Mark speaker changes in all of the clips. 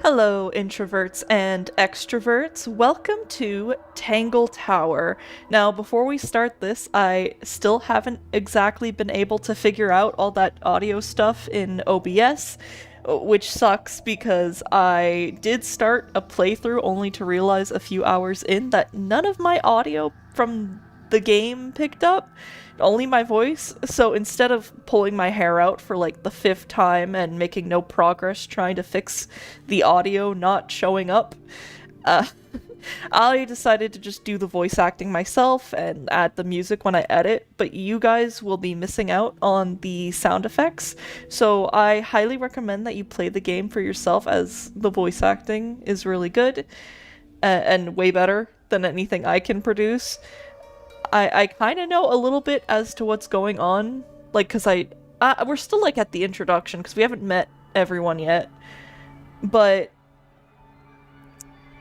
Speaker 1: Hello, introverts and extroverts. Welcome to Tangle Tower. Now, before we start this, I still haven't exactly been able to figure out all that audio stuff in OBS, which sucks because I did start a playthrough only to realize a few hours in that none of my audio from the game picked up, only my voice. So instead of pulling my hair out for like the fifth time and making no progress trying to fix the audio not showing up, uh, I decided to just do the voice acting myself and add the music when I edit, but you guys will be missing out on the sound effects, so I highly recommend that you play the game for yourself, as the voice acting is really good and way better than anything I can produce. I kind of know a little bit as to what's going on, like, because we're still, like, at the introduction, because we haven't met everyone yet, but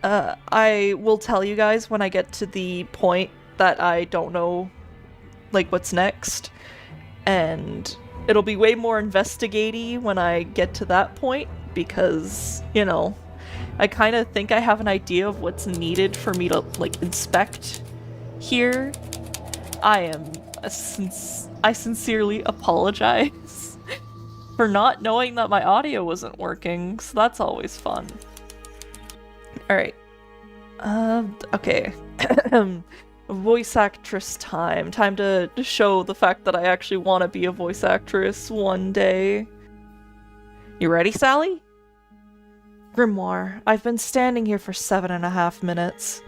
Speaker 1: I will tell you guys when I get to the point that I don't know, like, what's next, and it'll be way more investigaty when I get to that point, because, you know, I kind of think I have an idea of what's needed for me to, like, inspect here. I sincerely apologize for not knowing that my audio wasn't working, so that's always fun. Alright. Okay. Voice actress time. Time to show the fact that I actually want to be a voice actress one day. You ready, Sally? Grimoire, I've been standing here for 7.5 minutes.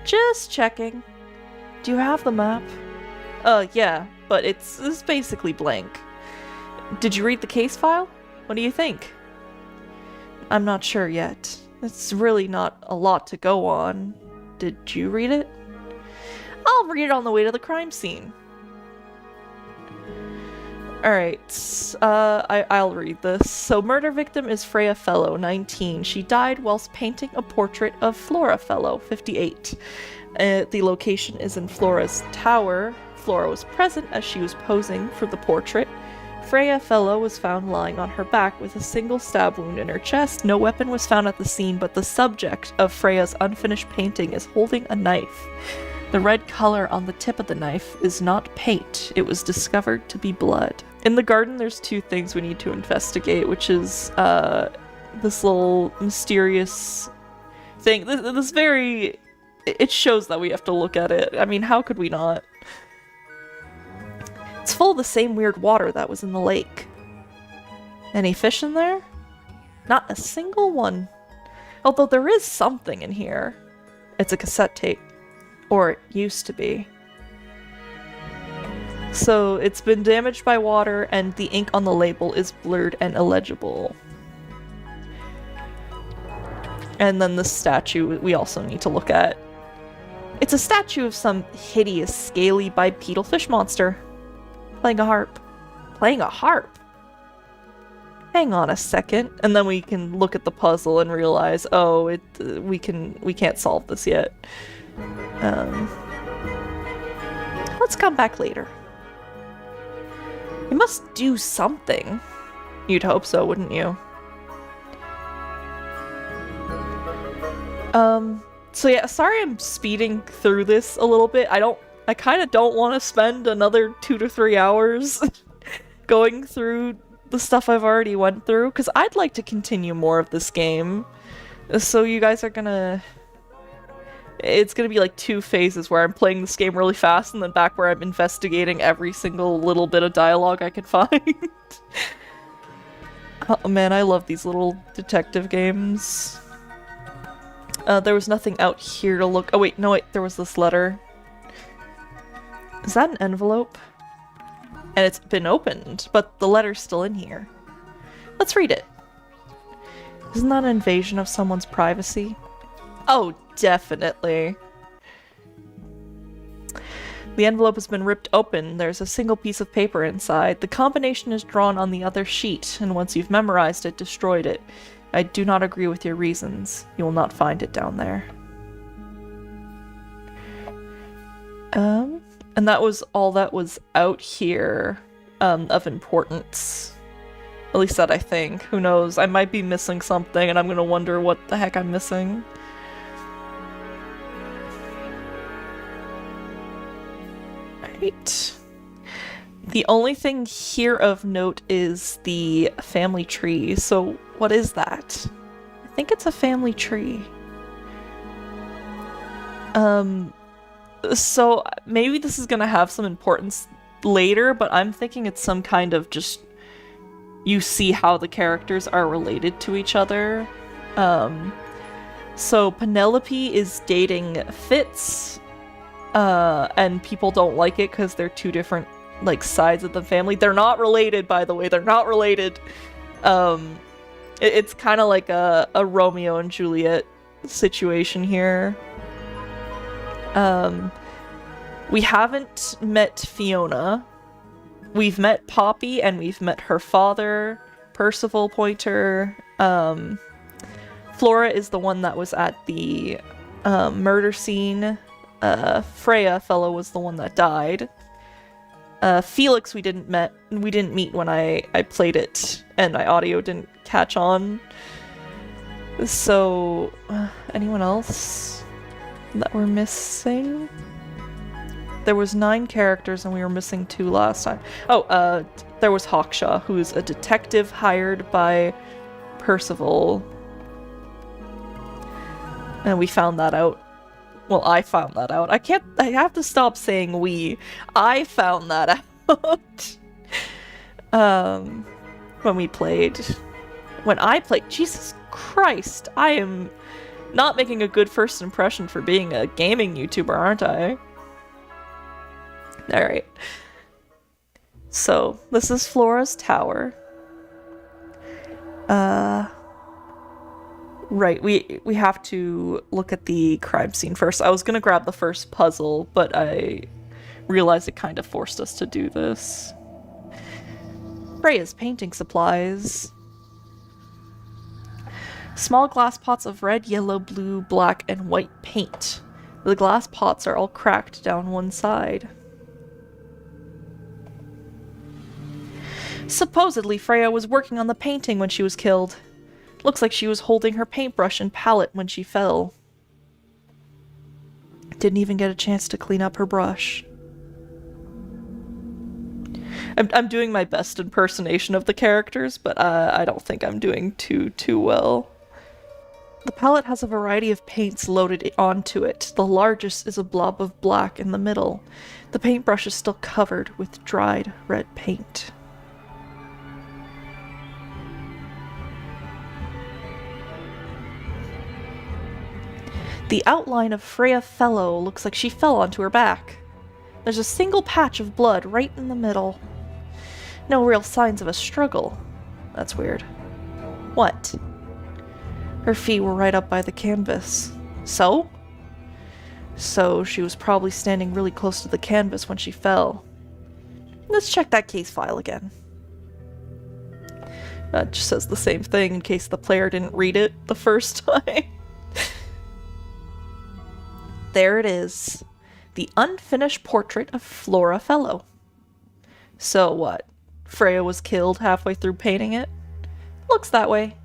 Speaker 1: Just checking. Do you have the map? Yeah, but it's basically blank. Did you read the case file? What do you think? I'm not sure yet. It's really not a lot to go on. Did you read it? I'll read it on the way to the crime scene. Alright, I'll read this. So, murder victim is Freya Fellow, 19. She died whilst painting a portrait of Flora Fellow, 58. The location is in Flora's tower. Flora was present as she was posing for the portrait. Freya Fellow was found lying on her back with a single stab wound in her chest. No weapon was found at the scene, but the subject of Freya's unfinished painting is holding a knife. The red color on the tip of the knife is not paint. It was discovered to be blood. In the garden, there's two things we need to investigate, which is this little mysterious thing. This very... It shows that we have to look at it. I mean, how could we not? It's full of the same weird water that was in the lake. Any fish in there? Not a single one. Although there is something in here. It's a cassette tape. Or it used to be. So it's been damaged by water and the ink on the label is blurred and illegible. And then the statue we also need to look at. It's a statue of some hideous, scaly, bipedal fish monster. Playing a harp. Playing a harp? Hang on a second, and then we can look at the puzzle and realize, oh, we can't solve this yet. Let's come back later. We must do something. You'd hope so, wouldn't you? So yeah, sorry I'm speeding through this a little bit. I kind of don't want to spend another 2 to 3 hours going through the stuff I've already went through, because I'd like to continue more of this game. So you guys are gonna... It's gonna be like 2 phases where I'm playing this game really fast and then back where I'm investigating every single little bit of dialogue I can find. Oh man, I love these little detective games. There was nothing out here to look- oh wait, no wait, there was this letter. Is that an envelope? And it's been opened, but the letter's still in here. Let's read it. Isn't that an invasion of someone's privacy? Oh, definitely. The envelope has been ripped open. There's a single piece of paper inside. The combination is drawn on the other sheet, and once you've memorized it, destroyed it. I do not agree with your reasons. You will not find it down there. And that was all that was out here, of importance. At least that I think. Who knows? I might be missing something and I'm gonna wonder what the heck I'm missing. Right. The only thing here of note is the family tree. So what is that? I think it's a family tree. So maybe this is gonna have some importance later, but I'm thinking it's some kind of just you see how the characters are related to each other. So Penelopey is dating Fitz, and people don't like it because they're two different like sides of the family. They're not related, by the way. They're not related. It's kind of like a Romeo and Juliet situation here. We haven't met Fiona. We've met Poppy and we've met her father, Percival Pointer. Flora is the one that was at the murder scene. Freya fellow was the one that died. Felix we didn't meet when I played it and my audio didn't catch on. So anyone else that we're missing? There was 9 characters and we were missing 2 last time. Oh, there was Hawkshaw, who's a detective hired by Percival. And we found that out. Well, I found that out. I have to stop saying we. I found that out. When I played. Jesus Christ, I am not making a good first impression for being a gaming YouTuber, aren't I? Alright. So, this is Flora's tower. Right, we have to look at the crime scene first. I was gonna grab the first puzzle, but I realized it kind of forced us to do this. Freya's painting supplies. Small glass pots of red, yellow, blue, black, and white paint. The glass pots are all cracked down one side. Supposedly, Freya was working on the painting when she was killed. Looks like she was holding her paintbrush and palette when she fell. Didn't even get a chance to clean up her brush. I'm doing my best impersonation of the characters, but I don't think I'm doing too well. The palette has a variety of paints loaded onto it. The largest is a blob of black in the middle. The paintbrush is still covered with dried red paint. The outline of Freya Fellow looks like she fell onto her back. There's a single patch of blood right in the middle. No real signs of a struggle. That's weird. What? Her feet were right up by the canvas. So? So she was probably standing really close to the canvas when she fell. Let's check that case file again. It just says the same thing in case the player didn't read it the first time. There it is. The unfinished portrait of Flora Fellow. So what? Freya was killed halfway through painting it? Looks that way.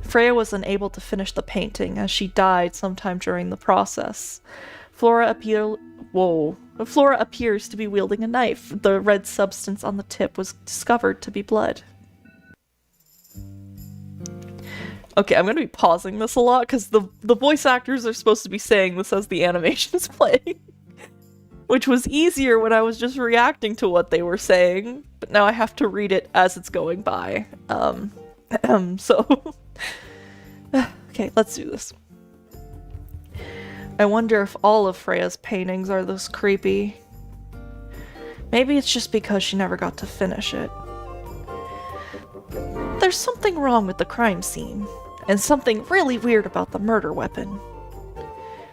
Speaker 1: Freya was unable to finish the painting as she died sometime during the process. Flora appears to be wielding a knife. The red substance on the tip was discovered to be blood. Okay, I'm gonna be pausing this a lot because the voice actors are supposed to be saying this as the animation is playing. Which was easier when I was just reacting to what they were saying, but now I have to read it as it's going by. So... Okay, let's do this. I wonder if all of Freya's paintings are this creepy. Maybe it's just because she never got to finish it. There's something wrong with the crime scene, and something really weird about the murder weapon.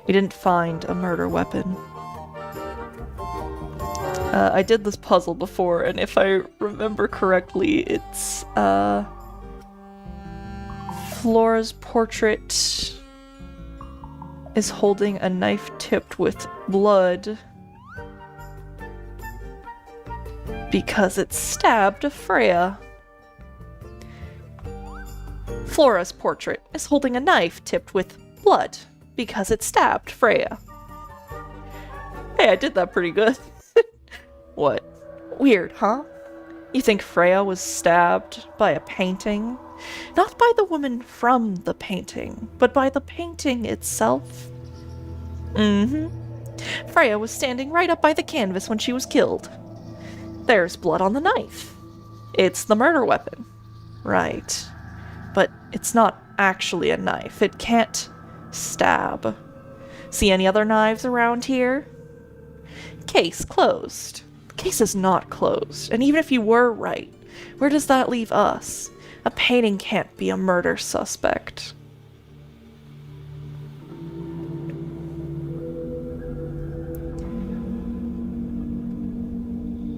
Speaker 1: We didn't find a murder weapon. I did this puzzle before, and if I remember correctly, it's, Flora's portrait is holding a knife tipped with blood. Because it stabbed Freya. Flora's portrait is holding a knife tipped with blood because it stabbed Freya. Hey, I did that pretty good. What? Weird, huh? You think Freya was stabbed by a painting? Not by the woman from the painting, but by the painting itself? Freya was standing right up by the canvas when she was killed. There's blood on the knife. It's the murder weapon. Right. But it's not actually a knife. It can't stab. See any other knives around here? Case closed. The case is not closed. And even if you were right, where does that leave us? A painting can't be a murder suspect.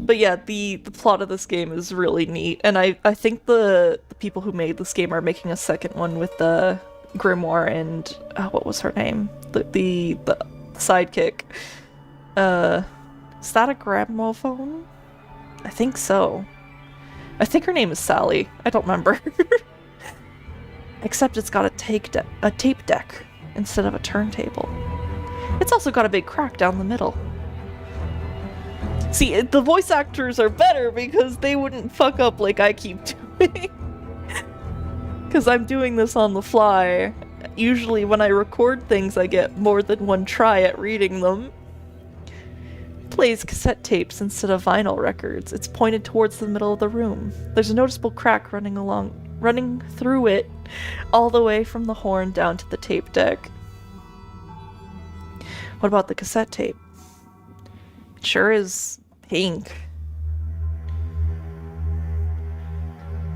Speaker 1: But yeah, the plot of this game is really neat, and I think the people who made this game are making a second one with the Grimoire and what was her name? The sidekick. Is that a gramophone? I think so. I think her name is Sally. I don't remember. Except it's got a tape deck instead of a turntable. It's also got a big crack down the middle. See, the voice actors are better because they wouldn't fuck up like I keep doing. Because I'm doing this on the fly. Usually when I record things, I get more than one try at reading them. Plays cassette tapes instead of vinyl records. It's pointed towards the middle of the room. There's a noticeable crack running through it, all the way from the horn down to the tape deck. What about the cassette tape? It sure is pink.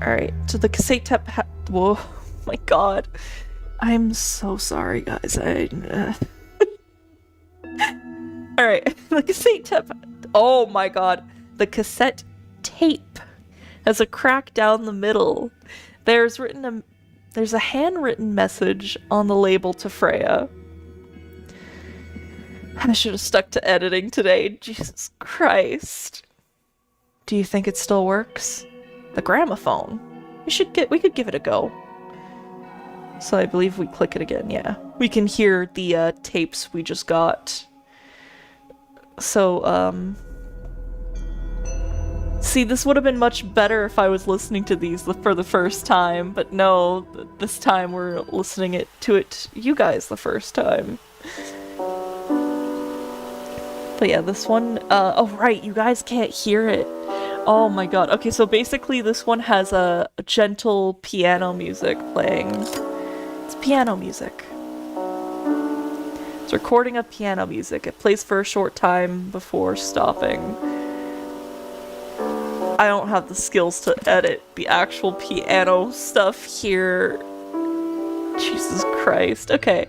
Speaker 1: Alright, so the cassette tape whoa, my god. I'm so sorry, guys. Alright, the cassette tape. Oh my god. The cassette tape has a crack down the middle. There's a handwritten message on the label to Freya. I should have stuck to editing today. Jesus Christ. Do you think it still works? The gramophone. We could give it a go. So I believe we click it again, yeah. We can hear the tapes we just got. So, see, this would have been much better if I was listening to these for the first time, but no, this time we're listening to it you guys the first time. But yeah, this one, oh right, you guys can't hear it. Oh my god. Okay, so basically this one has a gentle piano music playing. It's piano music. It's recording of piano music. It plays for a short time before stopping. I don't have the skills to edit the actual piano stuff here. Jesus Christ. Okay.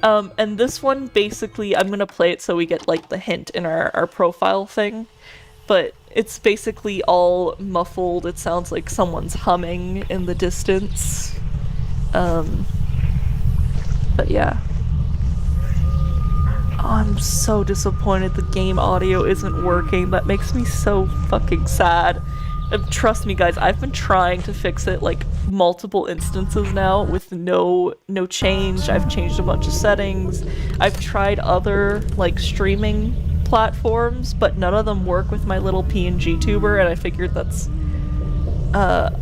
Speaker 1: And this one, basically, I'm gonna play it so we get, like, the hint in our profile thing. But it's basically all muffled. It sounds like someone's humming in the distance. But yeah. Oh, I'm so disappointed the game audio isn't working. That makes me so fucking sad. And trust me, guys, I've been trying to fix it, like, multiple instances now with no change. I've changed a bunch of settings. I've tried other, like, streaming platforms, but none of them work with my little PNG tuber, and I figured that's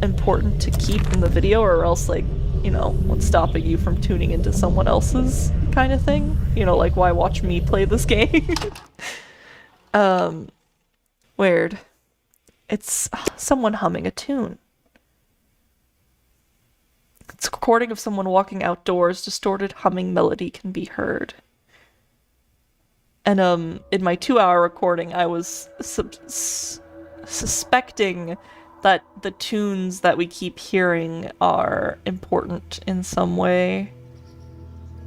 Speaker 1: important to keep in the video, or else, like, you know, what's stopping you from tuning into someone else's kind of thing? You know, like, why watch me play this game? Weird. It's someone humming a tune. It's a recording of someone walking outdoors. Distorted humming melody can be heard. And in my 2-hour recording, I was suspecting that the tunes that we keep hearing are important in some way.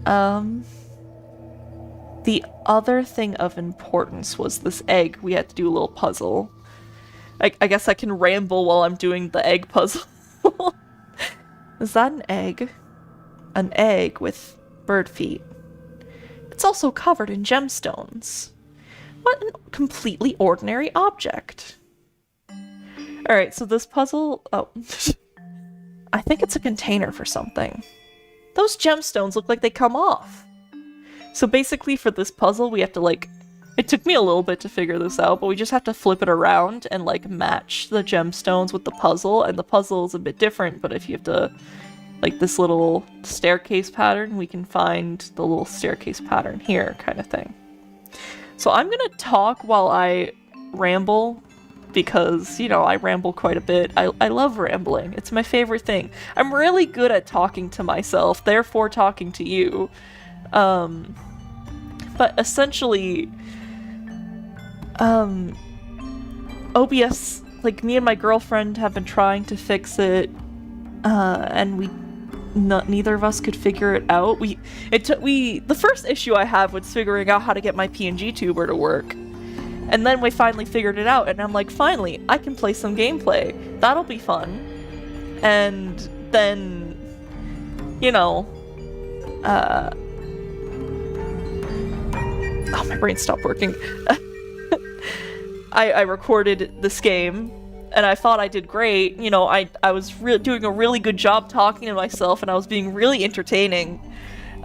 Speaker 1: The other thing of importance was this egg. We had to do a little puzzle. I guess I can ramble while I'm doing the egg puzzle. Is that an egg? An egg with bird feet. It's also covered in gemstones. What a completely ordinary object. Alright, so this puzzle... Oh. I think it's a container for something. Those gemstones look like they come off. So basically for this puzzle, we have to, like... It took me a little bit to figure this out, but we just have to flip it around and, like, match the gemstones with the puzzle. And the puzzle is a bit different, but if you have to... Like, this little staircase pattern, we can find the little staircase pattern here, kind of thing. So I'm gonna talk while I ramble, because, you know, I ramble quite a bit. I love rambling. It's my favorite thing. I'm really good at talking to myself, therefore talking to you. But essentially, OBS, like, me and my girlfriend have been trying to fix it, and neither of us could figure it out. The first issue I have was figuring out how to get my PNG tuber to work. And then we finally figured it out, and I'm like, finally, I can play some gameplay. That'll be fun. And then, you know, oh, my brain stopped working. I recorded this game, and I thought I did great. You know, I was doing a really good job talking to myself, and I was being really entertaining.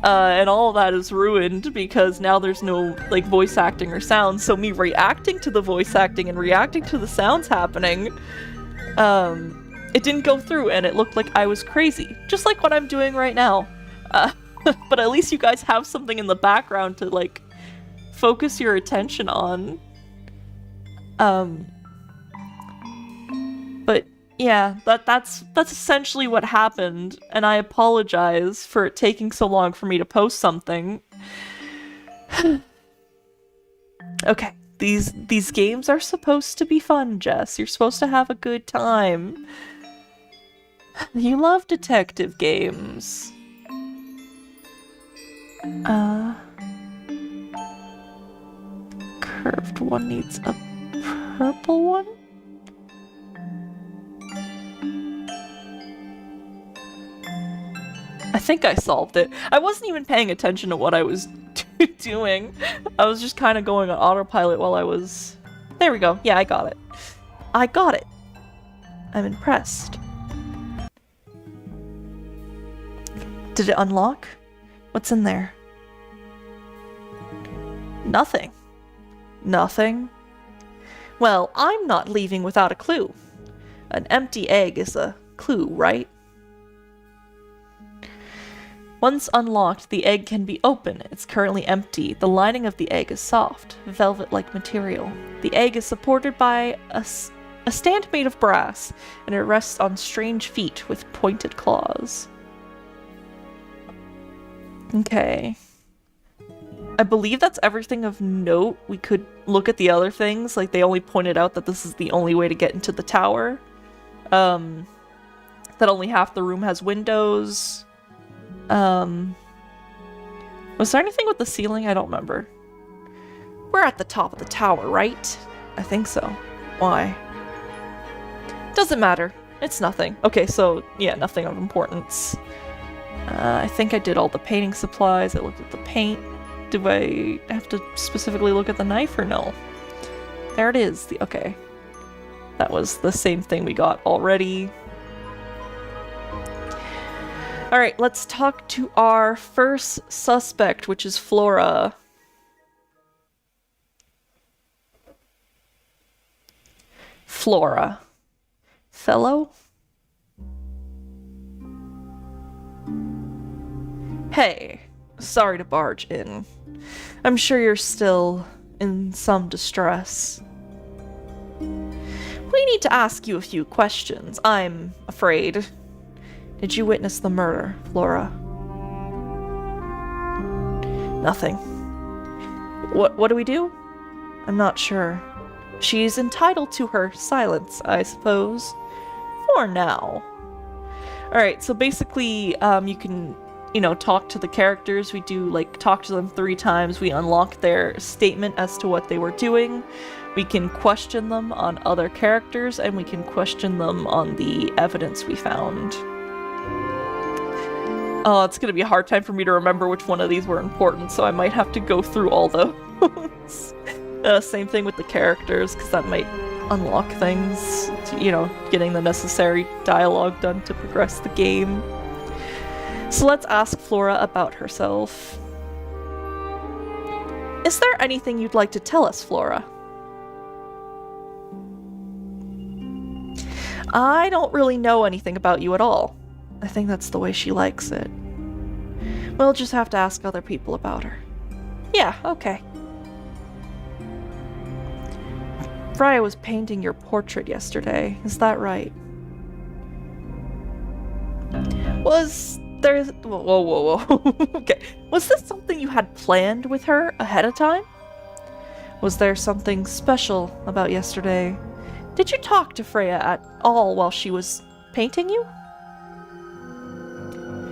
Speaker 1: And all of that is ruined because now there's no, like, voice acting or sounds, so me reacting to the voice acting and reacting to the sounds happening, it didn't go through, and it looked like I was crazy. Just like what I'm doing right now. But at least you guys have something in the background to, like, focus your attention on. But yeah, that's essentially what happened, and I apologize for it taking so long for me to post something. Okay, these games are supposed to be fun, Jess. You're supposed to have a good time. You love detective games. Curved one needs a purple one? I think I solved it. I wasn't even paying attention to what I was doing. I was just kind of going on autopilot while I was... There we go. Yeah, I got it. I got it. I'm impressed. Did it unlock? What's in there? Nothing. Nothing? Well, I'm not leaving without a clue. An empty egg is a clue, right? Once unlocked, the egg can be open. It's currently empty. The lining of the egg is soft, velvet-like material. The egg is supported by a stand made of brass, and it rests on strange feet with pointed claws. Okay. I believe that's everything of note. We could look at the other things. Like, they only pointed out that this is the only way to get into the tower. That only half the room has windows. Was there anything with the ceiling? I don't remember. We're at the top of the tower, right? I think so. Why? Doesn't matter. It's nothing. Okay, so, yeah, nothing of importance. I think I did all the painting supplies. I looked at the paint. Do I have to specifically look at the knife or no? There it is. Okay. That was the same thing we got already. Alright, let's talk to our first suspect, which is Flora. Flora. Fellow? Hey, sorry to barge in. I'm sure you're still in some distress. We need to ask you a few questions, I'm afraid. Did you witness the murder, Flora? Nothing. What do we do? I'm not sure. She's entitled to her silence, I suppose. For now. Alright, so basically, you can, you know, talk to the characters. We do, like, talk to them 3 times. We unlock their statement as to what they were doing. We can question them on other characters, and we can question them on the evidence we found. Oh, it's gonna be a hard time for me to remember which one of these were important, so I might have to go through all those. Same thing with the characters, because that might unlock things you know, getting the necessary dialogue done to progress the game. So let's ask Flora about herself. Is there anything you'd like to tell us, Flora? I don't really know anything about you at all. I think that's the way she likes it. We'll just have to ask other people about her. Yeah, okay. Freya was painting your portrait yesterday, is that right? Was there... Whoa. Okay. Was this something you had planned with her ahead of time? Was there something special about yesterday? Did you talk to Freya at all while she was painting you?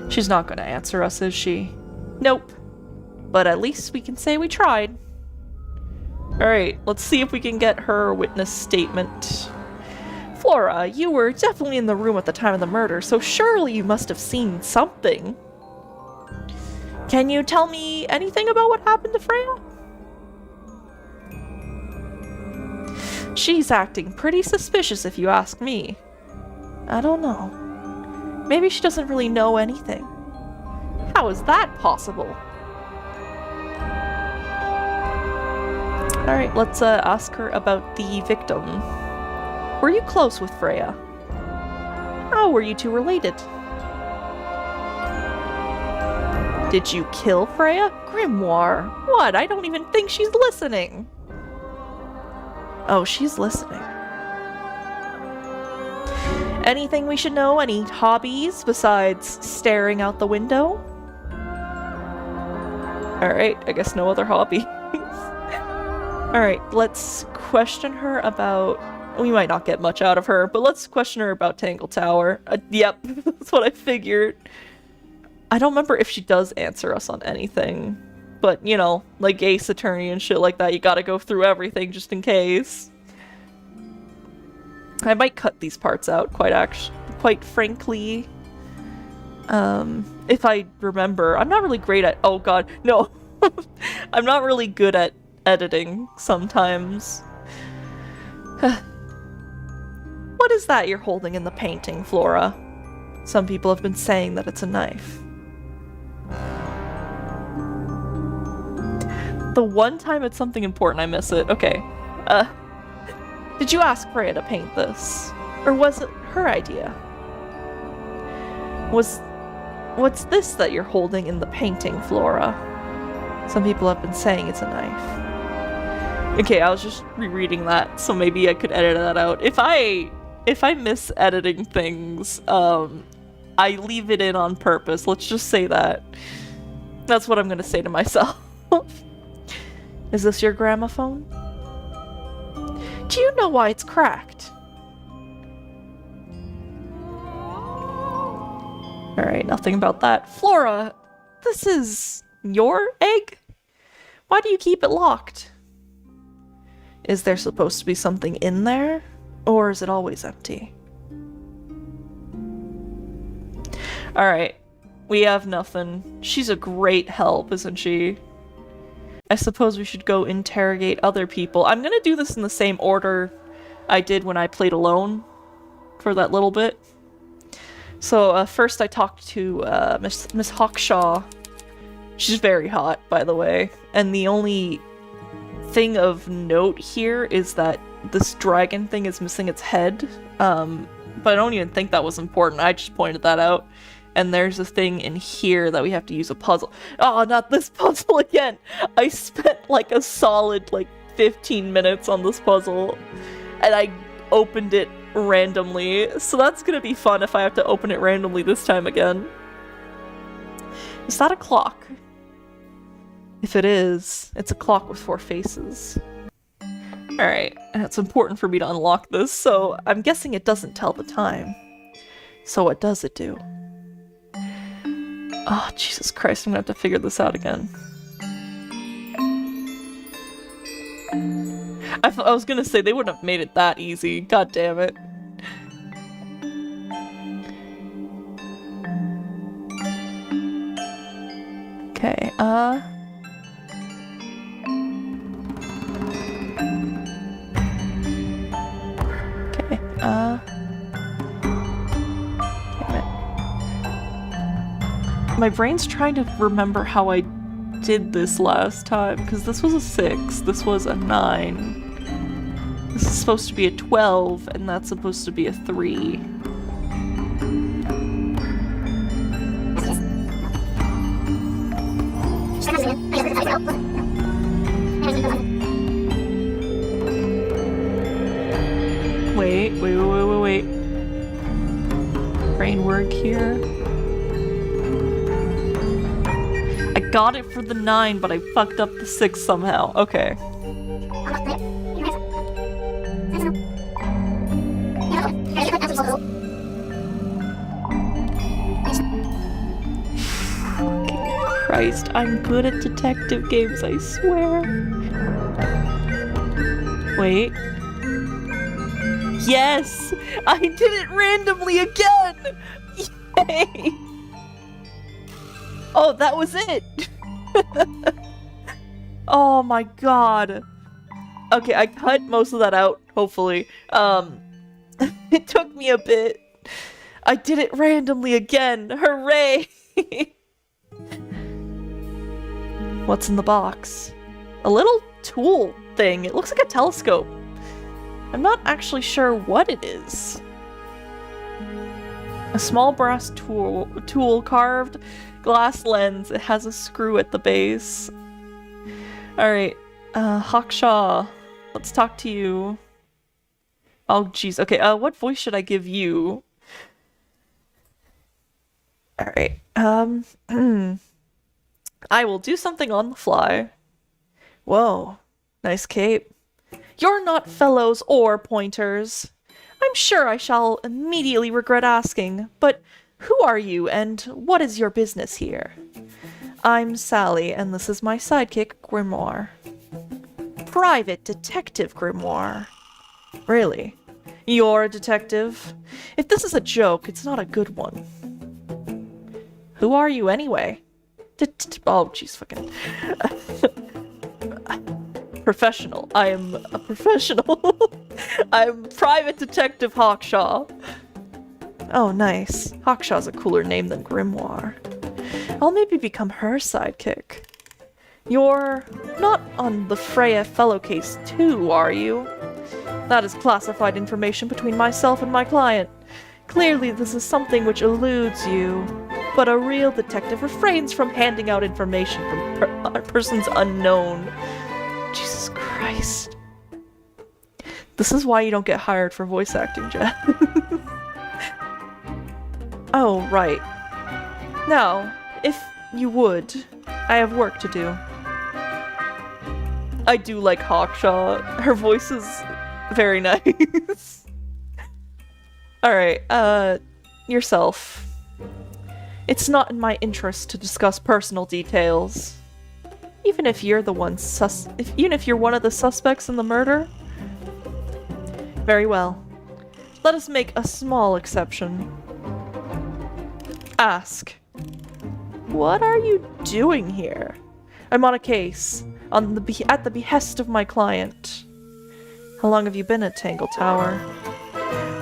Speaker 1: She's not gonna answer us, is she? Nope. But at least we can say we tried. Alright, let's see if we can get her witness statement. Flora, you were definitely in the room at the time of the murder, so surely you must have seen something. Can you tell me anything about what happened to Freya? She's acting pretty suspicious if you ask me. I don't know. Maybe she doesn't really know anything. How is that possible? Alright, let's ask her about the victim. Were you close with Freya? How were you two related? Did you kill Freya? Grimoire. What? I don't even think she's listening. Oh, she's listening. Anything we should know? Any hobbies besides staring out the window? Alright, I guess no other hobby. Alright, let's question her about... We might not get much out of her, but let's question her about Tangle Tower. Yep, that's what I figured. I don't remember if she does answer us on anything. But, you know, like Ace Attorney and shit like that, you gotta go through everything just in case. I might cut these parts out, quite frankly. If I remember. I'm not really great at... Oh god, no. I'm not really good at editing sometimes. What is that you're holding in the painting, Flora? Some people have been saying that it's a knife. The one time it's something important, I miss it. Okay. Did you ask Freya to paint this? Or was it her idea? What's this that you're holding in the painting, Flora? Some people have been saying it's a knife. Okay, I was just rereading that, so maybe I could edit that out. If I miss editing things, I leave it in on purpose. Let's just say that. That's what I'm gonna say to myself. Is this your gramophone? Do you know why it's cracked? Alright, nothing about that. Flora, this is your egg? Why do you keep it locked? Is there supposed to be something in there? Or is it always empty? Alright, we have nothing. She's a great help, isn't she? I suppose we should go interrogate other people. I'm gonna do this in the same order I did when I played alone for that little bit. So first I talked to Miss Hawkshaw. She's very hot, by the way. And the only thing of note here is that this dragon thing is missing its head. But I don't even think that was important. I just pointed that out. And there's a thing in here that we have to use a puzzle. Oh, not this puzzle again! I spent like a solid 15 minutes on this puzzle. And I opened it randomly. So that's gonna be fun if I have to open it randomly this time again. Is that a clock? If it is, it's a clock with 4 faces. Alright, and it's important for me to unlock this, so I'm guessing it doesn't tell the time. So what does it do? Oh, Jesus Christ, I'm gonna have to figure this out again. I was gonna say they wouldn't have made it that easy. God damn it. Okay, Okay, My brain's trying to remember how I did this last time, because this was a 6, this was a 9. This is supposed to be a 12, and that's supposed to be a 3. Wait. Brain work here. I got it for the 9, but I fucked up the 6 somehow. Okay. Christ, I'm good at detective games, I swear. Wait. Yes! I did it randomly again! Yay! Oh, that was it! Oh my god. Okay, I cut most of that out, hopefully. It took me a bit. I did it randomly again! Hooray! What's in the box? A little tool thing. It looks like a telescope. I'm not actually sure what it is. A small brass tool carved glass lens. It has a screw at the base. Alright, Hawkshaw, let's talk to you. Oh jeez, okay, what voice should I give you? Alright, I will do something on the fly. Whoa, nice cape. You're not fellows or pointers. I'm sure I shall immediately regret asking, but who are you and what is your business here? I'm Sally, and this is my sidekick, Grimoire. Private Detective Grimoire. Really? You're a detective? If this is a joke, it's not a good one. Who are you anyway? Oh, jeez, fucking... Professional. I am a professional. I'm Private Detective Hawkshaw. Oh, nice. Hawkshaw's a cooler name than Grimoire. I'll maybe become her sidekick. You're not on the Freya fellow case too, are you? That is classified information between myself and my client. Clearly this is something which eludes you, but a real detective refrains from handing out information from persons unknown. Jesus Christ. This is why you don't get hired for voice acting, Jen. Oh, right. Now, if you would, I have work to do. I do like Hawkshaw. Her voice is very nice. Alright, yourself. It's not in my interest to discuss personal details. Even if you're the one even if you're one of the suspects in the murder? Very well. Let us make a small exception. Ask. What are you doing here? I'm on a case, at the behest of my client. How long have you been at Tangle Tower?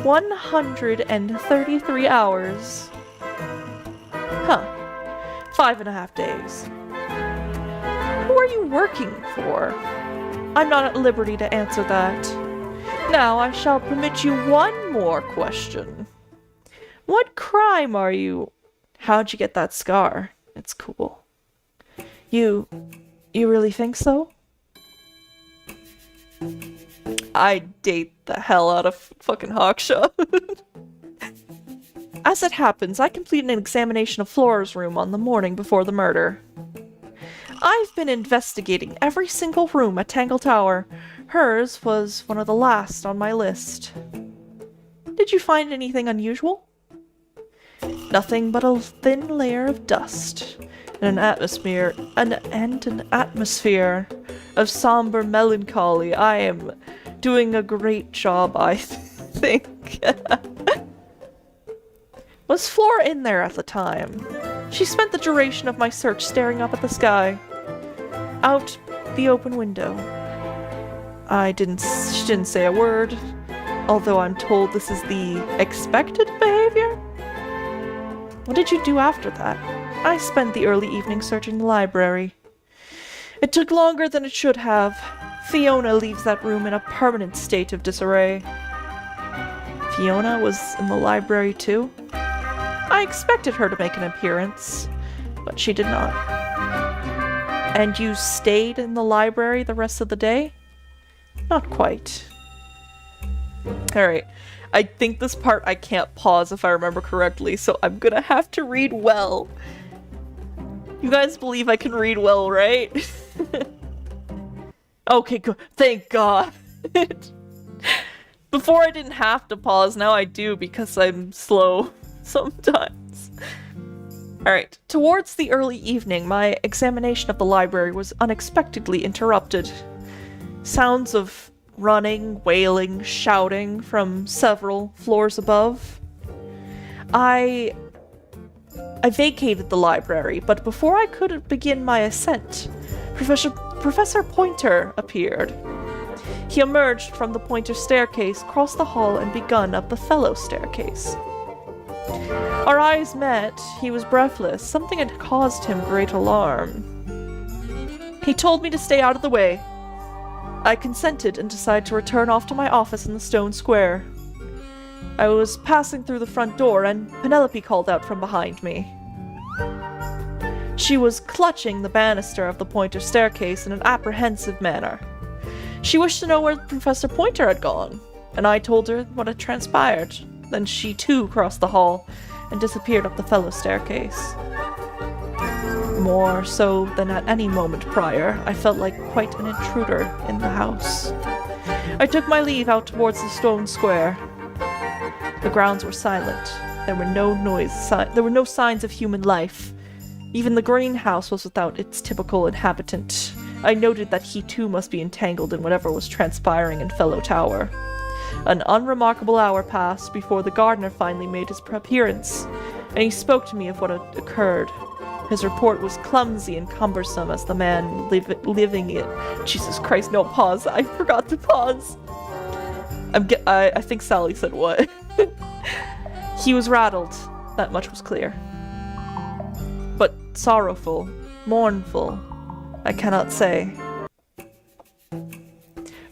Speaker 1: 133 hours. Huh. 5.5 days. Who are you working for? I'm not at liberty to answer that. Now I shall permit you one more question. What crime are you... How'd you get that scar? It's cool. You really think so? I date the hell out of fucking Hawkshaw. As it happens, I completed an examination of Flora's room on the morning before the murder. I've been investigating every single room at Tangle Tower. Hers was one of the last on my list. Did you find anything unusual? Nothing but a thin layer of dust, and an atmosphere of somber melancholy. I am doing a great job, I think. Was Flora in there at the time? She spent the duration of my search staring up at the sky. Out the open window. She didn't say a word, although I'm told this is the expected behavior. What did you do after that? I spent the early evening searching the library. It took longer than it should have. Fiona leaves that room in a permanent state of disarray. Fiona was in the library too? I expected her to make an appearance, but she did not. And you stayed in the library the rest of the day? Not quite. Alright, I think this part I can't pause if I remember correctly, so I'm gonna have to read well. You guys believe I can read well, right? Okay, good. Thank God. Before I didn't have to pause, now I do because I'm slow sometimes. Alright, towards the early evening, my examination of the library was unexpectedly interrupted. Sounds of running, wailing, shouting from several floors above. I vacated the library, but before I could begin my ascent, Professor Pointer appeared. He emerged from the Pointer staircase, crossed the hall, and begun up the fellow staircase. Our eyes met. He was breathless. Something had caused him great alarm. He told me to stay out of the way. I consented and decided to return off to my office in the stone square. I was passing through the front door and Penelopey called out from behind me. She was clutching the banister of the Pointer staircase in an apprehensive manner. She wished to know where Professor Pointer had gone, and I told her what had transpired. Then she too crossed the hall and disappeared up the fellow staircase. More so than at any moment prior, I felt like quite an intruder in the house. I took my leave out towards the stone square. The grounds were silent. There were no signs of human life. Even the greenhouse was without its typical inhabitant. I noted that he too must be entangled in whatever was transpiring in Fellow Tower. An unremarkable hour passed before the gardener finally made his appearance, and he spoke to me of what had occurred. His report was clumsy and cumbersome as the man living it. Jesus Christ, no, pause. I forgot to pause. I think Sally said what? He was rattled. That much was clear. But sorrowful, mournful, I cannot say.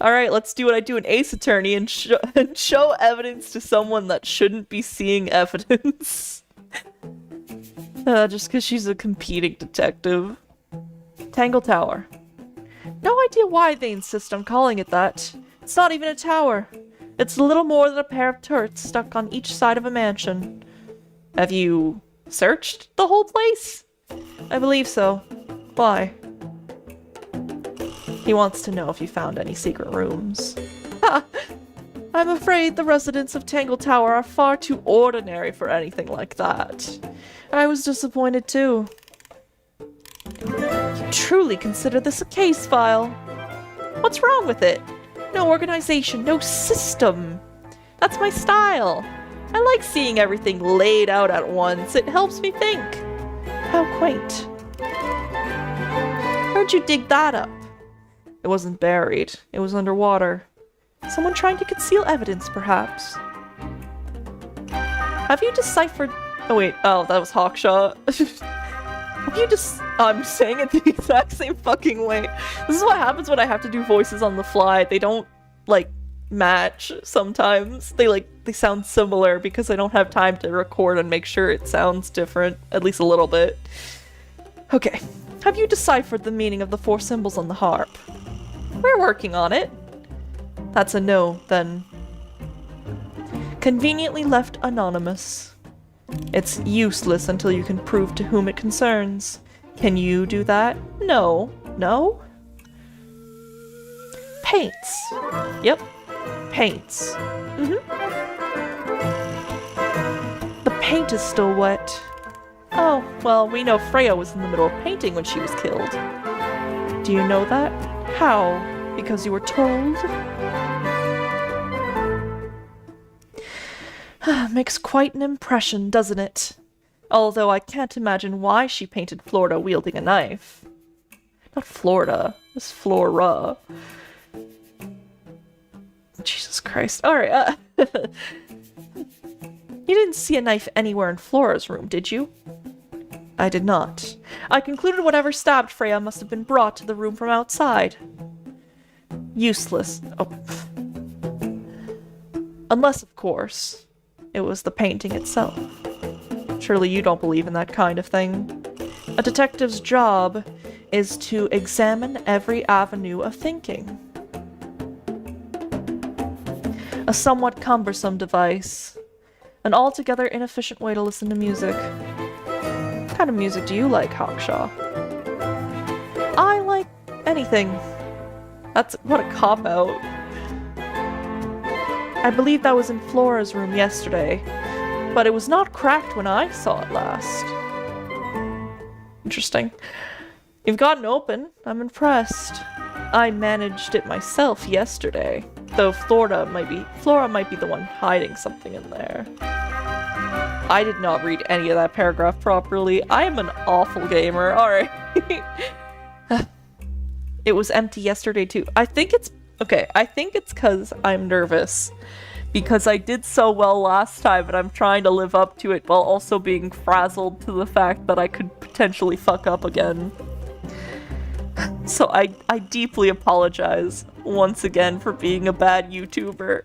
Speaker 1: Alright, let's do what I do in Ace Attorney and show evidence to someone that shouldn't be seeing evidence. Just because she's a competing detective. Tangle Tower. No idea why they insist on calling it that. It's not even a tower. It's little more than a pair of turrets stuck on each side of a mansion. Have you searched the whole place? I believe so. Why? He wants to know if you found any secret rooms. Ha! I'm afraid the residents of Tangle Tower are far too ordinary for anything like that. I was disappointed too. You truly consider this a case file? What's wrong with it? No organization, no system. That's my style. I like seeing everything laid out at once. It helps me think. How quaint. Where'd you dig that up? It wasn't buried. It was underwater. Someone trying to conceal evidence, perhaps. Have you deciphered... Oh wait, oh, that was Hawkshaw. Have you just... I'm saying it the exact same fucking way. This is what happens when I have to do voices on the fly. They don't, like, match sometimes. They sound similar because I don't have time to record and make sure it sounds different, at least a little bit. Okay. Have you deciphered the meaning of the 4 symbols on the harp? We're working on it. That's a no, then. Conveniently left anonymous. It's useless until you can prove to whom it concerns. Can you do that? No. No? Paints. Yep. Paints. The paint is still wet. Oh, well, we know Freya was in the middle of painting when she was killed. Do you know that? How? Because you were told? Makes quite an impression, doesn't it? Although I can't imagine why she painted Flora wielding a knife. Not Florida, it's Flora. Jesus Christ. Alright, You didn't see a knife anywhere in Flora's room, did you? I did not. I concluded whatever stabbed Freya must have been brought to the room from outside. Useless. Oh. Unless, of course, it was the painting itself. Surely you don't believe in that kind of thing. A detective's job is to examine every avenue of thinking. A somewhat cumbersome device. An altogether inefficient way to listen to music. What kind of music do you like, Hawkshaw? I like anything. What a cop-out. I believe that was in Flora's room yesterday, but it was not cracked when I saw it last. Interesting. You've gotten open. I'm impressed. I managed it myself yesterday, though Flora might be the one hiding something in there. I did not read any of that paragraph properly. I am an awful gamer. Alright. It was empty yesterday too. I think it's because I'm nervous. Because I did so well last time and I'm trying to live up to it while also being frazzled to the fact that I could potentially fuck up again. So I deeply apologize once again for being a bad YouTuber.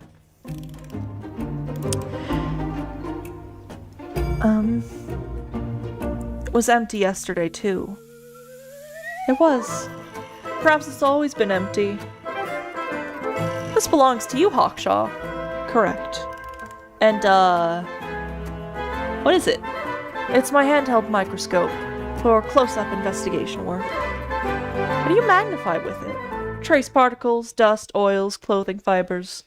Speaker 1: It was empty yesterday too. It was. Perhaps it's always been empty. This belongs to you, Hawkshaw. Correct. And, what is it? It's my handheld microscope for close-up investigation work. How do you magnify with it? Trace particles, dust, oils, clothing fibers.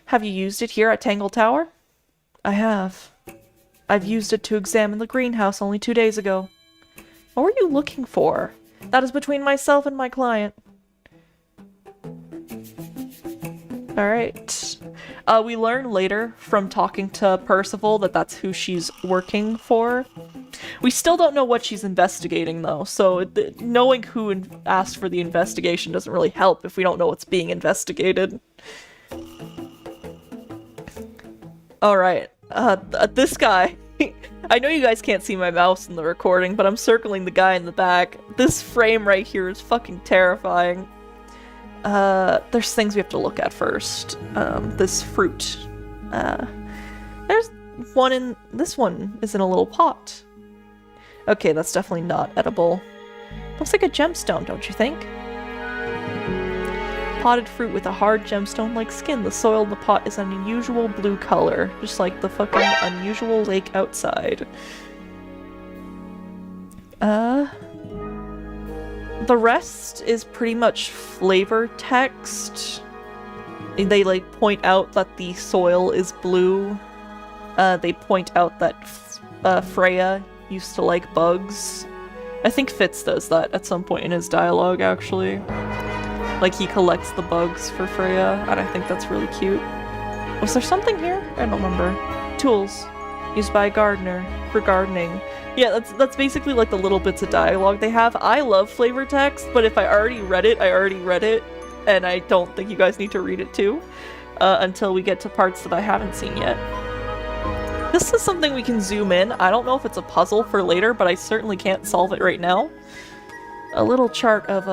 Speaker 1: Have you used it here at Tangle Tower? I have. I've used it to examine the greenhouse only 2 days ago. What were you looking for? That is between myself and my client. Alright. We learn later from talking to Percival that that's who she's working for. We still don't know what she's investigating though, so knowing who asked for the investigation doesn't really help if we don't know what's being investigated. Alright, this guy. I know you guys can't see my mouse in the recording, but I'm circling the guy in the back. This frame right here is fucking terrifying. There's things we have to look at first. This fruit. There's one in... This one is in a little pot. Okay, that's definitely not edible. Looks like a gemstone, don't you think? Potted fruit with a hard gemstone-like skin. The soil in the pot is an unusual blue color, just like the fucking unusual lake outside. The rest is pretty much flavor text. They, like, point out that the soil is blue. They point out that Freya used to like bugs. I think Fitz does that at some point in his dialogue, actually. Like, he collects the bugs for Freya, and I think that's really cute. Was there something here? I don't remember. Tools. Used by a gardener. For gardening. Yeah, that's basically like the little bits of dialogue they have. I love flavor text, but if I already read it, I already read it. And I don't think you guys need to read it too. Until we get to parts that I haven't seen yet. This is something we can zoom in. I don't know if it's a puzzle for later, but I certainly can't solve it right now. A little chart of,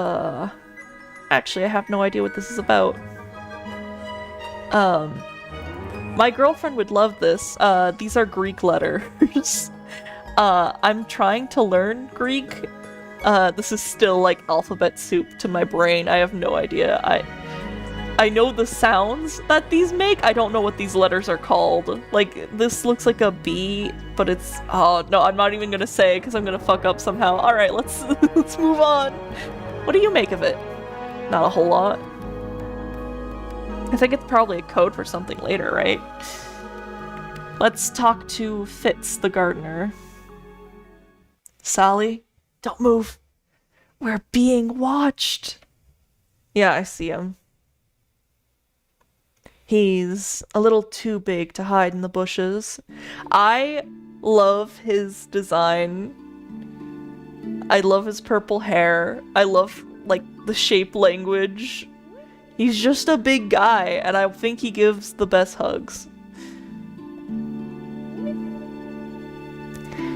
Speaker 1: Actually, I have no idea what this is about. My girlfriend would love this. These are Greek letters. I'm trying to learn Greek. This is still like alphabet soup to my brain. I have no idea. I know the sounds that these make. I don't know what these letters are called. Like, this looks like a B, but it's... Oh, no, I'm not even gonna say because I'm gonna fuck up somehow. Alright, let's move on. What do you make of it? Not a whole lot. I think it's probably a code for something later, right? Let's talk to Fitz, the gardener. Sally, don't move. We're being watched. Yeah, I see him. He's a little too big to hide in the bushes. I love his design. I love his purple hair. I love, like, the shape language. He's just a big guy, and I think he gives the best hugs.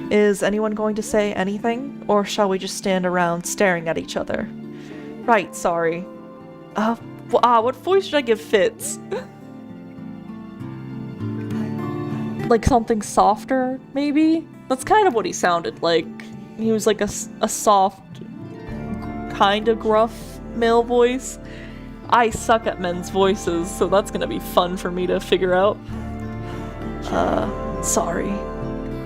Speaker 1: Is anyone going to say anything, or shall we just stand around staring at each other? Right, sorry. What voice should I give Fitz? Like something softer, maybe? That's kind of what he sounded like. He was like a soft, kind of gruff male voice. I suck at men's voices, so that's gonna be fun for me to figure out. Sorry.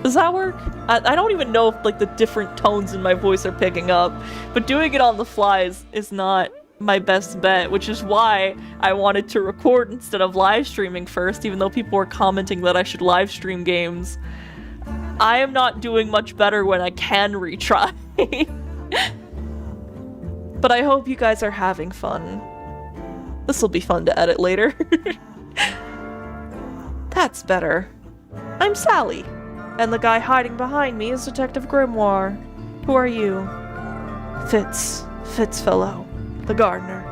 Speaker 1: Does that work? I don't even know if like the different tones in my voice are picking up, but doing it on the fly is not my best bet, which is why I wanted to record instead of live streaming first, even though people were commenting that I should live stream games. I am not doing much better when I can retry. But I hope you guys are having fun. This will be fun to edit later. That's better. I'm Sally. And the guy hiding behind me is Detective Grimoire. Who are you? Fitz fellow, the gardener.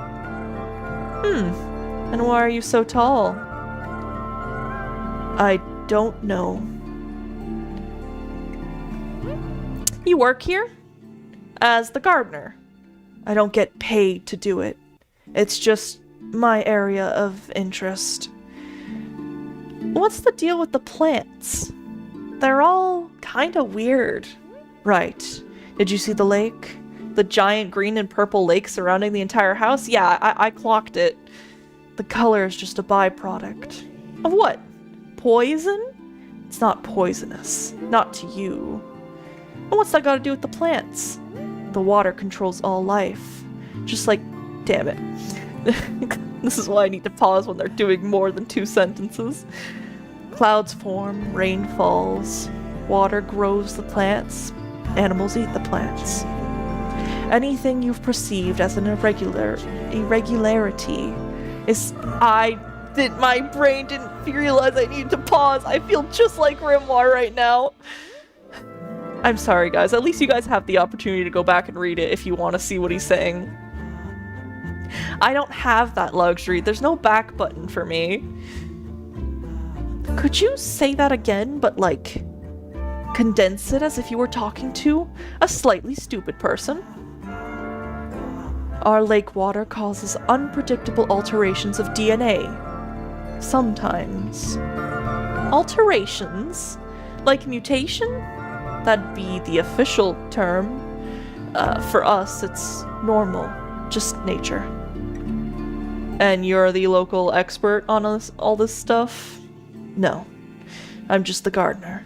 Speaker 1: And why are you so tall? I don't know. You work here? As the gardener. I don't get paid to do it. It's just my area of interest. What's the deal with the plants? They're all kinda weird. Right. Did you see the lake? The giant green and purple lake surrounding the entire house? Yeah, I clocked it. The color is just a byproduct. Of what? Poison? It's not poisonous. Not to you. And what's that got to do with the plants? The water controls all life. Just like... Damn it. This is why I need to pause when they're doing more than 2 sentences. Clouds form, rain falls, water grows the plants, animals eat the plants. Anything you've perceived as an irregularity is... My brain didn't realize I needed to pause. I feel just like Grimoire right now. I'm sorry, guys. At least you guys have the opportunity to go back and read it if you want to see what he's saying. I don't have that luxury. There's no back button for me. Could you say that again, but like, condense it as if you were talking to a slightly stupid person? Our lake water causes unpredictable alterations of DNA. Sometimes. Alterations? Like mutation? That'd be the official term. For us, it's normal. Just nature. And you're the local expert on all this stuff? No. I'm just the gardener.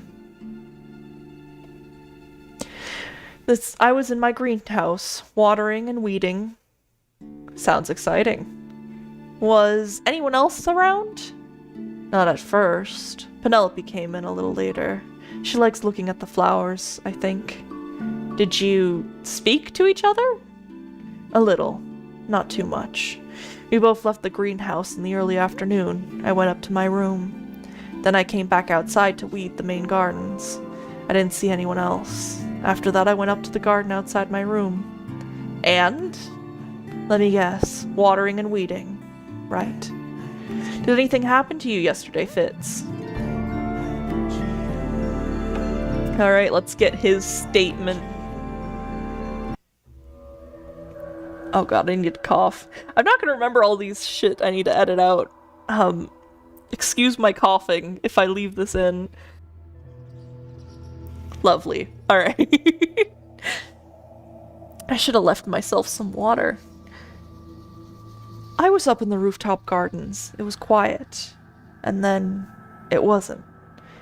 Speaker 1: I was in my greenhouse, watering and weeding. Sounds exciting. Was anyone else around? Not at first. Penelope came in a little later. She likes looking at the flowers, I think. Did you speak to each other? A little. Not too much. We both left the greenhouse in the early afternoon. I went up to my room. Then I came back outside to weed the main gardens. I didn't see anyone else. After that, I went up to the garden outside my room. And? Let me guess. Watering and weeding. Right. Did anything happen to you yesterday, Fitz? Alright, let's get his statement. Oh god, I need to cough. I'm not gonna remember all these shit I need to edit out. Excuse my coughing if I leave this in. Lovely. Alright. I should have left myself some water. I was up in the rooftop gardens. It was quiet. And then it wasn't.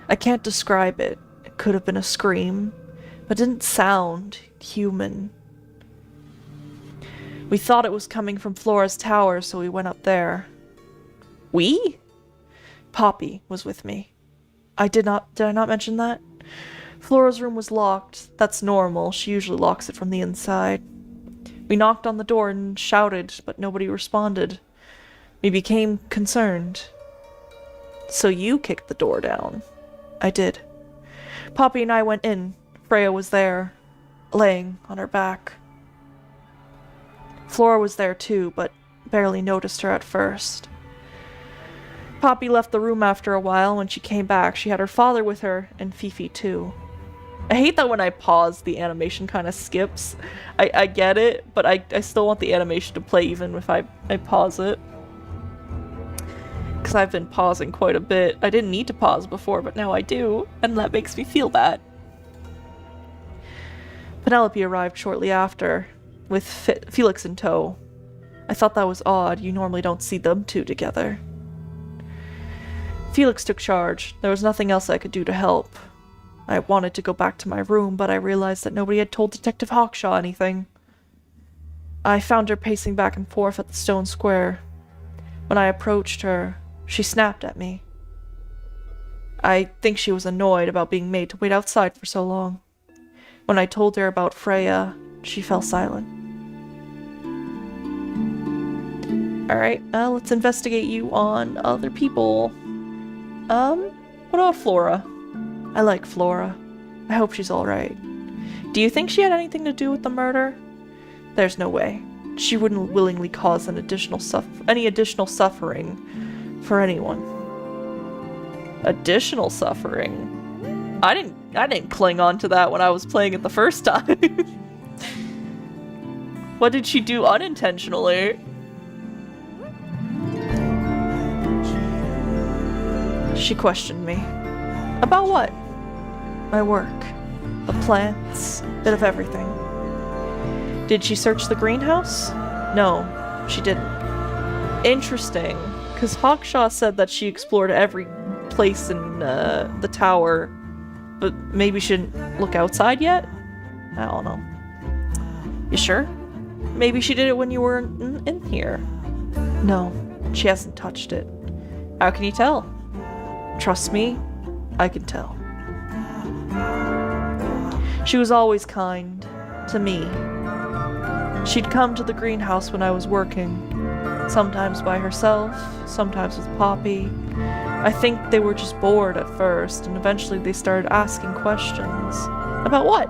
Speaker 1: I can't describe it. It could have been a scream, but it didn't sound human. We thought it was coming from Flora's tower, so we went up there. We? Poppy was with me. Did I not mention that? Flora's room was locked. That's normal. She usually locks it from the inside. We knocked on the door and shouted, but nobody responded. We became concerned. So you kicked the door down. I did. Poppy and I went in. Freya was there, laying on her back. Flora was there too, but barely noticed her at first. Poppy left the room after a while. When she came back, she had her father with her, and Fifi too. I hate that when I pause, the animation kind of skips. I get it, but I still want the animation to play even if I pause it. Because I've been pausing quite a bit. I didn't need to pause before, but now I do, and that makes me feel bad. Penelope arrived shortly after, with Felix in tow. I thought that was odd. You normally don't see them two together. Felix took charge. There was nothing else I could do to help. I wanted to go back to my room, but I realized that nobody had told Detective Hawkshaw anything. I found her pacing back and forth at the stone square. When I approached her, she snapped at me. I think she was annoyed about being made to wait outside for so long. When I told her about Freya, she fell silent. Alright, let's investigate you on other people. What about Flora? I like Flora. I hope she's alright. Do you think she had anything to do with the murder? There's no way. She wouldn't willingly cause any additional suffering for anyone. Additional suffering? I didn't cling on to that when I was playing it the first time. What did she do unintentionally? She questioned me. About what? My work. The plants. Bit of everything. Did she search the greenhouse? No, she didn't. Interesting, because Hawkshaw said that she explored every place in the tower, but maybe she didn't look outside yet? I don't know. You sure? Maybe she did it when you were in here. No, she hasn't touched it. How can you tell? Trust me, I can tell. She was always kind to me. She'd come to the greenhouse when I was working, sometimes by herself, sometimes with Poppy. I think they were just bored at first, and eventually they started asking questions. About what?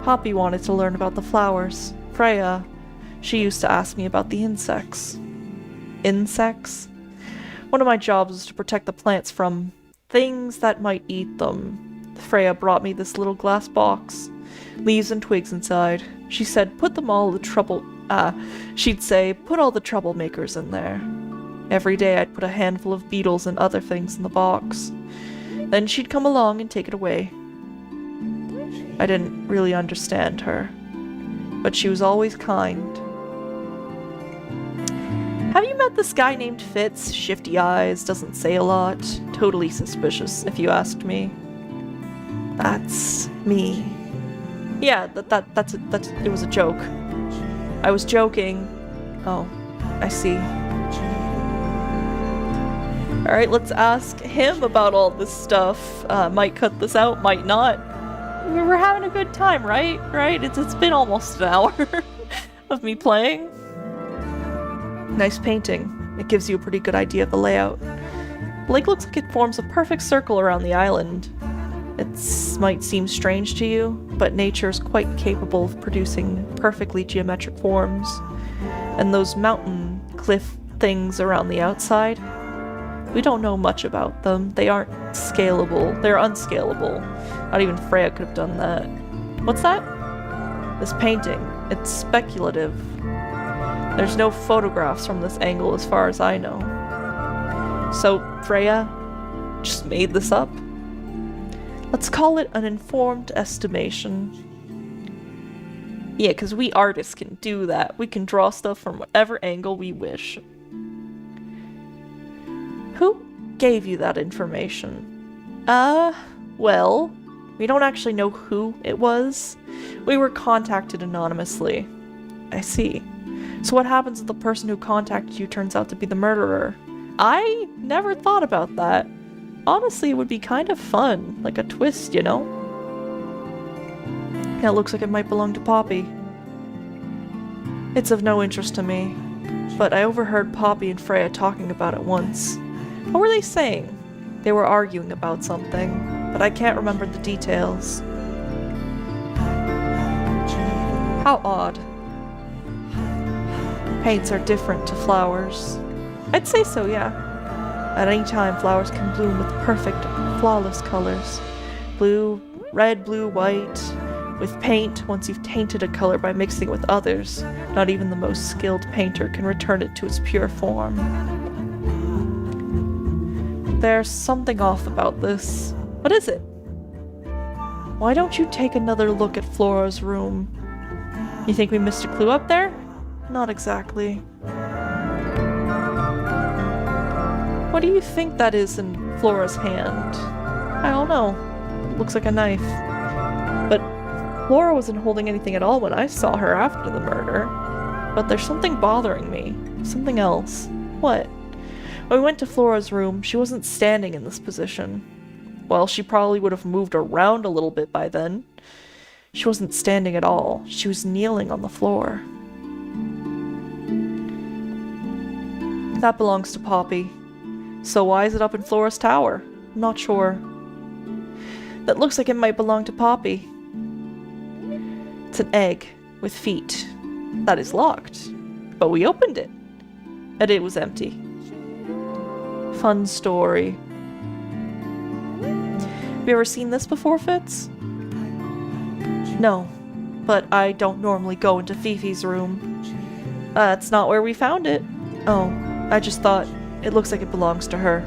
Speaker 1: Poppy wanted to learn about the flowers. Freya, she used to ask me about the insects. Insects? One of my jobs was to protect the plants from things that might eat them. Freya brought me this little glass box, leaves and twigs inside. She said, she'd say, put all the troublemakers in there. Every day I'd put a handful of beetles and other things in the box. Then she'd come along and take it away. I didn't really understand her, but she was always kind. Have you met this guy named Fitz? Shifty eyes, doesn't say a lot. Totally suspicious, if you asked me. That's me. Yeah, it was a joke. I was joking. Oh, I see. Alright, let's ask him about all this stuff. Might cut this out, might not. We're having a good time, right? Right? It's been almost an hour of me playing. Nice painting. It gives you a pretty good idea of the layout. The lake looks like it forms a perfect circle around the island. It might seem strange to you, but nature is quite capable of producing perfectly geometric forms. And those mountain cliff things around the outside, we don't know much about them. They aren't scalable. They're unscalable. Not even Freya could have done that. What's that? This painting. It's speculative. There's no photographs from this angle as far as I know. So, Freya just made this up? Let's call it an informed estimation. Yeah, because we artists can do that. We can draw stuff from whatever angle we wish. Who gave you that information? Well, we don't actually know who it was. We were contacted anonymously. I see. So what happens if the person who contacted you turns out to be the murderer? I never thought about that. Honestly, it would be kind of fun. Like a twist, you know? Yeah, it looks like it might belong to Poppy. It's of no interest to me, but I overheard Poppy and Freya talking about it once. What were they saying? They were arguing about something, but I can't remember the details. How odd. Paints are different to flowers. I'd say so, yeah. At any time, flowers can bloom with perfect, flawless colors. Blue, Red, blue, white. With paint, once you've tainted a color by mixing with others, not even the most skilled painter can return it to its pure form. There's something off about this. What is it? Why don't you take another look at Flora's room? You think we missed a clue up there? Not exactly. What do you think that is in Flora's hand? I don't know. It looks like a knife. But Flora wasn't holding anything at all when I saw her after the murder. But there's something bothering me. Something else. What? When we went to Flora's room, she wasn't standing in this position. Well, she probably would have moved around a little bit by then. She wasn't standing at all. She was kneeling on the floor. That belongs to Poppy. So why is it up in Flora's tower? I'm not sure. That looks like it might belong to Poppy. It's an egg with feet. That is locked. But we opened it. And it was empty. Fun story. Have you ever seen this before, Fitz? No, but I don't normally go into Fifi's room. That's not where we found it. Oh, I just thought it looks like it belongs to her.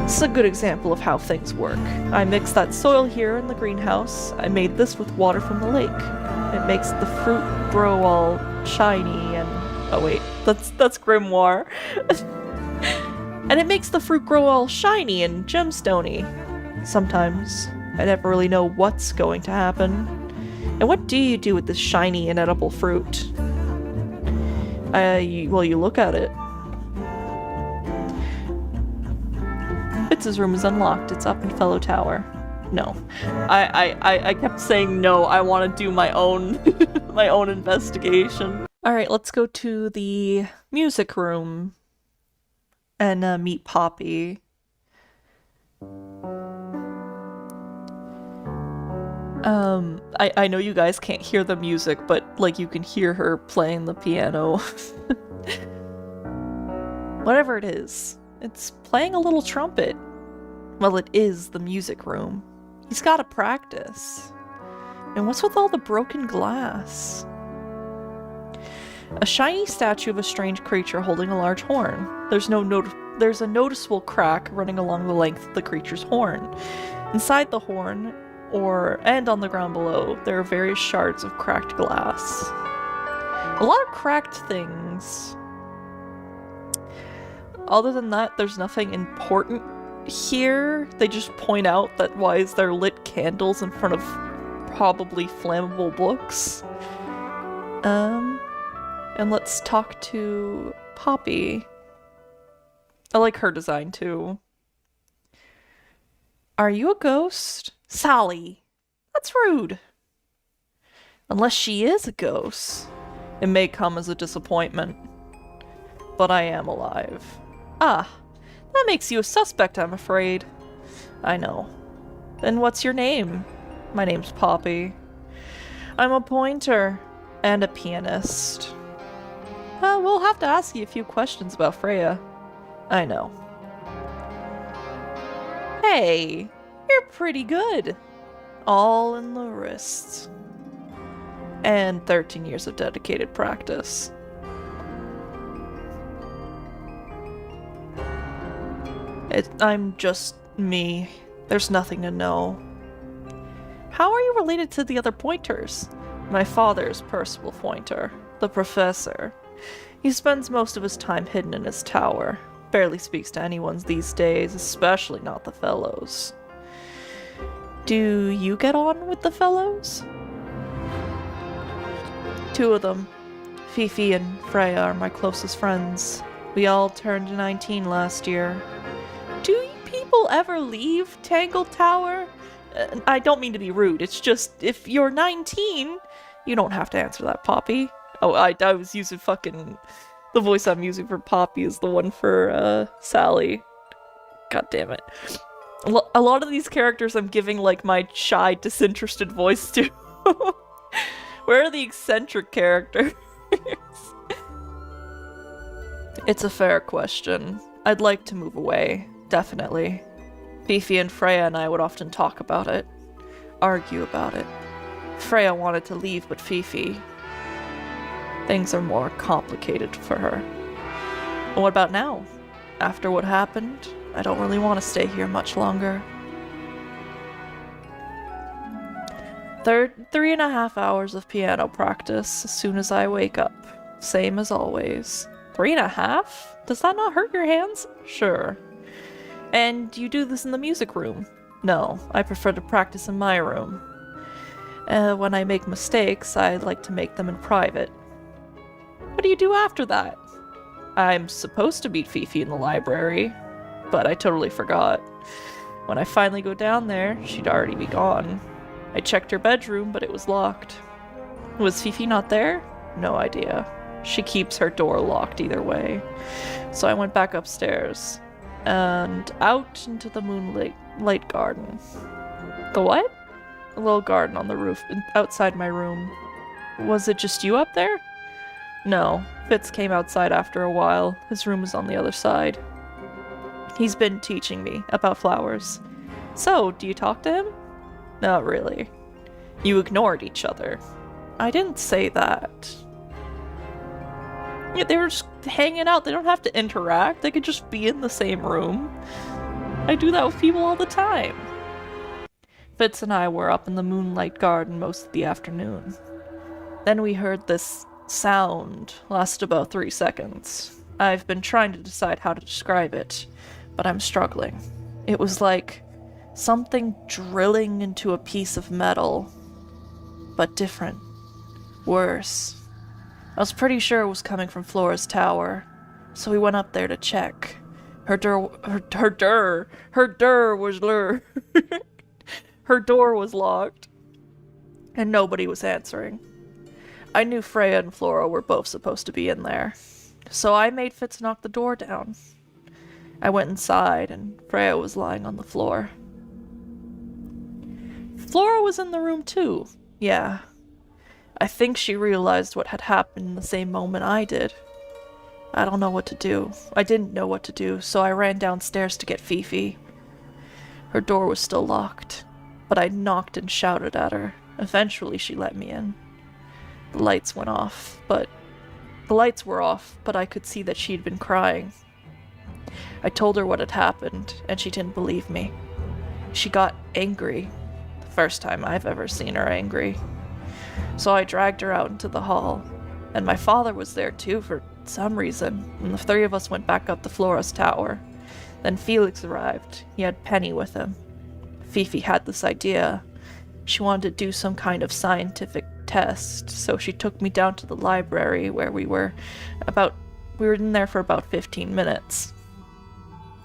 Speaker 1: This is a good example of how things work. I mixed that soil here in the greenhouse. I made this with water from the lake. It makes the fruit grow all shiny and... oh wait, that's grimoire. And it makes the fruit grow all shiny and gemstony. Sometimes. I never really know what's going to happen. And what do you do with this shiny, inedible fruit? Well, you look at it. Fitz's room is unlocked. It's up in Fellow Tower. No. I kept saying no. I want to do my own my own investigation. Alright, let's go to the music room and meet Poppy. I know you guys can't hear the music, but like you can hear her playing the piano. Whatever it is, it's playing a little trumpet. Well, it is the music room. He's gotta practice. And what's with all the broken glass? A shiny statue of a strange creature holding a large horn. There's a noticeable crack running along the length of the creature's horn. Inside the horn, and on the ground below, there are various shards of cracked glass. A lot of cracked things. Other than that, there's nothing important here. They just point out that why is there lit candles in front of probably flammable books. And let's talk to Poppy. I like her design too. Are you a ghost? Sally! That's rude. Unless she is a ghost. It may come as a disappointment. But I am alive. Ah, that makes you a suspect, I'm afraid. I know. Then what's your name? My name's Poppy. I'm a pointer and a pianist. We'll have to ask you a few questions about Freya. I know. Hey, you're pretty good. All in the wrists. And 13 years of dedicated practice. I'm just me. There's nothing to know. How are you related to the other pointers? My father's Percival Pointer, the professor. He spends most of his time hidden in his tower. Barely speaks to anyone these days, especially not the fellows. Do you get on with the fellows? Two of them, Fifi and Freya, are my closest friends. We all turned 19 last year. Do you people ever leave Tangle Tower? I don't mean to be rude, it's just, if you're 19, you don't have to answer that, Poppy. Oh, I was using fucking... The voice I'm using for Poppy is the one for, Sally. God damn it. A lot of these characters I'm giving, like, my shy, disinterested voice to. Where are the eccentric characters? It's a fair question. I'd like to move away, definitely. Fifi and Freya and I would often talk about it, argue about it. Freya wanted to leave, but Fifi... things are more complicated for her. And what about now? After what happened, I don't really want to stay here much longer. 3.5 hours of piano practice as soon as I wake up. Same as always. 3.5? Does that not hurt your hands? Sure. And you do this in the music room? No, I prefer to practice in my room. When I make mistakes, I like to make them in private. What do you do after that? I'm supposed to meet Fifi in the library, but I totally forgot. When I finally go down there, she'd already be gone. I checked her bedroom, but it was locked. Was Fifi not there? No idea. She keeps her door locked either way. So I went back upstairs and out into the moonlight garden. The what? A little garden on the roof outside my room. Was it just you up there? No. Fitz came outside after a while. His room is on the other side. He's been teaching me about flowers. So, do you talk to him? Not really. You ignored each other. I didn't say that. Yeah, they were just hanging out. They don't have to interact. They could just be in the same room. I do that with people all the time. Fitz and I were up in the moonlight garden most of the afternoon. Then we heard this sound, lasted about 3 seconds. I've been trying to decide how to describe it, but I'm struggling. It was like something drilling into a piece of metal, but different. Worse. I was pretty sure it was coming from Flora's tower, so we went up there to check. Her door was locked, and nobody was answering. I knew Freya and Flora were both supposed to be in there, so I made Fitz knock the door down. I went inside, and Freya was lying on the floor. Flora was in the room too, yeah. I think she realized what had happened in the same moment I did. I don't know what to do. I didn't know what to do, so I ran downstairs to get Fifi. Her door was still locked, but I knocked and shouted at her. Eventually she let me in. The lights were off, but I could see that she'd been crying. I told her what had happened, and she didn't believe me. She got angry. The first time I've ever seen her angry. So I dragged her out into the hall, and my father was there too for some reason, and the three of us went back up to Flora's tower. Then Felix arrived. He had Penny with him. Fifi had this idea. She wanted to do some kind of scientific test, so she took me down to the library where we were in there for about 15 minutes.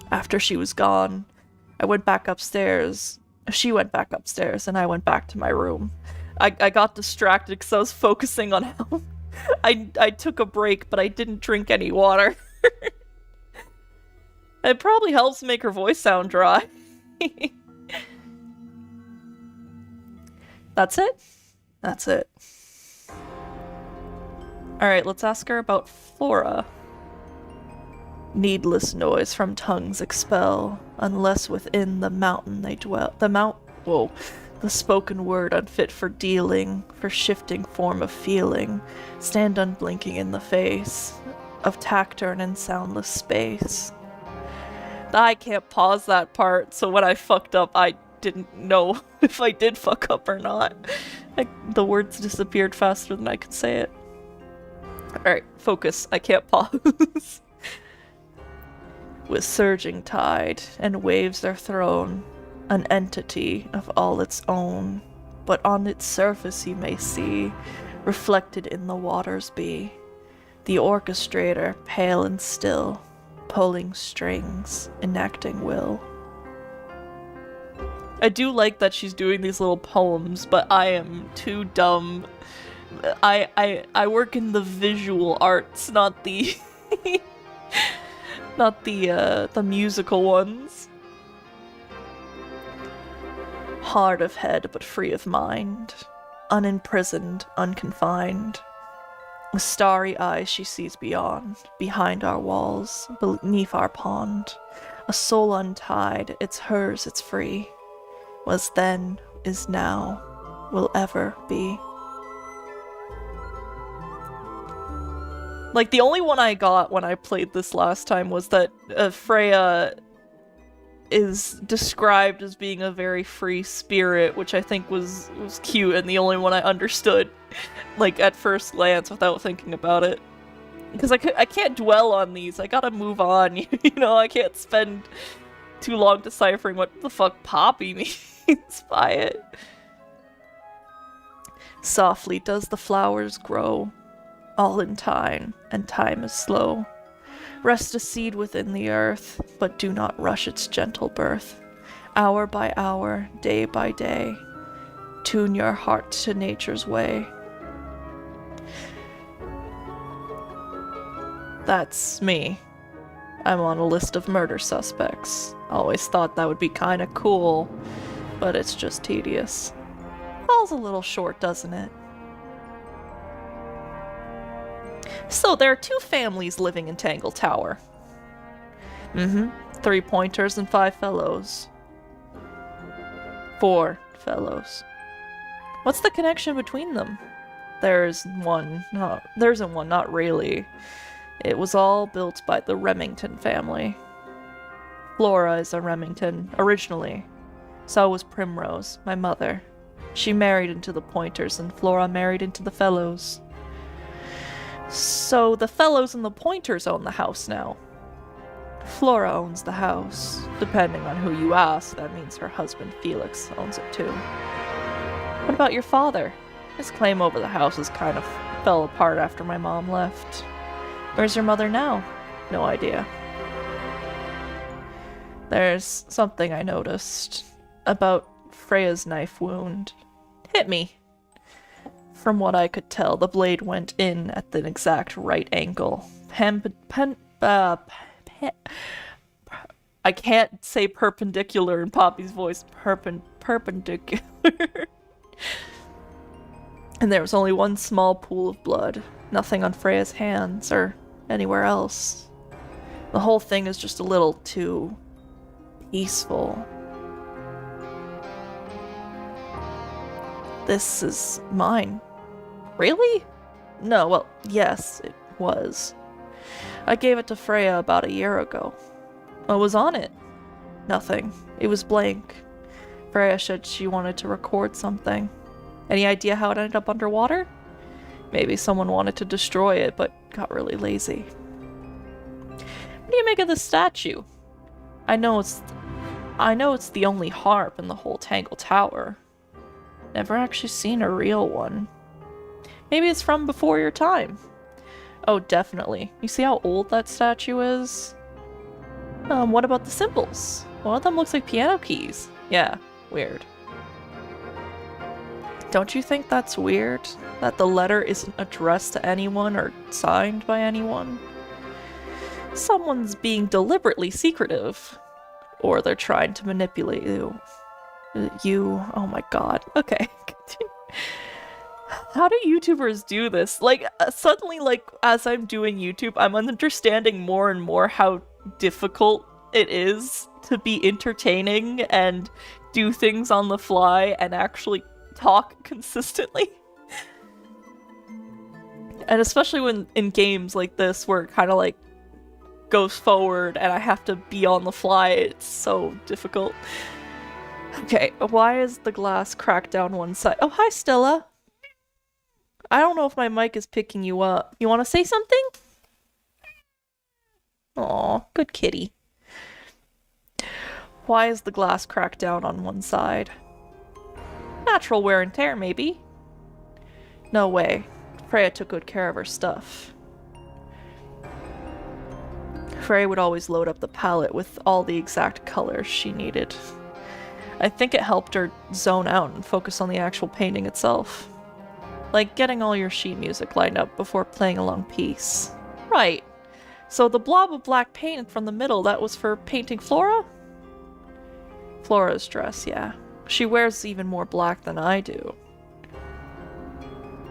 Speaker 1: After she was gone, I went back upstairs. She went back upstairs, and I went back to my room. I got distracted because I was focusing on how... I took a break, but I didn't drink any water. It probably helps make her voice sound dry. That's it? That's it. Alright, let's ask her about Flora. Needless noise from tongues expel, unless within the mountain they dwell. The spoken word unfit for dealing, for shifting form of feeling, stand unblinking in the face of taciturn and soundless space. I can't pause that part, so when I fucked up, I didn't know if I did fuck up or not. The words disappeared faster than I could say it. Alright, focus. I can't pause. With surging tide and waves are thrown, an entity of all its own, but on its surface you may see, reflected in the waters be, the orchestrator pale and still, pulling strings, enacting will. I do like that she's doing these little poems, but I am too dumb. I work in the visual arts, not the not the musical ones. Hard of head but free of mind, unimprisoned, unconfined. With starry eyes she sees beyond, behind our walls, beneath our pond. A soul untied, it's hers, it's free. Was then, is now, will ever be. Like, the only one I got when I played this last time was that Freya is described as being a very free spirit, which I think was cute and the only one I understood, like, at first glance without thinking about it. Because I can't dwell on these, I gotta move on, you know, I can't spend too long deciphering what the fuck Poppy means by it. Softly does the flowers grow, all in time, and time is slow. Rest a seed within the earth, but do not rush its gentle birth. Hour by hour, day by day, tune your heart to nature's way. That's me. I'm on a list of murder suspects. Always thought that would be kinda cool, but it's just tedious. Falls a little short, doesn't it? So there are 2 families living in Tangle Tower. 3 pointers and 5 fellows. 4 fellows. What's the connection between them? There's one. No, there isn't one, not really. It was all built by the Remington family. Flora is a Remington, originally. So was Primrose, my mother. She married into the Pointers, and Flora married into the Fellows. So the Fellows and the Pointers own the house now. Flora owns the house. Depending on who you ask, that means her husband Felix owns it too. What about your father? His claim over the houses kind of fell apart after my mom left. Where's your mother now? No idea. There's something I noticed about Freya's knife wound. Hit me. From what I could tell, the blade went in at the exact right angle. I can't say perpendicular in Poppy's voice. Perpendicular. And there was only one small pool of blood. Nothing on Freya's hands or anywhere else. The whole thing is just a little too peaceful. This is mine. Really? No, well, yes, it was. I gave it to Freya about a year ago. What was on it? Nothing. It was blank. Freya said she wanted to record something. Any idea how it ended up underwater? Maybe someone wanted to destroy it, but got really lazy. What do you make of the statue? I know it's the only harp in the whole Tangle Tower. Never actually seen a real one. Maybe it's from before your time. Oh, definitely. You see how old that statue is? What about the symbols? One of them looks like piano keys. Yeah, weird. Don't you think that's weird? That the letter isn't addressed to anyone or signed by anyone? Someone's being deliberately secretive. Or they're trying to manipulate you. Oh my god. Okay. How do YouTubers do this? Like, suddenly, like, as I'm doing YouTube, I'm understanding more and more how difficult it is to be entertaining and do things on the fly and actually talk consistently. And especially when in games like this where it kind of like goes forward and I have to be on the fly, it's so difficult. Okay, why is the glass cracked down one side? Oh, hi Stella. I don't know if my mic is picking you up. You want to say something? Aw, good kitty. Why is the glass cracked down on one side? Natural wear and tear, maybe. No way. Freya took good care of her stuff. Freya would always load up the palette with all the exact colors she needed. I think it helped her zone out and focus on the actual painting itself. Like getting all your sheet music lined up before playing a long piece. Right. So the blob of black paint from the middle, that was for painting Flora? Flora's dress, yeah. She wears even more black than I do.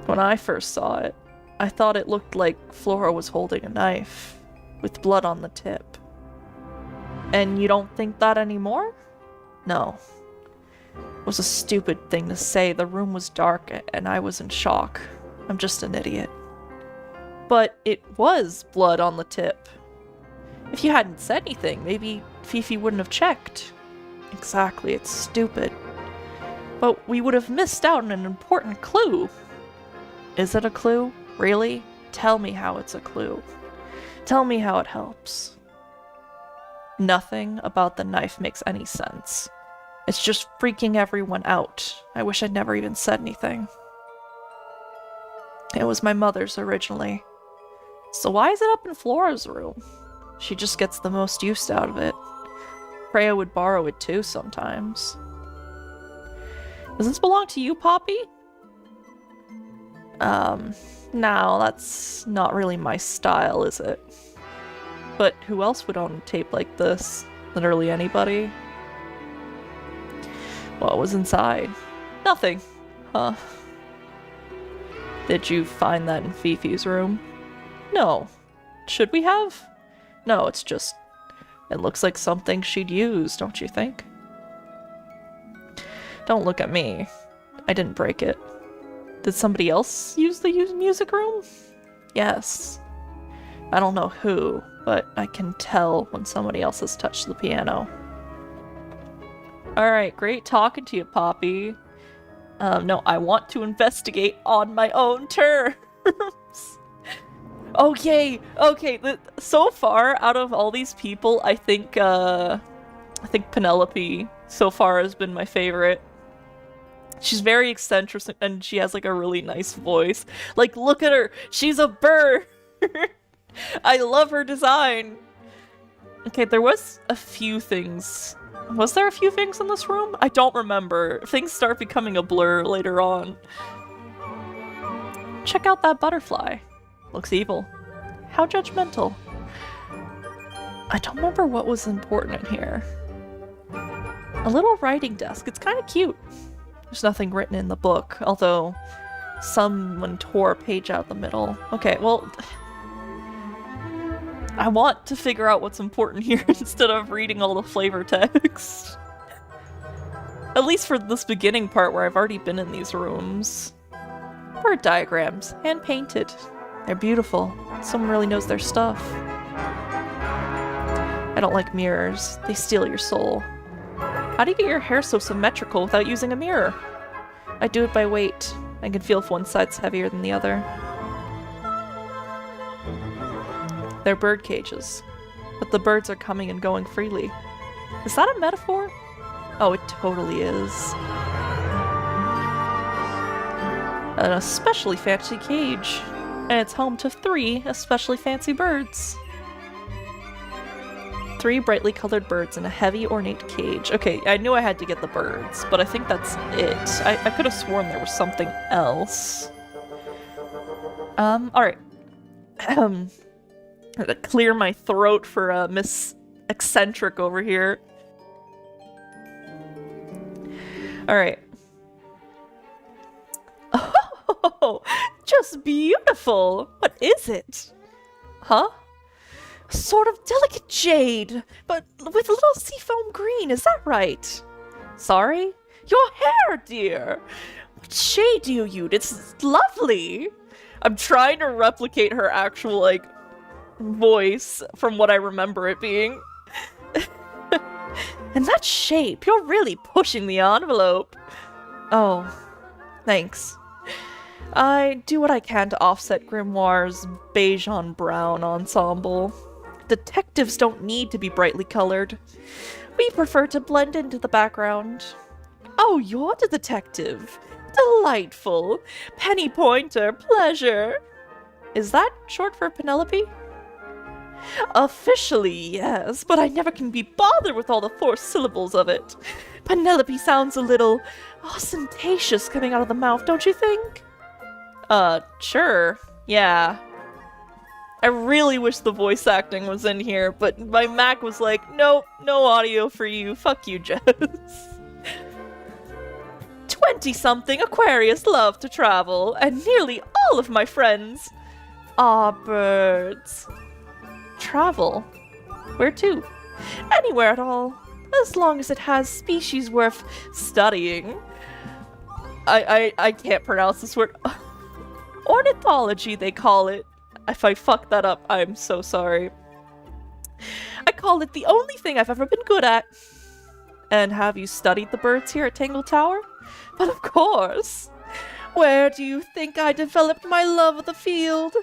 Speaker 1: When I first saw it, I thought it looked like Flora was holding a knife, with blood on the tip. And you don't think that anymore? No. It was a stupid thing to say. The room was dark and I was in shock. I'm just an idiot. But it was blood on the tip. If you hadn't said anything, maybe Fifi wouldn't have checked. Exactly, it's stupid. But we would have missed out on an important clue. Is it a clue? Really? Tell me how it's a clue. Tell me how it helps. Nothing about the knife makes any sense. It's just freaking everyone out. I wish I'd never even said anything. It was my mother's originally. So why is it up in Flora's room? She just gets the most use out of it. Freya would borrow it too sometimes. Does this belong to you, Poppy? No, that's not really my style, is it? But who else would own a tape like this? Literally anybody? What was inside? Nothing. Huh. Did you find that in Fifi's room? No. Should we have? No, it's just... It looks like something she'd use, don't you think? Don't look at me. I didn't break it. Did somebody else use the music room? Yes. I don't know who, but I can tell when somebody else has touched the piano. Alright, great talking to you, Poppy. No, I want to investigate on my own terms. Okay, so far, out of all these people, I think Penelopey so far has been my favorite. She's very eccentric and she has like a really nice voice. Like, look at her! She's a bird! I love her design! Okay, there was a few things. Was there a few things in this room? I don't remember. Things start becoming a blur later on. Check out that butterfly. Looks evil. How judgmental. I don't remember what was important in here. A little writing desk. It's kind of cute. There's nothing written in the book, although someone tore a page out the middle. Okay, well... I want to figure out what's important here instead of reading all the flavor text. At least for this beginning part where I've already been in these rooms. Bird diagrams, hand-painted. They're beautiful. Someone really knows their stuff. I don't like mirrors. They steal your soul. How do you get your hair so symmetrical without using a mirror? I do it by weight. I can feel if one side's heavier than the other. They're bird cages, but the birds are coming and going freely. Is that a metaphor? Oh, it totally is. An especially fancy cage, and it's home to 3 especially fancy birds. 3 brightly colored birds in a heavy, ornate cage. Okay, I knew I had to get the birds, but I think that's it. I could have sworn there was something else. Alright. I'm gonna clear my throat for Miss Eccentric over here. Alright. Oh, just beautiful! What is it? Huh? Sort of delicate jade, but with a little seafoam green, is that right? Sorry? Your hair, dear! What shade do you use? It's lovely! I'm trying to replicate her actual, like, voice from what I remember it being. And that shape, you're really pushing the envelope. Oh, thanks. I do what I can to offset Grimoire's beige on brown ensemble. Detectives don't need to be brightly colored. We prefer to blend into the background. Oh, you're the detective. Delightful. Penny Pointer, pleasure. Is that short for Penelopey? Officially, yes, but I never can be bothered with all the 4 syllables of it. Penelopey sounds a little ostentatious coming out of the mouth, don't you think? Sure. Yeah. I really wish the voice acting was in here, but my Mac was like, nope, no audio for you. Fuck you, Jess. 20-something Aquarius love to travel, and nearly all of my friends are birds. Travel? Where to? Anywhere at all, as long as it has species worth studying. I can't pronounce this word. Ornithology, they call it. If I fuck that up, I'm so sorry. I call it the only thing I've ever been good at. And have you studied the birds here at Tangle Tower? But of course. Where do you think I developed my love of the field?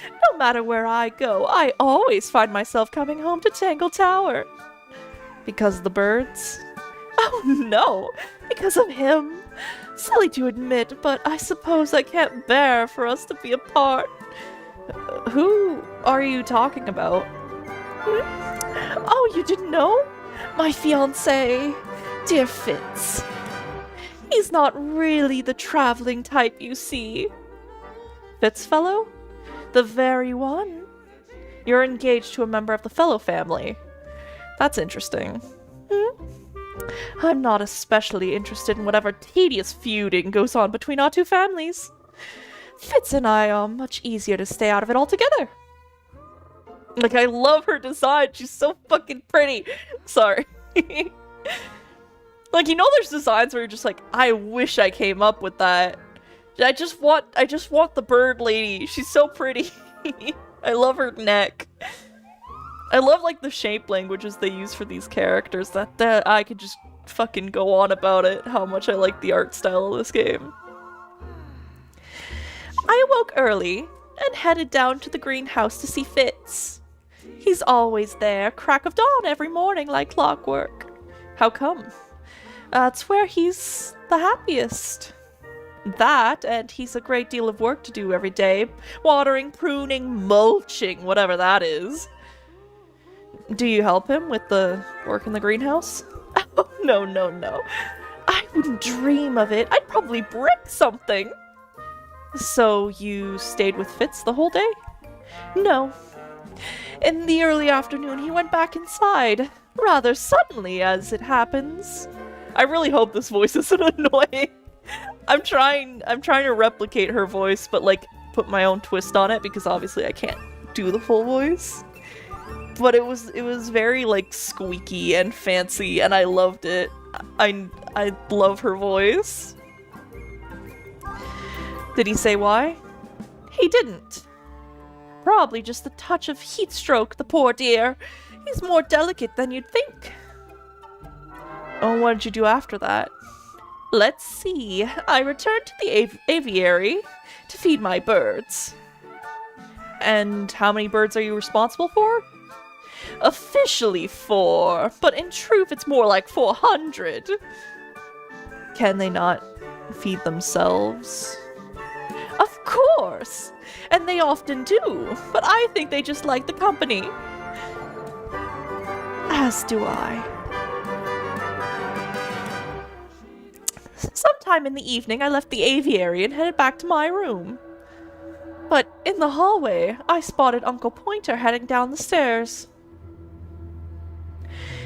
Speaker 1: No matter where I go, I always find myself coming home to Tangle Tower. Because of the birds? Oh no, because of him. Silly to admit, but I suppose I can't bear for us to be apart. Who are you talking about? Oh, you didn't know? My fiancé, dear Fitz. He's not really the traveling type, you see. Fitz fellow? The very one. You're engaged to a member of the fellow family. That's interesting. I'm not especially interested in whatever tedious feuding goes on between our two families. Fitz and I are much easier to stay out of it altogether. Like, I love her design. She's so fucking pretty. Sorry. Like, you know there's designs where you're just like, I wish I came up with that. I just want the bird lady. She's so pretty. I love her neck. I love, like, the shape languages they use for these characters. That I could just fucking go on about it, how much I like the art style of this game. I awoke early and headed down to the greenhouse to see Fitz. He's always there, crack of dawn every morning like clockwork. How come? That's where he's the happiest. That, and he's a great deal of work to do every day. Watering, pruning, mulching, whatever that is. Do you help him with the work in the greenhouse? Oh, no, no, no. I wouldn't dream of it. I'd probably brick something. So you stayed with Fitz the whole day? No. In the early afternoon, he went back inside. Rather suddenly, as it happens. I really hope this voice isn't annoying. I'm trying to replicate her voice, but, like, put my own twist on it, because obviously I can't do the full voice. But it was very, like, squeaky and fancy, and I loved it. I love her voice. Did he say why? He didn't. Probably just a touch of heat stroke, the poor dear. He's more delicate than you'd think. Oh, what did you do after that? Let's see. I returned to the aviary to feed my birds. And how many birds are you responsible for? Officially 4, but in truth it's more like 400. Can they not feed themselves? Of course! And they often do, but I think they just like the company. As do I. Sometime in the evening I left the aviary and headed back to my room. But in the hallway, I spotted Uncle Pointer heading down the stairs.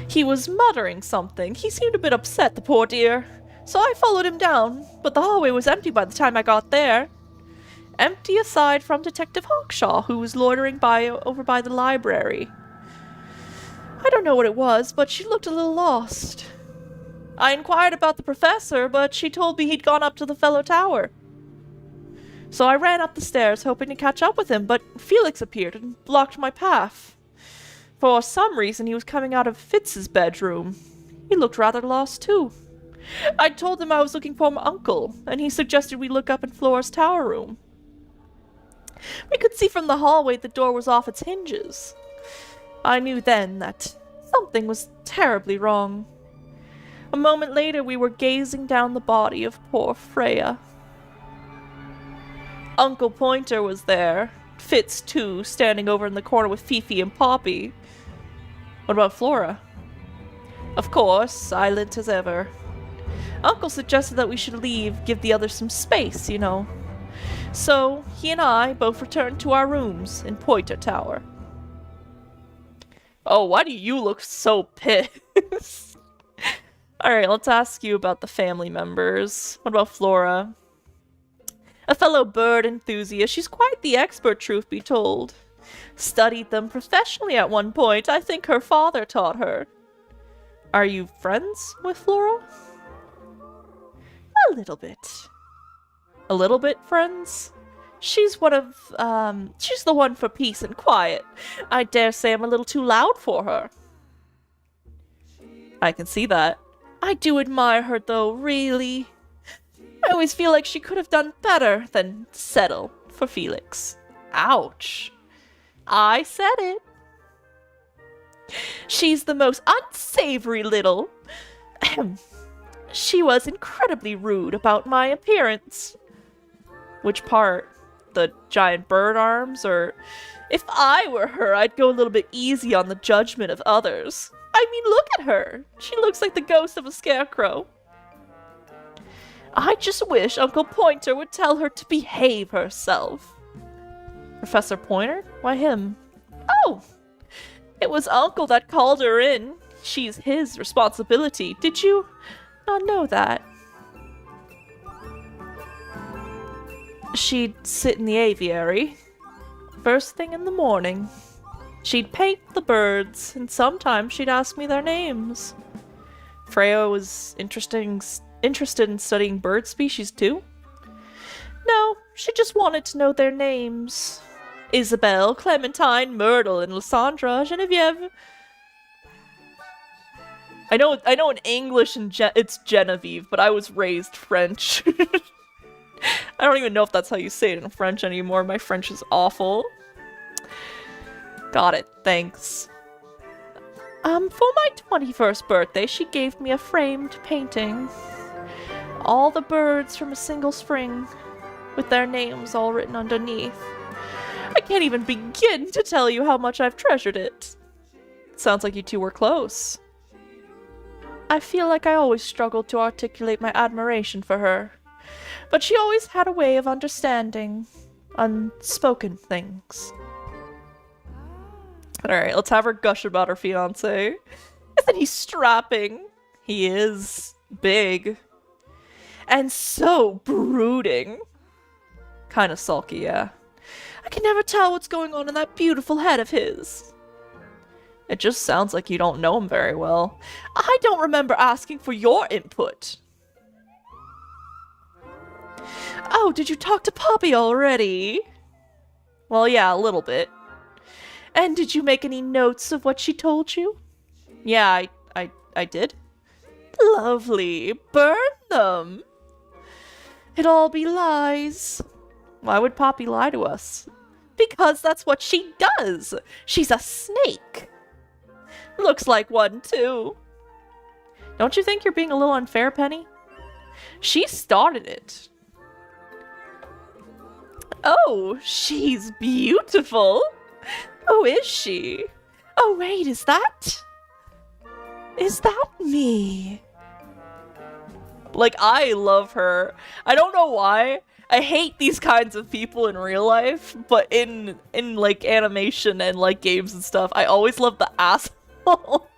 Speaker 1: He was muttering something. He seemed a bit upset, the poor dear. So I followed him down, but the hallway was empty by the time I got there. Empty aside from Detective Hawkshaw, who was loitering over by the library. I don't know what it was, but she looked a little lost. I inquired about the professor, but she told me he'd gone up to the fellow tower. So I ran up the stairs, hoping to catch up with him, but Felix appeared and blocked my path. For some reason, he was coming out of Fitz's bedroom. He looked rather lost, too. I told him I was looking for my uncle, and he suggested we look up in Flora's tower room. We could see from the hallway the door was off its hinges. I knew then that something was terribly wrong. A moment later, we were gazing down the body of poor Freya. Uncle Pointer was there. Fitz, too, standing over in the corner with Fifi and Poppy. What about Flora? Of course, silent as ever. Uncle suggested that we should leave, give the others some space, you know. So, he and I both returned to our rooms in Pointer Tower. Oh, why do you look so pissed? Alright, let's ask you about the family members. What about Flora? A fellow bird enthusiast, she's quite the expert, truth be told. Studied them professionally at one point. I think her father taught her. Are you friends with Flora? A little bit. A little bit friends? She's one of, she's the one for peace and quiet. I dare say I'm a little too loud for her. I can see that. I do admire her though, really. I always feel like she could have done better than settle for Felix. Ouch. I said it. She's the most unsavory little... She was incredibly rude about my appearance. Which part? The giant bird arms? Or if I were her, I'd go a little bit easy on the judgment of others. I mean, look at her. She looks like the ghost of a scarecrow. I just wish Uncle Pointer would tell her to behave herself. Professor Pointer? Why him? Oh! It was Uncle that called her in. She's his responsibility. Did you not know that? She'd sit in the aviary. First thing in the morning. She'd paint the birds, and sometimes she'd ask me their names. Freya was interested in studying bird species too? No, she just wanted to know their names. Isabelle, Clementine, Myrtle, and Lysandra, Genevieve. I know in English and it's Genevieve, but I was raised French. I don't even know if that's how you say it in French anymore. My French is awful. Got it, thanks. For my 21st birthday, she gave me a framed painting. All the birds from a single spring, with their names all written underneath. I can't even begin to tell you how much I've treasured it. Sounds like you two were close. I feel like I always struggled to articulate my admiration for her, but she always had a way of understanding unspoken things. Alright, let's have her gush about her fiancé. Isn't he strapping? He is big. And so brooding. Kind of sulky, yeah. I can never tell what's going on in that beautiful head of his. It just sounds like you don't know him very well. I don't remember asking for your input. Oh, did you talk to Poppy already? Well, yeah, a little bit. And did you make any notes of what she told you? Yeah, I did. Lovely. Burn them. It'll all be lies. Why would Poppy lie to us? Because that's what she does. She's a snake. Looks like one, too. Don't you think you're being a little unfair, Penny? She started it. Oh, she's beautiful. Who is she? Oh, wait, is that me? Like, I love her. I don't know why. I hate these kinds of people in real life, but in like animation and like games and stuff, I always love the asshole.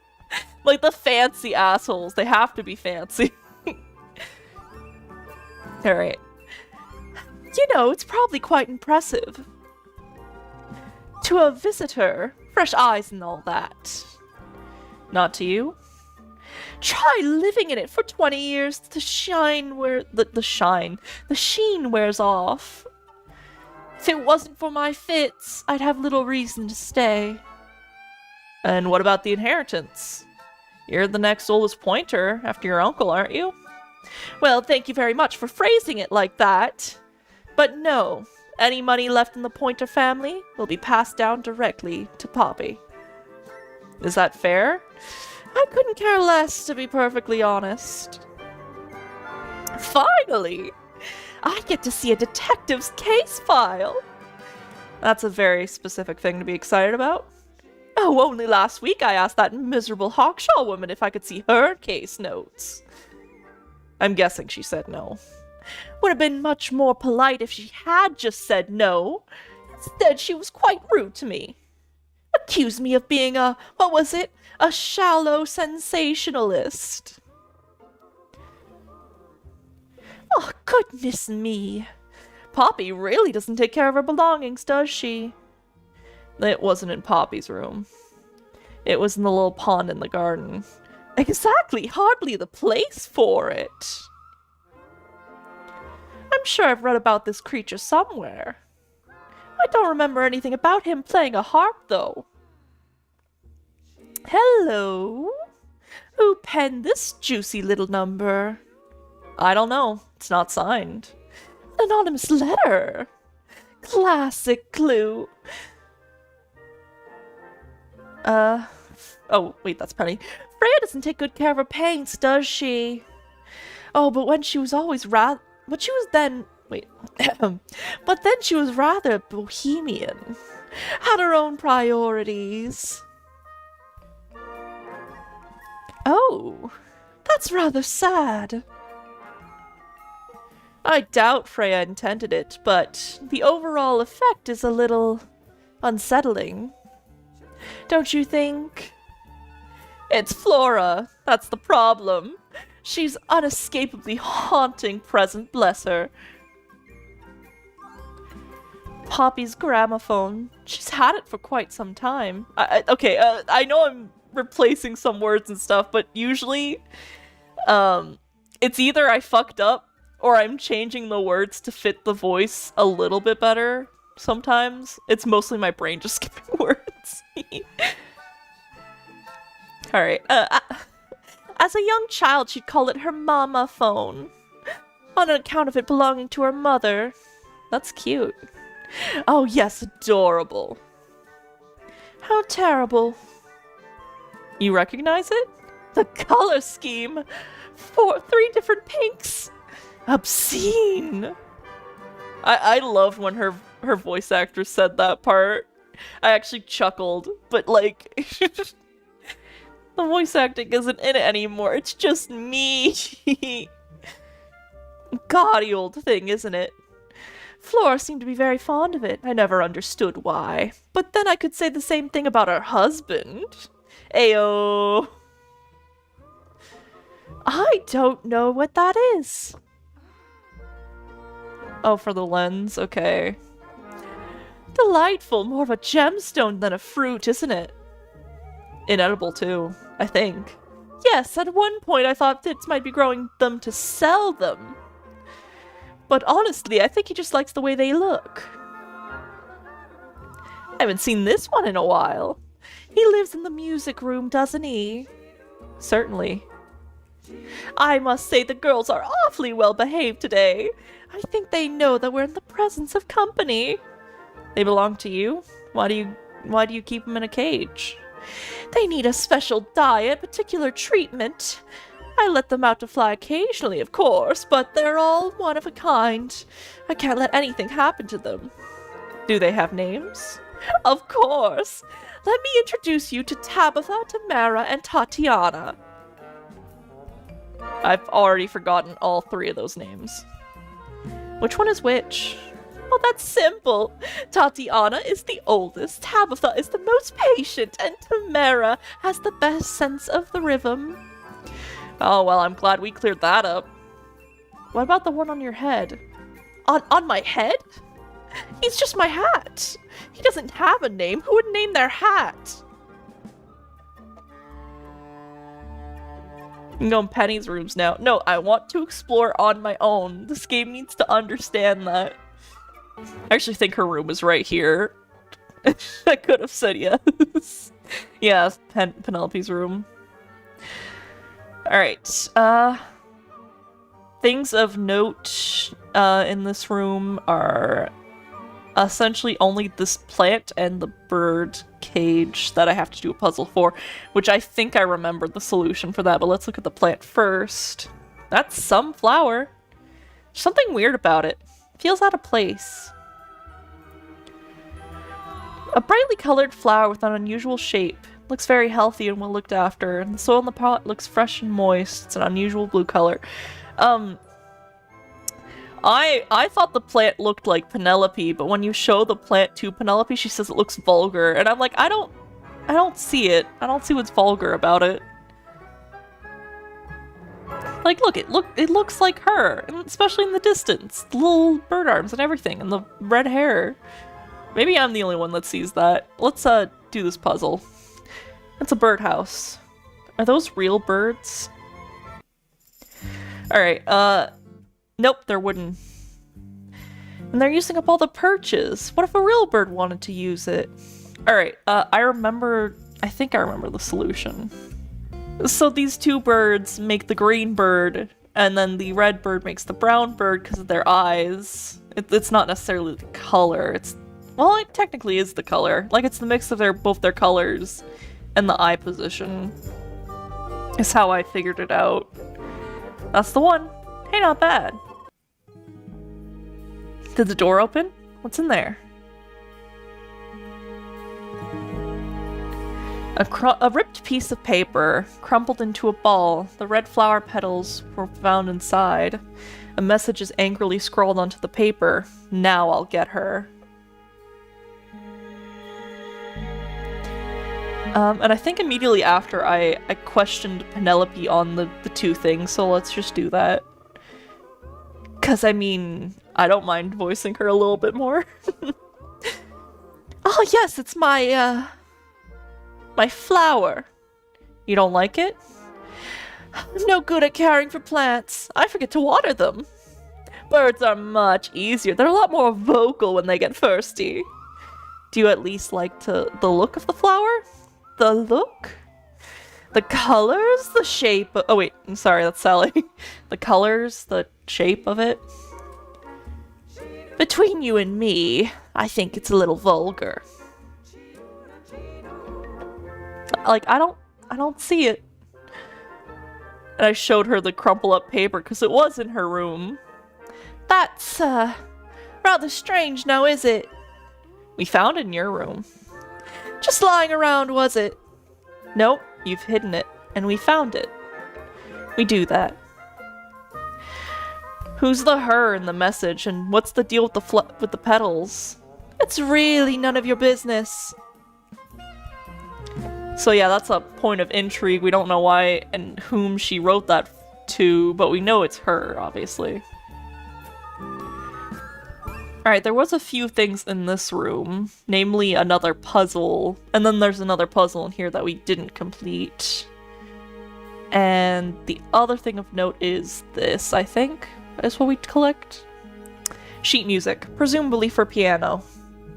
Speaker 1: Like the fancy assholes. They have to be fancy. Alright. You know, it's probably quite impressive. To a visitor, fresh eyes and all that. Not to you? Try living in it for 20 years. The sheen wears off. If it wasn't for my Fitz, I'd have little reason to stay. And what about the inheritance? You're the next oldest pointer after your uncle, aren't you? Well, thank you very much for phrasing it like that. But no, any money left in the Pointer family will be passed down directly to Poppy. Is that fair? I couldn't care less, to be perfectly honest. Finally! I get to see a detective's case file! That's a very specific thing to be excited about. Oh, only last week I asked that miserable Hawkshaw woman if I could see her case notes. I'm guessing she said no. Would have been much more polite if she had just said no. Instead, she was quite rude to me. Accused me of being a shallow sensationalist. Oh, goodness me. Poppy really doesn't take care of her belongings, does she? It wasn't in Poppy's room. It was in the little pond in the garden. Exactly, hardly the place for it. I'm sure I've read about this creature somewhere. I don't remember anything about him playing a harp, though. Hello? Who penned this juicy little number? I don't know. It's not signed. An anonymous letter. Classic clue. Oh, wait, that's Penny. Freya doesn't take good care of her paints, does she? Oh, but when she was always rather... But she was then... Wait. But then she was rather bohemian. Had her own priorities. Oh, that's rather sad. I doubt Freya intended it, but the overall effect is a little unsettling. Don't you think? It's Flora. That's the problem. She's unescapably haunting present, bless her. Poppy's gramophone. She's had it for quite some time. Okay, I know I'm replacing some words and stuff, but usually it's either I fucked up or I'm changing the words to fit the voice a little bit better. Sometimes it's mostly my brain just skipping words. Alright, as a young child she'd call it her mama phone, on account of it belonging to her mother. That's cute. Oh yes, adorable. How terrible. You recognize it? The color scheme! 3 different pinks! Obscene! I loved when her voice actor said that part. I actually chuckled, but like... the voice acting isn't in it anymore, it's just me! Gaudy old thing, isn't it? Flora seemed to be very fond of it. I never understood why. But then I could say the same thing about her husband. Ayo. I don't know what that is. Oh, for the lens? Okay. Delightful. More of a gemstone than a fruit, isn't it? Inedible, too, I think. Yes, at one point I thought Fitz might be growing them to sell them. But honestly, I think he just likes the way they look. I haven't seen this one in a while. He lives in the music room, doesn't he? Certainly. I must say the girls are awfully well behaved today. I think they know that we're in the presence of company. They belong to you? Why do you keep them in a cage? They need a special diet, particular treatment. I let them out to fly occasionally, of course, but they're all one of a kind. I can't let anything happen to them. Do they have names? Of course. Let me introduce you to Tabitha, Tamara, and Tatiana. I've already forgotten all 3 of those names. Which one is which? Oh, that's simple. Tatiana is the oldest, Tabitha is the most patient, and Tamara has the best sense of the rhythm. Oh, well, I'm glad we cleared that up. What about the one on your head? On my head? He's just my hat. He doesn't have a name. Who would name their hat? You can go in Penny's rooms now. No, I want to explore on my own. This game needs to understand that. I actually think her room is right here. I could have said yes. Yeah, Penelope's room. Alright, things of note in this room are essentially only this plant and the bird cage that I have to do a puzzle for, which I think I remembered the solution for that, but let's look at the plant first. That's some flower. There's something weird about it. Feels out of place. A brightly colored flower with an unusual shape. Looks very healthy and well looked after, and the soil in the pot looks fresh and moist. It's an unusual blue color. I thought the plant looked like Penelope, but when you show the plant to Penelope, she says it looks vulgar, and I'm like, I don't see it. I don't see what's vulgar about it. Like, look, it looks like her, and especially in the distance. The little bird arms and everything, and the red hair. Maybe I'm the only one that sees that. Let's do this puzzle. It's a birdhouse. Are those real birds? Alright, nope, they're wooden. And they're using up all the perches. What if a real bird wanted to use it? Alright, I think I remember the solution. So these two birds make the green bird, and then the red bird makes the brown bird because of their eyes. It's not necessarily the color, well, it technically is the color. Like, it's the mix of both their colors and the eye position. Is how I figured it out. That's the one. Hey, not bad. Did the door open? What's in there? A ripped piece of paper, crumpled into a ball. The red flower petals were found inside. A message is angrily scrawled onto the paper. Now I'll get her. And I think immediately after I questioned Penelope on the two things, so let's just do that. Cause I mean, I don't mind voicing her a little bit more. Oh yes, it's my flower. You don't like it? I'm no good at caring for plants. I forget to water them. Birds are much easier. They're a lot more vocal when they get thirsty. Do you at least like the look of the flower? The look? The colors? The shape? Oh wait, I'm sorry, that's Sally. The colors, the shape of it. Between you and me, I think it's a little vulgar. Like, I don't see it. And I showed her the crumple up paper because it was in her room. That's, rather strange now, is it? We found it in your room. Just lying around, was it? Nope, you've hidden it, and we found it. We do that. Who's the her in the message, and what's the deal with the petals? It's really none of your business. So yeah, that's a point of intrigue. We don't know why and whom she wrote that to, but we know it's her, obviously. Alright, there was a few things in this room, namely another puzzle, and then there's another puzzle in here that we didn't complete. And the other thing of note is this, I think, is what we collect. Sheet music, presumably for piano.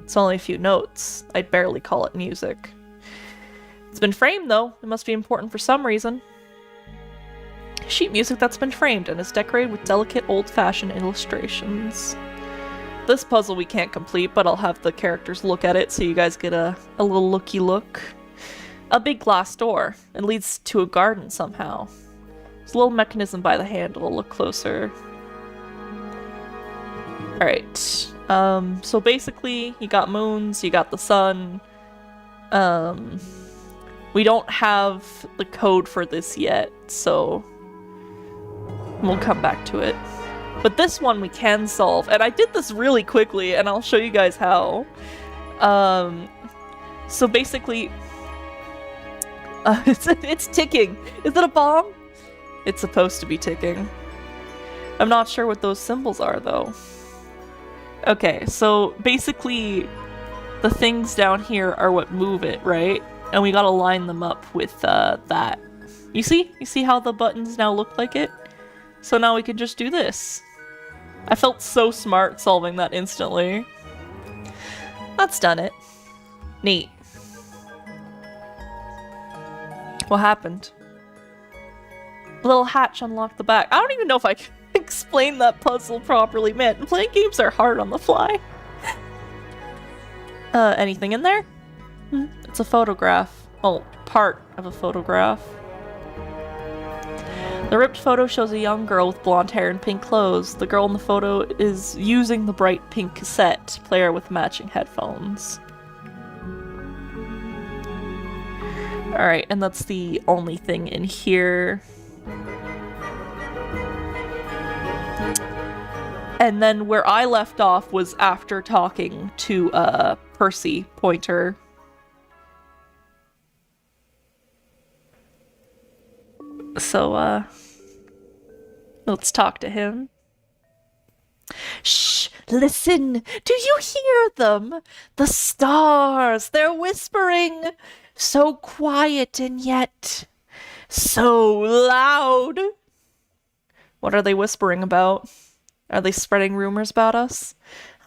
Speaker 1: It's only a few notes. I'd barely call it music. It's been framed, though. It must be important for some reason. Sheet music that's been framed and is decorated with delicate, old-fashioned illustrations. This puzzle we can't complete, but I'll have the characters look at it so you guys get a little looky look. A big glass door. It leads to a garden somehow. There's a little mechanism by the handle. Look closer. Alright. So basically, you got moons, you got the sun. We don't have the code for this yet, so we'll come back to it. But this one we can solve, and I did this really quickly, and I'll show you guys how. So basically, it's ticking. Is it a bomb? It's supposed to be ticking. I'm not sure what those symbols are, though. Okay, so basically, the things down here are what move it, right? And we gotta line them up with that. You see? You see how the buttons now look like it? So now we can just do this. I felt so smart solving that instantly. That's done it. Neat. What happened? A little hatch unlocked the back. I don't even know if I can explain that puzzle properly. Man, playing games are hard on the fly. Anything in there? It's a photograph. Oh, part of a photograph. The ripped photo shows a young girl with blonde hair and pink clothes. The girl in the photo is using the bright pink cassette player with matching headphones. Alright, and that's the only thing in here. And then where I left off was after talking to Percy Pointer. So, let's talk to him. Shh! Listen, do you hear them? The stars, they're whispering. So quiet and yet so loud. What are they whispering about? Are they spreading rumors about us?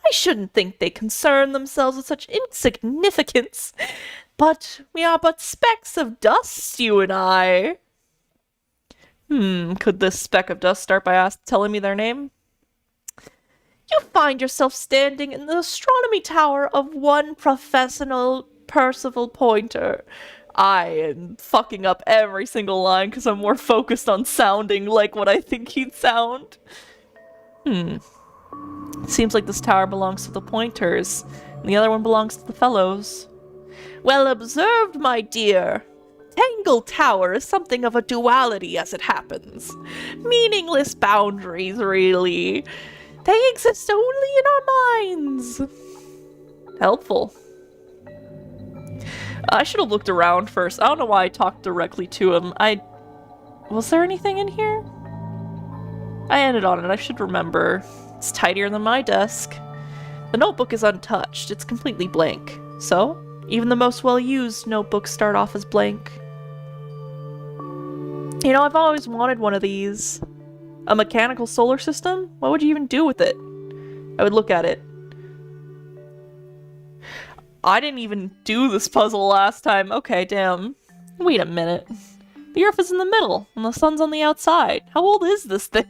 Speaker 1: I shouldn't think they concern themselves with such insignificance. But we are but specks of dust, you and I. Could this speck of dust start by telling me their name? You find yourself standing in the astronomy tower of one professional Percival Pointer. I am fucking up every single line because I'm more focused on sounding like what I think he'd sound. Seems like this tower belongs to the Pointers, and the other one belongs to the Fellows. Well observed, my dear. Tangle Tower is something of a duality as it happens. Meaningless boundaries, really. They exist only in our minds. Helpful. I should have looked around first. I don't know why I talked directly to him. Was there anything in here? I ended on it. I should remember. It's tidier than my desk. The notebook is untouched. It's completely blank. So, even the most well-used notebooks start off as blank. You know, I've always wanted one of these. A mechanical solar system? What would you even do with it? I would look at it. I didn't even do this puzzle last time. Okay, damn. Wait a minute. The Earth is in the middle, and the sun's on the outside. How old is this thing?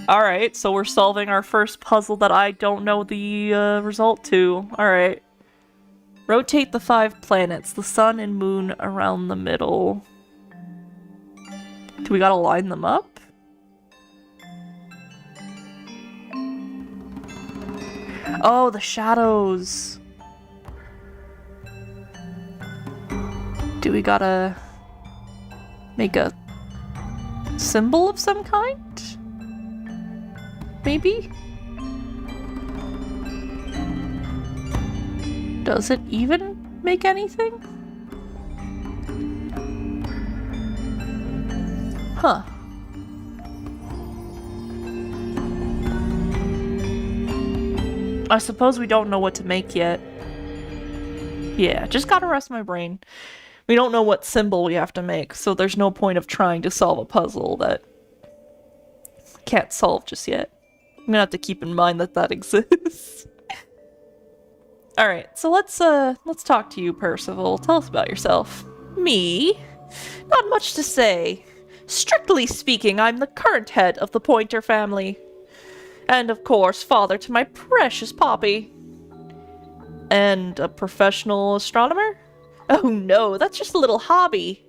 Speaker 1: Alright, so we're solving our first puzzle that I don't know the result to. Alright. Rotate the 5 planets, the sun and moon around the middle. Do we gotta line them up? Oh, the shadows. Do we gotta make a symbol of some kind? Maybe? Does it even make anything? Huh. I suppose we don't know what to make yet. Yeah, just gotta rest my brain. We don't know what symbol we have to make, so there's no point of trying to solve a puzzle that can't solve just yet. I'm gonna have to keep in mind that that exists. Alright, so let's talk to you, Percival. Tell us about yourself. Me? Not much to say. Strictly speaking, I'm the current head of the Pointer family. And of course, father to my precious Poppy. And a professional astronomer? Oh no, that's just a little hobby.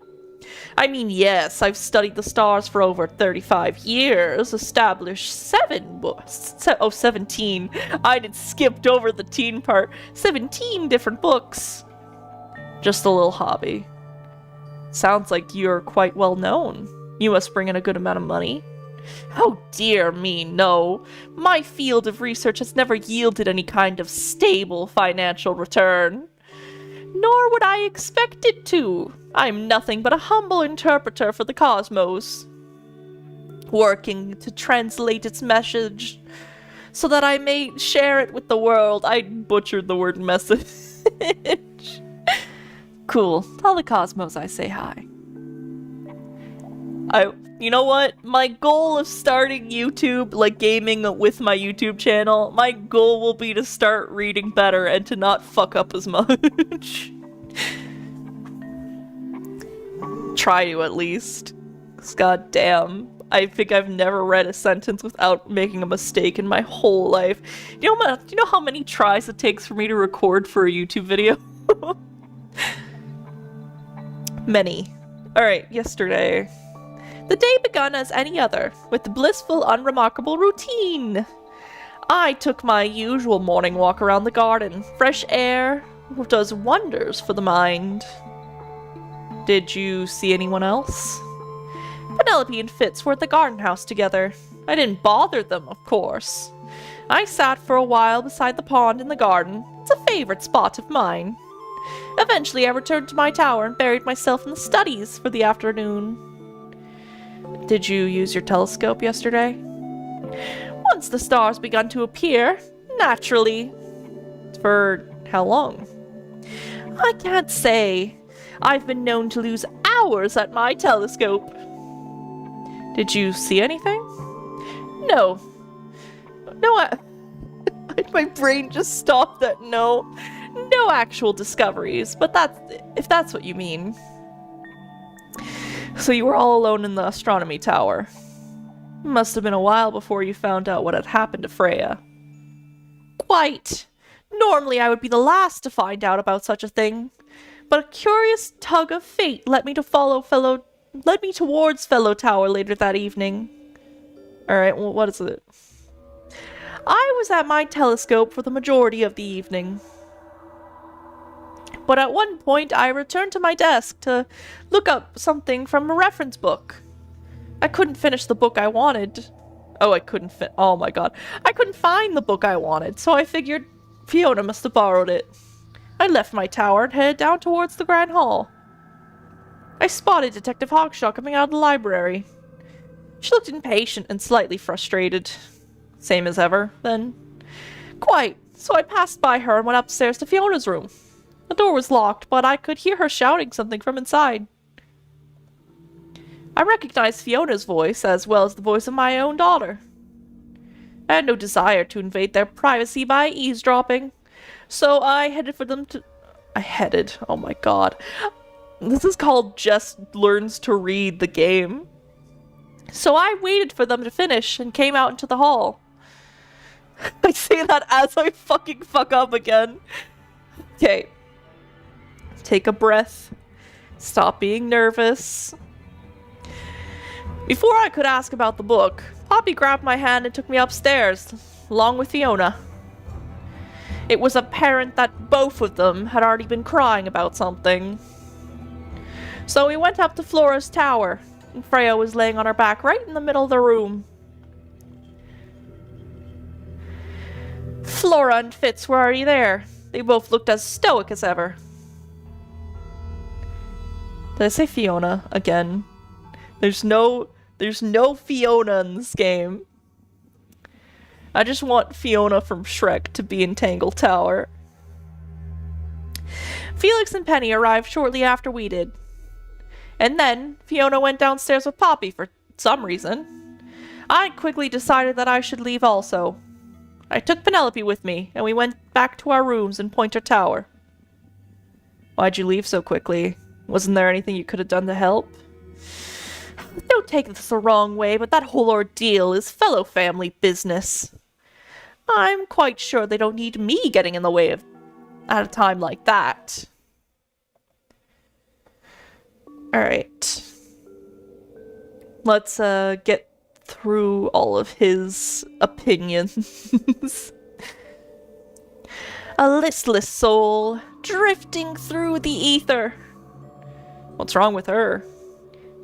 Speaker 1: I mean, yes, I've studied the stars for over 35 years, established 17. I'd skipped over the teen part. 17 different books. Just a little hobby. Sounds like you're quite well known. You must bring in a good amount of money. Oh dear me, no. My field of research has never yielded any kind of stable financial return. Nor would I expect it to. I'm nothing but a humble interpreter for the cosmos, working to translate its message so that I may share it with the world. I butchered the word message. Cool. Tell the cosmos I say hi. You know what? My goal of starting YouTube, like gaming with my YouTube channel, my goal will be to start reading better and to not fuck up as much. Try to, at least. 'Cause goddamn, I think I've never read a sentence without making a mistake in my whole life. You know how many tries it takes for me to record for a YouTube video? Many. Alright, yesterday. The day begun as any other, with the blissful, unremarkable routine. I took my usual morning walk around the garden. Fresh air does wonders for the mind. Did you see anyone else? Penelope and Fitz were at the garden house together. I didn't bother them, of course. I sat for a while beside the pond in the garden. It's a favorite spot of mine. Eventually I returned to my tower and buried myself in the studies for the afternoon. Did you use your telescope yesterday? Once the stars begun to appear, naturally. For how long? I can't say. I've been known to lose hours at my telescope. Did you see anything? No. No, my brain just stopped at no. No actual discoveries, but if that's what you mean. So you were all alone in the astronomy tower. Must have been a while before you found out what had happened to Freya. Quite. Normally I would be the last to find out about such a thing, but a curious tug of fate led me towards fellow tower later that evening. Alright, well, what is it? I was at my telescope for the majority of the evening. But at one point I returned to my desk to look up something from a reference book. I couldn't finish the book I wanted. Oh my god. I couldn't find the book I wanted, so I figured Fiona must have borrowed it. I left my tower and headed down towards the Grand Hall. I spotted Detective Hawkshaw coming out of the library. She looked impatient and slightly frustrated. Same as ever, then. Quite, so I passed by her and went upstairs to Fiona's room. The door was locked, but I could hear her shouting something from inside. I recognized Fiona's voice as well as the voice of my own daughter. I had no desire to invade their privacy by eavesdropping, so I headed for them to... oh my god. This is called Just Learns to Read the game. So I waited for them to finish and came out into the hall. I say that as I fucking fuck up again. Okay. Take a breath. Stop being nervous. Before I could ask about the book, Poppy grabbed my hand and took me upstairs, along with Fiona. It was apparent that both of them had already been crying about something. So we went up to Flora's tower, and Freya was laying on her back right in the middle of the room. Flora and Fitz were already there. They both looked as stoic as ever. Did I say Fiona again? There's no Fiona in this game. I just want Fiona from Shrek to be in Tangle Tower. Felix and Penny arrived shortly after we did. And then, Fiona went downstairs with Poppy for some reason. I quickly decided that I should leave also. I took Penelopey with me, and we went back to our rooms in Pointer Tower. Why'd you leave so quickly? Wasn't there anything you could have done to help? Don't take this the wrong way, but that whole ordeal is fellow family business. I'm quite sure they don't need me getting in the way of at a time like that. Alright. Let's get through all of his opinions. A listless soul, drifting through the ether. What's wrong with her?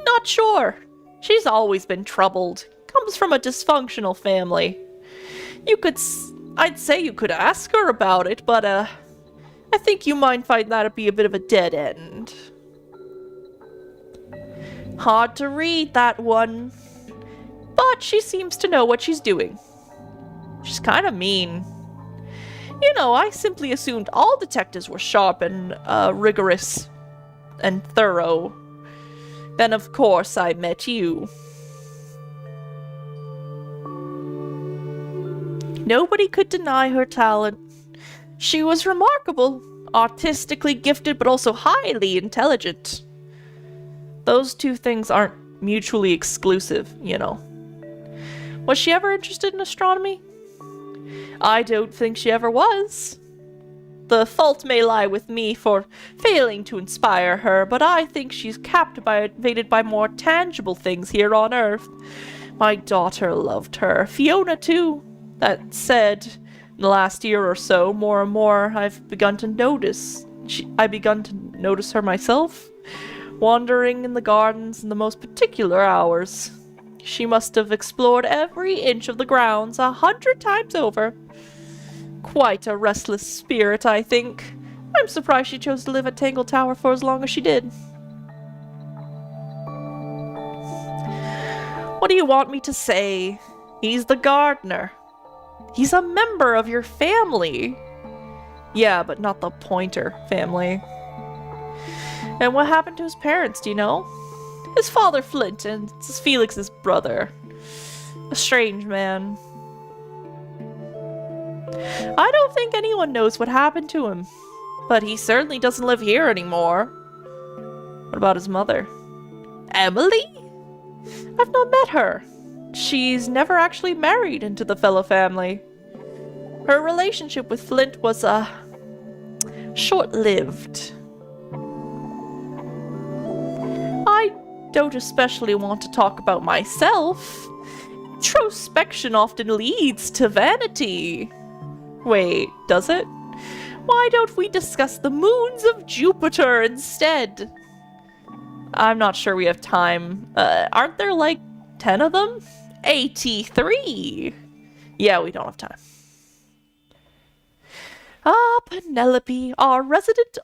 Speaker 1: Not sure. She's always been troubled. Comes from a dysfunctional family. I'd say you could ask her about it, but I think you might find that'd be a bit of a dead end. Hard to read, that one. But she seems to know what she's doing. She's kind of mean. You know, I simply assumed all detectives were sharp and rigorous and thorough. Then, of course, I met you. Nobody could deny her talent. She was remarkable, artistically gifted, but also highly intelligent. Those two things aren't mutually exclusive, you know. Was she ever interested in astronomy? I don't think she ever was. The fault may lie with me for failing to inspire her, but I think she's captivated by more tangible things here on Earth. My daughter loved her. Fiona, too. That said, in the last year or so, more and more, I've begun to notice her myself, wandering in the gardens in the most particular hours. She must have explored every inch of the grounds 100 times over. Quite a restless spirit, I think. I'm surprised she chose to live at Tangle Tower for as long as she did. What do you want me to say? He's the gardener. He's a member of your family. Yeah, but not the Pointer family. And what happened to his parents, do you know? His father, Flint, and Felix's brother. A strange man. I don't think anyone knows what happened to him. But he certainly doesn't live here anymore. What about his mother? Emily? I've not met her. She's never actually married into the fellow family. Her relationship with Flint was, short-lived. I don't especially want to talk about myself. Introspection often leads to vanity. Wait, does it? Why don't we discuss the moons of Jupiter instead? I'm not sure we have time. Aren't there like 10 of them? 83! Yeah, we don't have time. Penelope, our resident...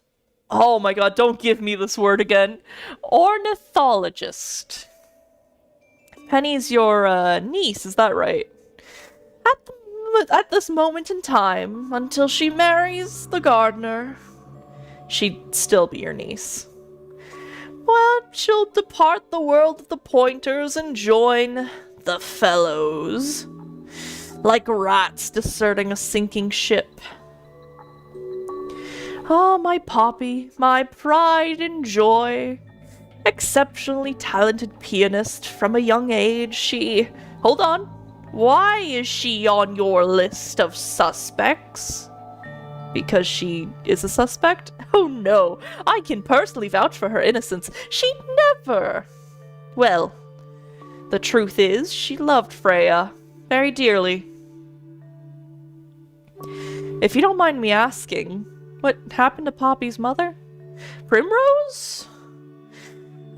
Speaker 1: Oh my god, don't give me this word again. Ornithologist. Penny's your, niece, is that right? At this moment in time, until she marries the gardener, she'd still be your niece. But she'll depart the world of the Pointers and join the Fellows, like rats deserting a sinking ship. Oh, my Poppy, my pride and joy. Exceptionally talented pianist from a young age, she... Hold on. Why is she on your list of suspects? Because she is a suspect? Oh no, I can personally vouch for her innocence. She'd never... Well, the truth is, she loved Freya very dearly. If you don't mind me asking, what happened to Poppy's mother? Primrose?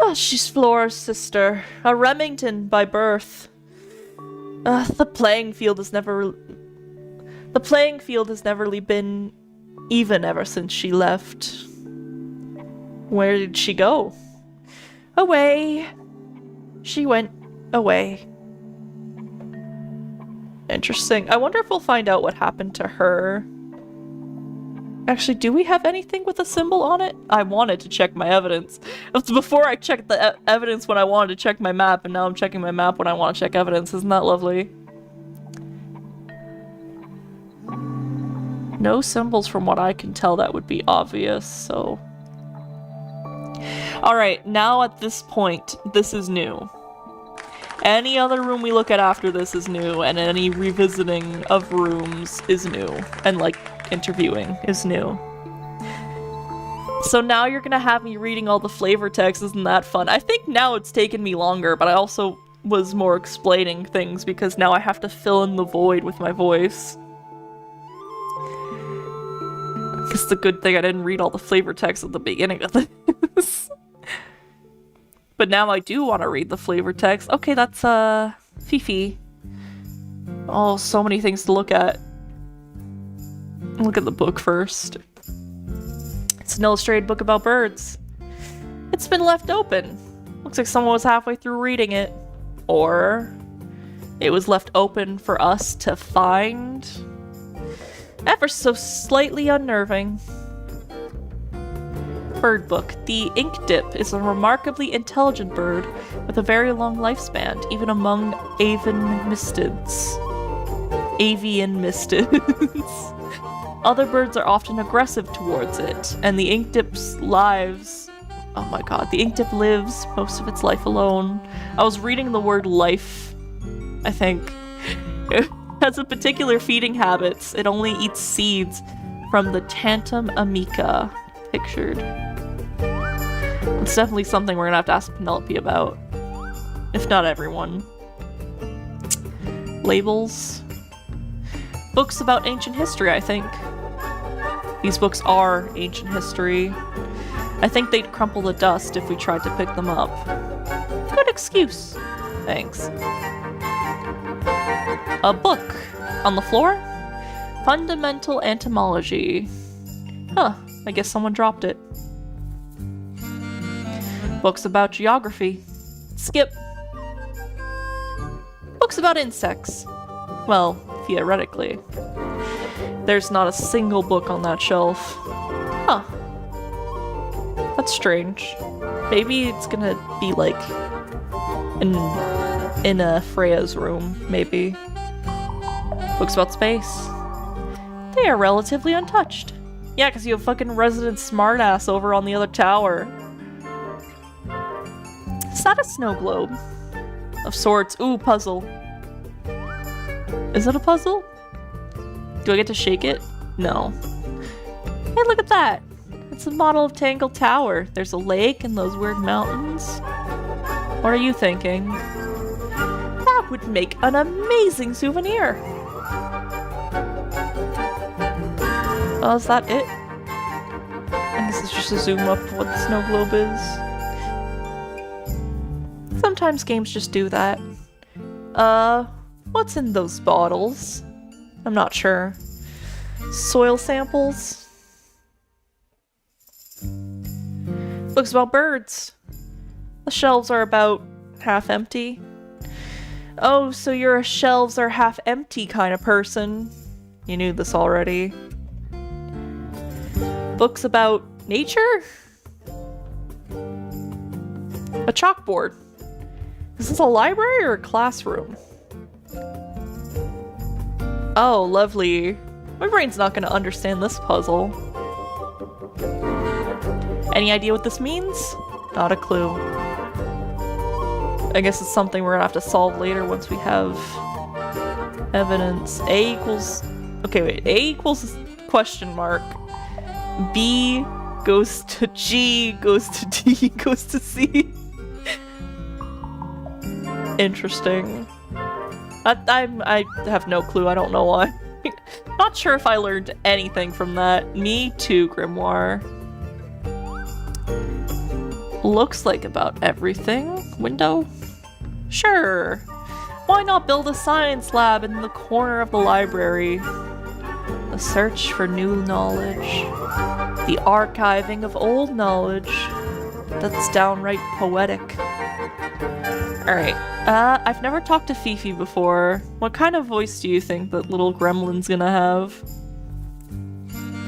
Speaker 1: Oh, she's Flora's sister, a Remington by birth. The playing field has never really been even ever since she left. Where did she go? Away. She went away. Interesting. I wonder if we'll find out what happened to her. Actually, do we have anything with a symbol on it? I wanted to check my evidence. Before I checked the evidence when I wanted to check my map, and now I'm checking my map when I want to check evidence. Isn't that lovely? No symbols from what I can tell that would be obvious, so... Alright, now at this point, this is new. Any other room we look at after this is new, and any revisiting of rooms is new. And, like, interviewing is new. So now you're gonna have me reading all the flavor text. Isn't that fun? I think now it's taken me longer, but I also was more explaining things because now I have to fill in the void with my voice. It's a good thing I didn't read all the flavor text at the beginning of this. But now I do want to read the flavor text. Okay, that's, Fifi. Oh, so many things to look at. Look at the book first. It's an illustrated book about birds. It's been left open. Looks like someone was halfway through reading it. Or it was left open for us to find. Ever so slightly unnerving. Bird book. The ink dip is a remarkably intelligent bird with a very long lifespan, even among avian mystids. Other birds are often aggressive towards it, and the ink dip's lives... Oh my god, the ink dip lives most of its life alone. I was reading the word life, I think. It has a particular feeding habits. It only eats seeds from the Tantum amica pictured. It's definitely something we're gonna have to ask Penelope about. If not everyone. Labels. Books about ancient history, I think. These books are ancient history. I think they'd crumple to dust if we tried to pick them up. Good excuse. Thanks. A book. On the floor? Fundamental Entomology. Huh. I guess someone dropped it. Books about geography. Skip. Books about insects. Well, theoretically. There's not a single book on that shelf. Huh. That's strange. Maybe it's gonna be like in Freya's room, maybe. Books about space. They are relatively untouched. Yeah, because you have fucking resident smartass over on the other tower. Is that a snow globe? Of sorts. Ooh, puzzle. Is it a puzzle? Do I get to shake it? No. Hey, look at that! It's a model of Tangle Tower. There's a lake and those weird mountains. What are you thinking? That would make an amazing souvenir! Oh, is that it? I guess it's just a zoom up of what the snow globe is. Sometimes games just do that. What's in those bottles? I'm not sure. Soil samples? Books about birds. The shelves are about half empty. Oh, so you're a shelves are half empty kind of person. You knew this already. Books about nature? A chalkboard. Is this a library or a classroom? Oh, lovely. My brain's not gonna understand this puzzle. Any idea what this means? Not a clue. I guess it's something we're gonna have to solve later once we have evidence. A equals... Okay, wait. A equals question mark. B goes to G, goes to D, goes to C. Interesting. I have no clue. I don't know why. Not sure if I learned anything from that. Me too, Grimoire. Looks like about everything. Window? Sure. Why not build a science lab in the corner of the library? The search for new knowledge. The archiving of old knowledge. That's downright poetic. Alright. I've never talked to Fifi before. What kind of voice do you think that little gremlin's gonna have?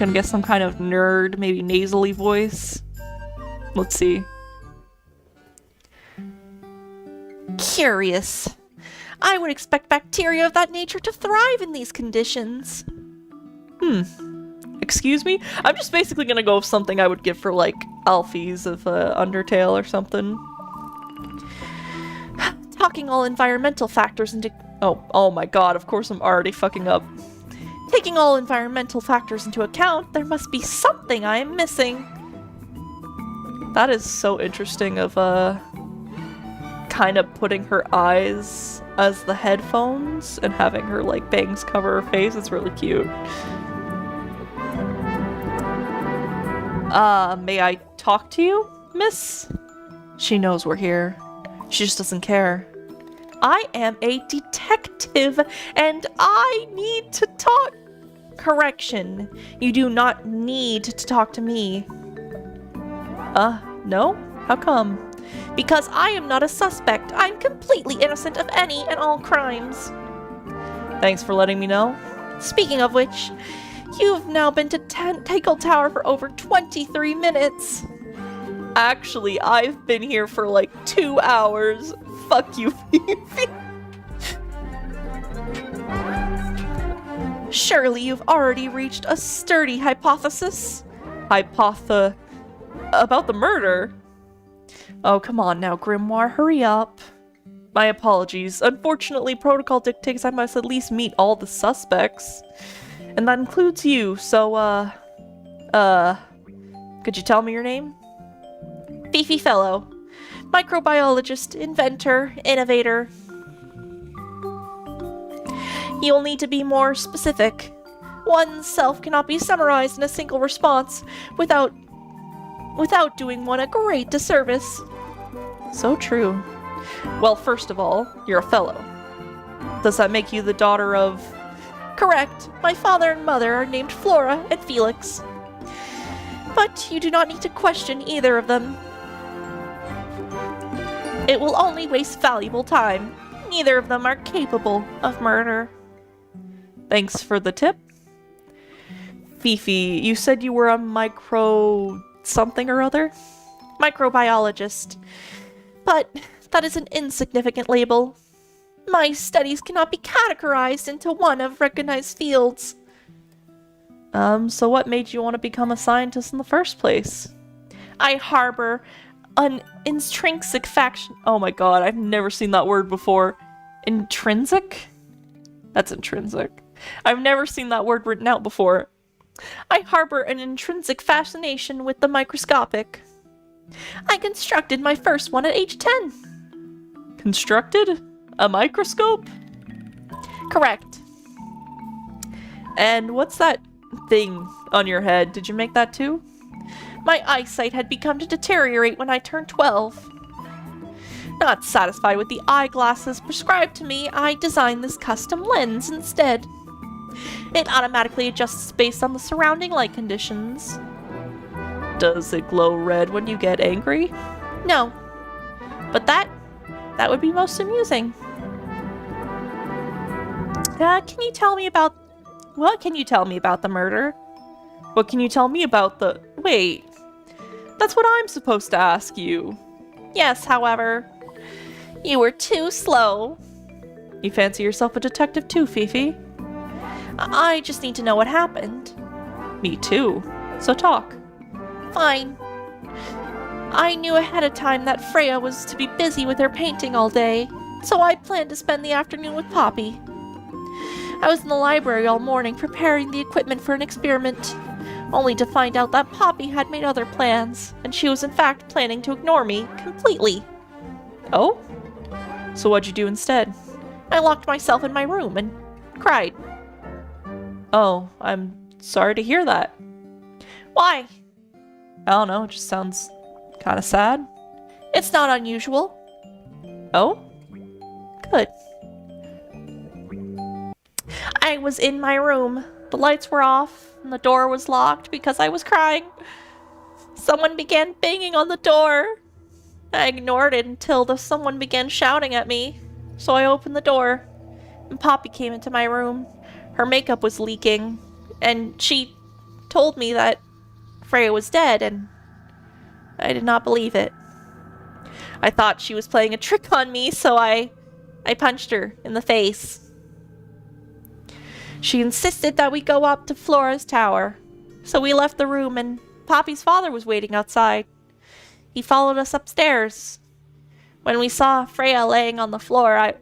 Speaker 1: Gonna get some kind of nerd, maybe nasally voice? Let's see. Curious. I would expect bacteria of that nature to thrive in these conditions. Excuse me? I'm just basically gonna go with something I would give for, like, Alphys of Undertale or something. Talking all environmental factors into... Oh my god, of course I'm already fucking up. Taking all environmental factors into account, there must be something I am missing. That is so interesting of, kind of putting her eyes as the headphones and having her, like, bangs cover her face. It's really cute. May I talk to you, miss? She knows we're here. She just doesn't care. I am a detective, and I need to talk. Correction. You do not need to talk to me. No? How come? Because I am not a suspect. I'm completely innocent of any and all crimes. Thanks for letting me know. Speaking of which, you've now been to Tangle Tower for over 23 minutes. Actually, I've been here for like 2 hours. Fuck you, Fifi. Surely you've already reached a sturdy hypothesis. About the murder? Oh, come on now, Grimoire, hurry up. My apologies. Unfortunately, protocol dictates I must at least meet all the suspects. And that includes you, so, could you tell me your name? Fifi Fellow. Microbiologist, inventor, innovator. You'll need to be more specific. One's self cannot be summarized in a single response without doing one a great disservice. So true. Well, first of all, you're a fellow. Does that make you the daughter of... Correct. My father and mother are named Flora and Felix. But you do not need to question either of them. It will only waste valuable time.
Speaker 2: Neither of them are capable of murder.
Speaker 1: Thanks for the tip. Fifi, you said you were a micro something or other?
Speaker 2: Microbiologist. But that is an insignificant label. My studies cannot be categorized into one of recognized fields.
Speaker 1: So what made you want to become a scientist in the first place?
Speaker 2: I harbor an intrinsic faction.
Speaker 1: Oh my god, I've never seen that word before. Intrinsic? That's intrinsic. I've never seen that word written out before.
Speaker 2: I harbor an intrinsic fascination with the microscopic. I constructed my first one at age 10.
Speaker 1: Constructed? A microscope?
Speaker 2: Correct.
Speaker 1: And what's that thing on your head? Did you make that too?
Speaker 2: My eyesight had begun to deteriorate when I turned 12. Not satisfied with the eyeglasses prescribed to me, I designed this custom lens instead. It automatically adjusts based on the surrounding light conditions.
Speaker 1: Does it glow red when you get angry?
Speaker 2: No. But that would be most amusing. Can you tell me about... What can you tell me about the murder?
Speaker 1: What can you tell me about the... Wait. That's what I'm supposed to ask you.
Speaker 2: Yes, however. You were too slow.
Speaker 1: You fancy yourself a detective too, Fifi?
Speaker 2: I just need to know what happened.
Speaker 1: Me too. So talk.
Speaker 2: Fine. I knew ahead of time that Freya was to be busy with her painting all day, so I planned to spend the afternoon with Poppy. I was in the library all morning preparing the equipment for an experiment, only to find out that Poppy had made other plans, and she was in fact planning to ignore me completely.
Speaker 1: Oh? So what'd you do instead?
Speaker 2: I locked myself in my room and cried.
Speaker 1: Oh, I'm sorry to hear that.
Speaker 2: Why?
Speaker 1: I don't know, it just sounds kind of sad.
Speaker 2: It's not unusual.
Speaker 1: Oh?
Speaker 2: Good. I was in my room. The lights were off, and the door was locked because I was crying. Someone began banging on the door. I ignored it until someone began shouting at me, so I opened the door, and Poppy came into my room. Her makeup was leaking, and she told me that Freya was dead, and I did not believe it. I thought she was playing a trick on me, so I punched her in the face. She insisted that we go up to Flora's tower, so we left the room, and Poppy's father was waiting outside. He followed us upstairs. When we saw Freya laying on the floor,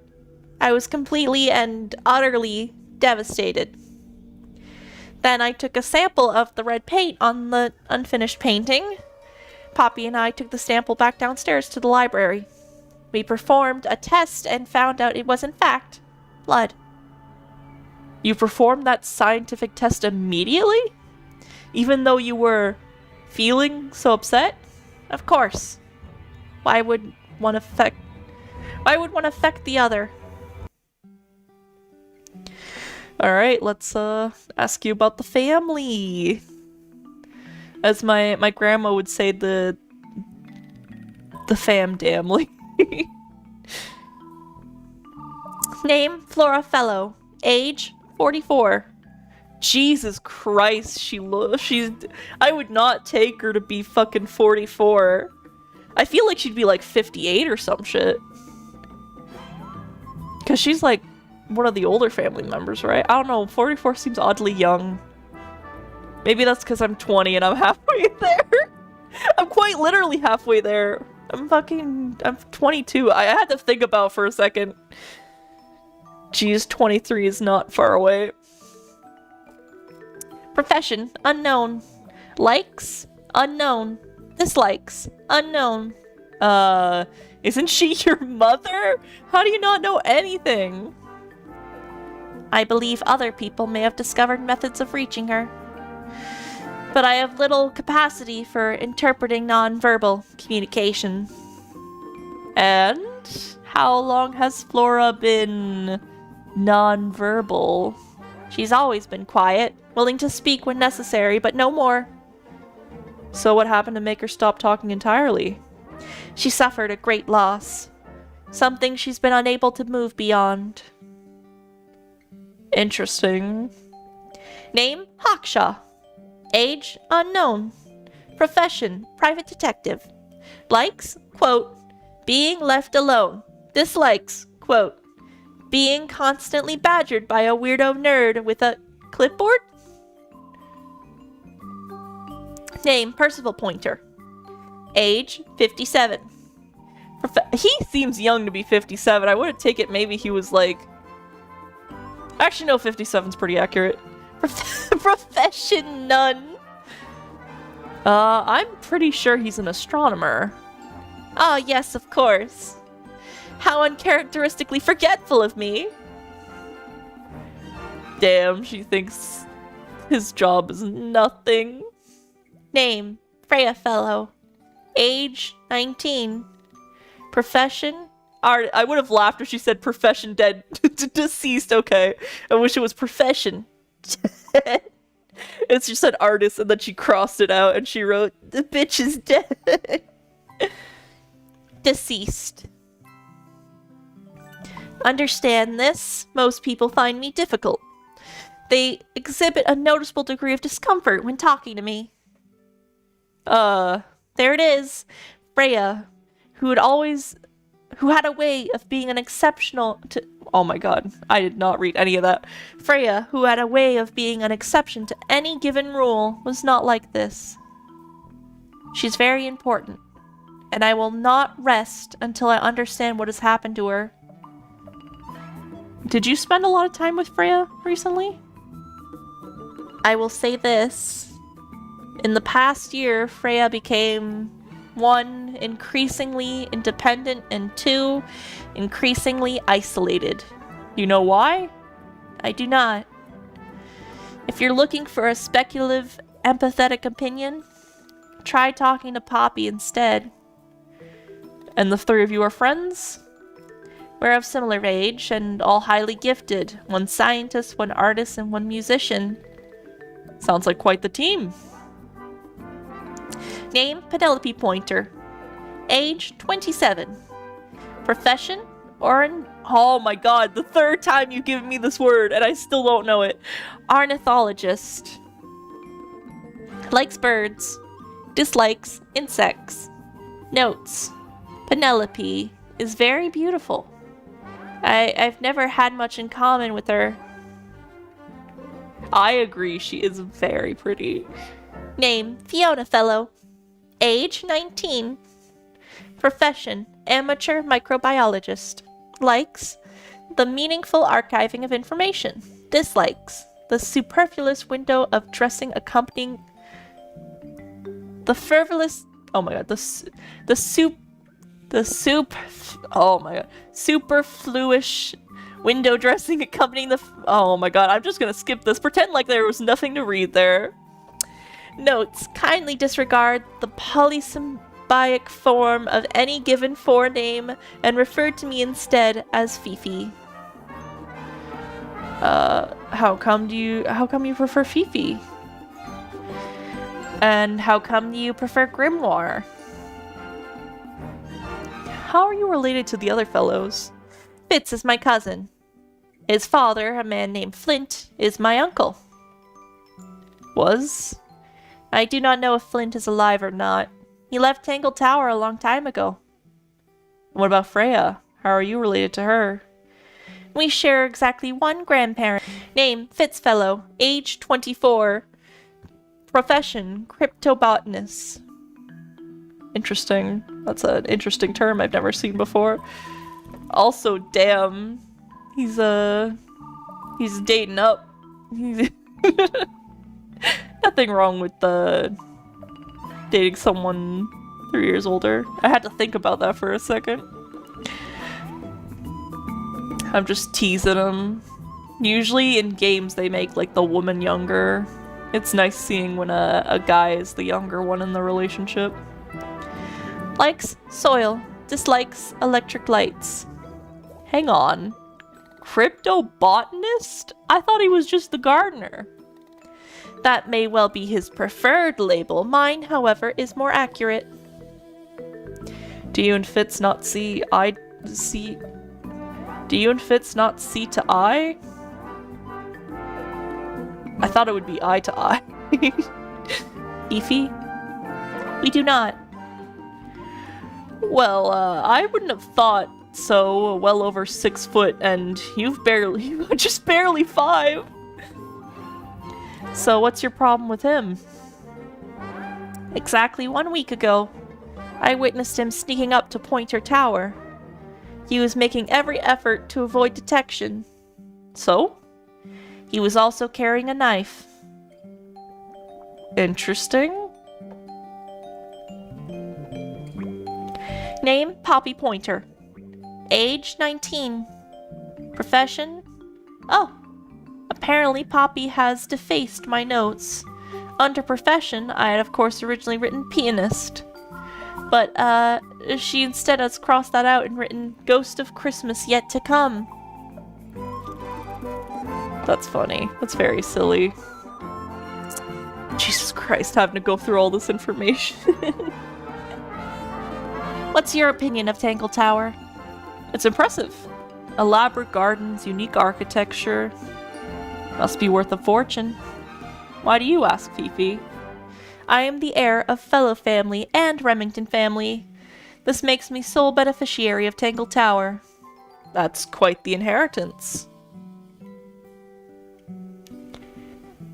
Speaker 2: I was completely and utterly devastated. Then I took a sample of the red paint on the unfinished painting. Poppy and I took the sample back downstairs to the library. We performed a test and found out it was in fact blood.
Speaker 1: You performed that scientific test immediately? Even though you were feeling so upset?
Speaker 2: Of course. Why would one affect the other?
Speaker 1: Alright, let's ask you about the family. As my grandma would say, the fam-damly.
Speaker 2: Name, Flora Fellow. Age, 44.
Speaker 1: Jesus Christ, she's... I would not take her to be fucking 44. I feel like she'd be like 58 or some shit. Because she's like one of the older family members, right? I don't know, 44 seems oddly young. Maybe that's because I'm 20 and I'm halfway there. I'm quite literally halfway there. I'm 22. I had to think about for a second. Geez, 23 is not far away.
Speaker 2: Profession, unknown. Likes, unknown. Dislikes, unknown.
Speaker 1: Isn't she your mother? How do you not know anything?
Speaker 2: I believe other people may have discovered methods of reaching her. But I have little capacity for interpreting non-verbal communication.
Speaker 1: And how long has Flora been non-verbal?
Speaker 2: She's always been quiet, willing to speak when necessary, but no more.
Speaker 1: So what happened to make her stop talking entirely?
Speaker 2: She suffered a great loss. Something she's been unable to move beyond.
Speaker 1: Interesting.
Speaker 2: Name, Hawkshaw. Age, unknown. Profession, private detective. Likes, quote, being left alone. Dislikes, quote, being constantly badgered by a weirdo nerd with a clipboard? Name, Percival Pointer. Age, 57.
Speaker 1: He seems young to be 57. I wouldn't take it. Maybe he was like... Actually, no, 57's pretty accurate.
Speaker 2: Profession, none.
Speaker 1: I'm pretty sure he's an astronomer.
Speaker 2: Ah, yes, of course. How uncharacteristically forgetful of me.
Speaker 1: Damn, she thinks his job is nothing.
Speaker 2: Name, Freya Fellow. Age, 19. Profession?
Speaker 1: Art. I would have laughed if she said profession dead. Deceased, okay. I wish it was profession. It's just said artist, and then she crossed it out, and she wrote, the bitch is dead.
Speaker 2: Deceased. Understand this, most people find me difficult. They exhibit a noticeable degree of discomfort when talking to me. There it is. Freya, who had a way of being an exceptional to...
Speaker 1: Oh my god, I did not read any of that.
Speaker 2: Freya, who had a way of being an exception to any given rule, was not like this. She's very important, and I will not rest until I understand what has happened to her.
Speaker 1: Did you spend a lot of time with Freya recently?
Speaker 2: I will say this. In the past year, Freya became 1, increasingly independent, and 2, increasingly isolated.
Speaker 1: You know why?
Speaker 2: I do not. If you're looking for a speculative, empathetic opinion, try talking to Poppy instead.
Speaker 1: And the 3 of you are friends?
Speaker 2: We're of similar age and all highly gifted. 1 scientist, 1 artist, and 1 musician.
Speaker 1: Sounds like quite the team.
Speaker 2: Name, Penelope Pointer. Age, 27. Profession,
Speaker 1: Oh my god, the 3rd time you've given me this word, and I still don't know it.
Speaker 2: ornithologist. Likes birds. Dislikes insects. Notes. Penelope is very beautiful. I've never had much in common with her.
Speaker 1: I agree, she is very pretty.
Speaker 2: Name, Fiona Fellow. Age, 19. Profession, amateur microbiologist. Likes, the meaningful archiving of information. Dislikes, the superfluous window of dressing accompanying the frivolous... Oh my god, oh my god, superfluous window dressing accompanying the... Oh my god, I'm just gonna skip this. Pretend like there was nothing to read there. Notes, kindly disregard the polysymbic form of any given forename and refer to me instead as Fifi.
Speaker 1: How come you prefer Fifi?
Speaker 2: And how come you prefer Grimoire?
Speaker 1: How are you related to the other fellows?
Speaker 2: Fitz is my cousin. His father, a man named Flint, is my uncle.
Speaker 1: Was?
Speaker 2: I do not know if Flint is alive or not. He left Tangle Tower a long time ago.
Speaker 1: What about Freya? How are you related to her?
Speaker 2: We share exactly 1 grandparent. Name, Fitzfellow. Age, 24. Profession, cryptobotanist.
Speaker 1: Interesting. That's an interesting term I've never seen before. Also, damn. He's dating up. Nothing wrong with dating someone 3 years older. I had to think about that for a second. I'm just teasing him. Usually in games they make like the woman younger. It's nice seeing when a guy is the younger one in the relationship.
Speaker 2: Likes soil. Dislikes electric lights.
Speaker 1: Hang on. Cryptobotanist? I thought he was just the gardener.
Speaker 2: That may well be his preferred label. Mine, however, is more accurate.
Speaker 1: Do you and Fitz not see eye see... Do you and Fitz not see to eye? I thought it would be eye to eye.
Speaker 2: Fifi? We do not.
Speaker 1: Well, I wouldn't have thought so. Well over 6 foot, and you just barely 5. So what's your problem with him?
Speaker 2: Exactly 1 week ago, I witnessed him sneaking up to Pointer Tower. He was making every effort to avoid detection.
Speaker 1: So?
Speaker 2: He was also carrying a knife.
Speaker 1: Interesting.
Speaker 2: Name, Poppy Pointer. Age, 19. Profession? Oh, apparently Poppy has defaced my notes. Under profession, I had of course originally written pianist. But, she instead has crossed that out and written Ghost of Christmas Yet to Come.
Speaker 1: That's funny. That's very silly. Jesus Christ, having to go through all this information.
Speaker 2: What's your opinion of Tangle Tower?
Speaker 1: It's impressive. Elaborate gardens, unique architecture. Must be worth a fortune. Why do you ask, Fifi?
Speaker 2: I am the heir of Fellow family and Remington family. This makes me sole beneficiary of Tangle Tower.
Speaker 1: That's quite the inheritance.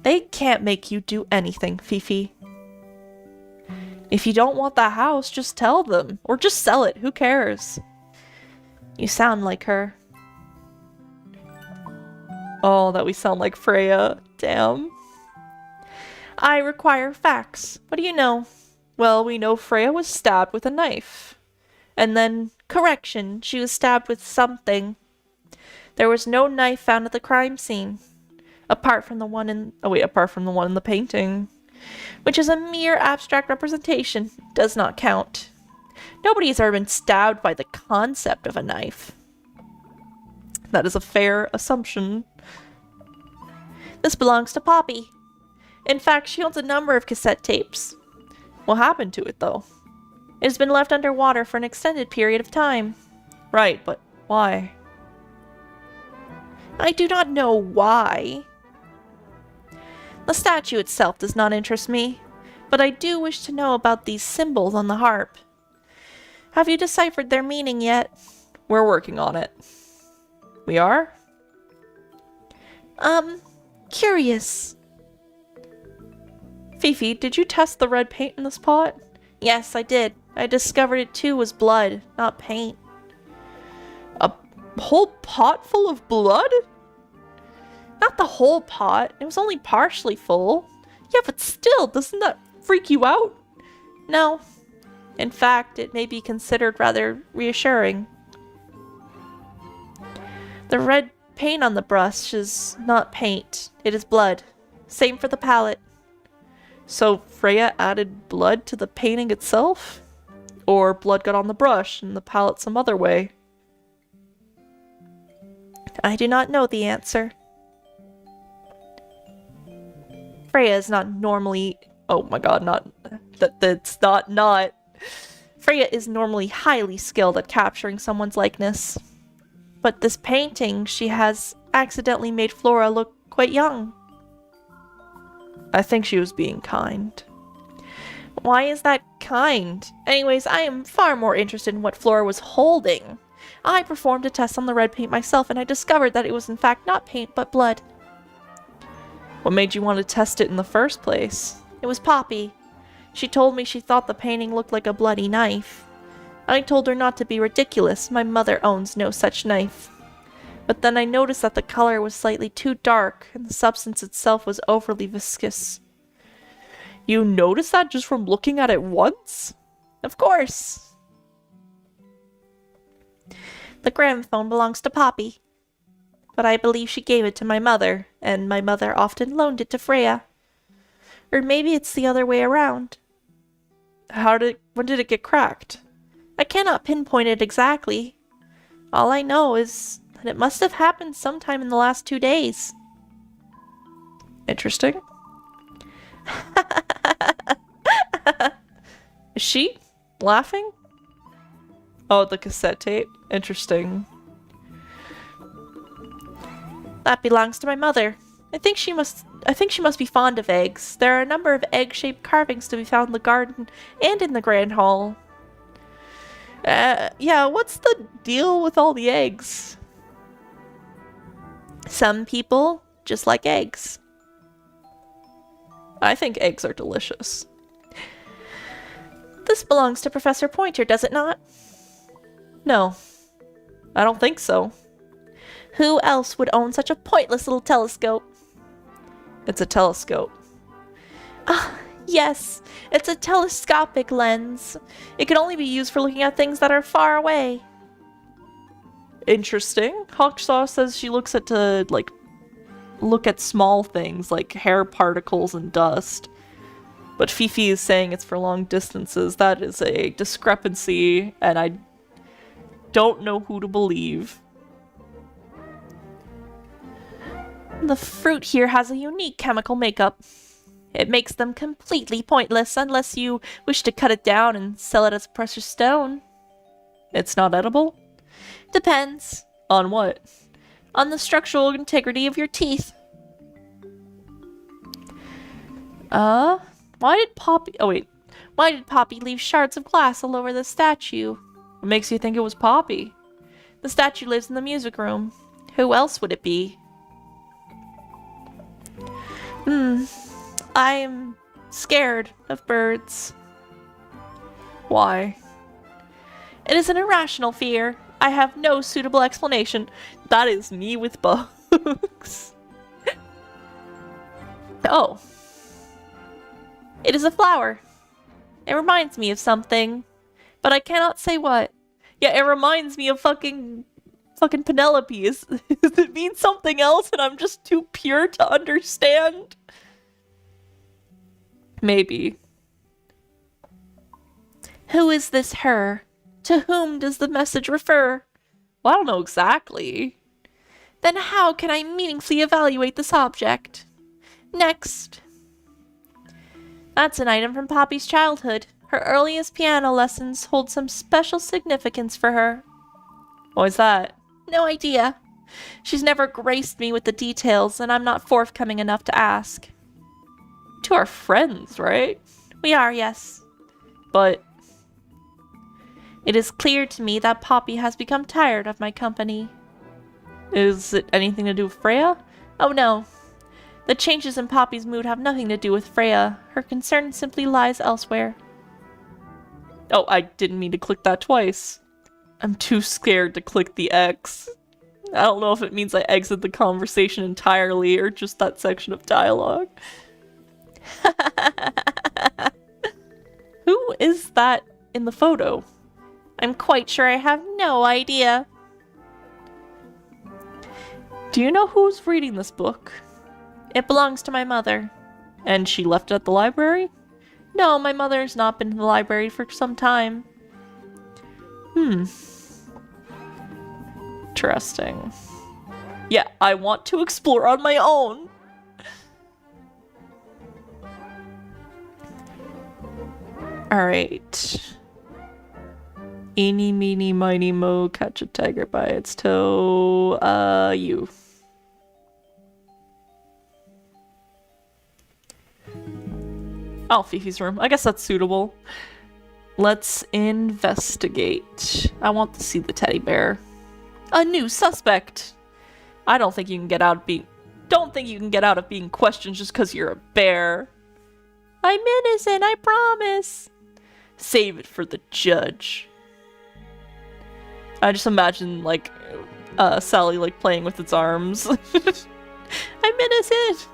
Speaker 1: They can't make you do anything, Fifi. If you don't want that house, just tell them. Or just sell it, who cares?
Speaker 2: You sound like her.
Speaker 1: Oh, that we sound like Freya. Damn.
Speaker 2: I require facts. What do you know?
Speaker 1: Well, we know Freya was stabbed with a knife.
Speaker 2: And then, correction, she was stabbed with something. There was no knife found at the crime scene. Apart from the one in the painting. Which is a mere abstract representation. Does not count. Nobody has ever been stabbed by the concept of a knife.
Speaker 1: That is a fair assumption.
Speaker 2: This belongs to Poppy. In fact, she owns a number of cassette tapes.
Speaker 1: What happened to it, though?
Speaker 2: It has been left underwater for an extended period of time.
Speaker 1: Right, but why?
Speaker 2: I do not know why. The statue itself does not interest me, but I do wish to know about these symbols on the harp. Have you deciphered their meaning yet?
Speaker 1: We're working on it. We are?
Speaker 2: Curious.
Speaker 1: Fifi, did you test the red paint in this pot?
Speaker 2: Yes, I did. I discovered it too was blood, not paint.
Speaker 1: A whole pot full of blood?
Speaker 2: Not the whole pot. It was only partially full.
Speaker 1: Yeah, but still, doesn't that freak you out?
Speaker 2: No. In fact, it may be considered rather reassuring. The red paint on the brush is not paint. It is blood. Same for the palette.
Speaker 1: So Freya added blood to the painting itself? Or blood got on the brush and the palette some other way?
Speaker 2: I do not know the answer. Freya is not normally...
Speaker 1: Oh my god, that's not.
Speaker 2: Freya is normally highly skilled at capturing someone's likeness. But this painting, she has accidentally made Flora look quite young.
Speaker 1: I think she was being kind.
Speaker 2: Why is that kind? Anyways, I am far more interested in what Flora was holding. I performed a test on the red paint myself, and I discovered that it was in fact not paint, but blood.
Speaker 1: What made you want to test it in the first place?
Speaker 2: It was Poppy. She told me she thought the painting looked like a bloody knife. I told her not to be ridiculous. My mother owns no such knife. But then I noticed that the color was slightly too dark, and the substance itself was overly viscous.
Speaker 1: You noticed that just from looking at it once?
Speaker 2: Of course. The gramophone belongs to Poppy. But I believe she gave it to my mother, and my mother often loaned it to Freya. Or maybe it's the other way around.
Speaker 1: When did it get cracked?
Speaker 2: I cannot pinpoint it exactly. All I know is that it must have happened sometime in the last 2 days.
Speaker 1: Interesting. Is she laughing? Oh, the cassette tape? Interesting.
Speaker 2: That belongs to my mother. I think she must be fond of eggs. There are a number of egg-shaped carvings to be found in the garden and in the Grand Hall.
Speaker 1: Yeah, what's the deal with all the eggs?
Speaker 2: Some people just like eggs.
Speaker 1: I think eggs are delicious.
Speaker 2: This belongs to Professor Pointer, does it not?
Speaker 1: No, I don't think so.
Speaker 2: Who else would own such a pointless little telescope?
Speaker 1: It's a telescope.
Speaker 2: Ah, yes, it's a telescopic lens. It can only be used for looking at things that are far away.
Speaker 1: Interesting. Hawkshaw says she looks at to, like, look at small things like hair particles and dust. But Fifi is saying it's for long distances. That is a discrepancy, and I don't know who to believe.
Speaker 2: The fruit here has a unique chemical makeup. It makes them completely pointless unless you wish to cut it down and sell it as a precious stone.
Speaker 1: It's not edible?
Speaker 2: Depends.
Speaker 1: On what?
Speaker 2: On the structural integrity of your teeth.
Speaker 1: Why did Poppy... Oh, wait.
Speaker 2: Why did Poppy leave shards of glass all over the statue?
Speaker 1: What makes you think it was Poppy?
Speaker 2: The statue lives in the music room. Who else would it be? I'm scared of birds.
Speaker 1: Why?
Speaker 2: It is an irrational fear. I have no suitable explanation.
Speaker 1: That is me with bugs.
Speaker 2: Oh. It is a flower. It reminds me of something, but I cannot say what.
Speaker 1: Yeah, it reminds me of fucking Penelope. Does it mean something else and I'm just too pure to understand? Maybe.
Speaker 2: Who is this her? To whom does the message refer?
Speaker 1: Well, I don't know exactly.
Speaker 2: Then how can I meaningfully evaluate this object? Next. That's an item from Poppy's childhood. Her earliest piano lessons hold some special significance for her.
Speaker 1: What is that?
Speaker 2: No idea. She's never graced me with the details, and I'm not forthcoming enough to ask.
Speaker 1: Two are friends, right?
Speaker 2: We are, yes.
Speaker 1: But
Speaker 2: it is clear to me that Poppy has become tired of my company.
Speaker 1: Is it anything to do with Freya?
Speaker 2: Oh no. The changes in Poppy's mood have nothing to do with Freya. Her concern simply lies elsewhere.
Speaker 1: Oh, I didn't mean to click that twice. I'm too scared to click the X. I don't know if it means I exit the conversation entirely or just that section of dialogue. Who is that in the photo?
Speaker 2: I'm quite sure I have no idea.
Speaker 1: Do you know who's reading this book?
Speaker 2: It belongs to my mother.
Speaker 1: And she left it at the library?
Speaker 2: No, my mother's not been in the library for some time.
Speaker 1: Interesting. Yeah, I want to explore on my own. Alright. Eeny, meeny, miny, mo, catch a tiger by its toe. You. Oh, Fifi's room. I guess that's suitable. Let's investigate. I want to see the teddy bear. A new suspect. I don't think you can get out of being... Don't think you can get out of being questioned just because you're a bear.
Speaker 2: I'm innocent, I promise.
Speaker 1: Save it for the judge. I just imagine, like, Sally, like, playing with its arms.
Speaker 2: I'm innocent.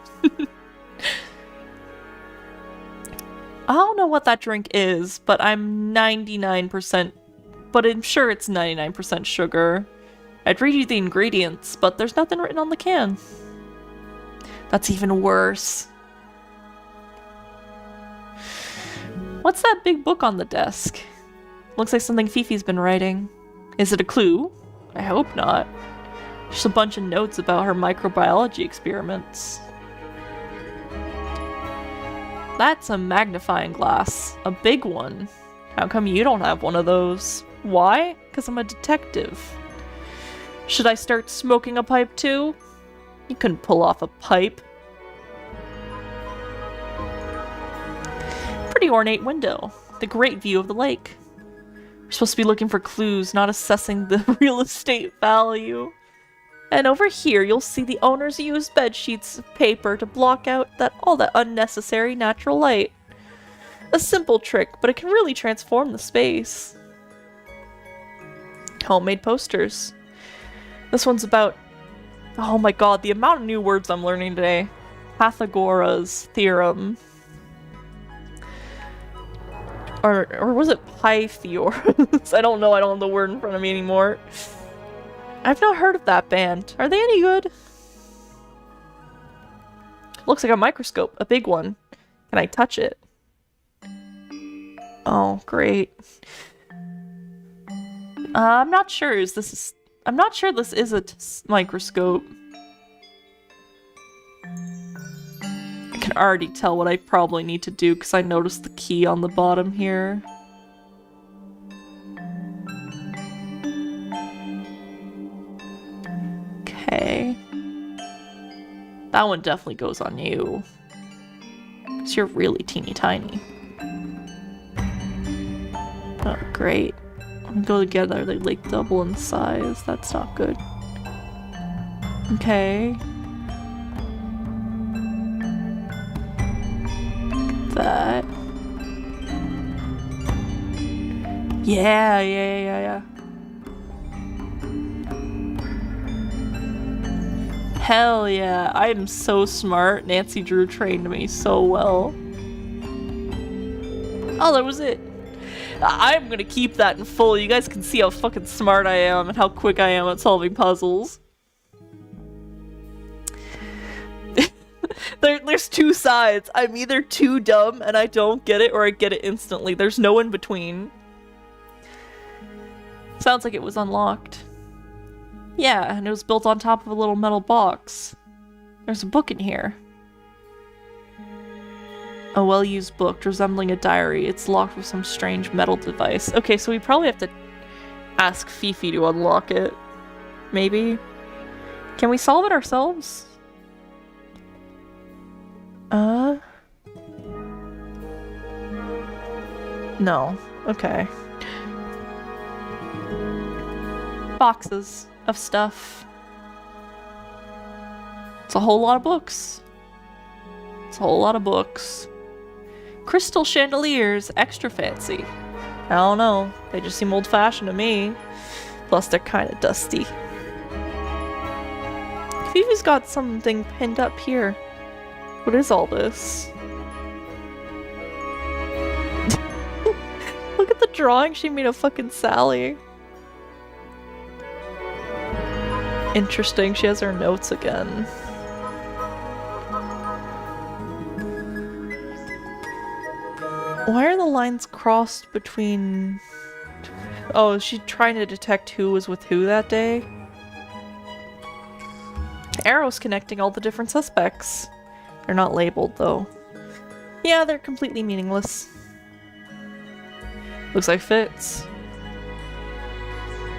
Speaker 1: I don't know what that drink is, but I'm 99%... But I'm sure it's 99% sugar. I'd read you the ingredients, but there's nothing written on the can. That's even worse. What's that big book on the desk? Looks like something Fifi's been writing. Is it a clue? I hope not. Just a bunch of notes about her microbiology experiments. That's a magnifying glass. A big one. How come you don't have one of those? Why? because I'm a detective. Should I start smoking a pipe too? You couldn't pull off a pipe. Pretty ornate window. The great view of the lake. We're supposed to be looking for clues, not assessing the real estate value. And over here, you'll see the owners use bed sheets of paper to block out all that unnecessary natural light. A simple trick, but it can really transform the space. Homemade posters. This one's about... Oh my god, the amount of new words I'm learning today. Pythagoras theorem. Or was it Pythagoras? I don't know, I don't have the word in front of me anymore. I've not heard of that band. Are they any good? Looks like a microscope, a big one. Can I touch it? Oh, great. I'm not sure I'm not sure this is a microscope. I can already tell what I probably need to do because I noticed the key on the bottom here. Okay. That one definitely goes on you. Because you're really teeny tiny. Oh, great. When we go together, they like double in size. That's not good. Okay. That. Yeah. Hell yeah, I am so smart. Nancy Drew trained me so well. Oh, that was it. I'm gonna keep that in full. You guys can see how fucking smart I am and how quick I am at solving puzzles. There's two sides. I'm either too dumb and I don't get it, or I get it instantly. There's no in between. Sounds like it was unlocked. Yeah, and it was built on top of a little metal box. There's a book in here. A well-used book resembling a diary. It's locked with some strange metal device. Okay, so we probably have to ask Fifi to unlock it. Maybe? Can we solve it ourselves? No. Okay. Boxes of stuff. It's a whole lot of books. It's a whole lot of books. Crystal chandeliers, extra fancy. I don't know. They just seem old-fashioned to me. Plus, they're kind of dusty. Fifi's got something pinned up here. What is all this? Look at the drawing she made of fucking Sally. Interesting, she has her notes again. Why are the lines crossed between... Oh, is she trying to detect who was with who that day? Arrows connecting all the different suspects. They're not labeled, though. Yeah, they're completely meaningless. Looks like Fitz.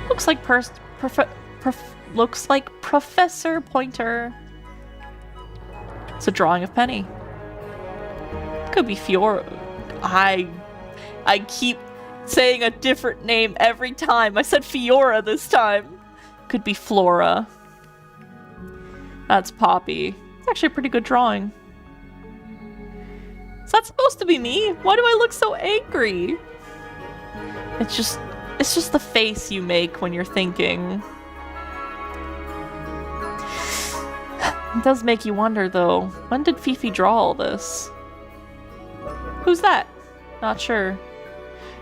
Speaker 1: Looks like looks like Professor Pointer. It's a drawing of Penny. Could be Flora. I keep saying a different name every time. I said Fiora this time. Could be Flora. That's Poppy. It's actually a pretty good drawing. Is that supposed to be me? Why do I look so angry? It's just the face you make when you're thinking. It does make you wonder, though. When did Fifi draw all this? Who's that? Not sure.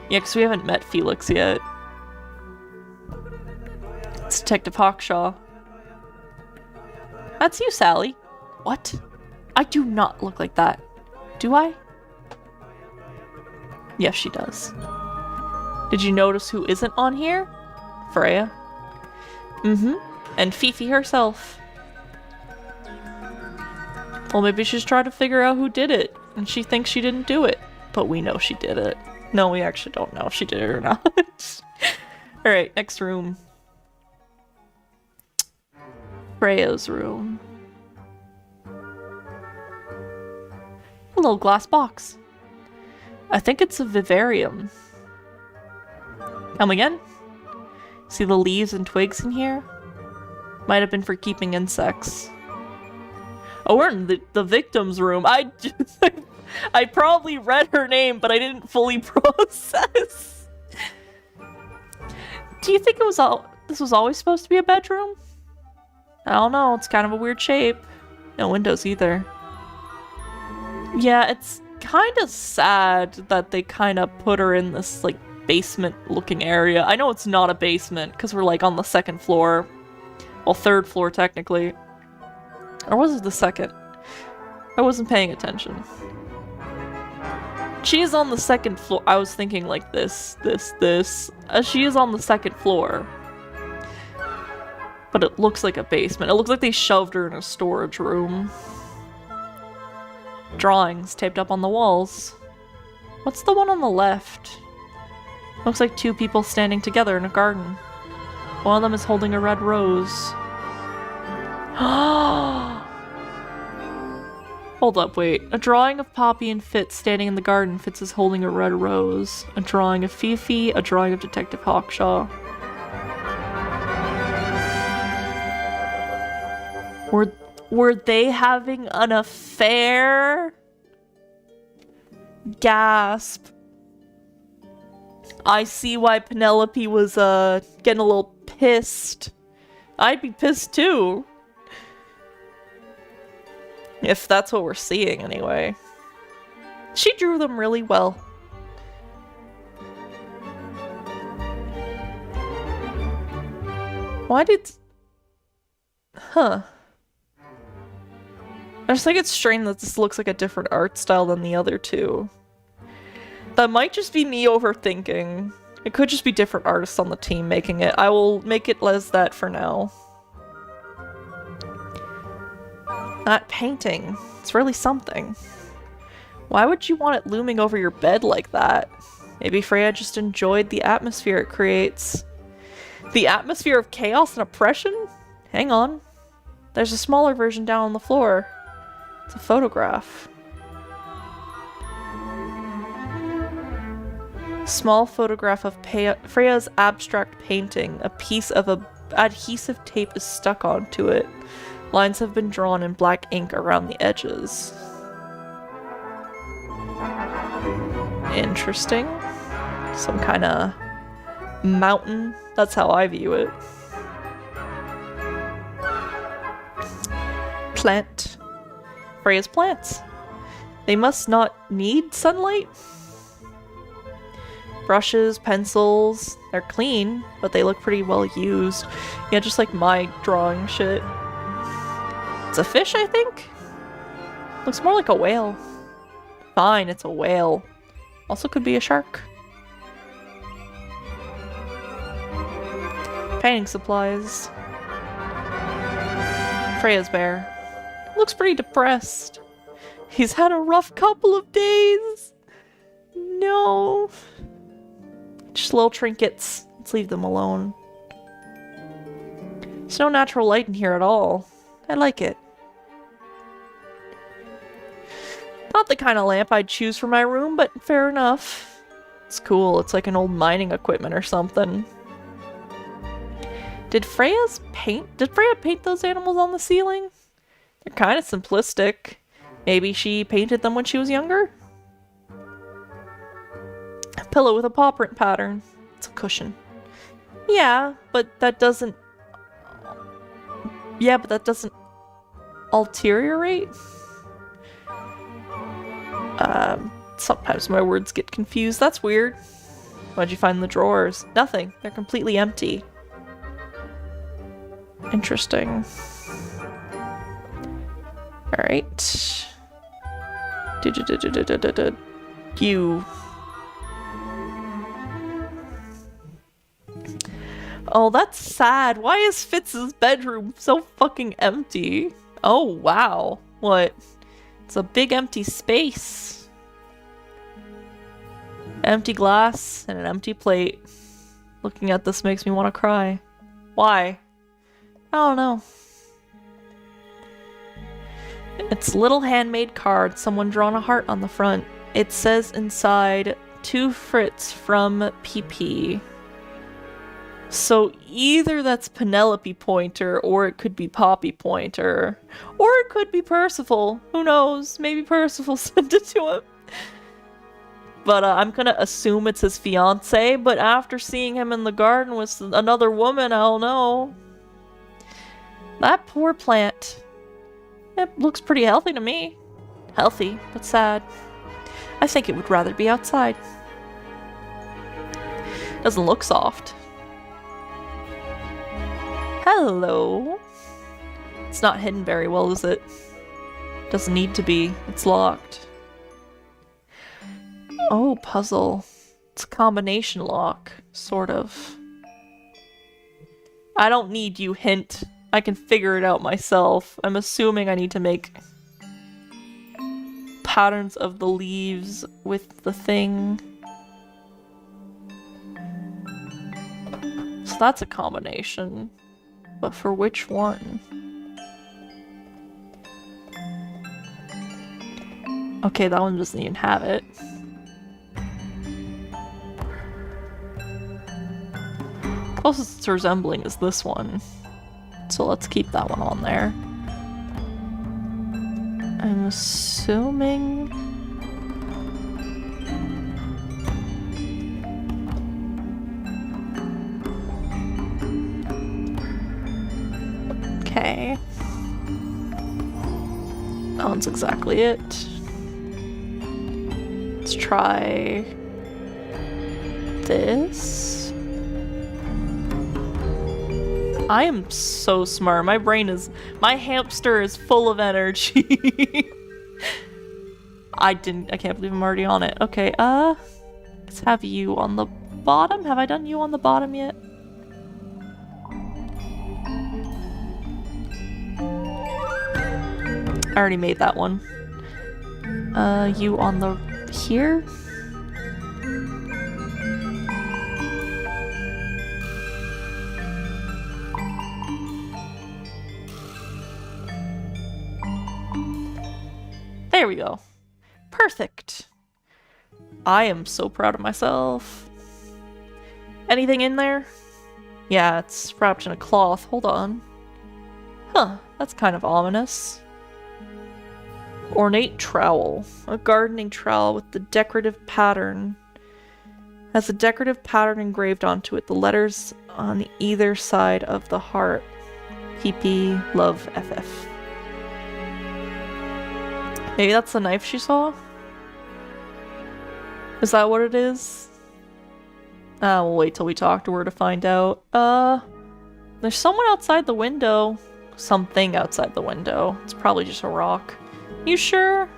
Speaker 1: Yeah, because we haven't met Felix yet. It's Detective Hawkshaw. That's you, Sally. What? I do not look like that. Do I? Yes, she does. Did you notice who isn't on here? Freya. Mm-hmm. And Fifi herself. Well, maybe she's trying to figure out who did it, and she thinks she didn't do it. But we know she did it. No, we actually don't know if she did it or not. Alright, next room. Freya's room. A little glass box. I think it's a vivarium. Come again? See the leaves and twigs in here? Might have been for keeping insects. Oh, we're in the victim's room. I probably read her name, but I didn't fully process. Do you think this was always supposed to be a bedroom? I don't know, it's kind of a weird shape. No windows either. Yeah, it's kind of sad that they kind of put her in this, like, basement-looking area. I know it's not a basement, because we're, like, on the second floor. Well, third floor, technically. Or was it the second? I wasn't paying attention. She is on the second floor. I was thinking, like, this. She is on the second floor. But it looks like a basement. It looks like they shoved her in a storage room. Drawings taped up on the walls. What's the one on the left? Looks like two people standing together in a garden. One of them is holding a red rose. Hold up, wait. A drawing of Poppy and Fitz standing in the garden. Fitz is holding a red rose. A drawing of Fifi. A drawing of Detective Hawkshaw. Were they having an affair? Gasp. I see why Penelope was getting a little pissed. I'd be pissed too. If that's what we're seeing anyway. She drew them really well. Why did... Huh. I just think it's strange that this looks like a different art style than the other two. That might just be me overthinking. It could just be different artists on the team making it. I will make it as that for now. That painting. It's really something. Why would you want it looming over your bed like that? Maybe Freya just enjoyed the atmosphere it creates. The atmosphere of chaos and oppression? Hang on. There's a smaller version down on the floor. It's a photograph. Small photograph of Freya's abstract painting. A piece of adhesive tape is stuck onto it. Lines have been drawn in black ink around the edges. Interesting. Some kind of mountain. That's how I view it. Plant. Freya's plants. They must not need sunlight. Brushes, pencils, they're clean, but they look pretty well used. Yeah, just like my drawing shit. It's a fish, I think? Looks more like a whale. Fine, it's a whale. Also could be a shark. Painting supplies. Freya's bear. Looks pretty depressed. He's had a rough couple of days. No. Just little trinkets. Let's leave them alone. There's no natural light in here at all. I like it. Not the kind of lamp I'd choose for my room, but fair enough. It's cool. It's like an old mining equipment or something. Did Freya paint those animals on the ceiling? They're kind of simplistic. Maybe she painted them when she was younger? A pillow with a paw print pattern. It's a cushion. Yeah, but that doesn't... Yeah, but that doesn't... Ulteriorate? Sometimes my words get confused. That's weird. Why'd you find the drawers? Nothing. They're completely empty. Interesting. Alright. You. Oh, that's sad. Why is Fitz's bedroom so fucking empty? Oh, wow. What? It's a big empty space. Empty glass and an empty plate. Looking at this makes me want to cry. Why? I don't know. It's a little handmade card, someone drawn a heart on the front. It says inside, to Fitz from PP. So either that's Penelope Pointer, or it could be Poppy Pointer. Or it could be Percival. Who knows? Maybe Percival sent it to him. But I'm gonna assume it's his fiancée, but after seeing him in the garden with another woman, I don't know. That poor plant. It looks pretty healthy to me. Healthy, but sad. I think it would rather be outside. Doesn't look soft. Hello. It's not hidden very well, is it? Doesn't need to be. It's locked. Oh, puzzle. It's a combination lock, sort of. I don't need you, hint. I can figure it out myself. I'm assuming I need to make patterns of the leaves with the thing. So that's a combination. But for which one? Okay, that one doesn't even have it. Closest it's resembling is this one. So let's keep that one on there. I'm assuming... Okay. That one's exactly it. Let's try this. I am so smart. My hamster is full of energy. I can't believe I'm already on it. Okay, let's have you on the bottom. Have I done you on the bottom yet? I already made that one. You on the here? There we go. Perfect. I am so proud of myself. Anything in there? Yeah, it's wrapped in a cloth. Hold on. Huh, that's kind of ominous. Ornate trowel. A gardening trowel with the decorative pattern. Has a decorative pattern engraved onto it. The letters on either side of the heart. PP, love, FF. Maybe that's the knife she saw? Is that what it is? We'll wait till we talk to her to find out. There's someone outside the window. Something outside the window. It's probably just a rock. You sure?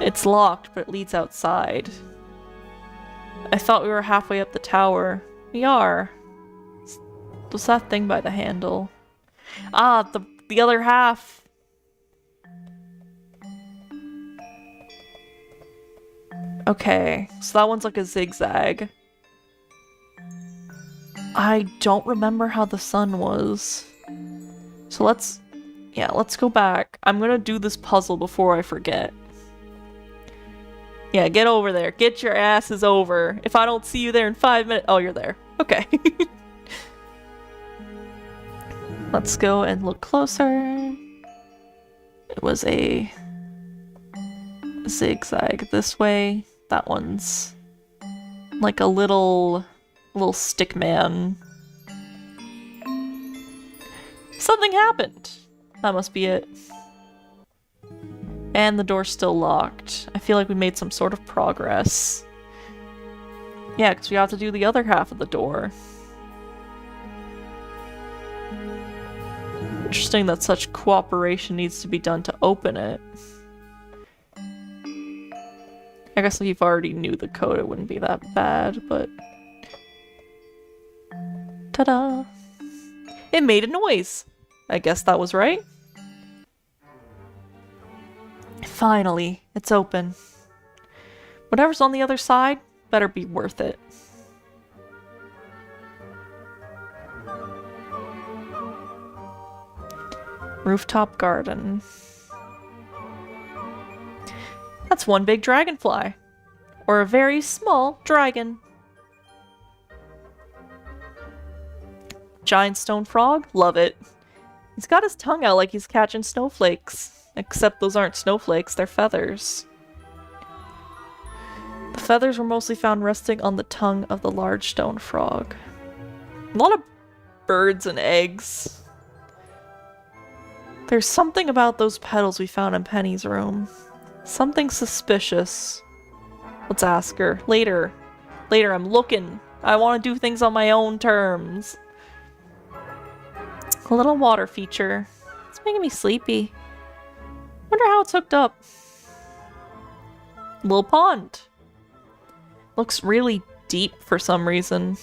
Speaker 1: It's locked, but it leads outside. I thought we were halfway up the tower. We are. What's that thing by the handle? Ah, the other half. Okay, so that one's like a zigzag. I don't remember how the sun was. So let's go back. I'm gonna do this puzzle before I forget. Yeah, get over there. Get your asses over. If I don't see you there in 5 minutes... Oh, you're there. Okay. Let's go and look closer. It was a zigzag this way. That one's like a little stick man. Something happened. That must be it. And the door's still locked. I feel like we made some sort of progress. Yeah, because we have to do the other half of the door. Interesting that such cooperation needs to be done to open it. I guess if you've already knew the code, it wouldn't be that bad, but... Ta-da! It made a noise! I guess that was right. Finally, it's open. Whatever's on the other side, better be worth it. Rooftop garden. That's one big dragonfly. Or a very small dragon. Giant stone frog? Love it. He's got his tongue out like he's catching snowflakes. Except those aren't snowflakes, they're feathers. The feathers were mostly found resting on the tongue of the large stone frog. A lot of birds and eggs. There's something about those petals we found in Penny's room. Something suspicious. Let's ask her. Later. Later, I'm looking. I want to do things on my own terms. A little water feature. It's making me sleepy. Wonder how it's hooked up. Little pond. Looks really deep for some reason.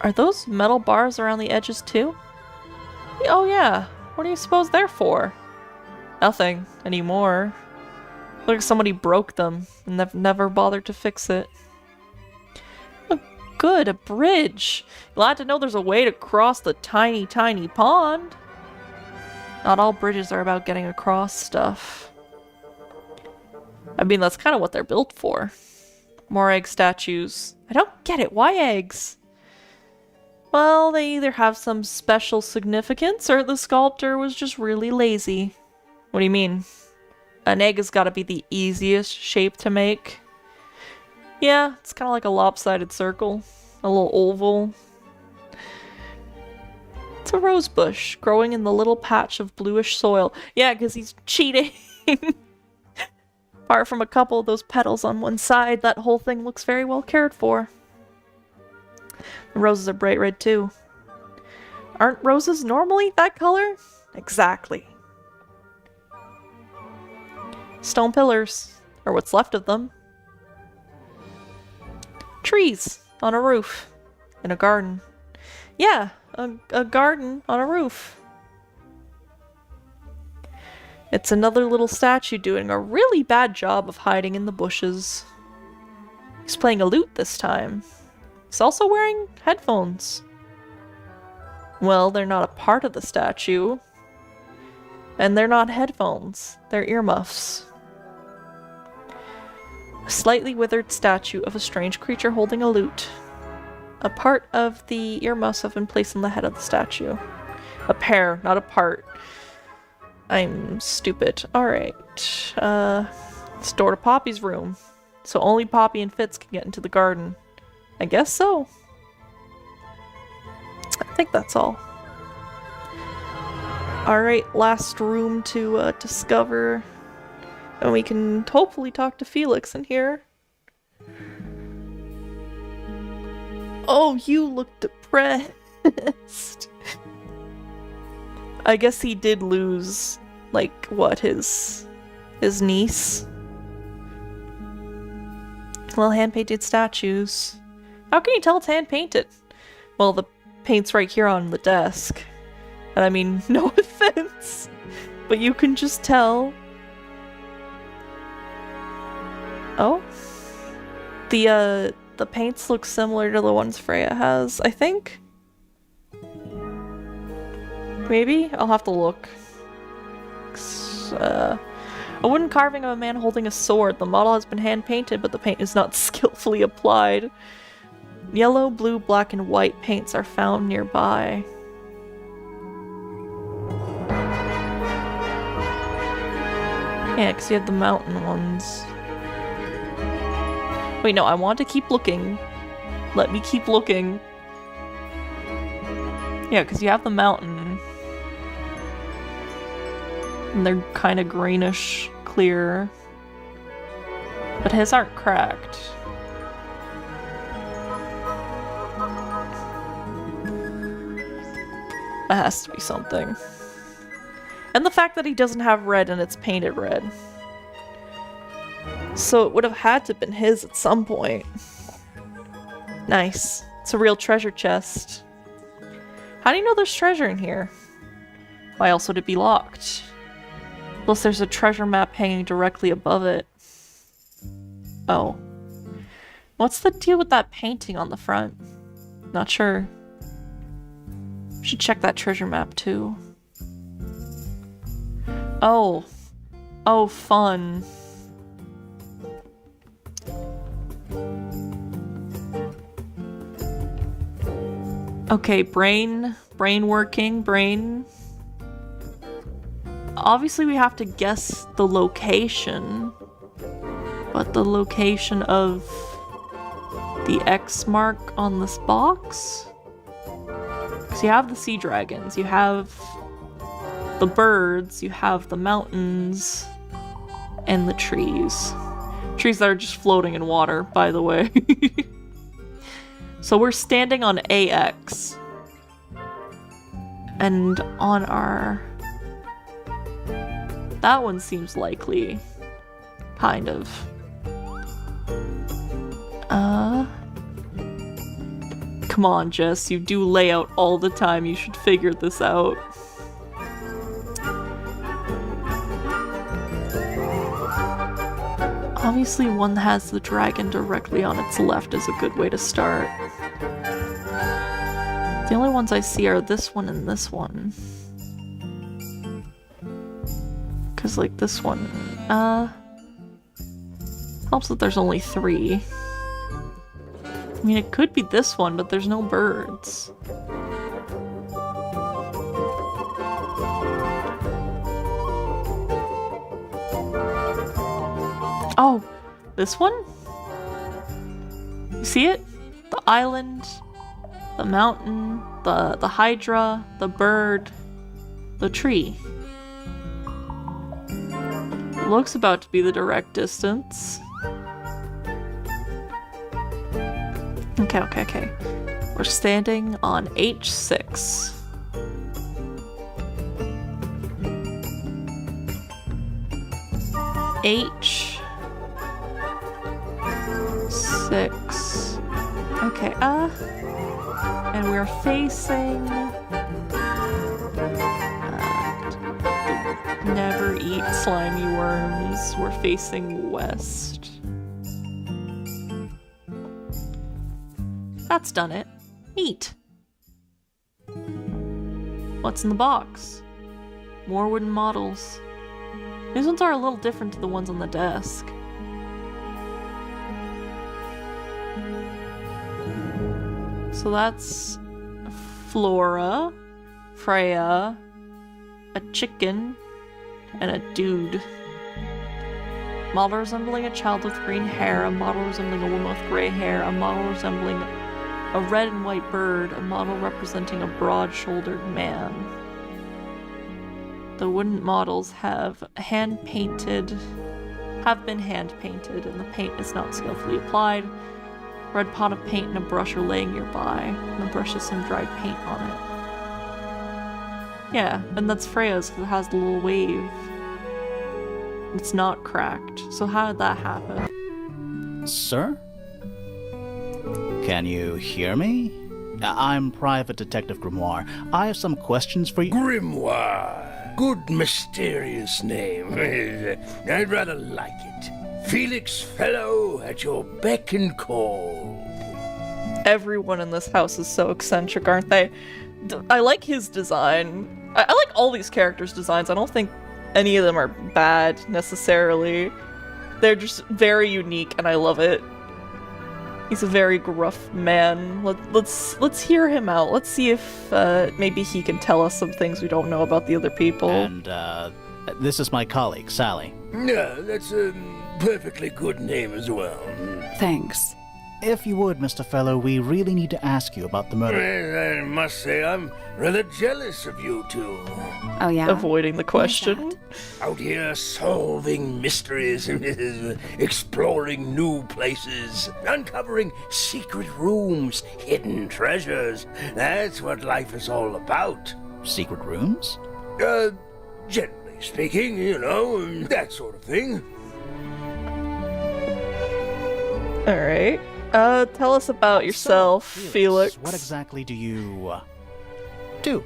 Speaker 1: Are those metal bars around the edges too? Oh yeah. What do you suppose they're for? Nothing anymore. Looks like somebody broke them and they've never bothered to fix it. Oh, good, a bridge. Glad to know there's a way to cross the tiny, tiny pond. Not all bridges are about getting across stuff. I mean, that's kind of what they're built for. More egg statues. I don't get it. Why eggs? Well, they either have some special significance or the sculptor was just really lazy. What do you mean? An egg has got to be the easiest shape to make. Yeah, it's kind of like a lopsided circle. A little oval. It's a rose bush growing in the little patch of bluish soil. Yeah, because he's cheating. Apart from a couple of those petals on one side, that whole thing looks very well cared for. The roses are bright red too. Aren't roses normally that color? Exactly. Stone pillars, or what's left of them. Trees on a roof in a garden. Yeah, a garden on a roof. It's another little statue doing a really bad job of hiding in the bushes. He's playing a lute this time. He's also wearing headphones. Well, they're not a part of the statue. And they're not headphones. They're earmuffs. A slightly withered statue of a strange creature holding a lute. A part of the earmuffs have been placed on the head of the statue. A pair, not a part. I'm stupid. Alright. Let's door to Poppy's room. So only Poppy and Fitz can get into the garden. I guess so. I think that's all. Alright, last room to discover. And we can hopefully talk to Felix in here. Oh, you look depressed. I guess he did lose, like, what, his niece? Well, hand-painted statues. How can you tell it's hand-painted? Well, the paint's right here on the desk. And I mean, no offense, but you can just tell. Oh? The paints look similar to the ones Freya has, I think? Maybe? I'll have to look. A wooden carving of a man holding a sword. The model has been hand-painted, but the paint is not skillfully applied. Yellow, blue, black, and white paints are found nearby. Yeah, because you have the mountain ones. Wait, no, I want to keep looking. Let me keep looking. Yeah, because you have the mountain. And they're kind of greenish clear. But his aren't cracked. That has to be something. And the fact that he doesn't have red and it's painted red. So it would have had to have been his at some point. Nice. It's a real treasure chest. How do you know there's treasure in here? Why else would it be locked? Plus there's a treasure map hanging directly above it. Oh. What's the deal with that painting on the front? Not sure. Should check that treasure map too. Oh. Oh, fun. Okay, brain working. Obviously we have to guess the location. But the location of the X mark on this box? Because you have the sea dragons, you have the birds, you have the mountains, and the trees. Trees that are just floating in water, by the way. So we're standing on AX. And on our... That one seems likely. Kind of. Come on, Jess, you do layout all the time. You should figure this out. Obviously, one that has the dragon directly on its left is a good way to start. The only ones I see are this one and this one. Cause like this one, helps that there's only 3. I mean, it could be this one, but there's no birds. Oh, this one? You see it? The island, the mountain, the hydra, the bird, the tree. Looks about to be the direct distance. Okay. We're standing on H6. H6. Okay, and we're facing never eat slimy worms. We're facing west. That's done it. Neat. What's in the box? More wooden models. These ones are a little different to the ones on the desk. So that's Flora, Freya, a chicken, and a dude. Model resembling a child with green hair, a model resembling a woman with gray hair, a model resembling a red and white bird, a model representing a broad-shouldered man. The wooden models have been hand-painted, and the paint is not skillfully applied. Red pot of paint and a brush are laying nearby, and the brush has some dried paint on it. Yeah, and that's Freya's, because it has the little wave. It's not cracked. So how did that happen?
Speaker 3: Sir? Can you hear me? I'm Private Detective Grimoire. I have some questions for you.
Speaker 4: Grimoire. Good mysterious name. I'd rather like it. Felix Fellow at your beck and call.
Speaker 1: Everyone in this house is so eccentric, aren't they? I like his design. I like all these characters' designs. I don't think any of them are bad, necessarily. They're just very unique, and I love it. He's a very gruff man. Let's hear him out. Let's see if maybe he can tell us some things we don't know about the other people.
Speaker 3: And, this is my colleague, Sally.
Speaker 4: No, that's a perfectly good name as well.
Speaker 5: Thanks.
Speaker 3: If you would, Mr. Fellow, we really need to ask you about the murder.
Speaker 4: Well, I must say I'm rather jealous of you two.
Speaker 5: Oh, yeah?
Speaker 1: Avoiding the question.
Speaker 4: Out here solving mysteries, exploring new places, uncovering secret rooms, hidden treasures. That's what life is all about.
Speaker 3: Secret rooms?
Speaker 4: Generally speaking, that sort of thing.
Speaker 1: Alright. Tell us about yourself,
Speaker 3: So,
Speaker 1: Felix.
Speaker 3: What exactly do you, do?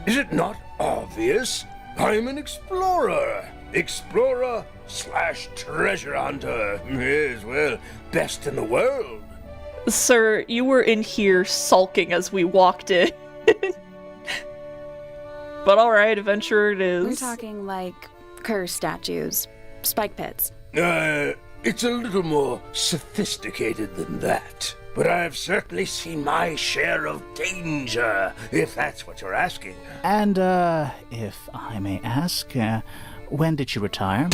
Speaker 4: Is it not obvious? I'm an explorer. Explorer/treasure hunter. Yes, well, best in the world.
Speaker 1: Sir, you were in here sulking as we walked in. But alright, adventure it is.
Speaker 5: We're talking like curse statues, spike pits.
Speaker 4: It's a little more sophisticated than that. But I've certainly seen my share of danger, if that's what you're asking.
Speaker 3: And, if I may ask, when did you retire?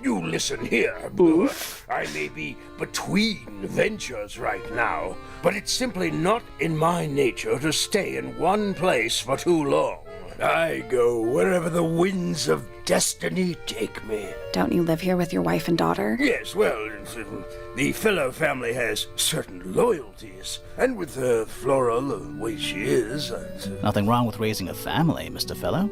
Speaker 4: You listen here.
Speaker 1: Oof.
Speaker 4: I may be between ventures right now, but it's simply not in my nature to stay in one place for too long. I go wherever the winds of destiny take me.
Speaker 5: Don't you live here with your wife and daughter?
Speaker 4: Yes, well, the fellow family has certain loyalties, and with Flora the way she is,
Speaker 3: Nothing wrong with raising a family, Mr. Fellow.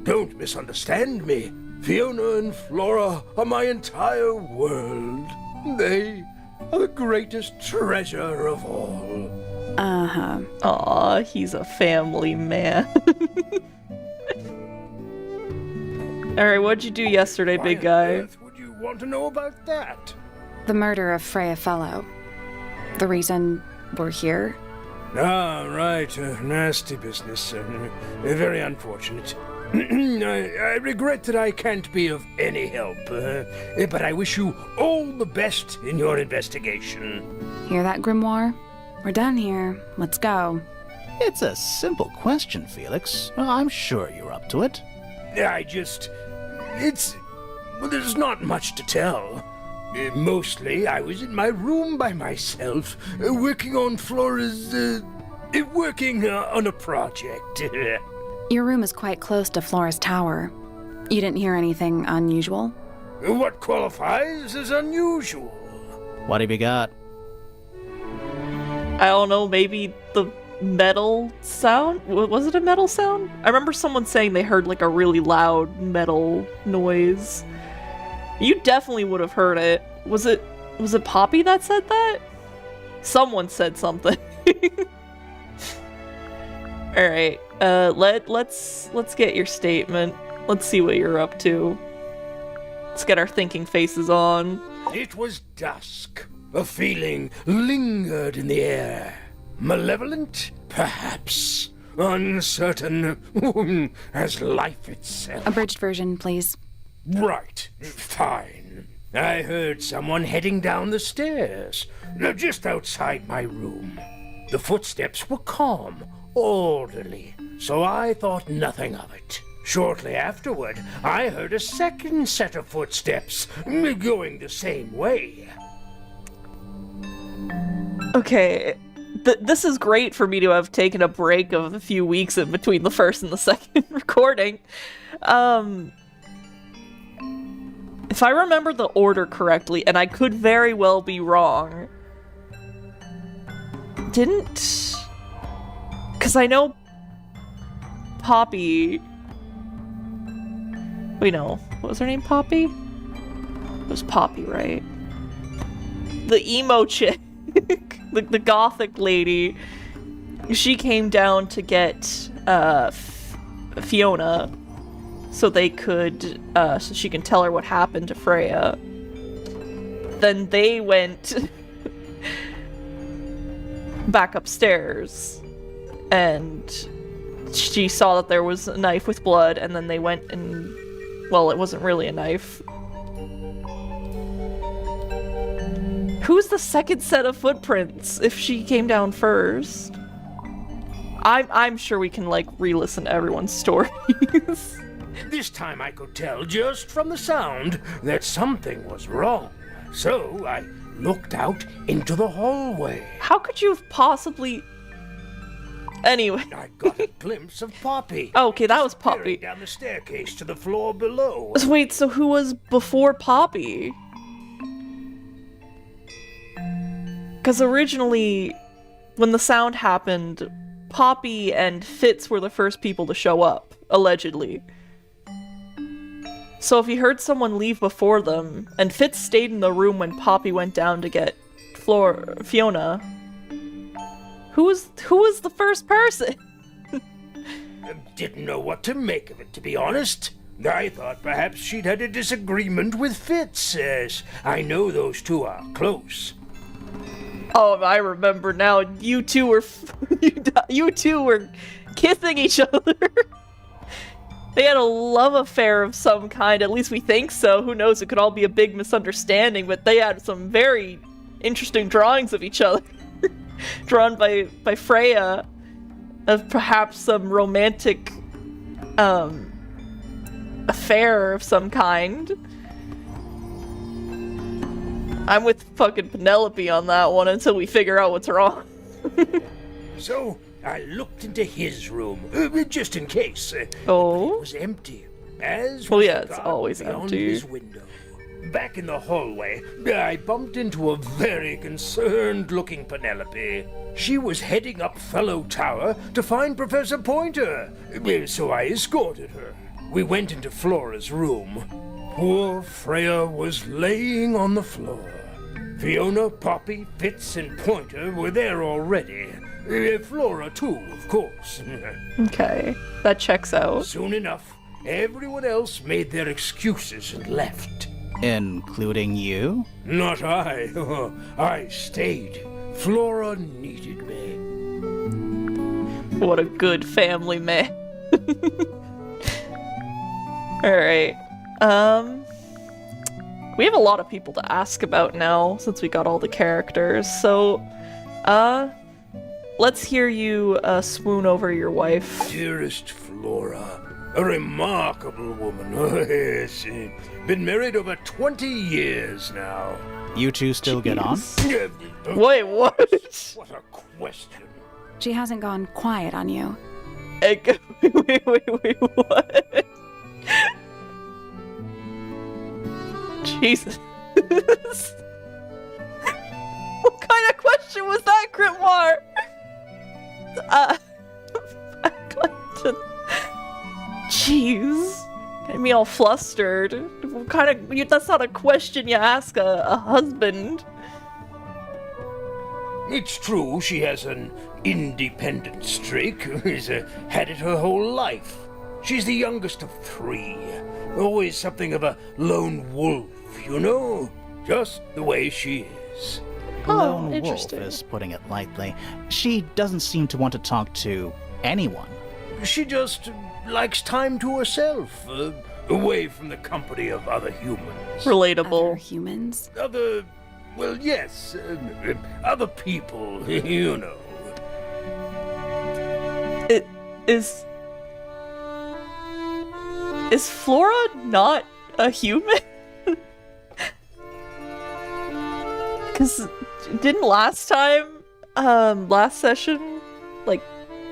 Speaker 4: don't misunderstand me. Fiona and Flora are my entire world. They are the greatest treasure of all.
Speaker 5: Uh-huh.
Speaker 1: Aw, he's a family man. Alright, what'd you do yesterday, big
Speaker 4: Why on
Speaker 1: guy?
Speaker 4: earth would you want to know about that?
Speaker 5: The murder of Freya Fellow. The reason we're here?
Speaker 4: Ah, right. Nasty business. Very unfortunate. I regret that I can't be of any help, but I wish you all the best in your investigation.
Speaker 5: Hear that, Grimoire? We're done here. Let's go.
Speaker 3: It's a simple question, Felix. Well, I'm sure you're up to it.
Speaker 4: Well, there's not much to tell. Mostly, I was in my room by myself, working on Flora's, working on a project.
Speaker 5: Your room is quite close to Flora's tower. You didn't hear anything unusual?
Speaker 4: What qualifies as unusual?
Speaker 3: What have you got?
Speaker 1: I don't know, maybe the metal sound? Was it a metal sound? I remember someone saying they heard like a really loud metal noise. You definitely would have heard it. Was it Poppy that said that? Someone said something. Alright, let's get your statement. Let's see what you're up to. Let's get our thinking faces on.
Speaker 4: It was dusk. A feeling lingered in the air. Malevolent, perhaps. Uncertain, as life itself.
Speaker 5: Abridged version, please.
Speaker 4: Right, fine. I heard someone heading down the stairs, just outside my room. The footsteps were calm, orderly, so I thought nothing of it. Shortly afterward, I heard a second set of footsteps, going the same way.
Speaker 1: Okay, this is great for me to have taken a break of a few weeks in between the first and the second recording. If I remember the order correctly, and I could very well be wrong, because I know Poppy... Wait, no. What was her name? Poppy? It was Poppy, right? The emo chick. the gothic lady. She came down to get Fiona so they could so she can tell her what happened to Freya. Then they went back upstairs and she saw that there was a knife with blood, and then they went and, well, it wasn't really a knife. Who's the second set of footprints if she came down first? I'm sure we can, like, re-listen to everyone's stories.
Speaker 4: This time I could tell just from the sound that something was wrong. So I looked out into the hallway.
Speaker 1: How could you have possibly... Anyway.
Speaker 4: I got a glimpse of Poppy.
Speaker 1: Oh, okay, that was
Speaker 4: Staring
Speaker 1: Poppy.
Speaker 4: down the staircase to the floor below.
Speaker 1: Wait, so who was before Poppy? Because originally, when the sound happened, Poppy and Fitz were the first people to show up, allegedly. So if you heard someone leave before them, and Fitz stayed in the room when Poppy went down to get Fiona, who was the first person?
Speaker 4: Didn't know what to make of it, to be honest. I thought perhaps she'd had a disagreement with Fitz, as I know those two are close.
Speaker 1: Oh, I remember now. You two were you two were kissing each other. They had a love affair of some kind. At least we think so. Who knows? It could all be a big misunderstanding. But they had some very interesting drawings of each other, drawn by Freya, of perhaps some romantic affair of some kind. I'm with fucking Penelope on that one until we figure out what's wrong.
Speaker 4: So I looked into his room, just in case.
Speaker 1: Oh?
Speaker 4: It was empty. As
Speaker 1: Well,
Speaker 4: was
Speaker 1: yeah,
Speaker 4: the
Speaker 1: it's
Speaker 4: garden
Speaker 1: always
Speaker 4: beyond
Speaker 1: empty.
Speaker 4: his window. Back in the hallway, I bumped into a very concerned-looking Penelope. She was heading up Fellow Tower to find Professor Pointer, so I escorted her. We went into Flora's room. Poor Freya was laying on the floor. Fiona, Poppy, Fitz, and Pointer were there already. Flora, too, of course.
Speaker 1: Okay, that checks out.
Speaker 4: Soon enough, everyone else made their excuses and left.
Speaker 3: Including you?
Speaker 4: Not I. I stayed. Flora needed me.
Speaker 1: What a good family man. Alright. We have a lot of people to ask about now, since we got all the characters, so, let's hear you, swoon over your wife.
Speaker 4: Dearest Flora, a remarkable woman. Yes, been married over 20 years now.
Speaker 3: You two still get on?
Speaker 1: Wait, what?
Speaker 4: What a question.
Speaker 5: She hasn't gone quiet on you.
Speaker 1: Wait, what? Jesus. What kind of question was that, Grimoire? Jeez. Got me all flustered. What kind of... That's not a question you ask a husband.
Speaker 4: It's true she has an independent streak. She's had it her whole life. She's the youngest of 3. Always something of a lone wolf, you know? Just the way she is.
Speaker 3: Lone wolf
Speaker 1: interesting.
Speaker 3: is putting it lightly. She doesn't seem to want to talk to anyone.
Speaker 4: She just likes time to herself, away from the company of other humans.
Speaker 5: Other
Speaker 1: Relatable.
Speaker 5: humans?
Speaker 4: Well, yes, other people, you know.
Speaker 1: Is Flora not a human? Cause didn't last time, last session, like,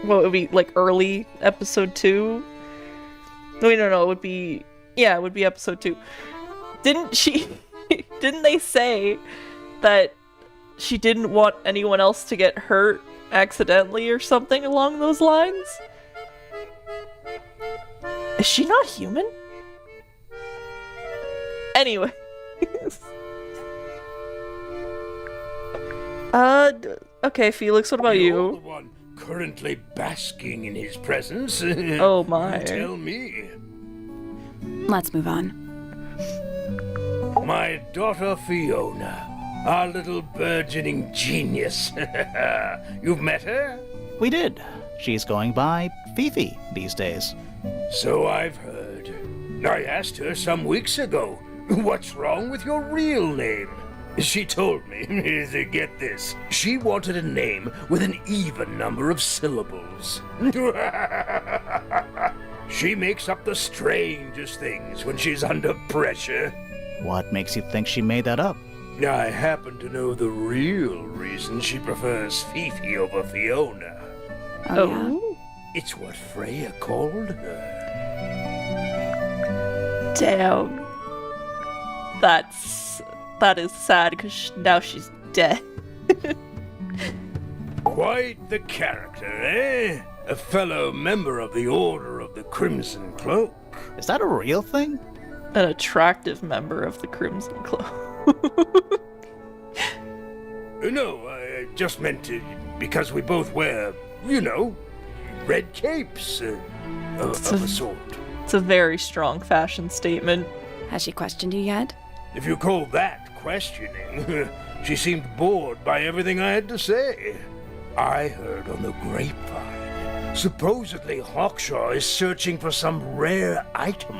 Speaker 1: what would be, like, early episode 2? Wait, no, it would be episode 2. Didn't they say that she didn't want anyone else to get hurt accidentally or something along those lines? Is she not human? Anyway. Okay, Felix, what about
Speaker 4: You're
Speaker 1: you?
Speaker 4: the one currently basking in his presence.
Speaker 1: Oh my.
Speaker 4: You tell me.
Speaker 5: Let's move on.
Speaker 4: My daughter Fiona, our little burgeoning genius. You've met her?
Speaker 3: We did. She's going by Fifi these days.
Speaker 4: So I've heard. I asked her some weeks ago, what's wrong with your real name? She told me, get this, she wanted a name with an even number of syllables. She makes up the strangest things when she's under pressure.
Speaker 3: What makes you think she made that up?
Speaker 4: I happen to know the real reason she prefers Fifi over Fiona.
Speaker 5: Oh, yeah?
Speaker 4: It's what Freya called her.
Speaker 1: Damn. That is sad because now she's dead.
Speaker 4: Quite the character, eh? A fellow member of the Order of the Crimson Cloak.
Speaker 3: Is that a real thing?
Speaker 1: An attractive member of the Crimson Cloak.
Speaker 4: No, I just meant because we both wear, you know, red capes of a sort.
Speaker 1: It's a very strong fashion statement.
Speaker 5: Has she questioned you yet?
Speaker 4: If you call that questioning, She seemed bored by everything I had to say. I heard on the grapevine. Supposedly Hawkshaw is searching for some rare item.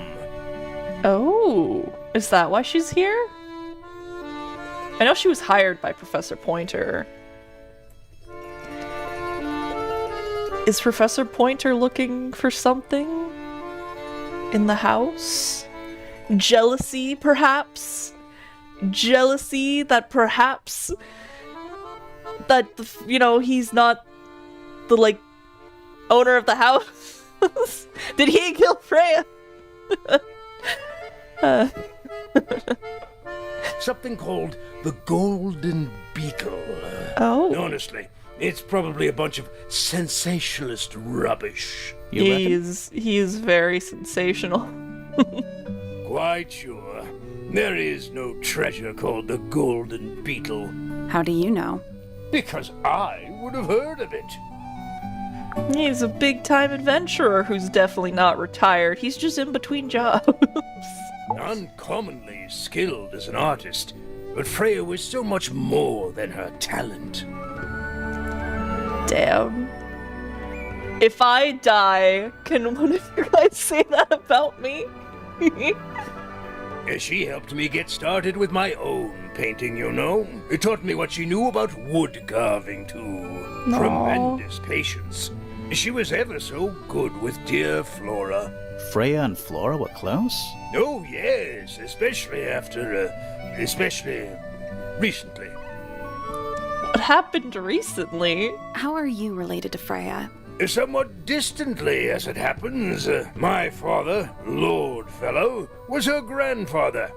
Speaker 1: Oh, is that why she's here? I know she was hired by Professor Pointer. Is Professor Pointer looking for something in the house? Jealousy, perhaps? Jealousy that perhaps that, you know, he's not the, like, owner of the house? Did he kill Freya?
Speaker 4: Something called the Golden Beetle.
Speaker 1: Oh.
Speaker 4: Honestly, it's probably a bunch of sensationalist rubbish.
Speaker 1: He is very sensational.
Speaker 4: Quite sure. There is no treasure called the Golden Beetle.
Speaker 5: How do you know?
Speaker 4: Because I would have heard of it.
Speaker 1: He's a big-time adventurer who's definitely not retired. He's just in between jobs.
Speaker 4: Uncommonly skilled as an artist, but Freya was so much more than her talent.
Speaker 1: Damn. If I die, can one of you guys say that about me?
Speaker 4: She helped me get started with my own painting, you know. It taught me what she knew about wood carving, too. Tremendous patience. She was ever so good with dear Flora.
Speaker 3: Freya and Flora were close?
Speaker 4: Oh, yes, especially recently.
Speaker 1: What happened recently?
Speaker 5: How are you related to Freya?
Speaker 4: Somewhat distantly, as it happens. My father, Lord Fellow, was her grandfather.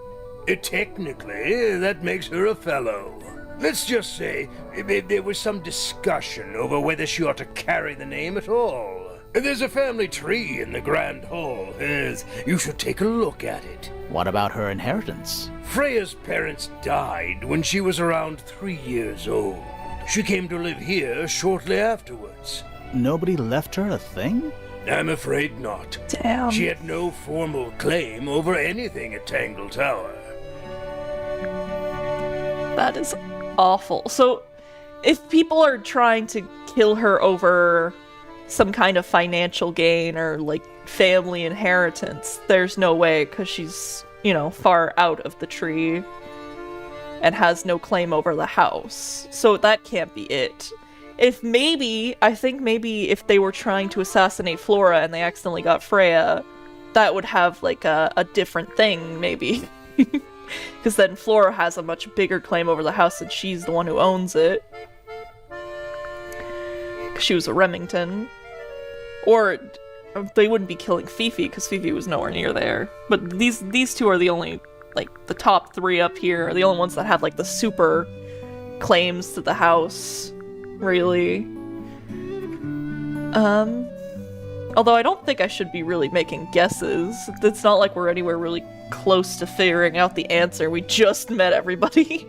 Speaker 4: Technically, that makes her a fellow. Let's just say there was some discussion over whether she ought to carry the name at all. There's a family tree in the Grand Hall. You should take a look at it.
Speaker 3: What about her inheritance?
Speaker 4: Freya's parents died when she was around 3 years old. She came to live here shortly afterwards.
Speaker 3: Nobody left her a thing?
Speaker 4: I'm afraid not.
Speaker 1: Damn.
Speaker 4: She had no formal claim over anything at Tangle Tower.
Speaker 1: That is awful. So, if people are trying to kill her over some kind of financial gain or, like, family inheritance, there's no way, because she's, you know, far out of the tree and has no claim over the house. So that can't be it. I think maybe if they were trying to assassinate Flora and they accidentally got Freya, that would have, like, a different thing, maybe. Because then Flora has a much bigger claim over the house and she's the one who owns it. Because she was a Remington. Or they wouldn't be killing Fifi because Fifi was nowhere near there. But these two are the only, like, the top three up here are the only ones that have, like, the super claims to the house. Really. Although I don't think I should be really making guesses. It's not like we're anywhere really close to figuring out the answer. We just met everybody.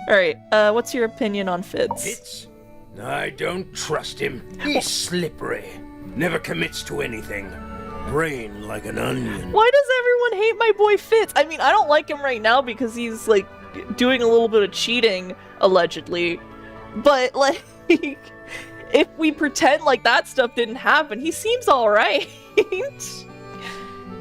Speaker 1: Alright, what's your opinion on Fitz?
Speaker 4: Fitz? I don't trust him. He's slippery. Never commits to anything. Brain like an onion.
Speaker 1: Why does everyone hate my boy Fitz? I mean, I don't like him right now because he's, like, doing a little bit of cheating, allegedly. But, like, if we pretend like that stuff didn't happen, he seems alright.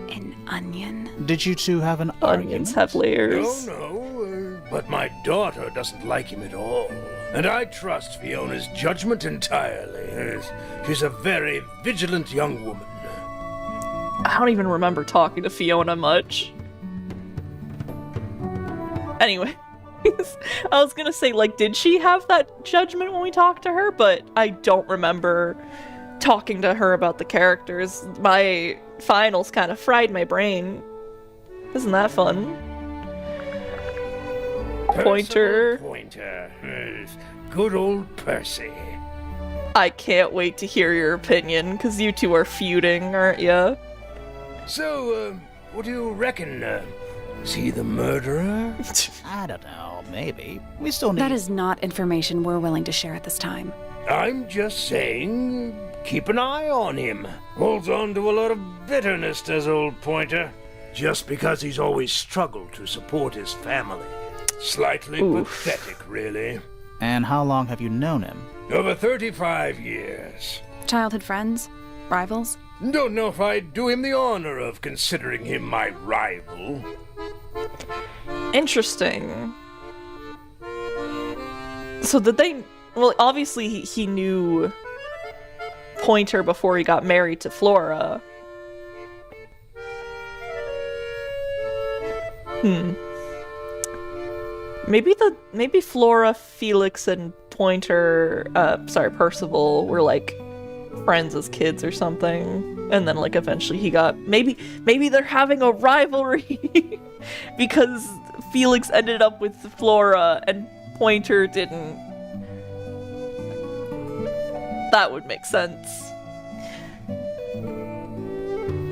Speaker 5: An onion?
Speaker 3: Did you two have an
Speaker 1: Onions
Speaker 3: argument?
Speaker 1: have layers.
Speaker 4: No, but my daughter doesn't like him at all. And I trust Fiona's judgment entirely. She's a very vigilant young woman.
Speaker 1: I don't even remember talking to Fiona much. Anyway. I was gonna say, like, did she have that judgment when we talked to her? But I don't remember talking to her about the characters. My finals kind of fried my brain. Isn't that fun? Pointer.
Speaker 4: Pointer. Good old Percy.
Speaker 1: I can't wait to hear your opinion, because you two are feuding, aren't ya?
Speaker 4: So, what do you reckon? Is he the murderer?
Speaker 3: I don't know, maybe. We still need...
Speaker 5: That is not information we're willing to share at this time.
Speaker 4: I'm just saying, keep an eye on him. Holds on to a lot of bitterness, does old Pointer. Just because he's always struggled to support his family. Slightly
Speaker 1: Oof.
Speaker 4: pathetic, really.
Speaker 3: And how long have you known him?
Speaker 4: Over 35 years.
Speaker 5: Childhood friends? Rivals?
Speaker 4: Don't know if I'd do him the honor of considering him my rival.
Speaker 1: Interesting. So did they... Well, obviously he knew Pointer before he got married to Flora. Maybe Flora, Felix, and Pointer, Percival were like friends as kids or something, and then like eventually he got maybe they're having a rivalry because Felix ended up with Flora and Pointer didn't. That would make sense.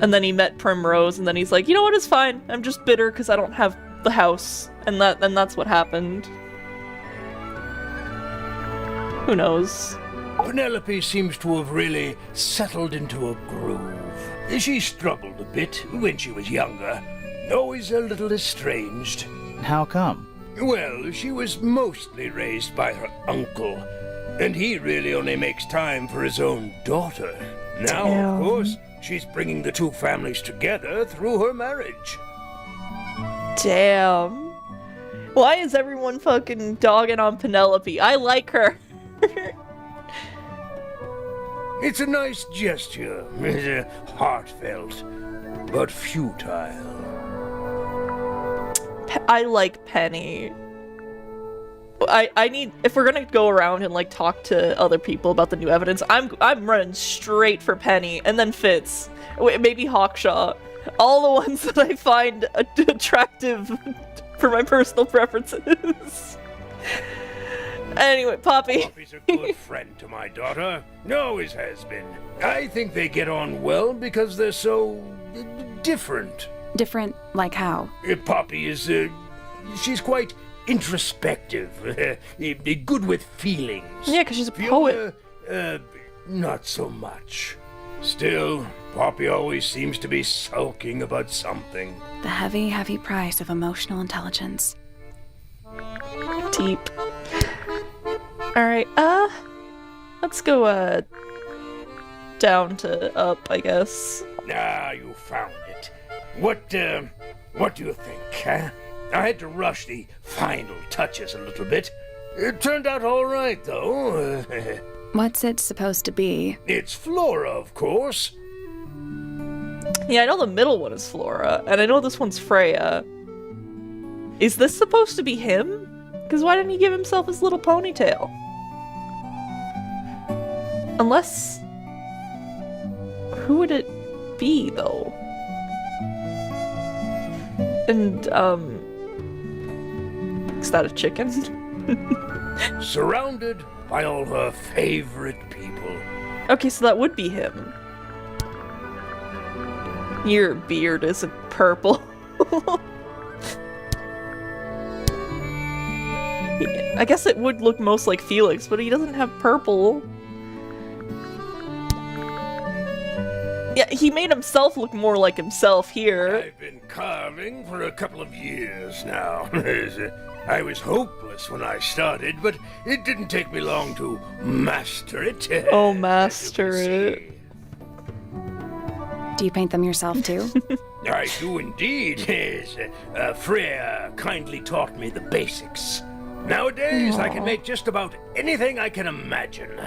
Speaker 1: And then he met Primrose, and then he's like, you know what, it's fine. I'm just bitter because I don't have the house, and that's what happened. Who knows?
Speaker 4: Penelope seems to have really settled into a groove. She struggled a bit when she was younger, always a little estranged.
Speaker 3: How come?
Speaker 4: Well, she was mostly raised by her uncle, and he really only makes time for his own daughter. Now, of course, she's bringing the two families together through her marriage.
Speaker 1: Damn. Why is everyone fucking dogging on Penelope? I like her.
Speaker 4: It's a nice gesture, heartfelt, but futile.
Speaker 1: I like Penny. I need, if we're gonna go around and like talk to other people about the new evidence, I'm running straight for Penny, and then Fitz, maybe Hawkshaw, all the ones that I find attractive for my personal preferences. Anyway, Poppy.
Speaker 4: Poppy's a good friend to my daughter. Always has been. I think they get on well because they're so different.
Speaker 5: Different like how?
Speaker 4: Poppy is, she's quite introspective, good with feelings.
Speaker 1: Yeah, because she's a poet.
Speaker 4: Fiona, not so much. Still, Poppy always seems to be sulking about something.
Speaker 5: The heavy, heavy price of emotional intelligence.
Speaker 1: Deep. Alright, let's go, down to up, I guess.
Speaker 4: Ah, you found it. What do you think, huh? I had to rush the final touches a little bit. It turned out all right, though.
Speaker 5: What's it supposed to be?
Speaker 4: It's Flora, of course.
Speaker 1: Yeah, I know the middle one is Flora, and I know this one's Freya. Is this supposed to be him? Because why didn't he give himself his little ponytail? Unless... Who would it be, though? And, is that a chicken?
Speaker 4: Surrounded by all her favorite people.
Speaker 1: Okay, so that would be him. Your beard isn't purple. I guess it would look most like Felix, but he doesn't have purple. Yeah, he made himself look more like himself here.
Speaker 4: I've been carving for a couple of years now. I was hopeless when I started, but it didn't take me long to master it.
Speaker 1: Oh, master it.
Speaker 5: Do you paint them yourself too?
Speaker 4: I do indeed. Yes. Freya kindly taught me the basics. Nowadays, I can make just about anything I can imagine.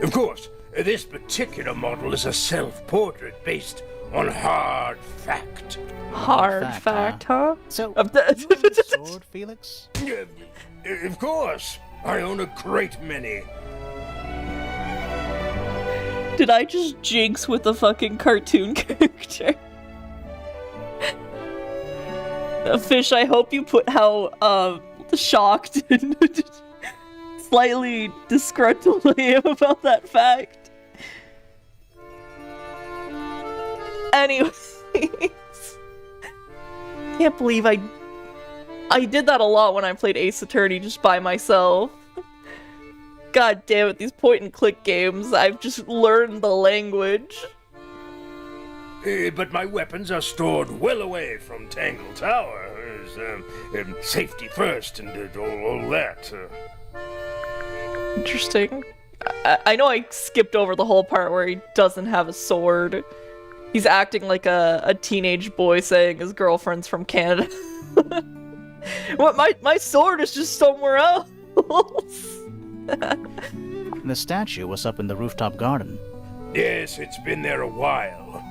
Speaker 4: Of course, this particular model is a self-portrait based on hard fact.
Speaker 1: Hard fact, huh?
Speaker 3: So, you own a sword, Felix?
Speaker 4: Of course. I own a great many.
Speaker 1: Did I just jinx with a fucking cartoon character? Fish, I hope you put how, shocked and slightly disgruntled I am about that fact. Anyways. Can't believe I did that a lot when I played Ace Attorney just by myself. God damn it, these point and click games, I've just learned the language.
Speaker 4: but my weapons are stored well away from Tangle Tower. Safety first and all that.
Speaker 1: Interesting. I know I skipped over the whole part where he doesn't have a sword. He's acting like a teenage boy saying his girlfriend's from Canada. What, my sword is just somewhere else.
Speaker 3: The statue was up in the rooftop garden.
Speaker 4: Yes, it's been there a while.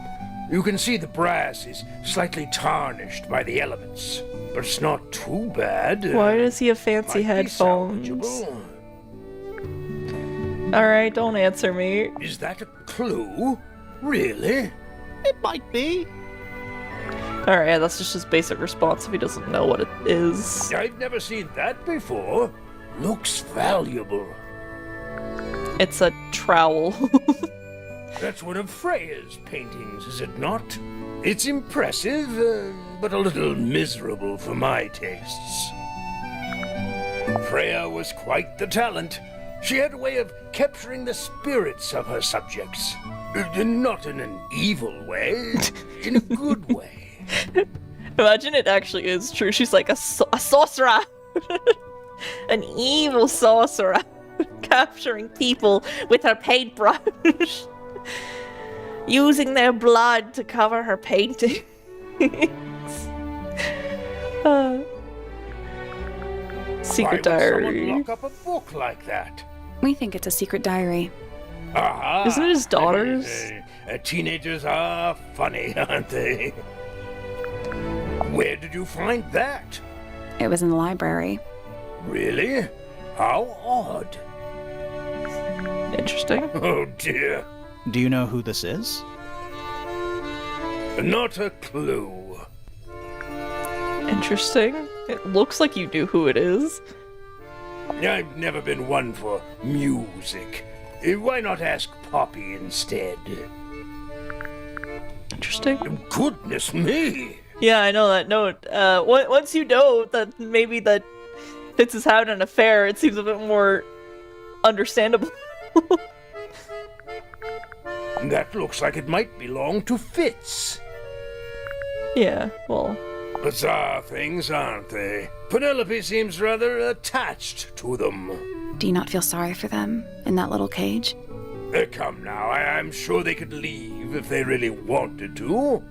Speaker 4: You can see the brass is slightly tarnished by the elements, but it's not too bad.
Speaker 1: Why does he have fancy
Speaker 4: Might be
Speaker 1: headphones?
Speaker 4: salvageable.
Speaker 1: Alright, don't answer me.
Speaker 4: Is that a clue? Really?
Speaker 3: It might be.
Speaker 1: Alright, yeah, that's just his basic response if he doesn't know what it is.
Speaker 4: I've never seen that before. Looks valuable.
Speaker 1: It's a trowel.
Speaker 4: That's one of Freya's paintings, is it not? It's impressive, but a little miserable for my tastes. Freya was quite the talent. She had a way of capturing the spirits of her subjects. Not in an evil way, in a good way.
Speaker 1: Imagine it actually is true. She's like a sorcerer. An evil sorcerer. Capturing people with her paintbrush. Using their blood to cover her paintings. Secret diary.
Speaker 4: Why would someone lock up a book like that?
Speaker 5: We think it's a secret diary.
Speaker 4: Aha!
Speaker 1: Isn't it his daughter's?
Speaker 4: Teenagers are funny, aren't they? Where did you find that?
Speaker 5: It was in the library.
Speaker 4: Really? How odd.
Speaker 1: Interesting.
Speaker 4: Oh dear.
Speaker 3: Do you know who this is?
Speaker 4: Not a clue.
Speaker 1: Interesting. It looks like you knew who it is.
Speaker 4: I've never been one for music. Why not ask Poppy instead?
Speaker 1: Interesting.
Speaker 4: Goodness me!
Speaker 1: Yeah, I know that note. Once you know that maybe that Fitz is having an affair, it seems a bit more understandable.
Speaker 4: That looks like it might belong to Fitz.
Speaker 1: Yeah, well,
Speaker 4: Bizarre things, aren't they? Penelope seems rather attached to them.
Speaker 5: Do you not feel sorry for them in that little cage?
Speaker 4: Come now, I'm sure they could leave if they really wanted to.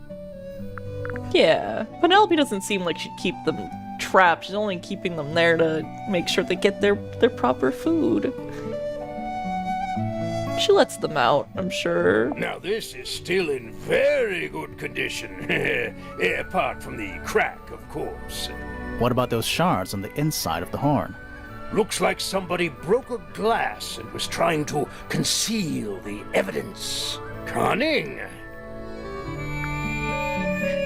Speaker 1: yeah. Penelope doesn't seem like she'd keep them trapped. She's only keeping them there to make sure they get their proper food. She lets them out, I'm sure.
Speaker 4: Now this is still in very good condition. Apart from the crack, of course.
Speaker 3: What about those shards on the inside of the horn?
Speaker 4: Looks like somebody broke a glass and was trying to conceal the evidence. Cunning.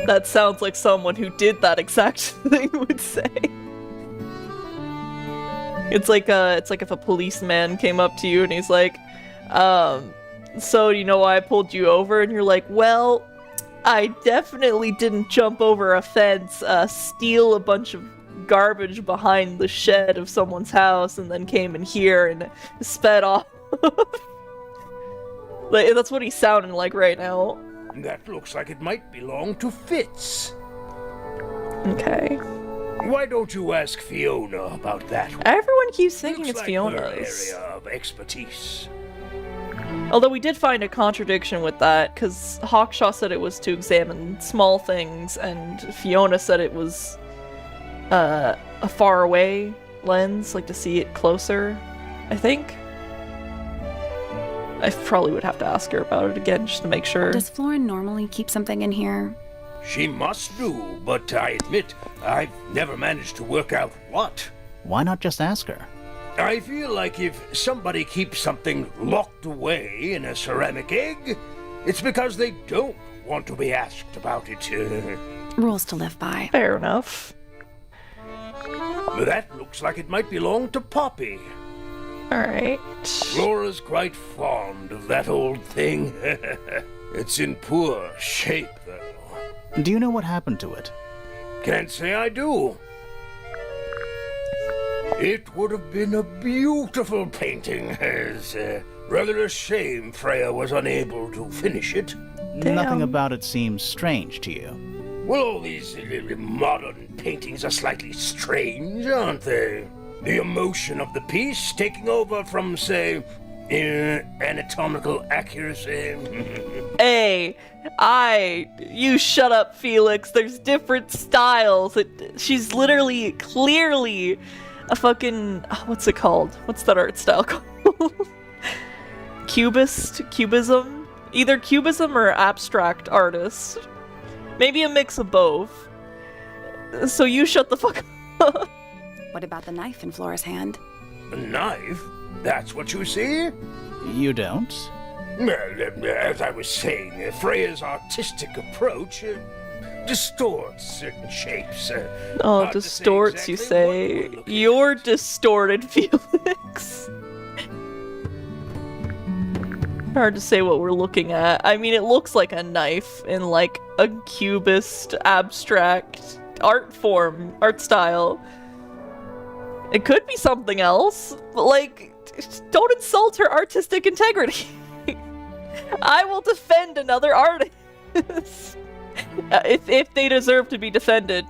Speaker 1: That sounds like someone who did that exact thing would say. It's like if a policeman came up to you and he's like, so you know why I pulled you over? And you're like, well, I definitely didn't jump over a fence, steal a bunch of garbage behind the shed of someone's house, and then came in here and sped off. Like, that's what he's sounding like right now.
Speaker 4: That looks like it might belong to Fitz.
Speaker 1: Okay.
Speaker 4: Why don't you ask Fiona about that one?
Speaker 1: Everyone keeps thinking
Speaker 4: Looks
Speaker 1: it's
Speaker 4: like
Speaker 1: Fiona's.
Speaker 4: her area of expertise.
Speaker 1: Although we did find a contradiction with that, because Hawkshaw said it was to examine small things, and Fiona said it was a far away lens, like to see it closer, I think. I probably would have to ask her about it again, just to make sure.
Speaker 5: Does Flora normally keep something in here?
Speaker 4: She must do, but I admit I've never managed to work out what.
Speaker 3: Why not just ask her?
Speaker 4: I feel like if somebody keeps something locked away in a ceramic egg, it's because they don't want to be asked about it.
Speaker 5: Rules to live by.
Speaker 1: Fair enough.
Speaker 4: That looks like it might belong to Poppy.
Speaker 1: Alright.
Speaker 4: Flora's quite fond of that old thing. It's in poor shape, though.
Speaker 3: Do you know what happened to it?
Speaker 4: Can't say I do. It would have been a beautiful painting. It's rather a shame Freya was unable to finish it.
Speaker 3: Nothing about it seems strange to you.
Speaker 4: Well, all these modern paintings are slightly strange, aren't they? The emotion of the piece taking over from, say, anatomical accuracy.
Speaker 1: Hey, you shut up, Felix. There's different styles. She's literally, clearly a fucking, what's it called? What's that art style called? Cubism? Either cubism or abstract artist. Maybe a mix of both. So you shut the fuck up.
Speaker 5: What about the knife in Flora's hand?
Speaker 4: A knife? That's what you see?
Speaker 3: You don't?
Speaker 4: Well, as I was saying, Freya's artistic approach distorts certain shapes. Hard to say
Speaker 1: Distorts, you
Speaker 4: exactly
Speaker 1: say?
Speaker 4: what we're looking
Speaker 1: You're
Speaker 4: at.
Speaker 1: distorted, Felix. Hard to say what we're looking at. I mean, it looks like a knife in like a cubist abstract art style. It could be something else, but like, don't insult her artistic integrity. I will defend another artist if they deserve to be defended.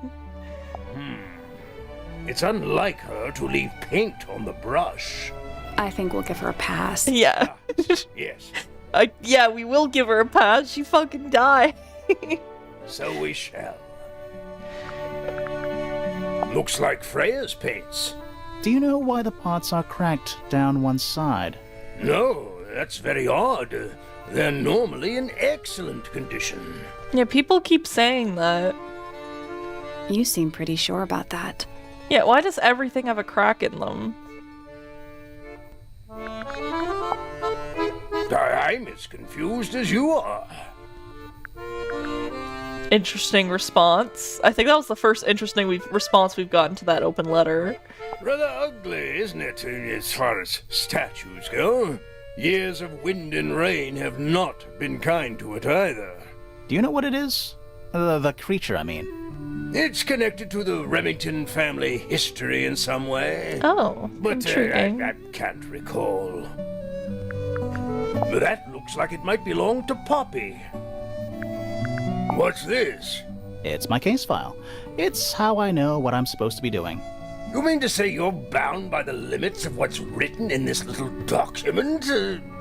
Speaker 4: It's unlike her to leave paint on the brush.
Speaker 5: I think we'll give her a pass.
Speaker 1: Yeah.
Speaker 4: Yes,
Speaker 1: Yeah, we will give her a pass. She fucking died.
Speaker 4: so we shall. Looks like Freya's paints.
Speaker 3: Do you know why the pots are cracked down one side?
Speaker 4: No, that's very odd. They're normally in excellent condition.
Speaker 1: Yeah, people keep saying that.
Speaker 5: You seem pretty sure about that.
Speaker 1: Yeah, why does everything have a crack in them?
Speaker 4: I'm as confused as you are.
Speaker 1: Interesting response. I think that was the first interesting response we've gotten to that open letter.
Speaker 4: Rather ugly, isn't it, as far as statues go? Years of wind and rain have not been kind to it either.
Speaker 3: Do you know what it is? The creature, I mean.
Speaker 4: It's connected to the Remington family history in some way.
Speaker 1: Oh,
Speaker 4: But
Speaker 1: intriguing.
Speaker 4: I can't recall. But that looks like it might belong to Poppy. What's this?
Speaker 3: It's my case file. It's how I know what I'm supposed to be doing.
Speaker 4: You mean to say you're bound by the limits of what's written in this little document?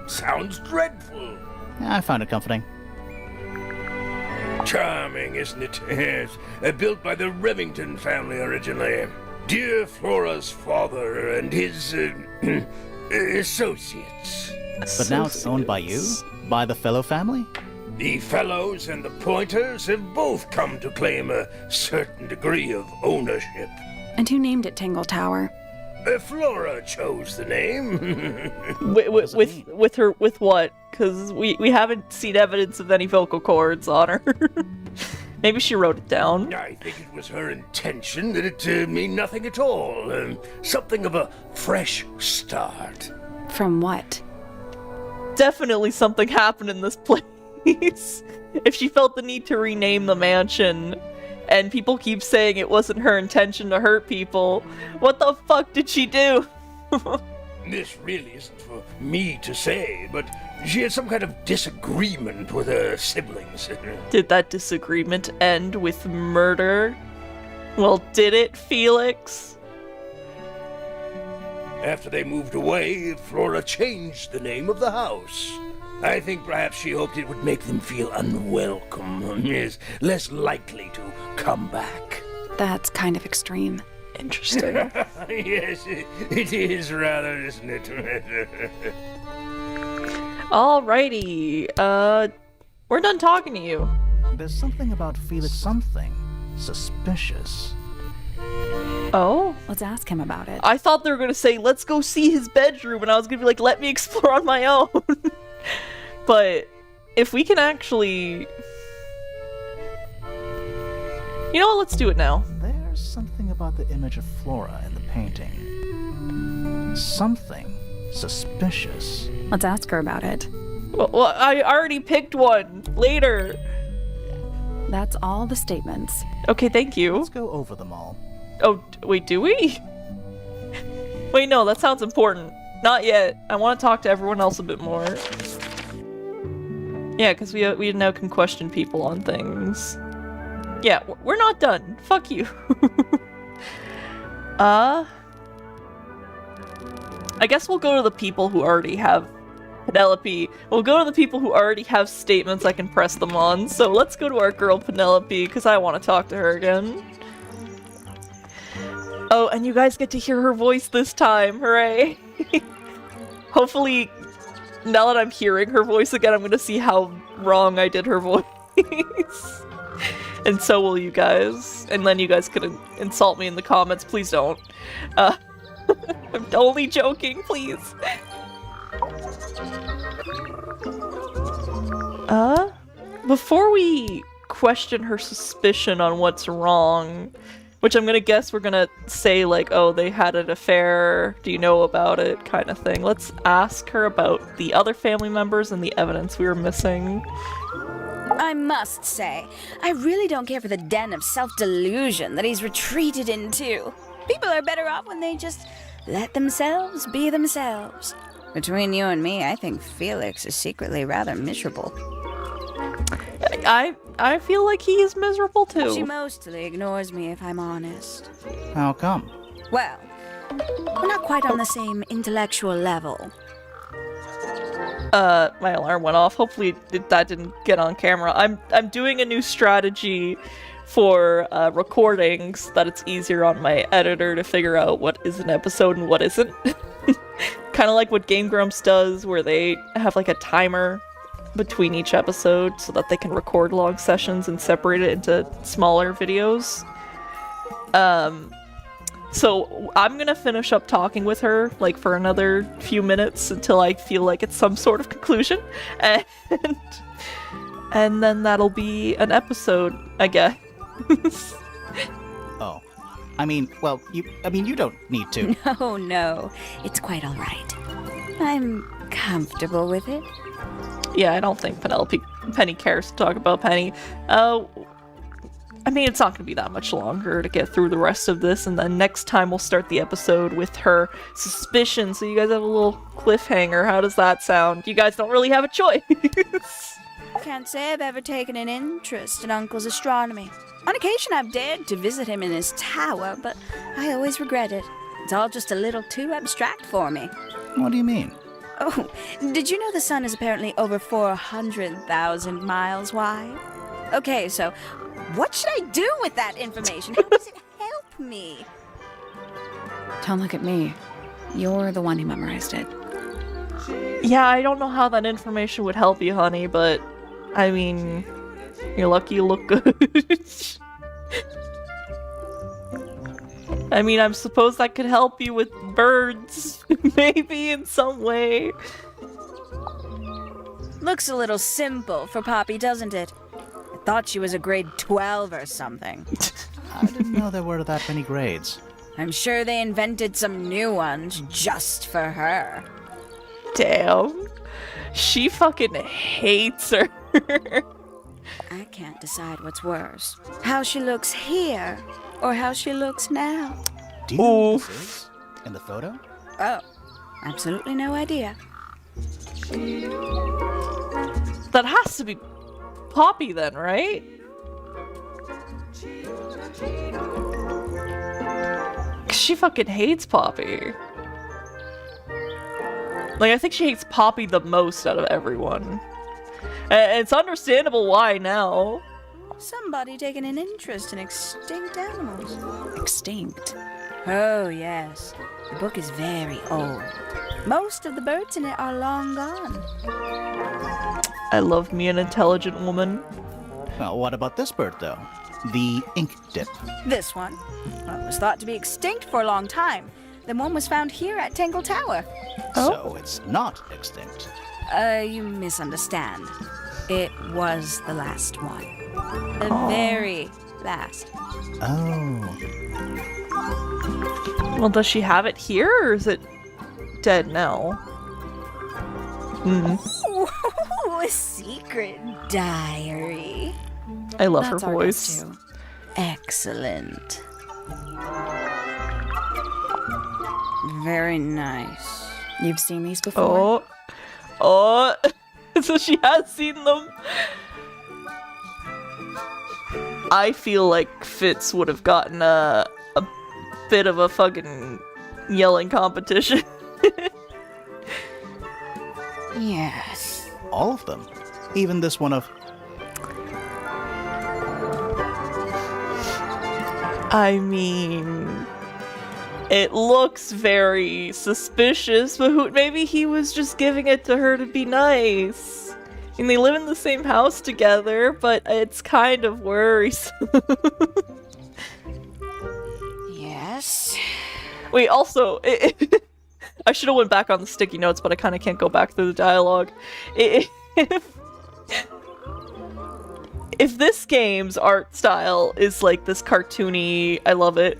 Speaker 4: Sounds dreadful.
Speaker 3: I found it comforting.
Speaker 4: Charming, isn't it? Yes. Built by the Remington family originally. Dear Flora's father and his associates.
Speaker 3: But now it's owned by you? By the fellow family?
Speaker 4: The Fellows and the Pointers have both come to claim a certain degree of ownership.
Speaker 5: And who named it Tangle Tower?
Speaker 4: Flora chose the name.
Speaker 1: With what? Because we haven't seen evidence of any vocal cords on her. Maybe she wrote it down.
Speaker 4: I think it was her intention that it mean nothing at all. Something of a fresh start.
Speaker 5: From what?
Speaker 1: Definitely something happened in this place. If she felt the need to rename the mansion, and people keep saying it wasn't her intention to hurt people, what the fuck did she do?
Speaker 4: This really isn't for me to say, but she had some kind of disagreement with her siblings.
Speaker 1: Did that disagreement end with murder? Well, did it, Felix?
Speaker 4: After they moved away, Flora changed the name of the house. I think perhaps she hoped it would make them feel unwelcome, yes, less likely to come back.
Speaker 5: That's kind of extreme.
Speaker 1: Interesting.
Speaker 4: Yes, it is rather, isn't it?
Speaker 1: Alrighty, we're done talking to you.
Speaker 3: There's something about Felix, something suspicious.
Speaker 1: Oh?
Speaker 5: Let's ask him about it.
Speaker 1: I thought they were gonna say, let's go see his bedroom, and I was gonna be like, let me explore on my own. But if we can actually... You know what, let's do it now.
Speaker 3: There's something about the image of Flora in the painting. Something suspicious.
Speaker 5: Let's ask her about it.
Speaker 1: Well, I already picked one. Later.
Speaker 5: That's all the statements.
Speaker 1: Okay, thank you.
Speaker 3: Let's go over them all.
Speaker 1: Oh, wait, do we? Wait, no, that sounds important. Not yet. I want to talk to everyone else a bit more. Yeah, because we now can question people on things. Yeah, we're not done. Fuck you. I guess we'll go to the people who already have Penelope. We'll go to the people who already have statements I can press them on. So let's go to our girl Penelope, because I want to talk to her again. Oh, and you guys get to hear her voice this time. Hooray. Hopefully, now that I'm hearing her voice again, I'm going to see how wrong I did her voice. And so will you guys. And then you guys could insult me in the comments. Please don't. I'm only joking, please. Before we question her suspicion on what's wrong, which I'm gonna guess we're gonna say like, oh, they had an affair, do you know about it, kind of thing. Let's ask her about the other family members and the evidence we were missing.
Speaker 6: I must say, I really don't care for the den of self-delusion that he's retreated into. People are better off when they just let themselves be themselves. Between you and me, I think Felix is secretly rather miserable.
Speaker 1: I feel like he is miserable too.
Speaker 6: She mostly ignores me, if I'm honest.
Speaker 3: How come?
Speaker 6: Well, we're not quite on the same intellectual level.
Speaker 1: My alarm went off. Hopefully that didn't get on camera. I'm doing a new strategy for recordings that it's easier on my editor to figure out what is an episode and what isn't. Kind of like what Game Grumps does, where they have like a timer between each episode so that they can record long sessions and separate it into smaller videos. So I'm gonna finish up talking with her like for another few minutes until I feel like it's some sort of conclusion, and then that'll be an episode, I guess.
Speaker 3: Oh. you don't need to.
Speaker 6: No, it's quite all right. I'm comfortable with it.
Speaker 1: Yeah, I don't think Penny cares to talk about Penny. I mean, it's not going to be that much longer to get through the rest of this, and then next time we'll start the episode with her suspicion, so you guys have a little cliffhanger. How does that sound? You guys don't really have a choice.
Speaker 6: Can't say I've ever taken an interest in Uncle's astronomy. On occasion I've dared to visit him in his tower, but I always regret it. It's all just a little too abstract for me.
Speaker 3: What do you mean?
Speaker 6: Oh, did you know the sun is apparently over 400,000 miles wide? Okay, so what should I do with that information? How does it help me?
Speaker 5: Don't look at me. You're the one who memorized it.
Speaker 1: Yeah, I don't know how that information would help you, honey, but I mean, you're lucky you look good. I mean, I suppose that could help you with birds, maybe in some way.
Speaker 6: Looks a little simple for Poppy, doesn't it? I thought she was a grade 12 or something.
Speaker 3: I didn't know there were that many grades.
Speaker 6: I'm sure they invented some new ones just for her.
Speaker 1: Damn. She fucking hates her.
Speaker 6: I can't decide what's worse. How she looks here, or how she looks now.
Speaker 3: Do you know who this is? In the photo?
Speaker 6: Oh, absolutely no idea.
Speaker 1: That has to be Poppy then, right? She fucking hates Poppy. Like, I think she hates Poppy the most out of everyone. And it's understandable why now.
Speaker 6: Somebody taking an interest in extinct animals.
Speaker 5: Extinct.
Speaker 6: Oh, yes. The book is very old. Most of the birds in it are long gone.
Speaker 1: I love me an intelligent woman.
Speaker 3: Well, what about this bird, though? The ink dip.
Speaker 6: This one, well, it was thought to be extinct for a long time. Then one was found here at Tangle Tower.
Speaker 3: So it's not extinct.
Speaker 6: You misunderstand. It was the last one. The very last.
Speaker 3: Oh.
Speaker 1: Well, does she have it here, or is it dead now?
Speaker 6: Ooh, a secret diary.
Speaker 1: I love
Speaker 5: That's
Speaker 1: her
Speaker 5: our
Speaker 1: voice.
Speaker 5: guess, too.
Speaker 6: Excellent. Very nice.
Speaker 5: You've seen these before?
Speaker 1: Oh. So she has seen them. I feel like Fitz would have gotten a bit of a fucking yelling competition.
Speaker 6: Yes.
Speaker 3: All of them. Even this one of...
Speaker 1: I mean, it looks very suspicious, but maybe he was just giving it to her to be nice. And they live in the same house together, but it's kind of worrisome.
Speaker 6: Yes.
Speaker 1: Wait, also, I should have went back on the sticky notes, but I kind of can't go back through the dialogue. If this game's art style is like this cartoony, I love it,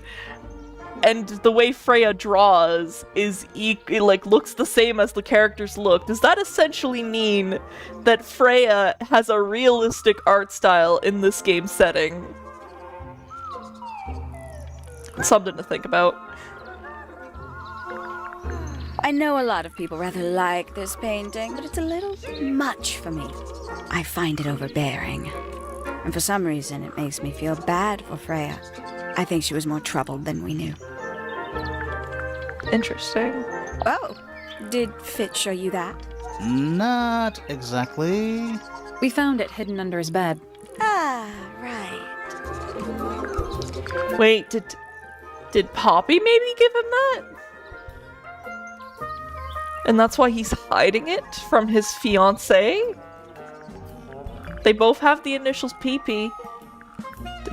Speaker 1: and the way Freya draws is looks the same as the characters look, does that essentially mean that Freya has a realistic art style in this game setting? Something to think about.
Speaker 6: I know a lot of people rather like this painting, but it's a little much for me. I find it overbearing. And for some reason, it makes me feel bad for Freya. I think she was more troubled than we knew.
Speaker 1: Interesting.
Speaker 6: Oh, did Fitz show you that?
Speaker 3: Not exactly.
Speaker 5: We found it hidden under his bed.
Speaker 6: Ah, right.
Speaker 1: Wait, did Poppy maybe give him that? And that's why he's hiding it from his fiancée? They both have the initials PP.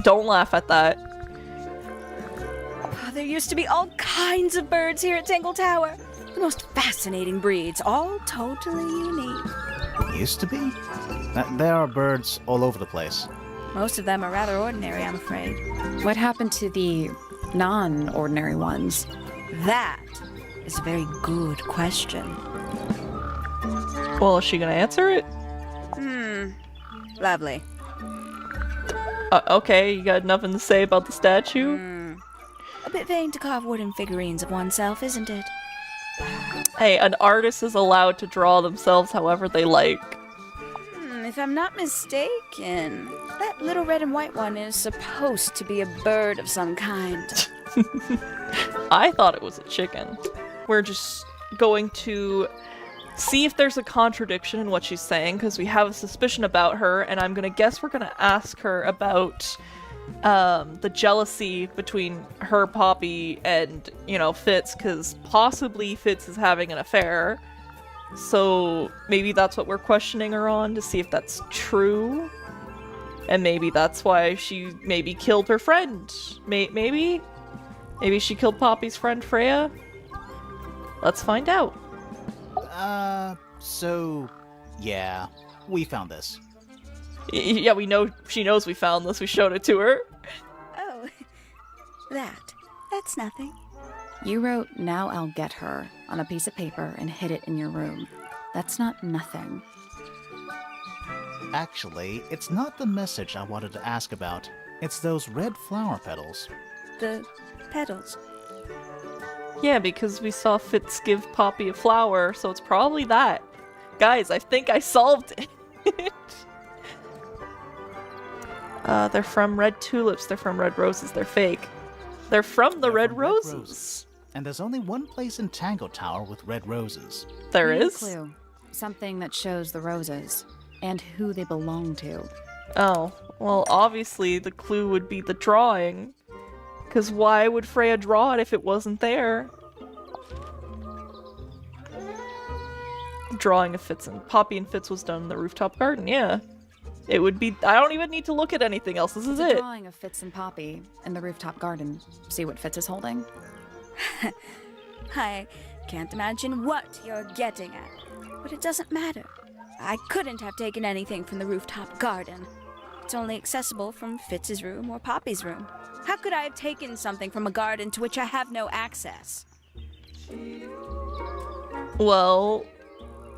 Speaker 1: Don't laugh at that.
Speaker 6: Oh, there used to be all kinds of birds here at Tangle Tower. The most fascinating breeds, all totally unique.
Speaker 3: Used to be? There are birds all over the place.
Speaker 6: Most of them are rather ordinary, I'm afraid.
Speaker 5: What happened to the non-ordinary ones?
Speaker 6: That is a very good question.
Speaker 1: Well, is she gonna answer it?
Speaker 6: Lovely.
Speaker 1: Okay, you got nothing to say about the statue?
Speaker 6: A bit vain to carve wooden figurines of oneself, isn't it?
Speaker 1: Hey, an artist is allowed to draw themselves however they like.
Speaker 6: If I'm not mistaken, that little red and white one is supposed to be a bird of some kind.
Speaker 1: I thought it was a chicken. We're just going to see if there's a contradiction in what she's saying, because we have a suspicion about her, and I'm gonna guess we're gonna ask her about the jealousy between her, Poppy, and, Fitz, because possibly Fitz is having an affair. So maybe that's what we're questioning her on, to see if that's true. And maybe that's why she maybe killed her friend. Maybe she killed Poppy's friend Freya? Let's find out.
Speaker 3: So, yeah, we found this.
Speaker 1: Yeah, we know she knows we found this. We showed it to her.
Speaker 6: Oh, that's nothing.
Speaker 5: You wrote, "Now I'll get her," on a piece of paper and hid it in your room. That's not nothing.
Speaker 3: Actually, it's not the message I wanted to ask about. It's those red flower petals.
Speaker 6: The petals.
Speaker 1: Yeah, because we saw Fitz give Poppy a flower, so it's probably that. Guys, I think I solved it. They're from red tulips, they're from red roses, they're fake. They're from the red roses.
Speaker 3: And there's only one place in Tangle Tower with red roses.
Speaker 1: There
Speaker 5: We need a
Speaker 1: is?
Speaker 5: clue. Something that shows the roses and who they belong to.
Speaker 1: Oh, well, obviously the clue would be the drawing. Because why would Freya draw it if it wasn't there? Drawing of Fitz and Poppy and Fitz was done in the rooftop garden, yeah. It would be— I don't even need to look at anything else, this is
Speaker 5: It's a
Speaker 1: it.
Speaker 5: drawing of Fitz and Poppy in the rooftop garden. See what Fitz is holding?
Speaker 6: I can't imagine what you're getting at, but it doesn't matter. I couldn't have taken anything from the rooftop garden. It's only accessible from Fitz's room or Poppy's room. How could I have taken something from a garden to which I have no access?
Speaker 1: Well,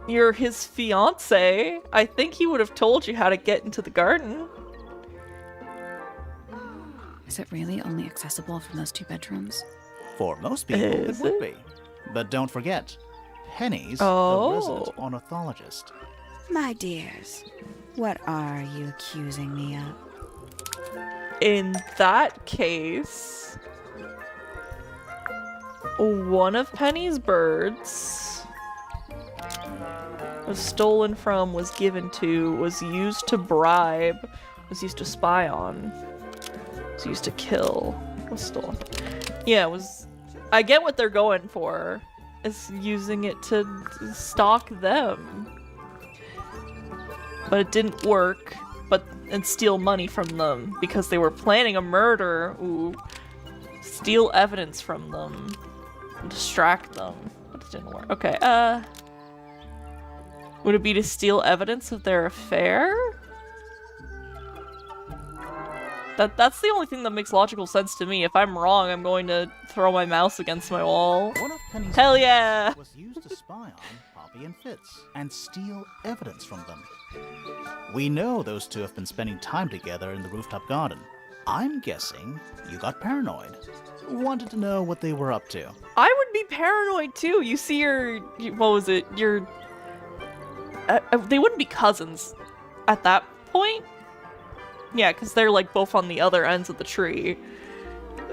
Speaker 1: you're his fiance. I think he would have told you how to get into the garden.
Speaker 5: Is it really only accessible from those 2 bedrooms?
Speaker 3: For most people,
Speaker 1: Is
Speaker 3: it would
Speaker 1: it?
Speaker 3: be. But don't forget, Penny's
Speaker 1: Oh.
Speaker 3: the resident ornithologist.
Speaker 6: My dears, what are you accusing me of?
Speaker 1: In that case, one of Penny's birds was stolen from, was given to, was used to bribe, was used to spy on, was used to kill, was stolen. Yeah, it was... I get what they're going for. It's using it to stalk them. But it didn't work. And steal money from them because they were planning a murder. Ooh. Steal evidence from them. And distract them. But it didn't work. Okay, would it be to steal evidence of their affair? That's the only thing that makes logical sense to me. If I'm wrong, I'm going to throw my mouse against my wall.
Speaker 3: One of Penny's
Speaker 1: Hell yeah!
Speaker 3: was used to spy on Poppy and Fitz and steal evidence from them. We know those two have been spending time together in the rooftop garden. I'm guessing you got paranoid. Wanted to know what they were up to.
Speaker 1: I would be paranoid too. You see what was it? They wouldn't be cousins at that point. Yeah, because they're like both on the other ends of the tree.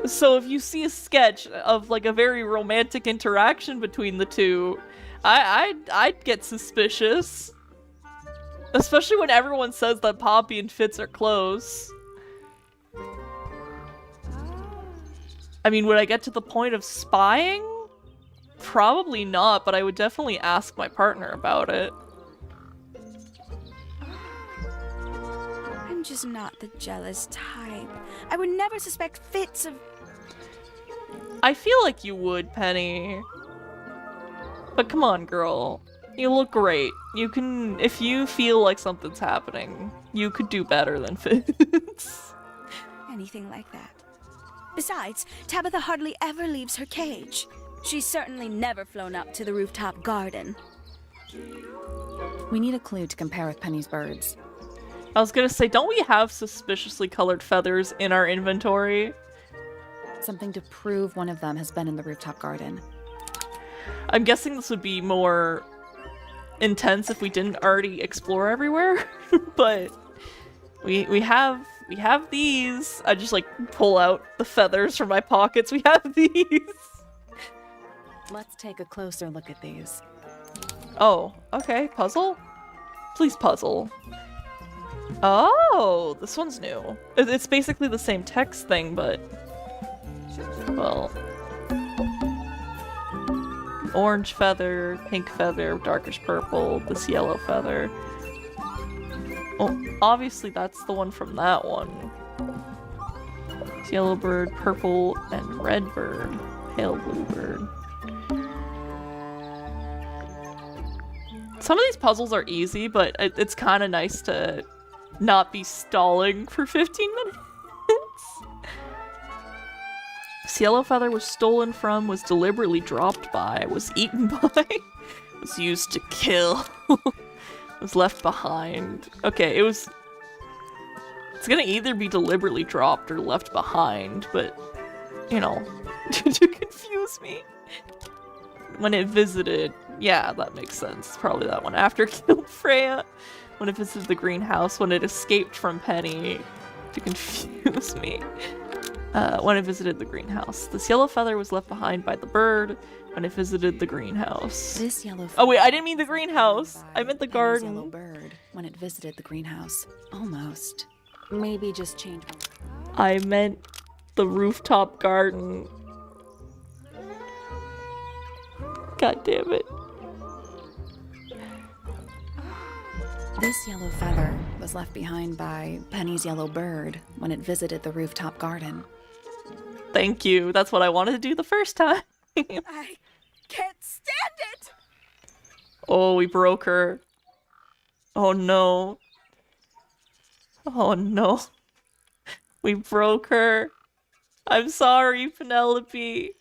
Speaker 1: So if you see a sketch of like a very romantic interaction between the two, I'd get suspicious. Especially when everyone says that Poppy and Fitz are close. I mean, would I get to the point of spying? Probably not, but I would definitely ask my partner about it.
Speaker 6: I'm just not the jealous type. I would never suspect Fitz of...
Speaker 1: I feel like you would, Penny. But come on, girl. You look great. You can, if you feel like something's happening, you could do better than Fitz.
Speaker 6: anything like that. Besides, Tabitha hardly ever leaves her cage. She's certainly never flown up to the rooftop garden.
Speaker 5: We need a clue to compare with Penny's birds.
Speaker 1: I was gonna say, don't we have suspiciously colored feathers in our inventory?
Speaker 5: Something to prove one of them has been in the rooftop garden.
Speaker 1: I'm guessing this would be more intense if we didn't already explore everywhere, but we have these. I just like pull out the feathers from my pockets. We have these.
Speaker 5: Let's take a closer look at these.
Speaker 1: Oh, okay. Puzzle? Please puzzle. Oh, this one's new. It's basically the same text thing, but... well... orange feather, pink feather, darkish purple, this yellow feather. Well, obviously that's the one from that one. It's yellow bird, purple, and red bird. Pale blue bird. Some of these puzzles are easy, but it's kind of nice to not be stalling for 15 minutes. This yellow feather was stolen from, was deliberately dropped by, was eaten by, was used to kill, was left behind. Okay, it's gonna either be deliberately dropped or left behind, but, you know, to confuse me. When it visited, yeah, that makes sense. Probably that one. After it killed Freya, when it visited the greenhouse, when it escaped from Penny, to confuse me. When it visited the greenhouse. This yellow feather was left behind by the bird when it visited the greenhouse.
Speaker 5: This yellow feather.
Speaker 1: Oh wait, I didn't mean the greenhouse. I meant the garden.
Speaker 5: Yellow bird when it visited the greenhouse. Almost. Maybe just change.
Speaker 1: I meant the rooftop garden. God damn it.
Speaker 5: This yellow feather was left behind by Penny's yellow bird when it visited the rooftop garden.
Speaker 1: Thank you. That's what I wanted to do the first time.
Speaker 6: I can't stand it!
Speaker 1: Oh, we broke her. Oh no. Oh no. We broke her. I'm sorry, Penelope.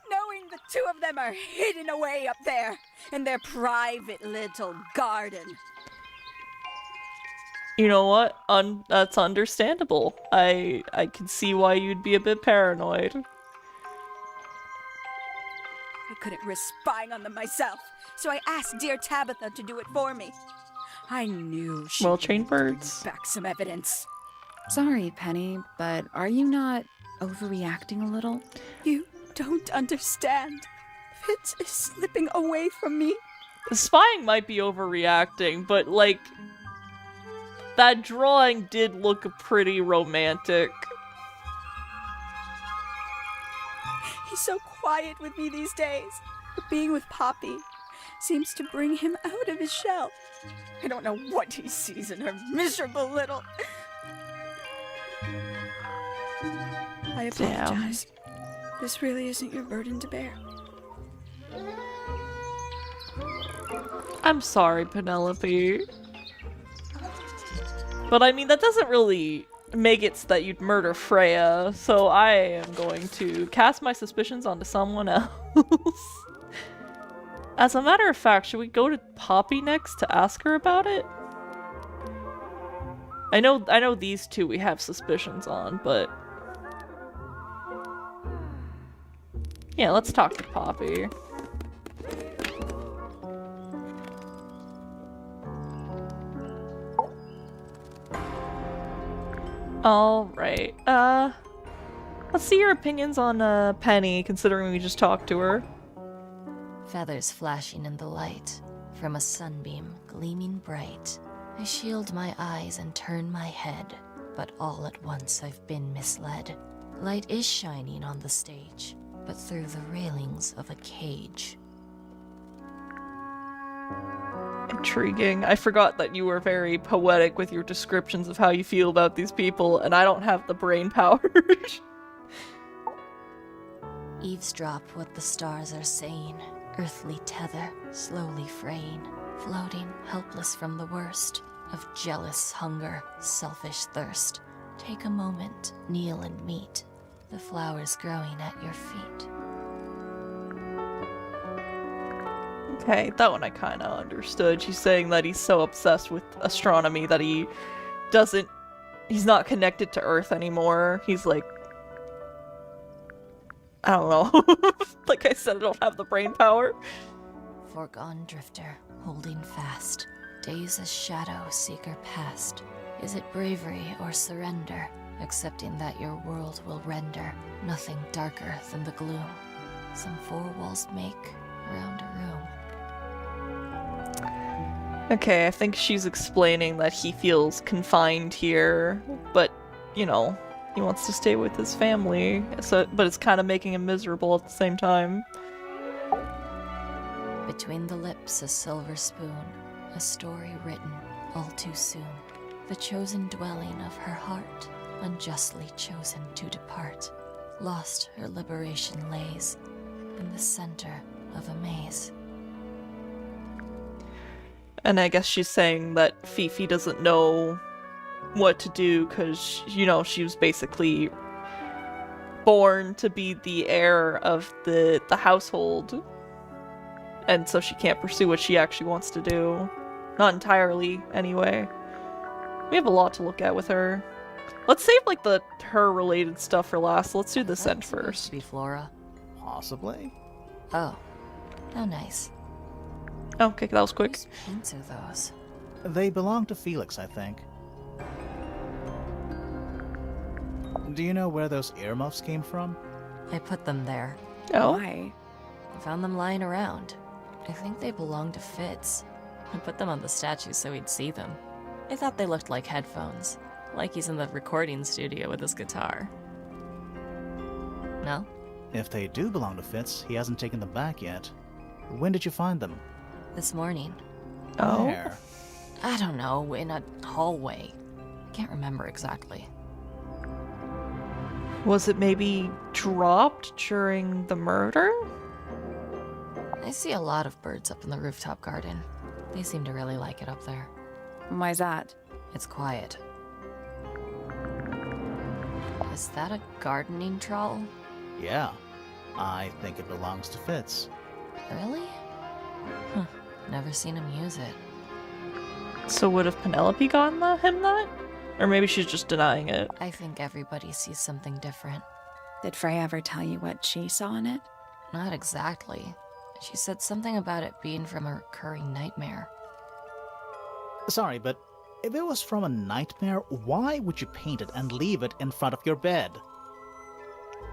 Speaker 6: Knowing the two of them are hidden away up there in their private little garden.
Speaker 1: You know what? That's understandable. I can see why you'd be a bit paranoid.
Speaker 6: I couldn't risk spying on them myself, so I asked dear Tabitha to do it for me. I knew she
Speaker 1: Well-trained birds.
Speaker 6: back some evidence.
Speaker 5: Sorry, Penny, but are you not overreacting a little?
Speaker 6: You don't understand. Fitz is slipping away from me.
Speaker 1: Spying might be overreacting, but, like, that drawing did look pretty romantic.
Speaker 6: He's so quiet with me these days. But being with Poppy seems to bring him out of his shell. I don't know what he sees in her miserable little... I apologize. This really isn't your burden to bear.
Speaker 1: I'm sorry, Penelope. But I mean, that doesn't really make it so that you'd murder Freya, so I am going to cast my suspicions onto someone else. As a matter of fact, should we go to Poppy next to ask her about it? I know these two we have suspicions on, but... yeah, let's talk to Poppy. Alright, let's see your opinions on, Penny, considering we just talked to her.
Speaker 7: Feathers flashing in the light, from a sunbeam gleaming bright. I shield my eyes and turn my head, but all at once I've been misled. Light is shining on the stage, but through the railings of a cage.
Speaker 1: Intriguing. I forgot that you were very poetic with your descriptions of how you feel about these people, and I don't have the brain power.
Speaker 7: Eavesdrop what the stars are saying, earthly tether slowly fraying, floating helpless from the worst of jealous hunger, selfish thirst. Take a moment, kneel and meet the flowers growing at your feet.
Speaker 1: Okay, that one I kind of understood. She's saying that he's so obsessed with astronomy that he's not connected to Earth anymore. He's like, I don't know. Like I said, I don't have the brain power.
Speaker 7: Foregone drifter, holding fast, days as shadow seeker past. Is it bravery or surrender, accepting that your world will render nothing darker than the gloom some four walls make around a room?
Speaker 1: Okay, I think she's explaining that he feels confined here, but, you know, he wants to stay with his family, but it's kind of making him miserable at the same time.
Speaker 7: Between the lips a silver spoon, a story written all too soon. The chosen dwelling of her heart, unjustly chosen to depart. Lost her liberation lays in the center of a maze.
Speaker 1: And I guess she's saying that Fifi doesn't know what to do because, you know, she was basically born to be the heir of the household. And so she can't pursue what she actually wants to do. Not entirely, anyway. We have a lot to look at with her. Let's save, like, the her-related stuff for last. Let's do this end first.
Speaker 7: To be Flora.
Speaker 3: Possibly.
Speaker 7: Oh, how nice.
Speaker 1: Okay, that was quick.
Speaker 7: Whose paints are those?
Speaker 3: They belong to Felix, I think. Do you know where those earmuffs came from?
Speaker 7: I put them there.
Speaker 1: Oh.
Speaker 5: Why?
Speaker 7: I found them lying around. I think they belonged to Fitz. I put them on the statue so he'd see them. I thought they looked like headphones, like he's in the recording studio with his guitar. No?
Speaker 3: If they do belong to Fitz, he hasn't taken them back yet. When did you find them?
Speaker 7: This morning.
Speaker 1: Oh.
Speaker 3: Where?
Speaker 7: I don't know, in a hallway. Can't remember exactly.
Speaker 1: Was it maybe dropped during the murder?
Speaker 7: I see a lot of birds up in the rooftop garden. They seem to really like it up there.
Speaker 5: Why's that?
Speaker 7: It's quiet. Is that a gardening trowel?
Speaker 3: Yeah. I think it belongs to Fitz.
Speaker 7: Really? Huh. Never seen him use it.
Speaker 1: So would have Penelope gotten him that? Or maybe she's just denying it.
Speaker 7: I think everybody sees something different.
Speaker 5: Did Freya ever tell you what she saw in it?
Speaker 7: Not exactly. She said something about it being from a recurring nightmare.
Speaker 3: Sorry, but if it was from a nightmare, why would you paint it and leave it in front of your bed?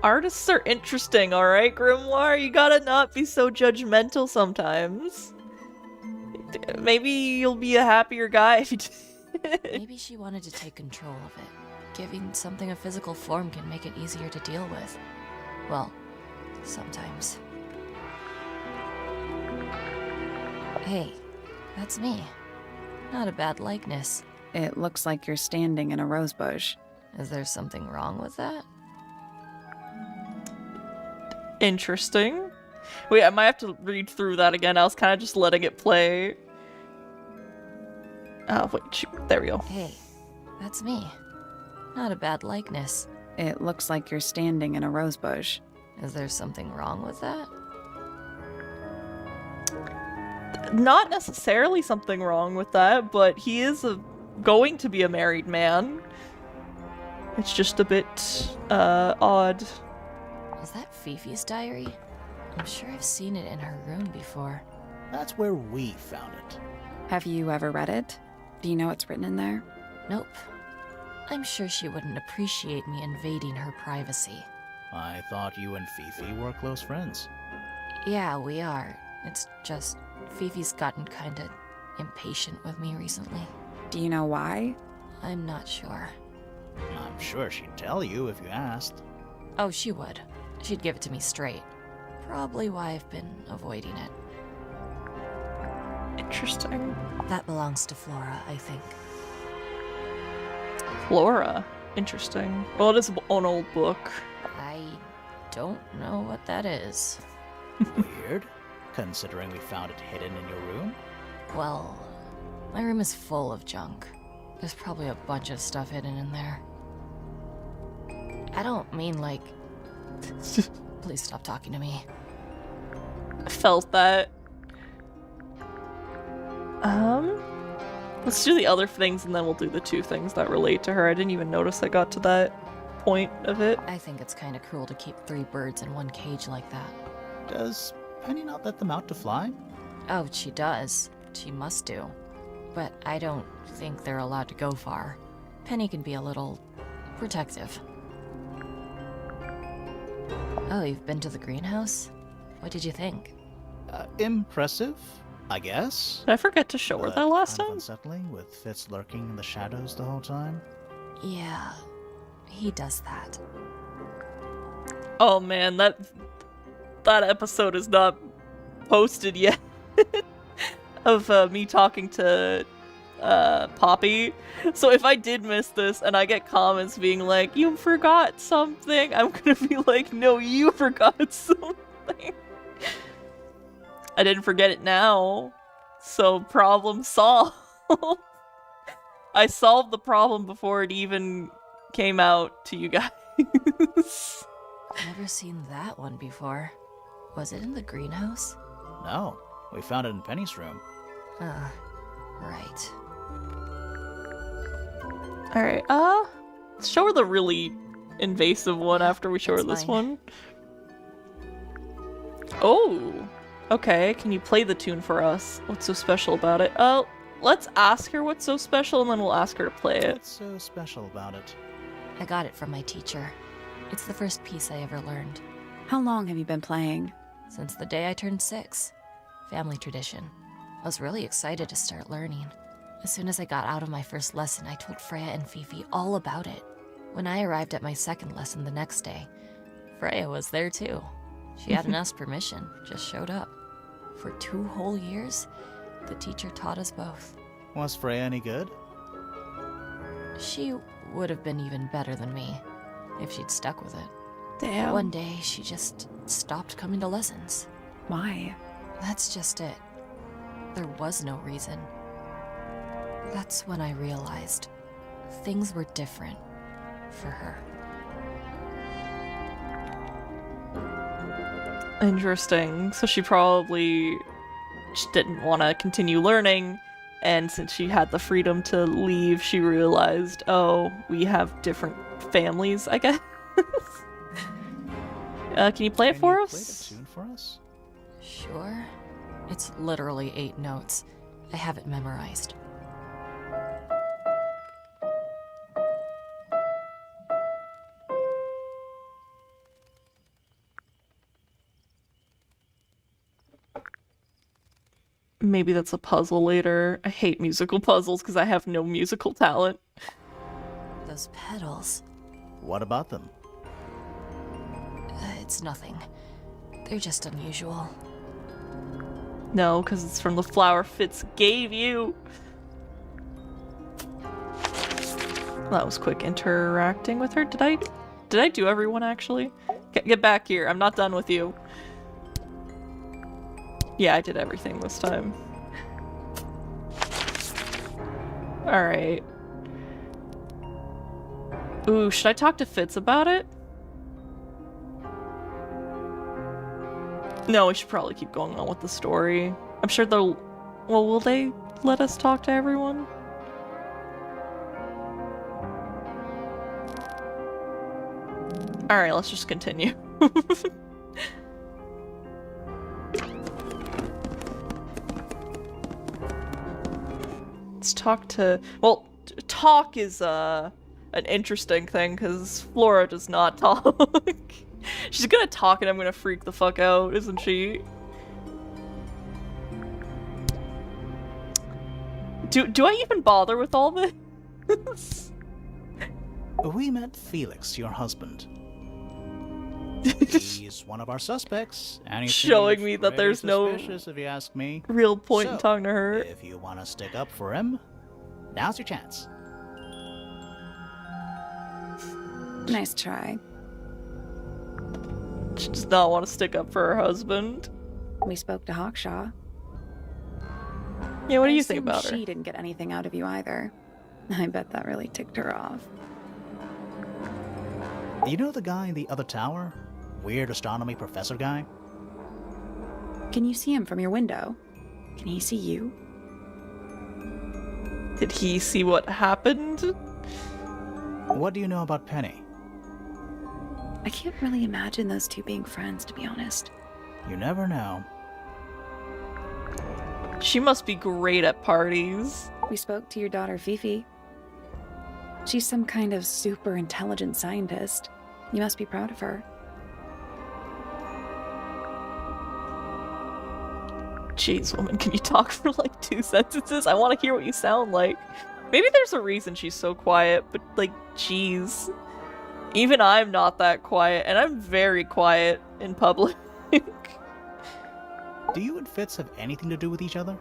Speaker 1: Artists are interesting, alright, Grimoire? You gotta not be so judgmental sometimes. Maybe you'll be a happier guy if you
Speaker 7: Maybe she wanted to take control of it. Giving something a physical form can make it easier to deal with. Well, sometimes. Hey, that's me. Not a bad likeness.
Speaker 5: It looks like you're standing in a rosebush.
Speaker 7: Is there something wrong with that?
Speaker 1: Interesting. Wait, I might have to read through that again. I was kind of just letting it play. Oh, wait, shoot. There we go.
Speaker 7: Hey, that's me. Not a bad likeness.
Speaker 5: It looks like you're standing in a rosebush.
Speaker 7: Is there something wrong with that?
Speaker 1: Not necessarily something wrong with that, but he is going to be a married man. It's just a bit, odd.
Speaker 7: Is that Fifi's diary? I'm sure I've seen it in her room before.
Speaker 3: That's where we found it.
Speaker 5: Have you ever read it? Do you know what's written in there?
Speaker 7: Nope. I'm sure she wouldn't appreciate me invading her privacy.
Speaker 3: I thought you and Fifi were close friends.
Speaker 7: Yeah, we are. It's just Fifi's gotten kinda impatient with me recently.
Speaker 5: Do you know why?
Speaker 7: I'm not sure.
Speaker 3: I'm sure she'd tell you if you asked.
Speaker 7: Oh, she would. She'd give it to me straight. Probably why I've been avoiding it.
Speaker 1: Interesting.
Speaker 7: That belongs to Flora, I think.
Speaker 1: Flora. Interesting. Well, it is an old book.
Speaker 7: I don't know what that is.
Speaker 3: Weird, considering we found it hidden in your room.
Speaker 7: Well, my room is full of junk. There's probably a bunch of stuff hidden in there. I don't mean like... Please stop talking to me.
Speaker 1: Felt that. Let's do the other things and then we'll do the two things that relate to her. I didn't even notice I got to that point of it.
Speaker 7: I think it's kinda cruel to keep 3 birds in one cage like that.
Speaker 3: Does Penny not let them out to fly?
Speaker 7: Oh, she does. She must do. But I don't think they're allowed to go far. Penny can be a little protective. Oh, you've been to the greenhouse? What did you think?
Speaker 3: Impressive, I guess.
Speaker 1: Did I forget to show her
Speaker 3: But
Speaker 1: that last
Speaker 3: kind of
Speaker 1: time?
Speaker 3: unsettling, with Fitz lurking in the shadows the whole time.
Speaker 7: Yeah, he does that.
Speaker 1: Oh man, that episode is not posted yet. Of me talking to Poppy. So if I did miss this and I get comments being like, you forgot something, I'm gonna be like, no, you forgot something. I didn't forget it now. So problem solved. I solved the problem before it even came out to you guys.
Speaker 7: Never seen that one before. Was it in the greenhouse?
Speaker 3: No, we found it in Penny's room.
Speaker 7: Right.
Speaker 1: Alright, let's show her the really invasive one after we show her
Speaker 7: That's
Speaker 1: this
Speaker 7: fine.
Speaker 1: one. Oh, okay, can you play the tune for us? What's so special about it? Oh, let's ask her what's so special and then we'll ask her to play it.
Speaker 3: What's so special about it?
Speaker 7: I got it from my teacher. It's the first piece I ever learned.
Speaker 5: How long have you been playing?
Speaker 7: Since the day I turned 6. Family tradition. I was really excited to start learning. As soon as I got out of my first lesson, I told Freya and Fifi all about it. When I arrived at my second lesson the next day, Freya was there too. She hadn't asked permission, just showed up. For 2 whole years, the teacher taught us both.
Speaker 3: Was Freya any good?
Speaker 7: She would have been even better than me, if she'd stuck with it.
Speaker 1: Damn.
Speaker 7: One day, she just stopped coming to lessons.
Speaker 5: Why?
Speaker 7: That's just it. There was no reason. That's when I realized things were different for her.
Speaker 1: Interesting. So she probably just didn't want to continue learning, and since she had the freedom to leave, she realized, oh, we have different families, I guess. Can you play it
Speaker 3: Can
Speaker 1: for
Speaker 3: you
Speaker 1: us?
Speaker 3: play the tune for us?
Speaker 7: Sure. It's literally 8 notes. I have it memorized.
Speaker 1: Maybe that's a puzzle later. I hate musical puzzles because I have no musical talent.
Speaker 7: Those pedals.
Speaker 3: What about them?
Speaker 7: It's nothing. They're just unusual.
Speaker 1: No, because it's from the flower Fitz gave you. That was quick interacting with her. Did I do everyone actually? Get back here. I'm not done with you. Yeah, I did everything this time. Alright. Ooh, should I talk to Fitz about it? No, we should probably keep going on with the story. I'm sure they'll... Well, will they let us talk to everyone? Alright, let's just continue. Let's talk to... Well, talk is, an interesting thing, because Flora does not talk. She's gonna talk and I'm gonna freak the fuck out, isn't she? Do I even bother with all this?
Speaker 3: We met Felix, your husband. He's one of our suspects, and he's
Speaker 1: Showing me that there's no
Speaker 3: suspicious, if you ask me.
Speaker 1: real point in
Speaker 3: So,
Speaker 1: talking to her.
Speaker 3: If you want to stick up for him, now's your chance.
Speaker 6: Nice try.
Speaker 1: She does not want to stick up for her husband.
Speaker 6: We spoke to Hawkshaw.
Speaker 1: Yeah, what do
Speaker 6: I
Speaker 1: you think
Speaker 6: assume
Speaker 1: about her?
Speaker 6: She didn't get anything out of you either. I bet that really ticked her off.
Speaker 3: You know the guy in the other tower? Weird astronomy professor guy?
Speaker 6: Can you see him from your window? Can he see you?
Speaker 1: Did he see what happened?
Speaker 3: What do you know about Penny?
Speaker 6: I can't really imagine those two being friends, to be honest.
Speaker 3: You never know.
Speaker 1: She must be great at parties.
Speaker 6: We spoke to your daughter, Fifi. She's some kind of super intelligent scientist. You must be proud of her.
Speaker 1: Jeez, woman, can you talk for like 2 sentences? I want to hear what you sound like. Maybe there's a reason she's so quiet, but like, jeez. Even I'm not that quiet, and I'm very quiet in public.
Speaker 3: Do you and Fitz have anything to do with each other?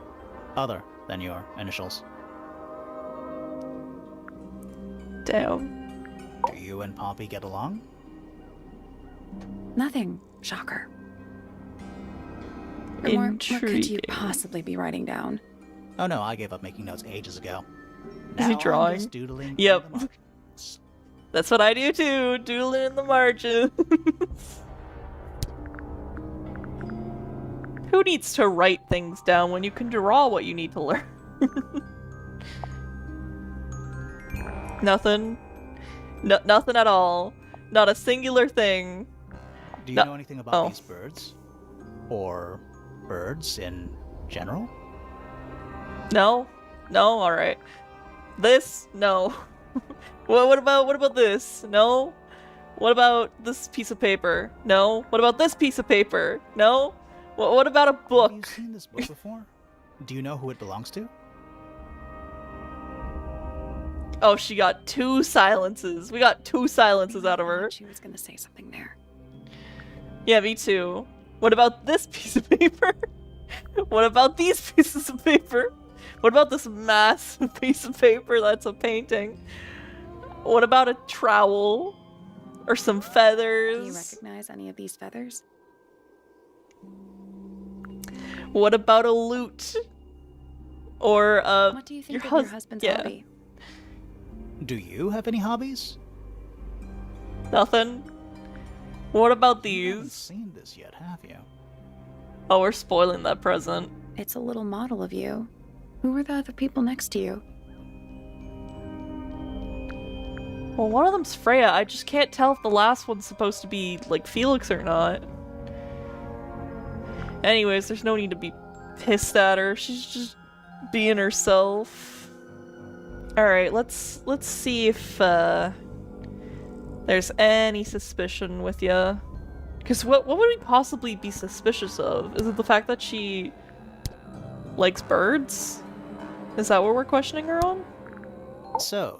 Speaker 3: Other than your initials?
Speaker 1: Damn.
Speaker 3: Do you and Poppy get along?
Speaker 6: Nothing. Shocker. What could you
Speaker 1: Intriguing.
Speaker 6: possibly be writing down?
Speaker 3: Oh no, I gave up making notes ages ago.
Speaker 1: Is he
Speaker 3: Now I'm
Speaker 1: drawing?
Speaker 3: just doodling
Speaker 1: Yep.
Speaker 3: in the margins.
Speaker 1: That's what I do too, doodling in the margins. Who needs to write things down when you can draw what you need to learn? Nothing. No, nothing at all. Not a singular thing.
Speaker 3: Do you
Speaker 1: No-
Speaker 3: know anything about
Speaker 1: oh.
Speaker 3: these birds? Or birds in general?
Speaker 1: No? No? Alright. This? No. What about this? No? What about this piece of paper? No? What about this piece of paper? No? What about a
Speaker 3: Have you
Speaker 1: book?
Speaker 3: seen this book before? Do you know who it belongs to?
Speaker 1: Oh, she got 2 silences. We got 2 silences out of her.
Speaker 6: She was gonna say something there.
Speaker 1: Yeah, me too. What about this piece of paper? What about these pieces of paper? What about this massive piece of paper that's a painting? What about a trowel? Or some
Speaker 6: Do you
Speaker 1: feathers?
Speaker 6: recognize any of these feathers?
Speaker 1: What about a lute? Or,
Speaker 6: What do you
Speaker 1: your
Speaker 6: think of your
Speaker 1: hus-
Speaker 6: husband's
Speaker 1: yeah.
Speaker 6: hobby?
Speaker 3: Do you have any hobbies?
Speaker 1: Nothing. What about
Speaker 3: You haven't
Speaker 1: these?
Speaker 3: seen this yet, have you?
Speaker 1: Oh, we're spoiling that present.
Speaker 6: It's a little model of you. Who were the other people next to you?
Speaker 1: Well, one of them's Freya. I just can't tell if the last one's supposed to be, like, Felix or not. Anyways, there's no need to be pissed at her. She's just being herself. Alright, let's see if, there's any suspicion with ya. Because what would we possibly be suspicious of? Is it the fact that she likes birds? Is that what we're questioning her on?
Speaker 3: So,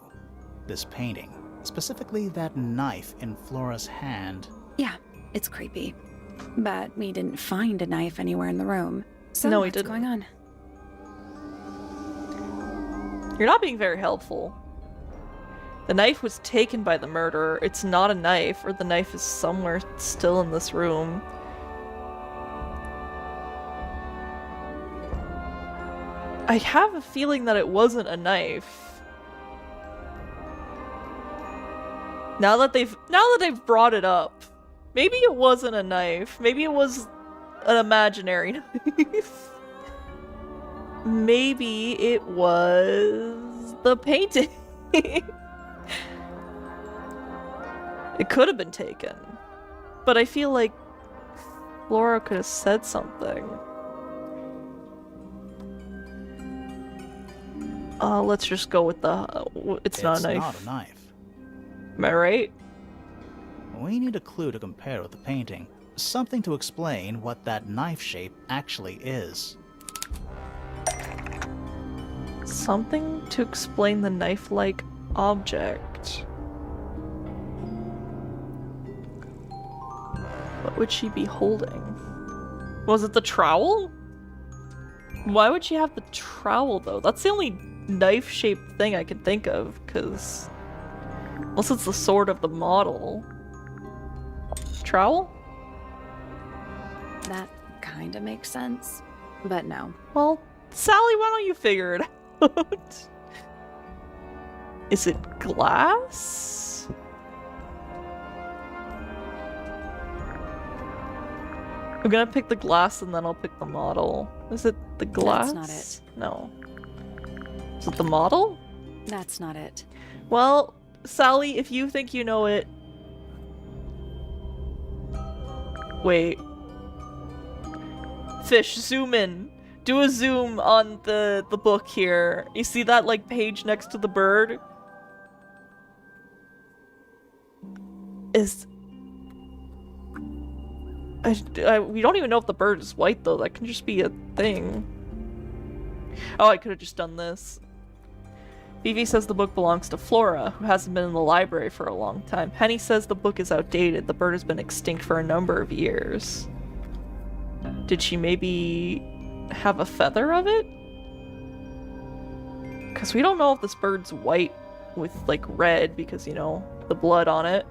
Speaker 3: this painting, specifically that knife in Flora's hand.
Speaker 5: Yeah, it's creepy. But we didn't find a knife anywhere in the room. So
Speaker 1: No, we
Speaker 5: what's
Speaker 1: didn't.
Speaker 5: going on?
Speaker 1: You're not being very helpful. The knife was taken by the murderer. It's not a knife, or the knife is somewhere still in this room. I have a feeling that it wasn't a knife. Now that they've brought it up, maybe it wasn't a knife. Maybe it was an imaginary knife. Maybe it was the painting. It could have been taken. But I feel like Flora could have said something. Let's just go with the... it's not a knife.
Speaker 3: It's not a knife.
Speaker 1: Am I right?
Speaker 3: We need a clue to compare with the painting. Something to explain what that knife shape actually is.
Speaker 1: Something to explain the knife-like object. What would she be holding? Was it the trowel? Why would she have the trowel, though? That's the only knife-shaped thing I can think of, because... unless it's the sword of the model. Trowel?
Speaker 5: That kind of makes sense. But no.
Speaker 1: Well, Sally, why don't you figure it out? Is it glass? I'm gonna pick the glass and then I'll pick the model. Is it the glass?
Speaker 5: That's not it.
Speaker 1: No. Is it the model?
Speaker 5: That's not it.
Speaker 1: Well, Sally, if you think you know it... Wait. Fish, zoom in. Do a zoom on the book here. You see that, like, page next to the bird? Is... we don't even know if the bird is white, though. That can just be a thing. Oh, I could have just done this. Fifi says the book belongs to Flora, who hasn't been in the library for a long time. Penny says the book is outdated. The bird has been extinct for a number of years. Did she maybe have a feather of it? Because we don't know if this bird's white with, like, red because, you know, the blood on it.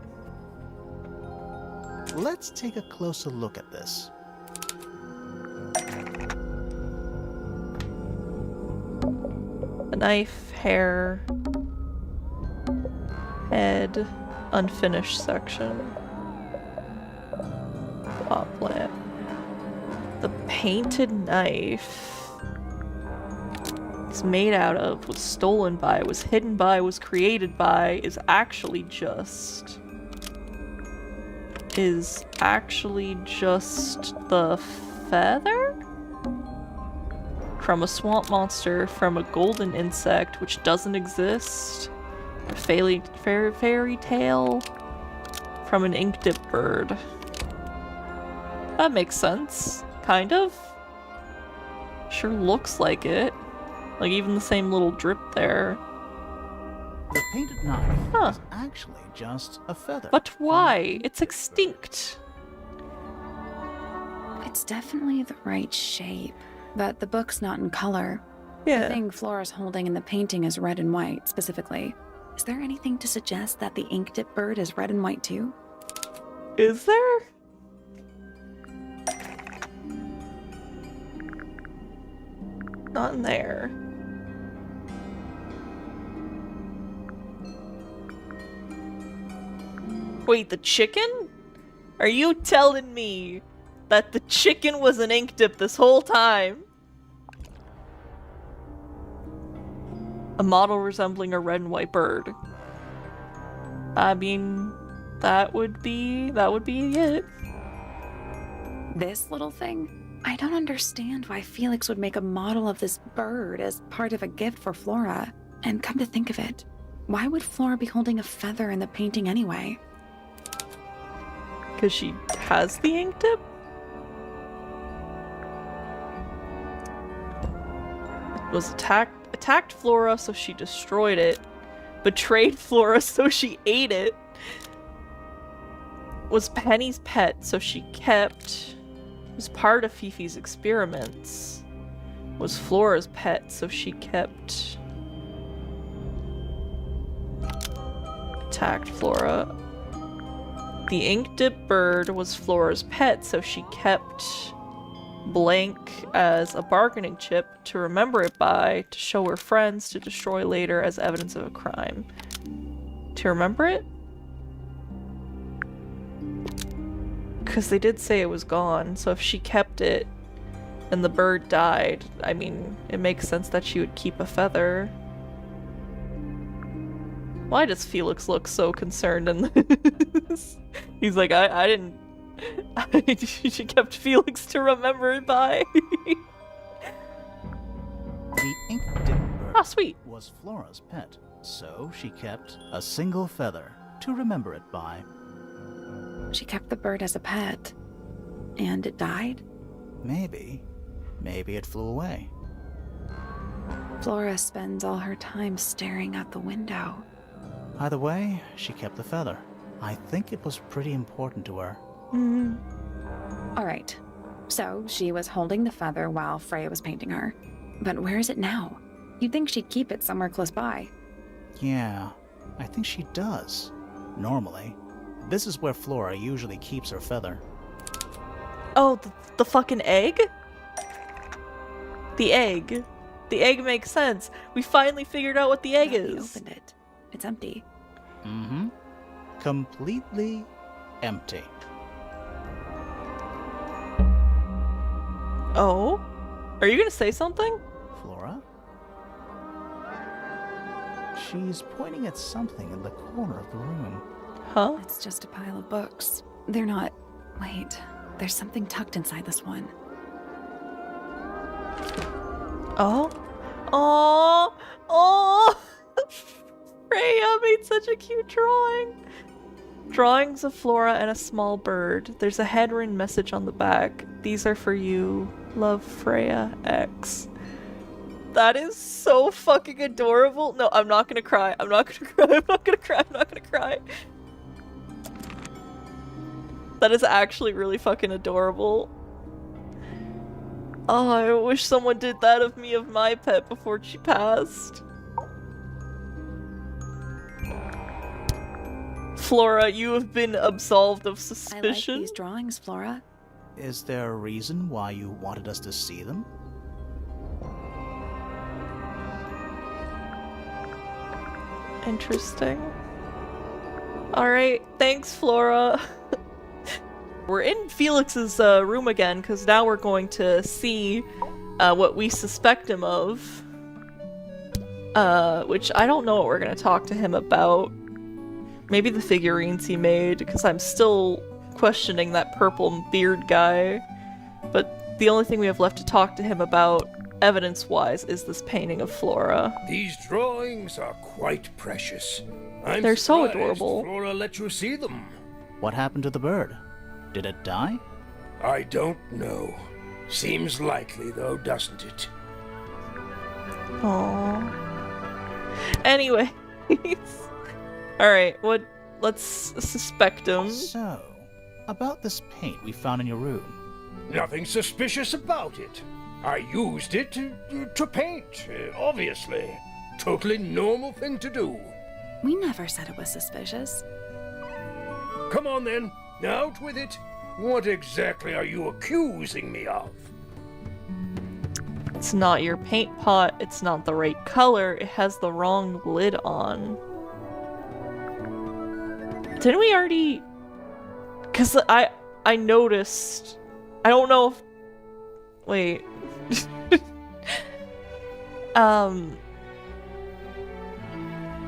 Speaker 3: Let's take a closer look at this.
Speaker 1: A knife, hair, head, unfinished section, plot plan. The painted knife it's made out of, was stolen by, was hidden by, was created by, is actually just the feather? From a swamp monster, from a golden insect, which doesn't exist. A fairy tale. From an ink-dip bird. That makes sense. Kind of. Sure looks like it. Like even the same little drip there.
Speaker 3: The painted knife
Speaker 1: Huh.
Speaker 3: is actually just a feather.
Speaker 1: But why? It's extinct.
Speaker 5: It's definitely the right shape, but the book's not in color. The
Speaker 1: Yeah.
Speaker 5: thing Flora's holding in the painting is red and white, specifically. Is there anything to suggest that the ink dip bird is red and white too?
Speaker 1: Is there? Not in there. Wait, the chicken? Are you telling me that the chicken was an ink dip this whole time? A model resembling a red and white bird. I mean, that would be it.
Speaker 5: This little thing? I don't understand why Felix would make a model of this bird as part of a gift for Flora. And come to think of it, why would Flora be holding a feather in the painting anyway?
Speaker 1: Because she has the ink dip? Was attacked Flora, so she destroyed it. Betrayed Flora, so she ate it. Was Penny's pet, so she kept. Was part of Fifi's experiments. Was Flora's pet, so she kept. Attacked Flora. The ink dip bird was Flora's pet, so she kept blank as a bargaining chip to remember it by, to show her friends, to destroy later as evidence of a crime. To remember it? Because they did say it was gone, so if she kept it and the bird died, I mean, it makes sense that she would keep a feather. Why does Felix look so concerned in this? He's like, I didn't... she kept Felix to remember it by.
Speaker 3: The ink dip bird
Speaker 1: Ah, sweet.
Speaker 3: was Flora's pet, so she kept a single feather to remember it by.
Speaker 5: She kept the bird as a pet. And it died?
Speaker 3: Maybe it flew away.
Speaker 5: Flora spends all her time staring out the window.
Speaker 3: Either way, she kept the feather. I think it was pretty important to her.
Speaker 5: All right. So she was holding the feather while Freya was painting her. But where is it now? You'd think she'd keep it somewhere close by.
Speaker 3: Yeah, I think she does. Normally. This is where Flora usually keeps her feather.
Speaker 1: Oh, the fucking egg? The egg. The egg makes sense. We finally figured out what the egg
Speaker 5: We
Speaker 1: is.
Speaker 5: opened it. It's empty.
Speaker 3: Mm-hmm. Completely empty.
Speaker 1: Oh? Are you gonna say something?
Speaker 3: Flora? She's pointing at something in the corner of the room.
Speaker 1: Huh?
Speaker 5: It's just a pile of books. They're not... Wait. There's something tucked inside this one.
Speaker 1: Oh? Oh! Oh! Freya made such a cute drawing! Drawings of Flora and a small bird. There's a handwritten message on the back. These are for you. Love, Freya X. That is so fucking adorable. No, I'm not gonna cry. I'm not gonna cry. I'm not gonna cry. I'm not gonna cry. That is actually really fucking adorable. Oh, I wish someone did that of me, of my pet, before she passed. Flora, you have been absolved of
Speaker 5: I like
Speaker 1: suspicion.
Speaker 5: these drawings, Flora.
Speaker 3: Is there a reason why you wanted us to see them?
Speaker 1: Interesting. Alright, thanks, Flora. We're in Felix's room again, because now we're going to see what we suspect him of. Which I don't know what we're going to talk to him about. Maybe the figurines he made, because I'm still questioning that purple beard guy. But the only thing we have left to talk to him about, evidence-wise, is this painting of Flora.
Speaker 4: These drawings are quite precious. I'm
Speaker 1: They're so
Speaker 4: surprised
Speaker 1: adorable.
Speaker 4: Flora let you see them.
Speaker 3: What happened to the bird? Did it die?
Speaker 4: I don't know. Seems likely, though, doesn't it?
Speaker 1: Aww. Anyway. Alright, let's suspect him.
Speaker 3: So, about this paint we found in your room.
Speaker 4: Nothing suspicious about it. I used it to paint, obviously. Totally normal thing to do.
Speaker 5: We never said it was suspicious.
Speaker 4: Come on then, out with it. What exactly are you accusing me of?
Speaker 1: It's not your paint pot, it's not the right color, it has the wrong lid on. Didn't we already... Because I noticed... I don't know if... Wait.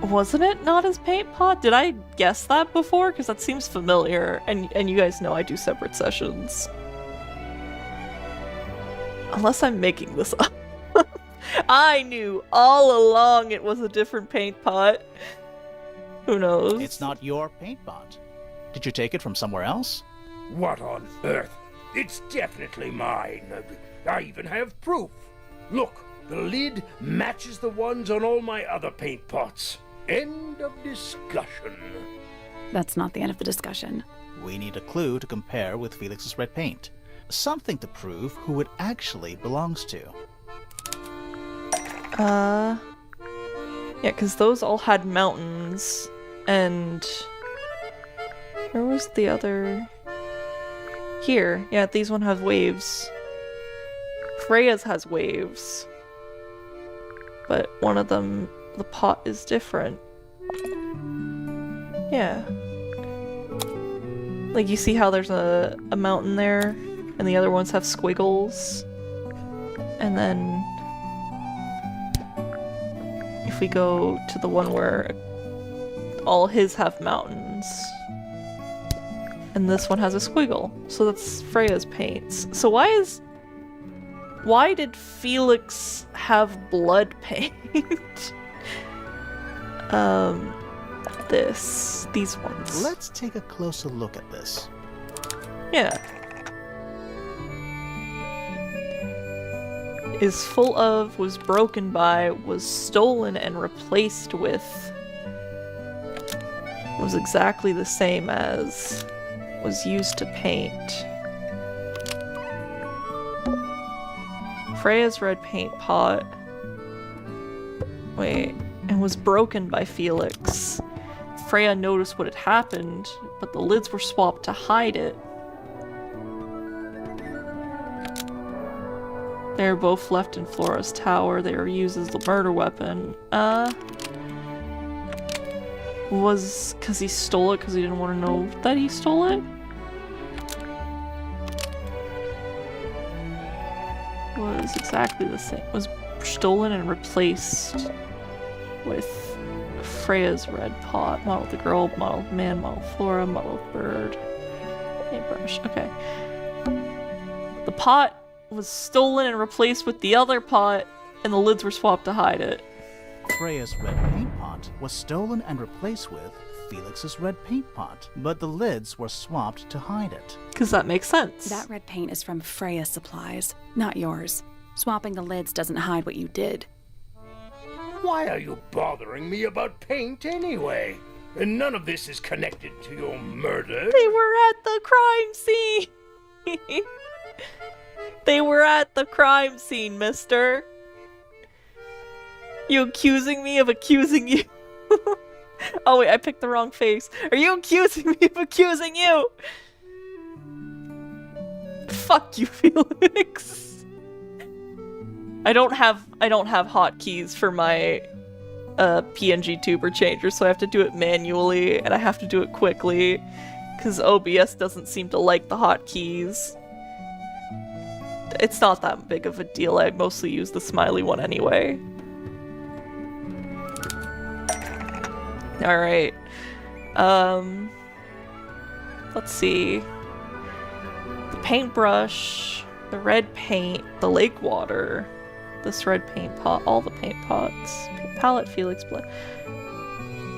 Speaker 1: Wasn't it not his paint pot? Did I guess that before? Because that seems familiar, and you guys know I do separate sessions. Unless I'm making this up. I knew all along it was a different paint pot. Who knows?
Speaker 3: It's not your paint pot. Did you take it from somewhere else?
Speaker 4: What on earth? It's definitely mine. I even have proof. Look, the lid matches the ones on all my other paint pots. End of discussion.
Speaker 5: That's not the end of the discussion.
Speaker 3: We need a clue to compare with Felix's red paint. Something to prove who it actually belongs to.
Speaker 1: Yeah, because those all had mountains, and... Where was the other... Here. Yeah, these one have waves. Freya's has waves. But one of them, the pot is different. Yeah. Like, you see how there's a mountain there, and the other ones have squiggles? And then... if we go to the one where all his have mountains, and this one has a squiggle, so that's Freya's paints. So why did Felix have blood paint? These ones.
Speaker 3: Let's take a closer look at this.
Speaker 1: Yeah. Is full of, was broken by, was stolen and replaced with, was exactly the same as, was used to paint. Freya's red paint pot. Wait, and was broken by Felix. Freya noticed what had happened, but the lids were swapped to hide it. They were both left in Flora's tower. They were used as the murder weapon. Was because he stole it because he didn't want to know that he stole it? Was exactly the same. Was stolen and replaced with Freya's red pot. Modeled the girl, modeled man, modeled Flora, modeled bird. Paintbrush. Okay. The pot was stolen and replaced with the other pot, and the lids were swapped to hide it.
Speaker 3: Freya's red paint pot was stolen and replaced with Felix's red paint pot, but the lids were swapped to hide it.
Speaker 1: Because that makes sense.
Speaker 5: That red paint is from Freya's supplies, not yours. Swapping the lids doesn't hide what you did.
Speaker 4: Why are you bothering me about paint anyway? And none of this is connected to your murder.
Speaker 1: They were at the crime scene! They were at the crime scene, mister. You accusing me of accusing you? Oh wait, I picked the wrong face. Are you accusing me of accusing you? Fuck you, Felix. I don't have hotkeys for my PNG tuber changer, so I have to do it manually, and I have to do it quickly, because OBS doesn't seem to like the hotkeys. It's not that big of a deal. I mostly use the smiley one anyway. Alright. Let's see. The paintbrush, the red paint, the lake water, this red paint pot, all the paint pots, palette Felix blood.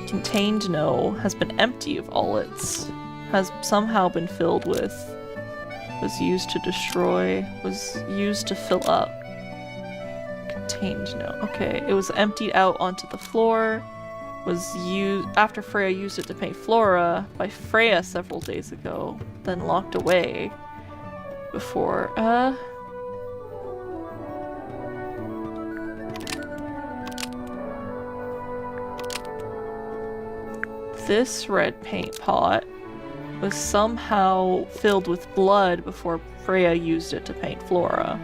Speaker 1: Contained no, has been empty of all its, has somehow been filled with, was used to destroy, was used to fill up. Contained no, okay, it was emptied out onto the floor, was used after Freya used it to paint Flora by Freya several days ago, then locked away before, this red paint pot was somehow filled with blood before Freya used it to paint Flora.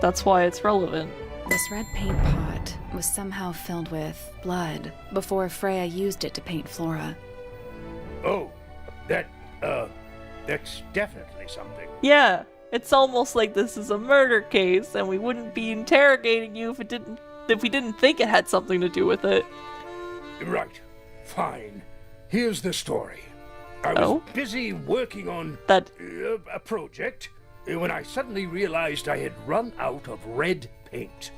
Speaker 1: That's why it's relevant.
Speaker 5: This red paint pot was somehow filled with blood before Freya used it to paint Flora.
Speaker 4: Oh, that's definitely something.
Speaker 1: Yeah, it's almost like this is a murder case and we wouldn't be interrogating you if it didn't if we didn't think it had something to do with it.
Speaker 4: Right. Fine. Here's the story. I was busy working on a project when I suddenly realized I had run out of red paint.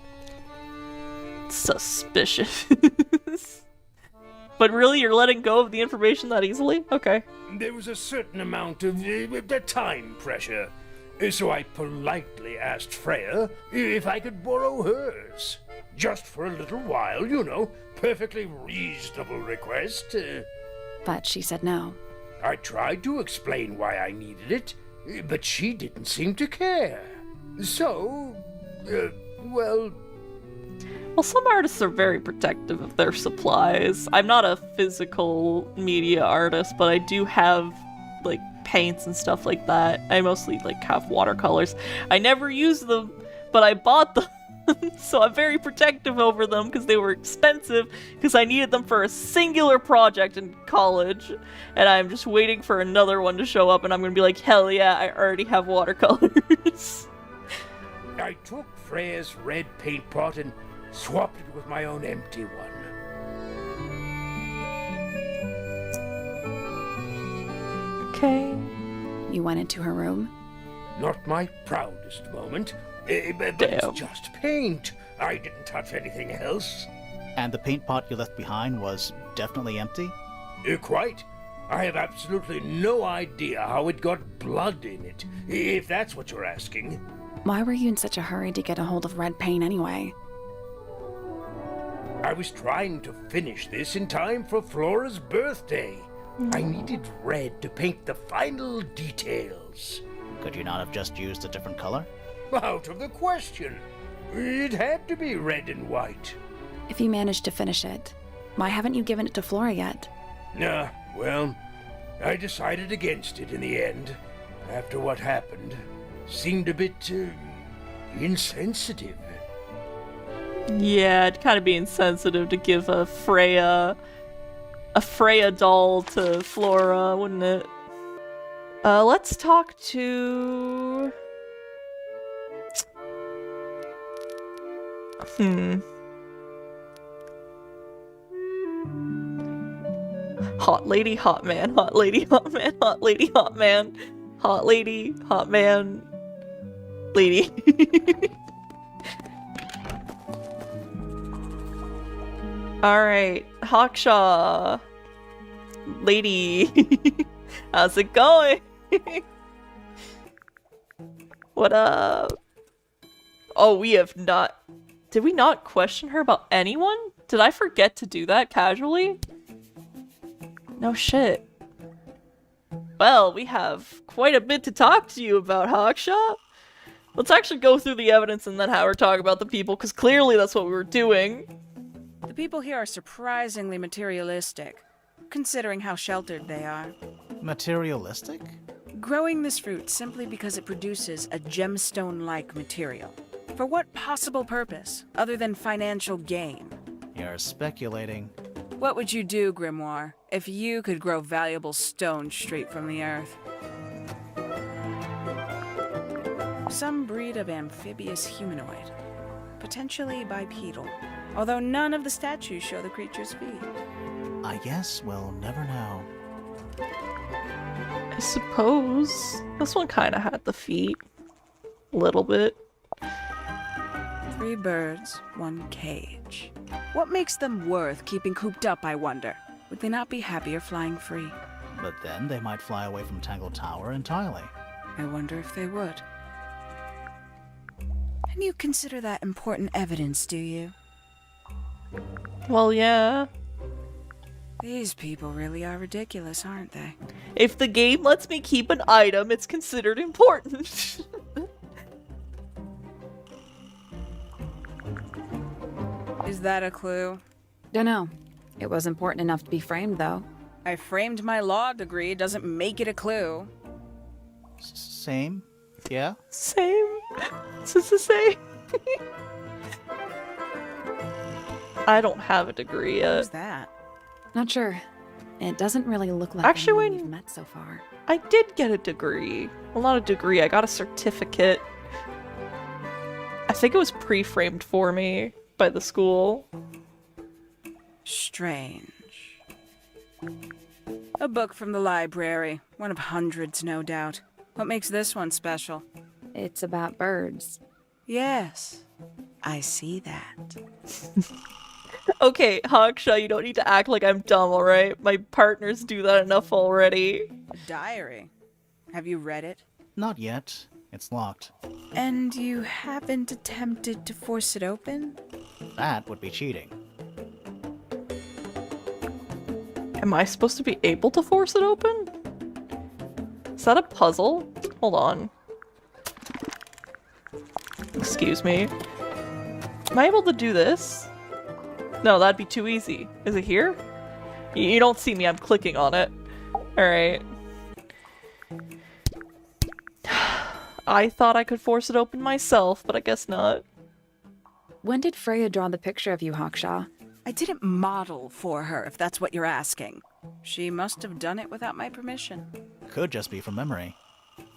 Speaker 1: Suspicious. But really, you're letting go of the information that easily? Okay.
Speaker 4: There was a certain amount of time pressure, so I politely asked Freya if I could borrow hers. Just for a little while, you know. Perfectly reasonable request.
Speaker 5: But she said no.
Speaker 4: I tried to explain why I needed it, but she didn't seem to care. So, well,
Speaker 1: some artists are very protective of their supplies. I'm not a physical media artist, but I do have, like, paints and stuff like that. I mostly, like, have watercolors. I never use them, but I bought them. So I'm very protective over them because they were expensive, because I needed them for a singular project in college, and I'm just waiting for another one to show up, and I'm gonna be like, hell yeah, I already have watercolors.
Speaker 4: I took Freya's red paint pot and swapped it with my own empty one.
Speaker 1: Okay.
Speaker 5: You went into her room?
Speaker 4: Not my proudest moment, but it's just paint. I didn't touch anything else.
Speaker 3: And the paint pot you left behind was definitely empty?
Speaker 4: Quite. I have absolutely no idea how it got blood in it, if that's what you're asking.
Speaker 5: Why were you in such a hurry to get a hold of red paint anyway?
Speaker 4: I was trying to finish this in time for Flora's birthday. I needed red to paint the final details.
Speaker 3: Could you not have just used a different color?
Speaker 4: Out of the question. It had to be red and white.
Speaker 5: If you managed to finish it, why haven't you given it to Flora yet?
Speaker 4: Well, I decided against it in the end. After what happened, seemed a bit insensitive.
Speaker 1: Yeah, it'd kind of be insensitive to give a Freya doll to Flora, wouldn't it? Let's talk to... Hot lady, hot man, hot lady, hot man, hot lady, hot man, hot lady, hot man, lady. Alright, Hawkshaw. Lady. How's it going? What up? Oh, we have not... Did we not question her about anyone? Did I forget to do that casually? No shit. Well, we have quite a bit to talk to you about, Hawkshaw. Let's actually go through the evidence and then have her talk about the people, because clearly that's what we were doing.
Speaker 8: The people here are surprisingly materialistic, considering how sheltered they are.
Speaker 3: Materialistic?
Speaker 8: Growing this fruit simply because it produces a gemstone-like material. For what possible purpose, other than financial gain?
Speaker 3: You're speculating.
Speaker 8: What would you do, Grimoire, if you could grow valuable stone straight from the earth? Some breed of amphibious humanoid, potentially bipedal, although none of the statues show the creature's feet.
Speaker 3: I guess we'll never know.
Speaker 1: I suppose. This one kind of had the feet. A little bit.
Speaker 8: 3 birds, 1 cage. What makes them worth keeping cooped up, I wonder? Would they not be happier flying free?
Speaker 3: But then they might fly away from Tangle Tower entirely.
Speaker 8: I wonder if they would. And you consider that important evidence, do you?
Speaker 1: Well, yeah.
Speaker 8: These people really are ridiculous, aren't they?
Speaker 1: If the game lets me keep an item, it's considered important.
Speaker 8: Is that a clue?
Speaker 5: Dunno. It was important enough to be framed, though.
Speaker 8: I framed my law degree, doesn't make it a clue.
Speaker 3: Same? Yeah?
Speaker 1: Same. This is the same. I don't have a degree yet.
Speaker 8: Who's that?
Speaker 5: Not sure. It doesn't really look like
Speaker 1: Actually,
Speaker 5: anyone we've met so far.
Speaker 1: I did get a degree. Well, not a degree, I got a certificate. I think it was pre-framed for me. by the school.
Speaker 8: Strange. A book from the library. One of hundreds, no doubt. What makes this one special?
Speaker 5: It's about birds.
Speaker 8: Yes, I see that.
Speaker 1: Okay, Hawkshaw, you don't need to act like I'm dumb, alright? My partners do that enough already.
Speaker 8: A diary. Have you read it?
Speaker 3: Not yet. It's locked.
Speaker 8: And you haven't attempted to force it open?
Speaker 3: That would be cheating.
Speaker 1: Am I supposed to be able to force it open? Is that a puzzle? Hold on. Excuse me. Am I able to do this? No, that'd be too easy. Is it here? You don't see me, I'm clicking on it. Alright. I thought I could force it open myself, but I guess not.
Speaker 5: When did Freya draw the picture of you, Hawkshaw?
Speaker 8: I didn't model for her, if that's what you're asking. She must have done it without my permission.
Speaker 3: Could just be from memory.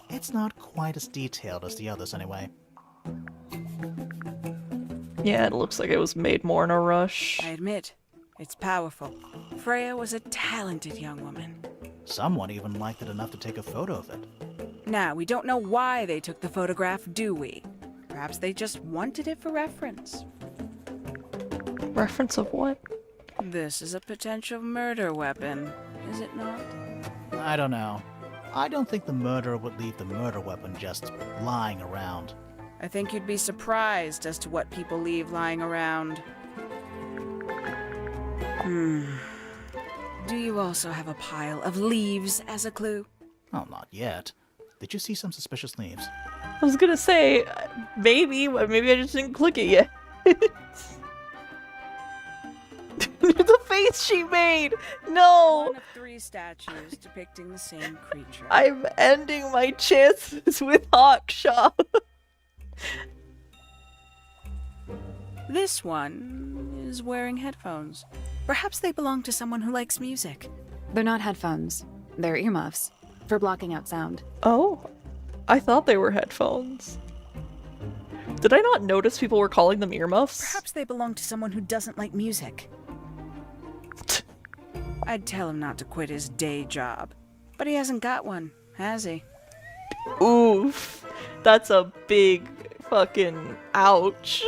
Speaker 3: It's not quite as detailed as the others anyway.
Speaker 1: Yeah, it looks like it was made more in a rush.
Speaker 8: I admit, it's powerful. Freya was a talented young woman.
Speaker 3: Someone even liked it enough to take a photo of it.
Speaker 8: Now, we don't know why they took the photograph, do we? Perhaps they just wanted it for reference.
Speaker 1: Reference of what?
Speaker 8: This is a potential murder weapon, is it not?
Speaker 3: I don't know. I don't think the murderer would leave the murder weapon just lying around.
Speaker 8: I think you'd be surprised as to what people leave lying around. Do you also have a pile of leaves as a clue?
Speaker 3: Oh, not yet. Did you see some suspicious leaves?
Speaker 1: I was gonna say, maybe, but maybe I just didn't click it yet. The face she made! No!
Speaker 8: One of 3 statues depicting the same creature.
Speaker 1: I'm ending my chances with Hawkshaw.
Speaker 8: This one is wearing headphones. Perhaps they belong to someone who likes music.
Speaker 5: They're not headphones. They're earmuffs. For blocking out sound.
Speaker 1: Oh, I thought they were headphones. Did I not notice people were calling them earmuffs?
Speaker 8: Perhaps they belong to someone who doesn't like music. I'd tell him not to quit his day job. But he hasn't got one, has he?
Speaker 1: Oof. That's a big fucking ouch.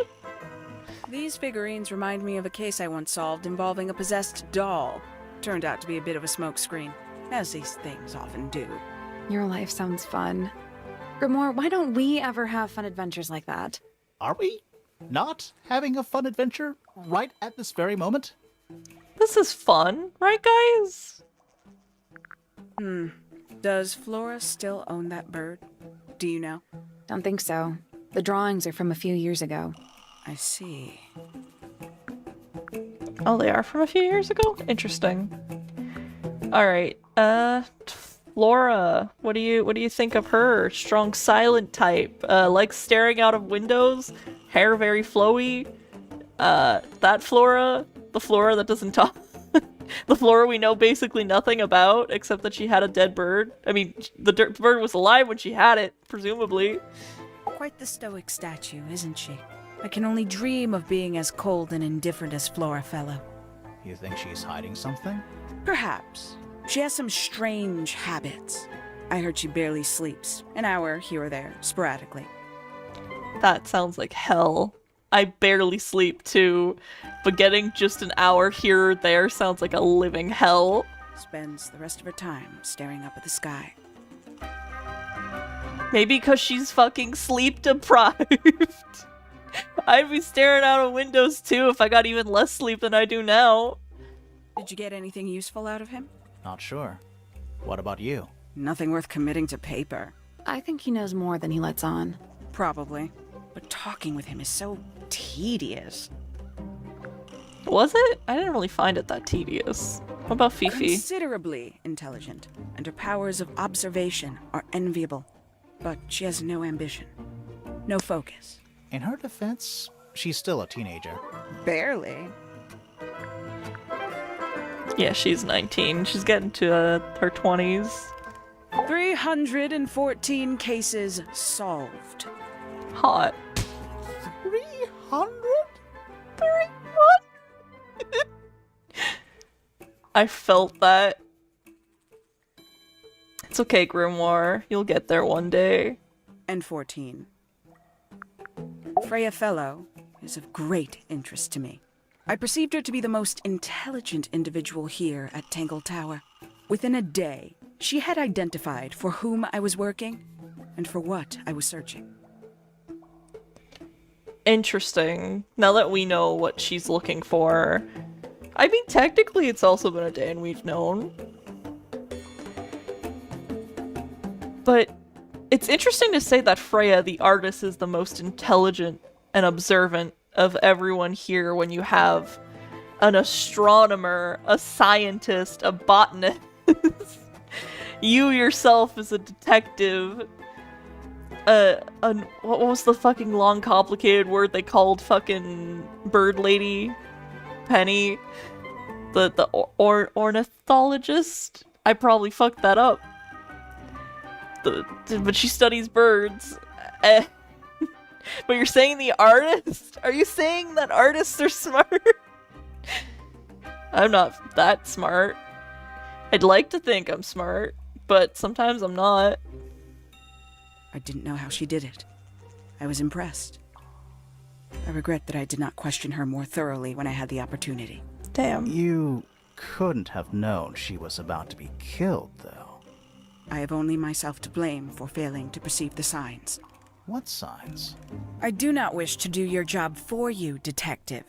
Speaker 8: These figurines remind me of a case I once solved involving a possessed doll. Turned out to be a bit of a smokescreen, as these things often do.
Speaker 5: Your life sounds fun. Grimoire, why don't we ever have fun adventures like that?
Speaker 3: Are we not having a fun adventure right at this very moment?
Speaker 1: This is fun, right guys?
Speaker 8: Does Flora still own that bird? Do you know?
Speaker 5: Don't think so. The drawings are from a few years ago.
Speaker 8: I see.
Speaker 1: Oh, they are from a few years ago? Interesting. Alright, Flora, what do you think of her? Strong silent type, likes staring out of windows, hair very flowy. That Flora, the Flora that doesn't talk. The Flora we know basically nothing about, except that she had a dead bird. I mean, the bird was alive when she had it, presumably.
Speaker 8: Quite the stoic statue, isn't she? I can only dream of being as cold and indifferent as Flora Fellow.
Speaker 3: You think she's hiding something?
Speaker 8: Perhaps. She has some strange habits. I heard she barely sleeps. An hour here or there, sporadically.
Speaker 1: That sounds like hell. I barely sleep too, but getting just an hour here or there sounds like a living hell.
Speaker 8: Spends the rest of her time staring up at the sky.
Speaker 1: Maybe because she's fucking sleep deprived. I'd be staring out of windows too if I got even less sleep than I do now.
Speaker 8: Did you get anything useful out of him?
Speaker 3: Not sure. What about you?
Speaker 8: Nothing worth committing to paper.
Speaker 5: I think he knows more than he lets on.
Speaker 8: Probably. But talking with him is so tedious.
Speaker 1: Was it? I didn't really find it that tedious. What about Fifi?
Speaker 8: Considerably intelligent, and her powers of observation are enviable. But she has no ambition. No focus.
Speaker 3: In her defense, she's still a teenager.
Speaker 8: Barely.
Speaker 1: Yeah, she's 19. She's getting to her 20s.
Speaker 8: 314 cases solved.
Speaker 1: Hot.
Speaker 3: 300?
Speaker 1: I felt that. It's okay, Grimoire. You'll get there one day.
Speaker 8: And 14. Freya Fellow is of great interest to me. I perceived her to be the most intelligent individual here at Tangle Tower. Within a day, she had identified for whom I was working and for what I was searching.
Speaker 1: Interesting. Now that we know what she's looking for. I mean, technically it's also been a day and we've known. But it's interesting to say that Freya, the artist, is the most intelligent and observant of everyone here when you have an astronomer, a scientist, a botanist. You yourself as a detective. What was the fucking long complicated word they called fucking bird lady? Penny? The ornithologist? I probably fucked that up. But she studies birds. But you're saying the artist? Are you saying that artists are smart? I'm not that smart. I'd like to think I'm smart, but sometimes I'm not.
Speaker 8: I didn't know how she did it. I was impressed. I regret that I did not question her more thoroughly when I had the opportunity.
Speaker 1: Damn.
Speaker 3: You couldn't have known she was about to be killed, though.
Speaker 8: I have only myself to blame for failing to perceive the signs.
Speaker 3: What signs?
Speaker 8: I do not wish to do your job for you, detective.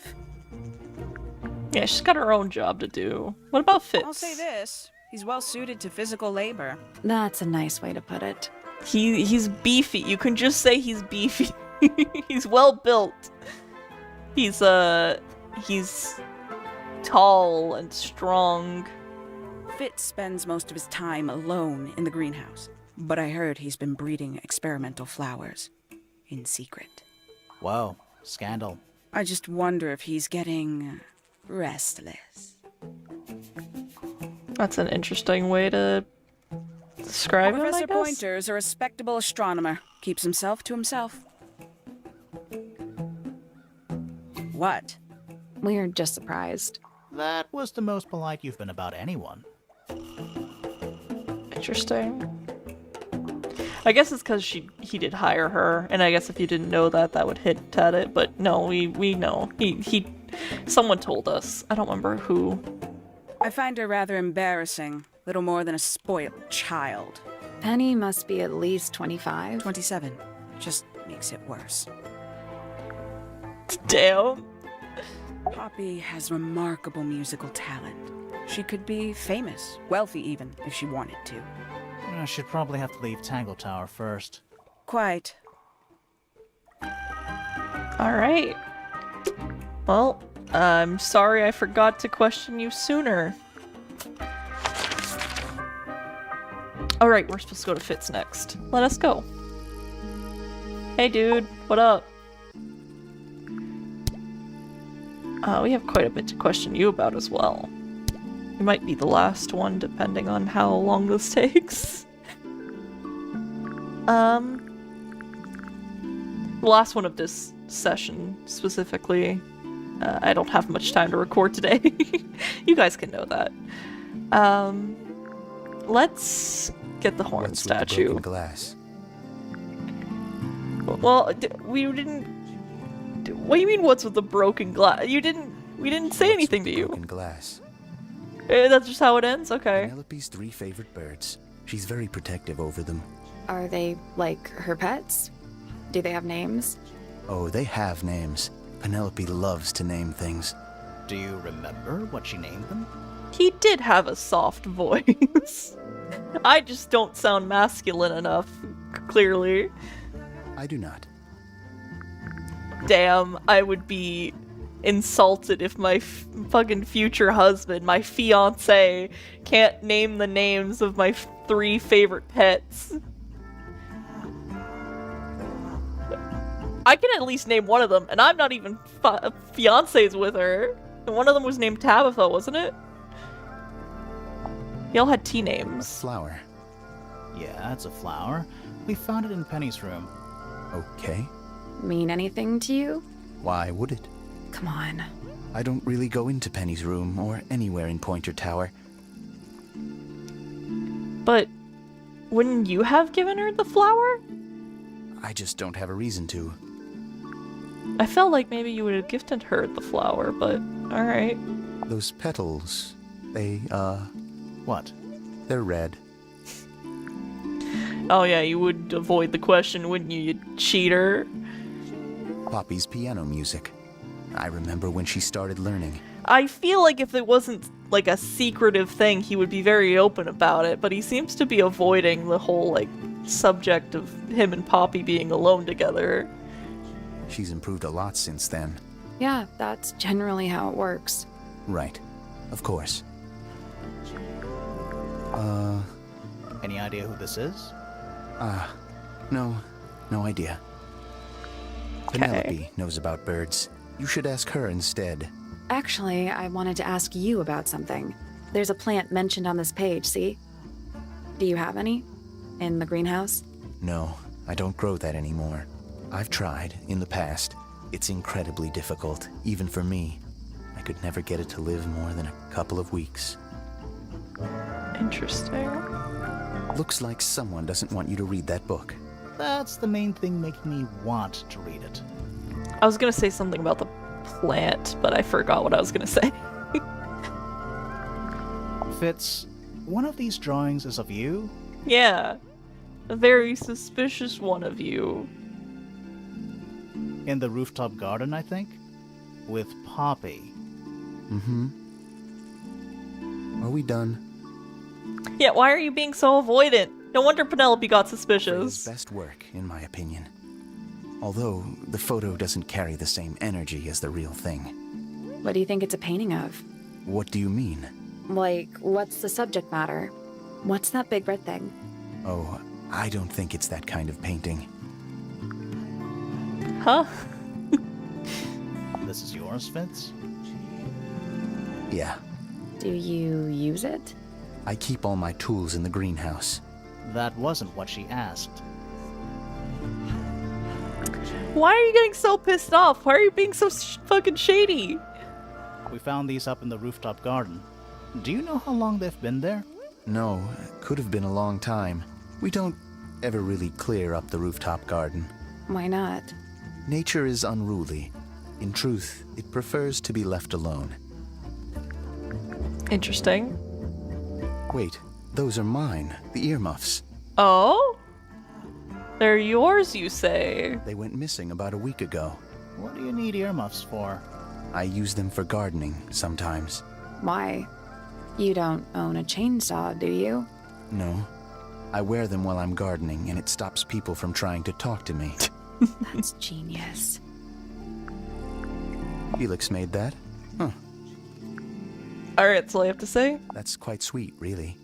Speaker 1: Yeah, she's got her own job to do. What about Fitz?
Speaker 8: I'll say this. He's well suited to physical labor.
Speaker 5: That's a nice way to put it.
Speaker 1: He's beefy. You can just say he's beefy. He's well built. He's tall and strong.
Speaker 8: Fitz spends most of his time alone in the greenhouse, but I heard he's been breeding experimental flowers in secret.
Speaker 3: Whoa, scandal.
Speaker 8: I just wonder if he's getting restless.
Speaker 1: That's an interesting way to describe him, I
Speaker 8: Professor
Speaker 1: guess.
Speaker 8: Pointer's a respectable astronomer. Keeps himself to himself. What?
Speaker 5: We're just surprised.
Speaker 3: That was the most polite you've been about anyone.
Speaker 1: Interesting. I guess it's because he did hire her, and I guess if you didn't know that, that would hint at it. But no, we know. Someone told us. I don't remember who.
Speaker 8: I find her rather embarrassing. Little more than a spoiled child.
Speaker 5: Penny must be at least 25.
Speaker 8: 27. Just makes it worse.
Speaker 1: Damn.
Speaker 8: Poppy has remarkable musical talent. She could be famous, wealthy even, if she wanted to.
Speaker 3: I should probably have to leave Tangle Tower first.
Speaker 8: Quite.
Speaker 1: Alright. Well, I'm sorry I forgot to question you sooner. Alright, we're supposed to go to Fitz next. Let us go. Hey dude, what up? We have quite a bit to question you about as well. You might be the last one, depending on how long this takes. The last one of this session, specifically. I don't have much time to record today. You guys can know that. Let's get the horn
Speaker 9: What's
Speaker 1: statue.
Speaker 9: With the broken glass?
Speaker 1: Well, we didn't... What do you mean, what's with the broken glass? We didn't say anything to you.
Speaker 9: Broken glass.
Speaker 1: That's just how it ends? Okay.
Speaker 9: Penelope's 3 favorite birds. She's very protective over them.
Speaker 5: Are they, like, her pets? Do they have names?
Speaker 9: Oh, they have names. Penelope loves to name things.
Speaker 3: Do you remember what she named them?
Speaker 1: He did have a soft voice. I just don't sound masculine enough, clearly.
Speaker 9: I do not.
Speaker 1: Damn, I would be insulted if my fucking future husband, my fiancé, can't name the names of my 3 favorite pets. I can at least name one of them, and I'm not even fiancés with her. And one of them was named Tabitha, wasn't it? Y'all had T
Speaker 9: A
Speaker 1: names.
Speaker 9: flower.
Speaker 3: Yeah, it's a flower. We found it in Penny's room.
Speaker 9: Okay.
Speaker 5: Mean anything to you?
Speaker 9: Why would it?
Speaker 5: Come on.
Speaker 9: I don't really go into Penny's room or anywhere in Pointer Tower.
Speaker 1: But wouldn't you have given her the flower?
Speaker 9: I just don't have a reason to.
Speaker 1: I felt like maybe you would have gifted her the flower, but alright.
Speaker 9: Those petals, they,
Speaker 3: What?
Speaker 9: they're red.
Speaker 1: Oh yeah, you would avoid the question, wouldn't you, you cheater?
Speaker 9: Poppy's piano music. I remember when she started learning.
Speaker 1: I feel like if it wasn't like a secretive thing, he would be very open about it, but he seems to be avoiding the whole, like, subject of him and Poppy being alone together.
Speaker 9: She's improved a lot since then.
Speaker 5: Yeah, that's generally how it works.
Speaker 9: Right. Of course.
Speaker 3: Any idea who this is?
Speaker 9: No idea. Penelope knows about birds. You should ask her instead.
Speaker 5: Actually, I wanted to ask you about something. There's a plant mentioned on this page, see? Do you have any? In the greenhouse?
Speaker 9: No, I don't grow that anymore. I've tried, in the past. It's incredibly difficult, even for me. I could never get it to live more than a couple of weeks.
Speaker 1: Interesting.
Speaker 9: Looks like someone doesn't want you to read that book.
Speaker 3: That's the main thing making me want to read it.
Speaker 1: I was gonna say something about the plant, but I forgot what I was gonna say.
Speaker 3: Fitz, one of these drawings is of you?
Speaker 1: Yeah. A very suspicious one of you.
Speaker 3: In the rooftop garden, I think? With Poppy.
Speaker 9: Mm-hmm. Are we done?
Speaker 1: Yeah, why are you being so avoidant? No wonder Penelope got
Speaker 9: Freya's
Speaker 1: suspicious.
Speaker 9: best work, in my opinion. Although, the photo doesn't carry the same energy as the real thing.
Speaker 5: What do you think it's a painting of?
Speaker 9: What do you mean?
Speaker 5: Like, what's the subject matter? What's that big red thing?
Speaker 9: Oh, I don't think it's that kind of painting.
Speaker 1: Huh?
Speaker 3: This is yours, Fitz?
Speaker 9: Yeah,
Speaker 5: Do you use it?
Speaker 9: I keep all my tools in the greenhouse.
Speaker 3: That wasn't what she asked.
Speaker 1: Why are you getting so pissed off? Why are you being so fucking shady?
Speaker 3: We found these up in the rooftop garden. Do you know how long they've been there?
Speaker 9: No, could have been a long time. We don't ever really clear up the rooftop garden.
Speaker 5: Why not?
Speaker 9: Nature is unruly. In truth, it prefers to be left alone.
Speaker 1: Interesting.
Speaker 9: Wait, those are mine, the earmuffs.
Speaker 1: Oh? They're yours, you say?
Speaker 9: They went missing about a week ago.
Speaker 3: What do you need earmuffs for?
Speaker 9: I use them for gardening sometimes.
Speaker 5: Why? You don't own a chainsaw, do you?
Speaker 9: No. I wear them while I'm gardening, and it stops people from trying to talk to me.
Speaker 5: That's genius.
Speaker 9: Felix made that? Huh.
Speaker 1: Alright, that's all I have to say?
Speaker 9: That's quite sweet, really.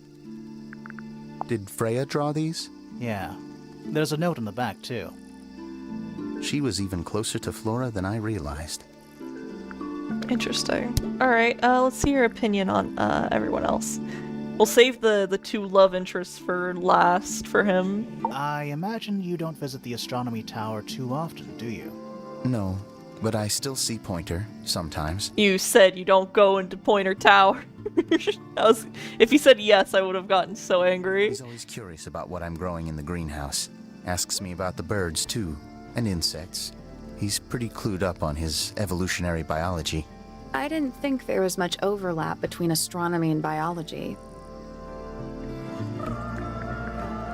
Speaker 9: Did Freya draw these?
Speaker 3: Yeah. There's a note in the back, too.
Speaker 9: She was even closer to Flora than I realized.
Speaker 1: Interesting. Alright, let's see your opinion on everyone else. We'll save the two love interests for last for him.
Speaker 3: I imagine you don't visit the astronomy tower too often, do you?
Speaker 9: No, but I still see Pointer, sometimes.
Speaker 1: You said you don't go into Pointer Tower. If you said yes, I would have gotten so angry.
Speaker 9: He's always curious about what I'm growing in the greenhouse. Asks me about the birds, too, and insects. He's pretty clued up on his evolutionary biology.
Speaker 5: I didn't think there was much overlap between astronomy and biology.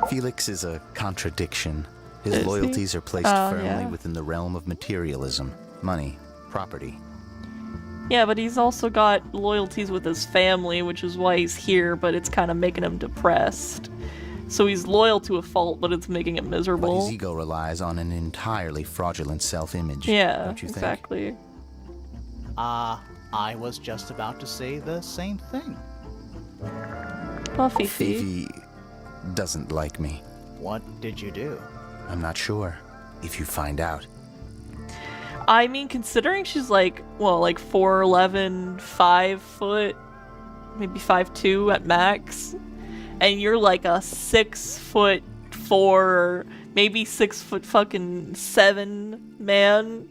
Speaker 9: Felix is a contradiction. His
Speaker 1: Is he?
Speaker 9: loyalties are placed
Speaker 1: Oh,
Speaker 9: firmly
Speaker 1: yeah.
Speaker 9: within the realm of materialism, money, property.
Speaker 1: Yeah, but he's also got loyalties with his family, which is why he's here, but it's kind of making him depressed. So he's loyal to a fault, but it's making him
Speaker 9: But
Speaker 1: miserable.
Speaker 9: his ego relies on an entirely fraudulent self-image.
Speaker 1: Yeah,
Speaker 9: don't you think?
Speaker 1: exactly.
Speaker 3: I was just about to say the same thing.
Speaker 1: Well, Fifi.
Speaker 9: Fifi doesn't like me.
Speaker 3: What did you do?
Speaker 9: I'm not sure. If you find out.
Speaker 1: I mean, considering she's like 4'11", 5 foot, maybe 5'2" at max, and you're like a 6'4", maybe 6'7" man.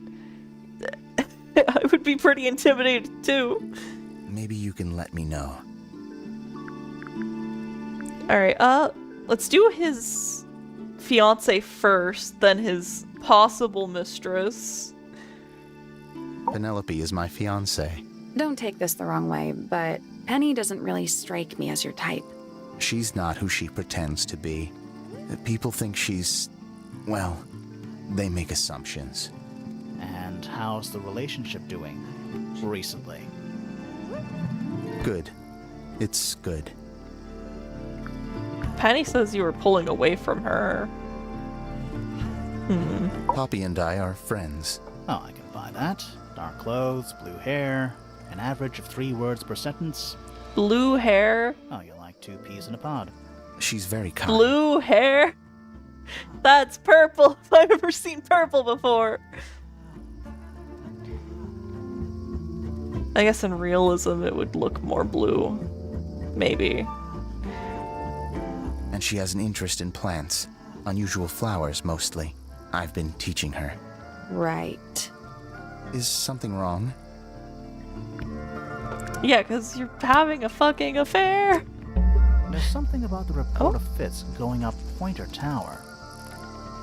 Speaker 1: I would be pretty intimidated too.
Speaker 9: Maybe you can let me know.
Speaker 1: Alright, let's do his fiance first, then his possible mistress.
Speaker 9: Penelope is my fiancée.
Speaker 5: Don't take this the wrong way, but Penny doesn't really strike me as your type.
Speaker 9: She's not who she pretends to be. People think she's... well, they make assumptions.
Speaker 3: And how's the relationship doing recently?
Speaker 9: Good. It's good.
Speaker 1: Penny says you were pulling away from her.
Speaker 9: Poppy and I are friends.
Speaker 3: Oh, I can buy that. Dark clothes, blue hair, an average of 3 words per sentence.
Speaker 1: Blue hair.
Speaker 3: Oh, you're like 2 peas in a pod.
Speaker 9: She's very kind.
Speaker 1: Blue hair? That's purple. I've never seen purple before. I guess in realism it would look more blue. Maybe.
Speaker 9: And she has an interest in plants. Unusual flowers, mostly. I've been teaching her.
Speaker 5: Right.
Speaker 9: Is something wrong?
Speaker 1: Yeah, because you're having a fucking affair.
Speaker 3: There's something about the report of Fitz going up Pointer Tower.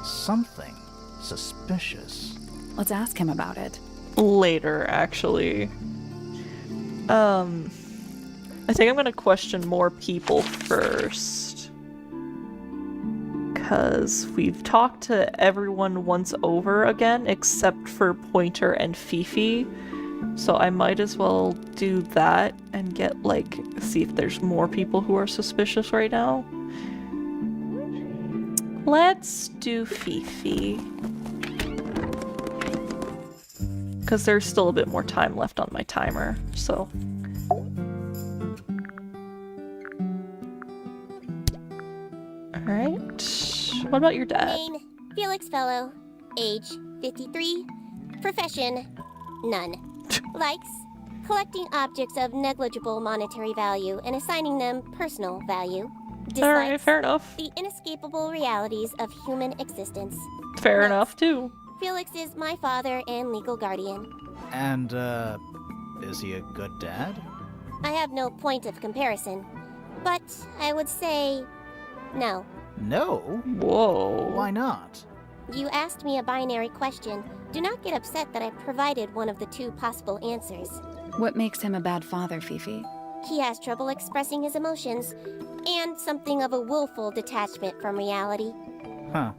Speaker 3: Something suspicious.
Speaker 5: Let's ask him about it.
Speaker 1: Later, actually. I think I'm gonna question more people first. Because we've talked to everyone once over again, except for Pointer and Fifi. So I might as well do that and get, like, see if there's more people who are suspicious right now. Let's do Fifi. Because there's still a bit more time left on my timer, so... Alright. What about your dad?
Speaker 10: Name, Felix Fellow. Age, 53. Profession, none. Likes, collecting objects of negligible monetary value and assigning them personal value.
Speaker 1: Alright,
Speaker 10: Dislikes,
Speaker 1: fair enough.
Speaker 10: the inescapable realities of human existence.
Speaker 1: Fair
Speaker 10: Notes.
Speaker 1: enough, too.
Speaker 10: Felix is my father and legal guardian.
Speaker 3: And, is he a good dad?
Speaker 10: I have no point of comparison, but I would say no.
Speaker 3: No?
Speaker 1: Whoa.
Speaker 3: Why not?
Speaker 10: You asked me a binary question. Do not get upset that I provided one of the 2 possible answers.
Speaker 5: What makes him a bad father, Fifi?
Speaker 10: He has trouble expressing his emotions, and something of a willful detachment from reality.
Speaker 3: Huh.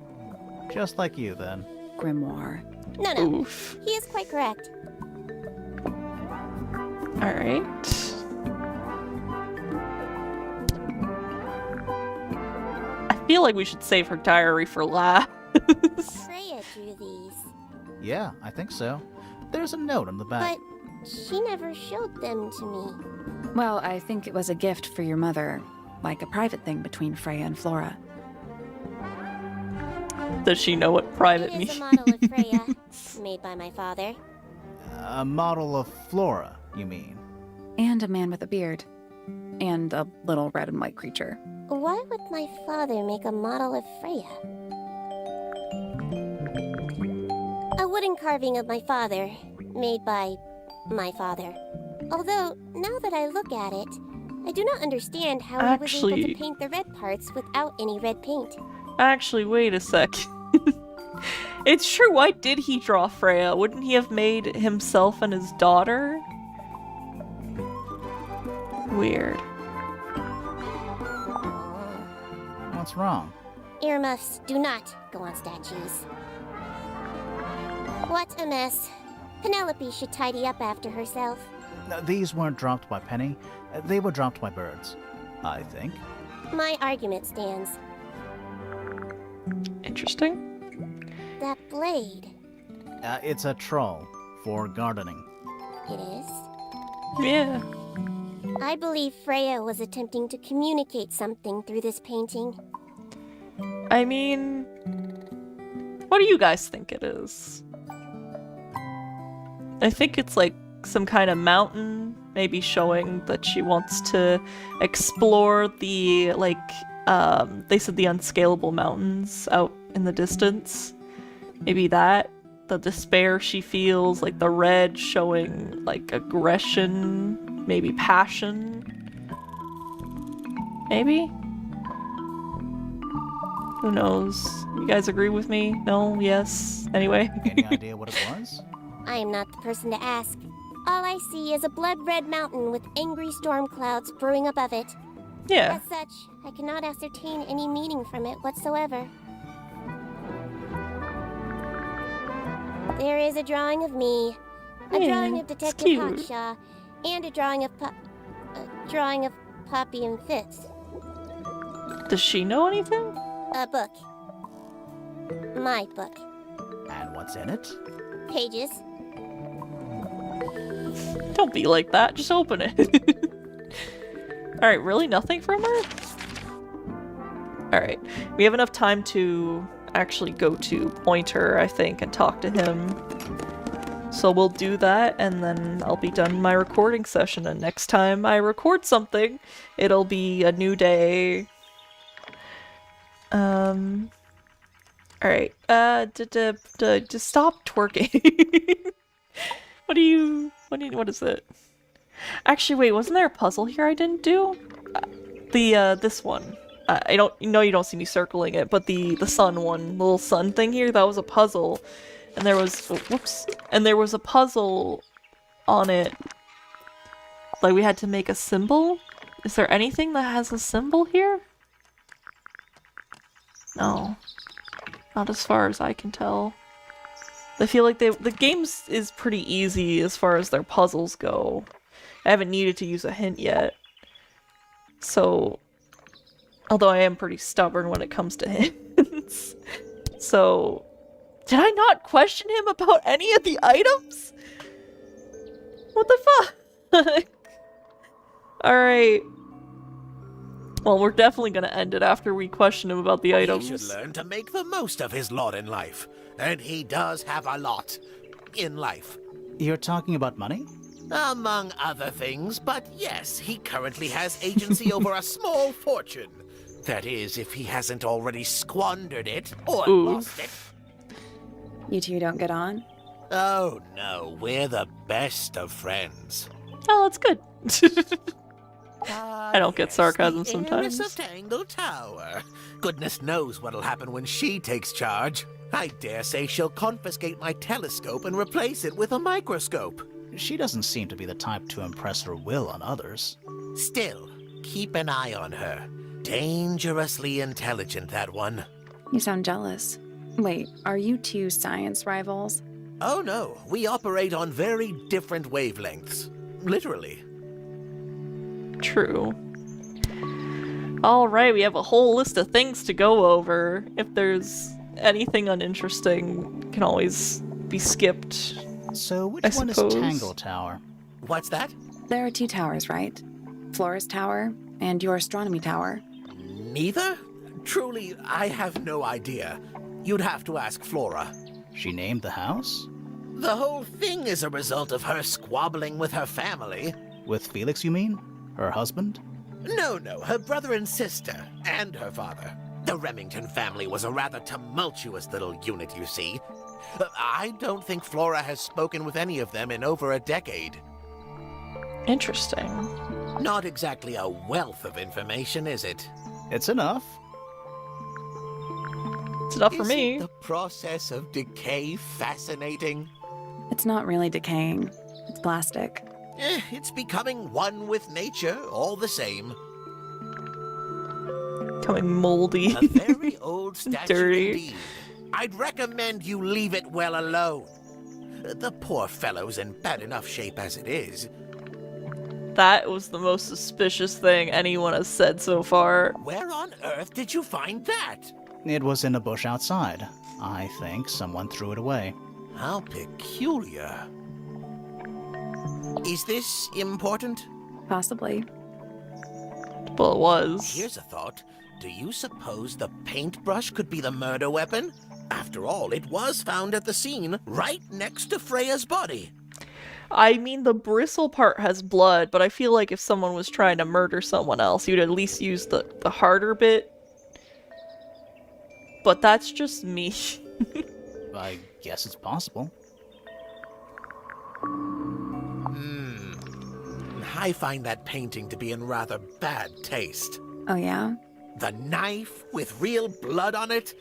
Speaker 3: Just like you, then.
Speaker 5: Grimoire.
Speaker 10: No,
Speaker 1: Oof.
Speaker 10: he is quite correct.
Speaker 1: Alright. I feel like we should save her diary for last.
Speaker 10: Freya drew these,
Speaker 3: Yeah, I think so. There's a note on the back.
Speaker 10: but she never showed them to me.
Speaker 5: Well, I think it was a gift for your mother, like a private thing between Freya and Flora.
Speaker 1: Does she know what private
Speaker 10: It
Speaker 1: means?
Speaker 10: is a model of Freya, made by my father.
Speaker 3: A model of Flora, you mean?
Speaker 5: And a man with a beard. And a little red and white creature.
Speaker 10: Why would my father make a model of Freya? A wooden carving of my father, made by my father. Although, now that I look at it, I do not understand how he was able
Speaker 1: Actually-
Speaker 10: to paint the red parts without any red paint.
Speaker 1: Actually, wait a sec. It's true, why did he draw Freya? Wouldn't he have made himself and his daughter? Weird.
Speaker 3: What's wrong?
Speaker 10: Earmuffs do not go on statues. What a mess. Penelope should tidy up after herself.
Speaker 3: These weren't dropped by Penny. They were dropped by birds, I think.
Speaker 10: My argument stands.
Speaker 1: Interesting.
Speaker 10: That blade.
Speaker 3: It's a troll for gardening.
Speaker 10: It is.
Speaker 1: Yeah.
Speaker 10: I believe Freya was attempting to communicate something through this painting.
Speaker 1: I mean... What do you guys think it is? I think it's like some kind of mountain, maybe showing that she wants to explore the, like, they said the unscalable mountains out in the distance. Maybe that. the despair she feels, like the red showing like aggression, maybe passion. Maybe? Who knows? You guys agree with me? No? Yes? Anyway.
Speaker 3: Any idea what it was?
Speaker 10: I am not the person to ask. All I see is a blood-red mountain with angry storm clouds brewing above it.
Speaker 1: Yeah.
Speaker 10: As such, I cannot ascertain any meaning from it whatsoever. There is a drawing of me, a
Speaker 1: Yeah,
Speaker 10: drawing of
Speaker 1: it's
Speaker 10: Detective
Speaker 1: cute.
Speaker 10: Hawkshaw, and a drawing of Poppy and Fitz.
Speaker 1: Does she know anything?
Speaker 10: A book. My book.
Speaker 3: And what's in it?
Speaker 10: Pages.
Speaker 1: Don't be like that. Just open it. Alright, really? Nothing from her? Alright. We have enough time to actually go to Pointer, I think, and talk to him. So we'll do that, and then I'll be done my recording session, and next time I record something, it'll be a new day. Alright, just stop twerking. What is it? Actually, wait, wasn't there a puzzle here I didn't do? This one. I don't, you don't see me circling it, but the sun one, the little sun thing here, that was a puzzle. And there was, whoops, and there was a puzzle on it. Like, we had to make a symbol? Is there anything that has a symbol here? No. Not as far as I can tell. I feel like the game is pretty easy as far as their puzzles go. I haven't needed to use a hint yet. So, although I am pretty stubborn when it comes to hints. So, did I not question him about any of the items? What the fuck? Alright. Well, we're definitely gonna end it after we question him about the items.
Speaker 11: He should learn to make the most of his lot in life. And he does have a lot in life.
Speaker 3: You're talking about money?
Speaker 11: Among other things, but yes, he currently has agency over a small fortune. That is, if he hasn't already squandered it or lost it.
Speaker 5: You two don't get on?
Speaker 11: Oh no, we're the best of friends.
Speaker 1: Oh, that's good. I don't get sarcasm
Speaker 11: the
Speaker 1: sometimes.
Speaker 11: heiress of Tangle Tower. Goodness knows what'll happen when she takes charge. I dare say she'll confiscate my telescope and replace it with a microscope.
Speaker 3: She doesn't seem to be the type to impress her will on others.
Speaker 11: Still, keep an eye on her. Dangerously intelligent, that one.
Speaker 5: You sound jealous. Wait, are you two science rivals?
Speaker 11: Oh no, we operate on very different wavelengths. Literally.
Speaker 1: True. Alright, we have a whole list of things to go over. If there's anything uninteresting, can always be skipped.
Speaker 3: So which
Speaker 1: I
Speaker 3: one
Speaker 1: suppose.
Speaker 3: is Tangle Tower?
Speaker 11: What's that?
Speaker 5: There are two towers, right? Flora's tower and your astronomy tower.
Speaker 11: Neither? Truly, I have no idea. You'd have to ask Flora.
Speaker 3: She named the house?
Speaker 11: The whole thing is a result of her squabbling with her family.
Speaker 3: With Felix, you mean? Her husband?
Speaker 11: No, her brother and sister, and her father. The Remington family was a rather tumultuous little unit, you see. I don't think Flora has spoken with any of them in over a decade.
Speaker 1: Interesting.
Speaker 11: Not exactly a wealth of information, is it?
Speaker 3: It's enough.
Speaker 1: It's enough for me.
Speaker 11: Isn't the process of decay fascinating?
Speaker 5: It's not really decaying. It's plastic.
Speaker 11: It's becoming one with nature, all the same.
Speaker 1: Becoming moldy.
Speaker 11: A very old statue
Speaker 1: Dirty.
Speaker 11: indeed. I'd recommend you leave it well alone. The poor fellow's in bad enough shape as it is.
Speaker 1: That was the most suspicious thing anyone has said so far.
Speaker 11: Where on earth did you find that?
Speaker 3: It was in a bush outside. I think someone threw it away.
Speaker 11: How peculiar. Is this important?
Speaker 5: Possibly.
Speaker 1: Well, it was.
Speaker 11: Here's a thought. Do you suppose the paintbrush could be the murder weapon? After all, it was found at the scene, right next to Freya's body.
Speaker 1: I mean, the bristle part has blood, but I feel like if someone was trying to murder someone else, you'd at least use the harder bit. But that's just me.
Speaker 3: I guess it's possible.
Speaker 11: I find that painting to be in rather bad taste.
Speaker 5: Oh, yeah?
Speaker 11: The knife with real blood on it?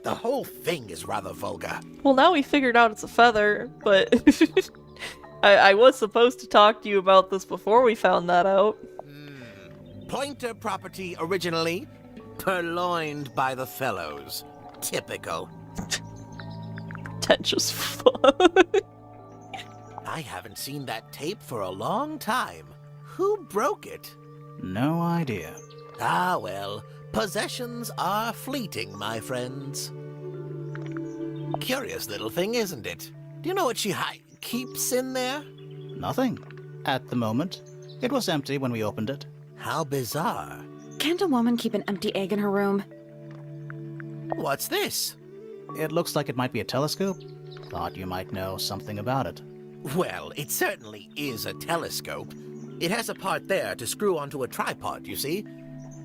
Speaker 11: The whole thing is rather vulgar.
Speaker 1: Well, now we figured out it's a feather, but I was supposed to talk to you about this before we found that out.
Speaker 11: Pointer property originally, purloined by the fellows. Typical.
Speaker 1: Pretentious fuck.
Speaker 11: I haven't seen that tape for a long time. Who broke it?
Speaker 3: No idea.
Speaker 11: Ah, well, possessions are fleeting, my friends. Curious little thing, isn't it? Do you know what she keeps in there?
Speaker 3: Nothing. At the moment. It was empty when we opened it.
Speaker 11: How bizarre.
Speaker 5: Can't a woman keep an empty egg in her room?
Speaker 11: What's this?
Speaker 3: It looks like it might be a telescope. Thought you might know something about it.
Speaker 11: Well, it certainly is a telescope. It has a part there to screw onto a tripod, you see.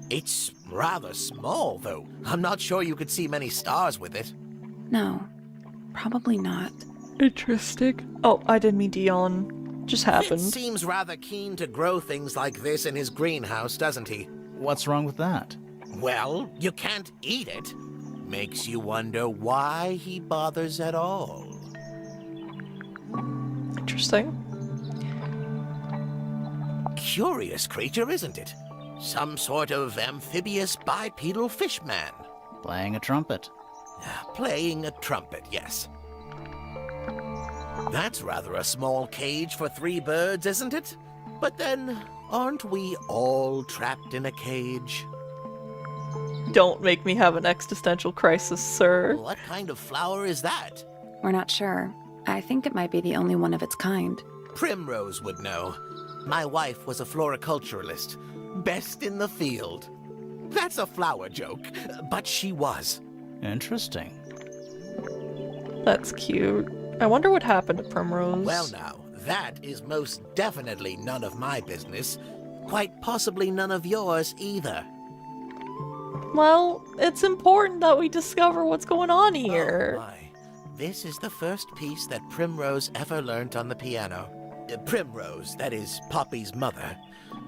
Speaker 11: It's rather small, though. I'm not sure you could see many stars with it.
Speaker 5: No, probably not.
Speaker 1: Interesting. Oh, I didn't mean to yawn. Just happened.
Speaker 11: Fitz seems rather keen to grow things like this in his greenhouse, doesn't he?
Speaker 3: What's wrong with that?
Speaker 11: Well, you can't eat it. Makes you wonder why he bothers at all.
Speaker 1: Interesting.
Speaker 11: Curious creature, isn't it? Some sort of amphibious bipedal fishman.
Speaker 3: Playing a trumpet.
Speaker 11: Playing a trumpet, yes. That's rather a small cage for 3 birds, isn't it? But then, aren't we all trapped in a cage?
Speaker 1: Don't make me have an existential crisis, sir.
Speaker 11: What kind of flower is that?
Speaker 5: We're not sure. I think it might be the only one of its kind.
Speaker 11: Primrose would know. My wife was a floriculturalist. Best in the field. That's a flower joke, but she was.
Speaker 3: Interesting.
Speaker 1: That's cute. I wonder what happened to Primrose.
Speaker 11: Well now, that is most definitely none of my business. Quite possibly none of yours either.
Speaker 1: Well, it's important that we discover what's going on here.
Speaker 11: Oh my. This is the first piece that Primrose ever learnt on the piano. Primrose, that is Poppy's mother.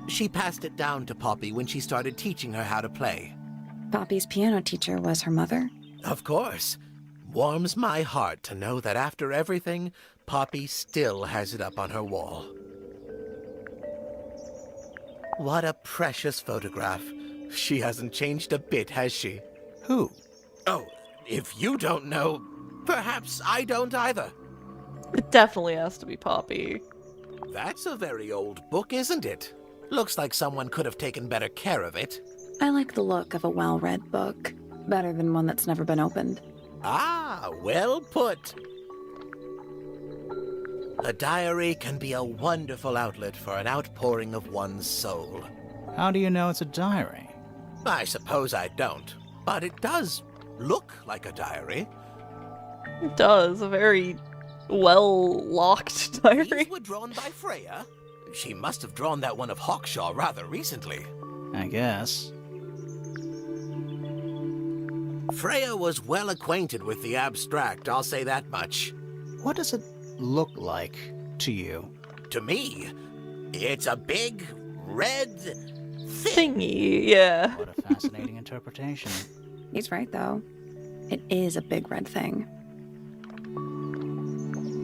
Speaker 11: She passed it down to Poppy when she started teaching her how to play.
Speaker 5: Poppy's piano teacher was her mother?
Speaker 11: Of course. Warms my heart to know that after everything, Poppy still has it up on her wall. What a precious photograph. She hasn't changed a bit, has she?
Speaker 3: Who?
Speaker 11: Oh, if you don't know, perhaps I don't either.
Speaker 1: It definitely has to be Poppy.
Speaker 11: That's a very old book, isn't it? Looks like someone could have taken better care of it.
Speaker 5: I like the look of a well-read book. Better than one that's never been opened.
Speaker 11: Ah, well put. A diary can be a wonderful outlet for an outpouring of one's soul.
Speaker 3: How do you know it's a diary?
Speaker 11: I suppose I don't, but it does look like a diary.
Speaker 1: It does. A very well-locked diary.
Speaker 11: These were drawn by Freya. She must have drawn that one of Hawkshaw rather recently.
Speaker 3: I guess.
Speaker 11: Freya was well acquainted with the abstract, I'll say that much.
Speaker 3: What does it look like to you?
Speaker 11: To me, it's a big, red thing.
Speaker 1: Thingy, yeah.
Speaker 3: What a fascinating interpretation.
Speaker 5: He's right, though. It is a big red thing.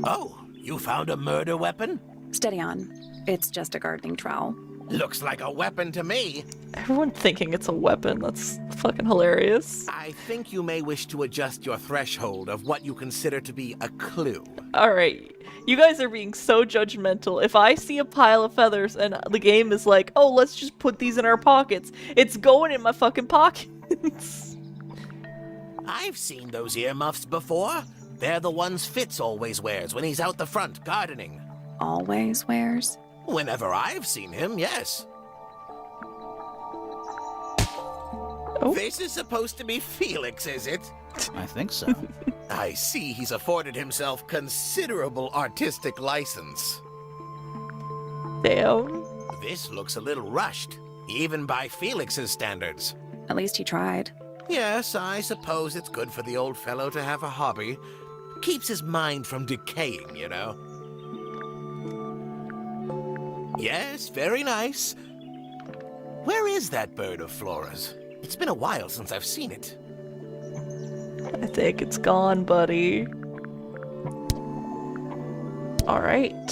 Speaker 11: Oh, you found a murder weapon?
Speaker 5: Steady on. It's just a gardening trowel.
Speaker 11: Looks like a weapon to me.
Speaker 1: Everyone thinking it's a weapon. That's fucking hilarious.
Speaker 11: I think you may wish to adjust your threshold of what you consider to be a clue.
Speaker 1: Alright, you guys are being so judgmental. If I see a pile of feathers and the game is like, oh, let's just put these in our pockets, it's going in my fucking pockets.
Speaker 11: I've seen those earmuffs before. They're the ones Fitz always wears when he's out the front gardening.
Speaker 5: Always wears?
Speaker 11: Whenever I've seen him, yes.
Speaker 1: Oh.
Speaker 11: This is supposed to be Felix, is it?
Speaker 3: I think so.
Speaker 11: I see he's afforded himself considerable artistic license.
Speaker 1: Damn.
Speaker 11: This looks a little rushed, even by Felix's standards.
Speaker 5: At least he tried.
Speaker 11: Yes, I suppose it's good for the old fellow to have a hobby. Keeps his mind from decaying, you know. Yes, very nice. Where is that bird of Flora's? It's been a while since I've seen it.
Speaker 1: I think it's gone, buddy. Alright.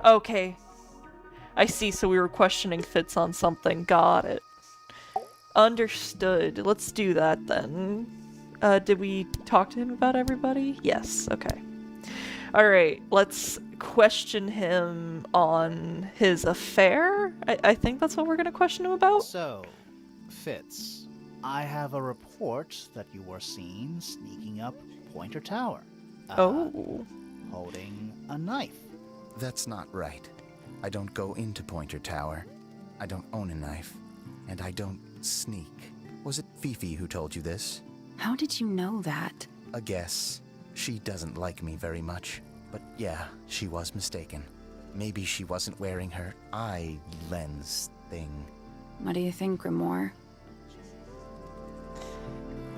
Speaker 1: Okay. I see, so we were questioning Fitz on something. Got it. Understood. Let's do that then. Did we talk to him about everybody? Yes, okay. Alright, let's question him on his affair? I think that's what we're gonna question him about?
Speaker 3: So, Fitz, I have a report that you were seen sneaking up Pointer Tower.
Speaker 1: Oh.
Speaker 3: Holding a knife.
Speaker 9: That's not right. I don't go into Pointer Tower. I don't own a knife. And I don't sneak. Was it Fifi who told you this?
Speaker 5: How did you know that?
Speaker 9: A guess. She doesn't like me very much. But yeah, she was mistaken. Maybe she wasn't wearing her eye lens thing.
Speaker 5: What do you think, Grimoire?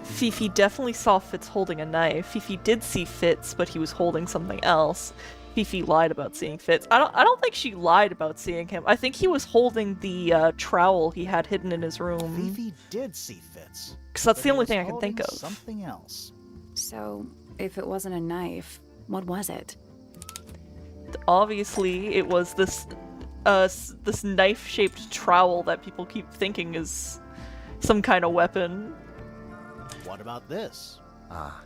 Speaker 1: Fifi definitely saw Fitz holding a knife. Fifi did see Fitz, but he was holding something else. Fifi lied about seeing Fitz. I don't think she lied about seeing him. I think he was holding the trowel he had hidden in his room.
Speaker 3: Fifi did see Fitz.
Speaker 1: Because that's
Speaker 3: but
Speaker 1: the
Speaker 3: he
Speaker 1: only
Speaker 3: was
Speaker 1: thing I can
Speaker 3: holding
Speaker 1: think of.
Speaker 3: Something else.
Speaker 5: So, if it wasn't a knife, what was it?
Speaker 1: Obviously, it was this this knife-shaped trowel that people keep thinking is some kind of weapon.
Speaker 3: What about this?
Speaker 9: Ah,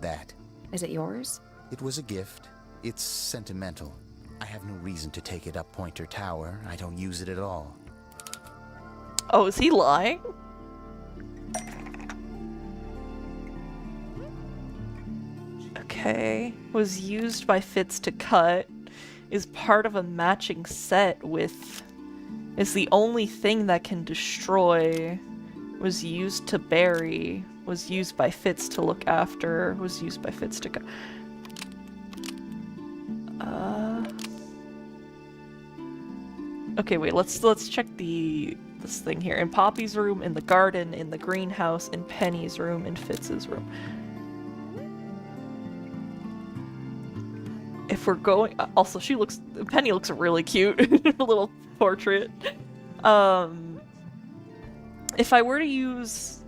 Speaker 9: that.
Speaker 5: Is it yours?
Speaker 9: It was a gift. It's sentimental. I have no reason to take it up Pointer Tower. I don't use it at all.
Speaker 1: Oh, is he lying? Okay. Was used by Fitz to cut. Is part of a matching set with... Is the only thing that can destroy. Was used to bury. Was used by Fitz to look after. Was used by Fitz to cut. Okay, wait, let's check this thing here. In Poppy's room, in the garden, in the greenhouse, in Penny's room, in Fitz's room. If we're going... Also, Penny looks really cute. A little portrait. If I were to use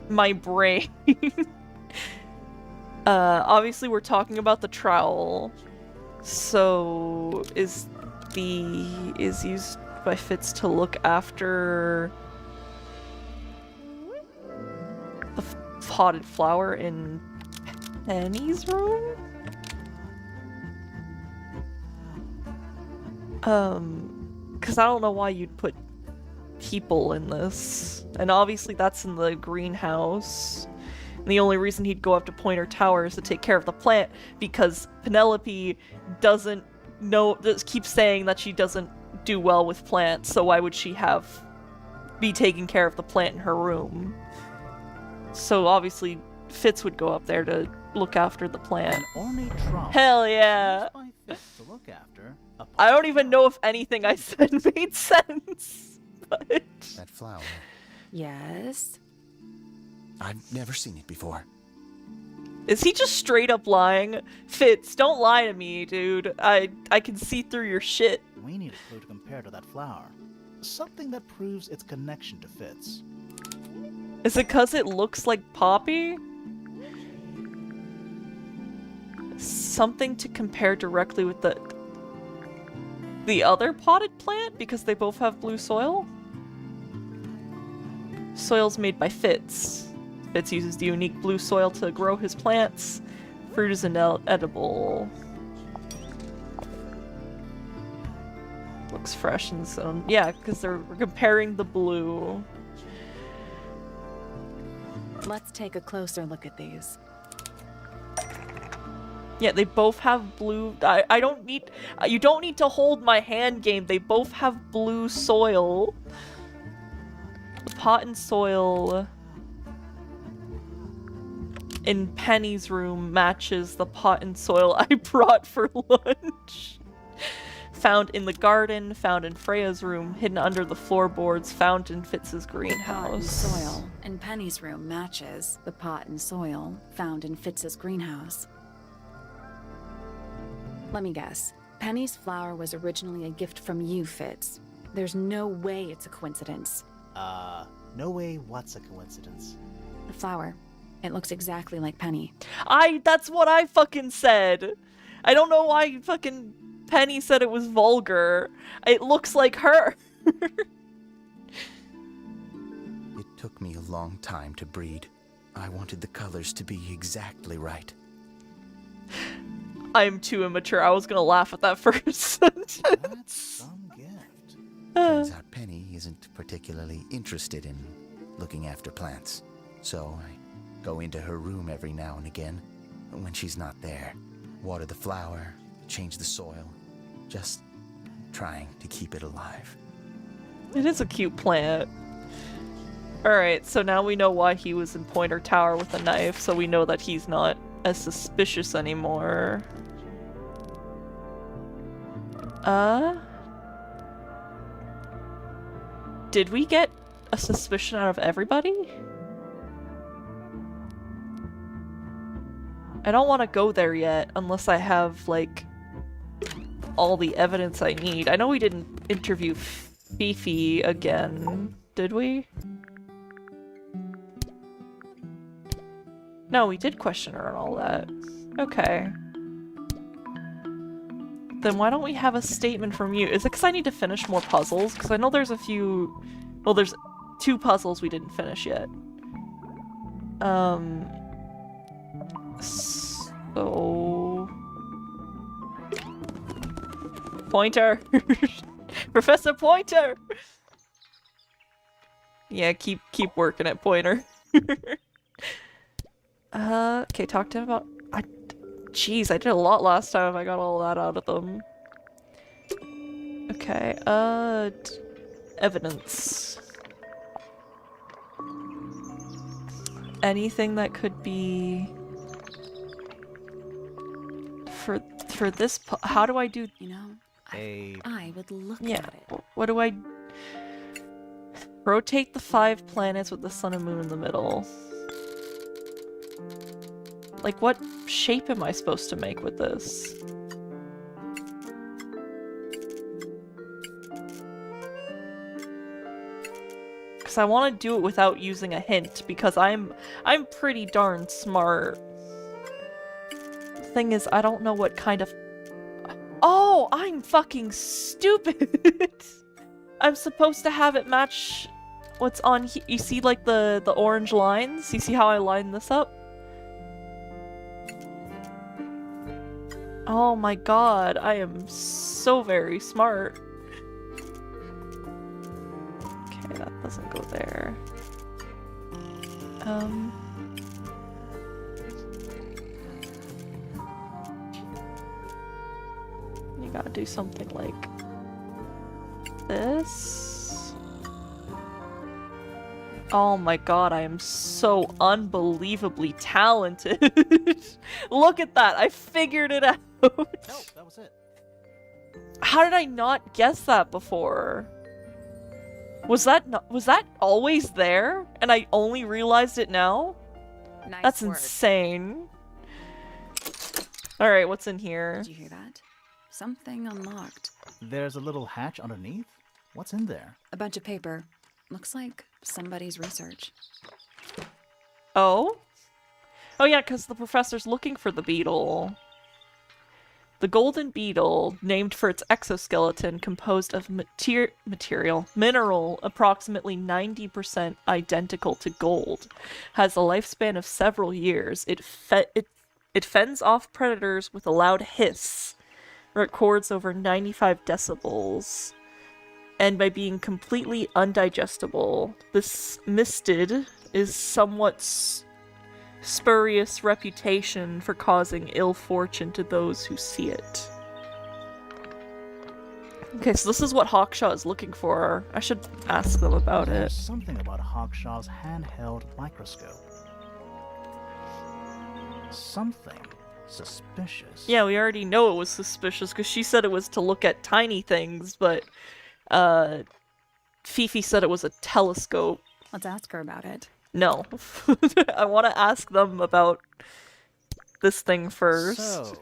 Speaker 1: my brain... obviously we're talking about the trowel. So, is used by Fitz to look after the potted flower in Penny's room? Because I don't know why you'd put people in this. And obviously that's in the greenhouse. And the only reason he'd go up to Pointer Tower is to take care of the plant, because Penelope doesn't keeps saying that she doesn't do well with plants, so why would she be taking care of the plant in her room? So obviously Fitz would go up there to look after the plant.
Speaker 3: An ornate trowel.
Speaker 1: Hell yeah!
Speaker 3: Used by Fitz to look after a
Speaker 1: I don't even know if anything I said made sense, but...
Speaker 9: That flower.
Speaker 5: Yes.
Speaker 9: I've never seen it before.
Speaker 1: Is he just straight up lying? Fitz, don't lie to me, dude. I can see through your shit.
Speaker 3: We need a clue to compare to that flower. Something that proves its connection to Fitz.
Speaker 1: Is it because it looks like Poppy? Something to compare directly with the other potted plant, because they both have blue soil? Soil's made by Fitz. Fitz uses the unique blue soil to grow his plants. Fruit is edible. Looks fresh in its own. Yeah, because we're comparing the blue.
Speaker 5: Let's take a closer look at these.
Speaker 1: Yeah, they both have blue. I don't need. You don't need to hold my hand game. They both have blue soil. The pot and soil in Penny's room matches the pot and soil I brought for lunch. Found in the garden, found in Freya's room, hidden under the floorboards, found in Fitz's greenhouse.
Speaker 5: Soil. and Penny's room matches the pot and soil found in Fitz's greenhouse. Let me guess. Penny's flower was originally a gift from you, Fitz. There's no way it's a coincidence.
Speaker 3: No way what's a coincidence?
Speaker 5: The flower. It looks exactly like Penny.
Speaker 1: That's what I fucking said. I don't know why fucking Penny said it was vulgar. It looks like her.
Speaker 9: It took me a long time to breed. I wanted the colors to be exactly right.
Speaker 1: I'm too immature. I was gonna laugh at that first sentence.
Speaker 3: That's some gift.
Speaker 9: Turns out Penny isn't particularly interested in looking after plants. So I go into her room every now and again when she's not there. Water the flower, change the soil. Just trying to keep it alive.
Speaker 1: It is a cute plant. Alright, so now we know why he was in Pointer Tower with a knife, so we know that he's not as suspicious anymore. Did we get a suspicion out of everybody? I don't want to go there yet unless I have, like, all the evidence I need. I know we didn't interview Fifi again, did we? No, we did question her and all that. Okay. Then why don't we have a statement from you? Is it because I need to finish more puzzles? Because I know there's a few... Well, there's 2 puzzles we didn't finish yet. So... Pointer! Professor Pointer! Yeah, keep working at Pointer. Okay, talk to him about... Jeez, I did a lot last time if I got all that out of them. Okay, evidence. Anything that could be... For this how do I do...
Speaker 5: You know, I would look
Speaker 1: Yeah,
Speaker 5: at it.
Speaker 1: what do I... Rotate the 5 planets with the sun and moon in the middle. Like, what shape am I supposed to make with this? Because I want to do it without using a hint, because I'm pretty darn smart. The thing is, I don't know what kind of... Oh, I'm fucking stupid! I'm supposed to have it match what's on here. You see, like, the orange lines? You see how I line this up? Oh my god, I am so very smart. Okay, that doesn't go there. You gotta do something like this. Oh my god, I am so unbelievably talented. Look at that, I figured it out.
Speaker 3: No, that was it.
Speaker 1: How did I not guess that before? Was that always there? And I only realized it now?
Speaker 5: Nice
Speaker 1: That's
Speaker 5: work.
Speaker 1: insane. Alright, what's in here?
Speaker 5: Did you hear that? Something unlocked.
Speaker 3: There's a little hatch underneath. What's in there?
Speaker 5: A bunch of paper. Looks like somebody's research.
Speaker 1: Oh? Oh yeah, because the professor's looking for the beetle. The golden beetle, named for its exoskeleton composed of mineral approximately 90% identical to gold, has a lifespan of several years. It fends off predators with a loud hiss, records over 95 decibels, and by being completely undigestible. This mistid is somewhat spurious reputation for causing ill fortune to those who see it. Okay, so this is what Hawkshaw is looking for. I should ask them about
Speaker 3: There's
Speaker 1: it.
Speaker 3: something about Hawkshaw's handheld microscope. Something suspicious.
Speaker 1: Yeah, we already know it was suspicious because she said it was to look at tiny things, but Fifi said it was a telescope.
Speaker 5: Let's ask her about it.
Speaker 1: No. I want to ask them about this thing first.
Speaker 3: So,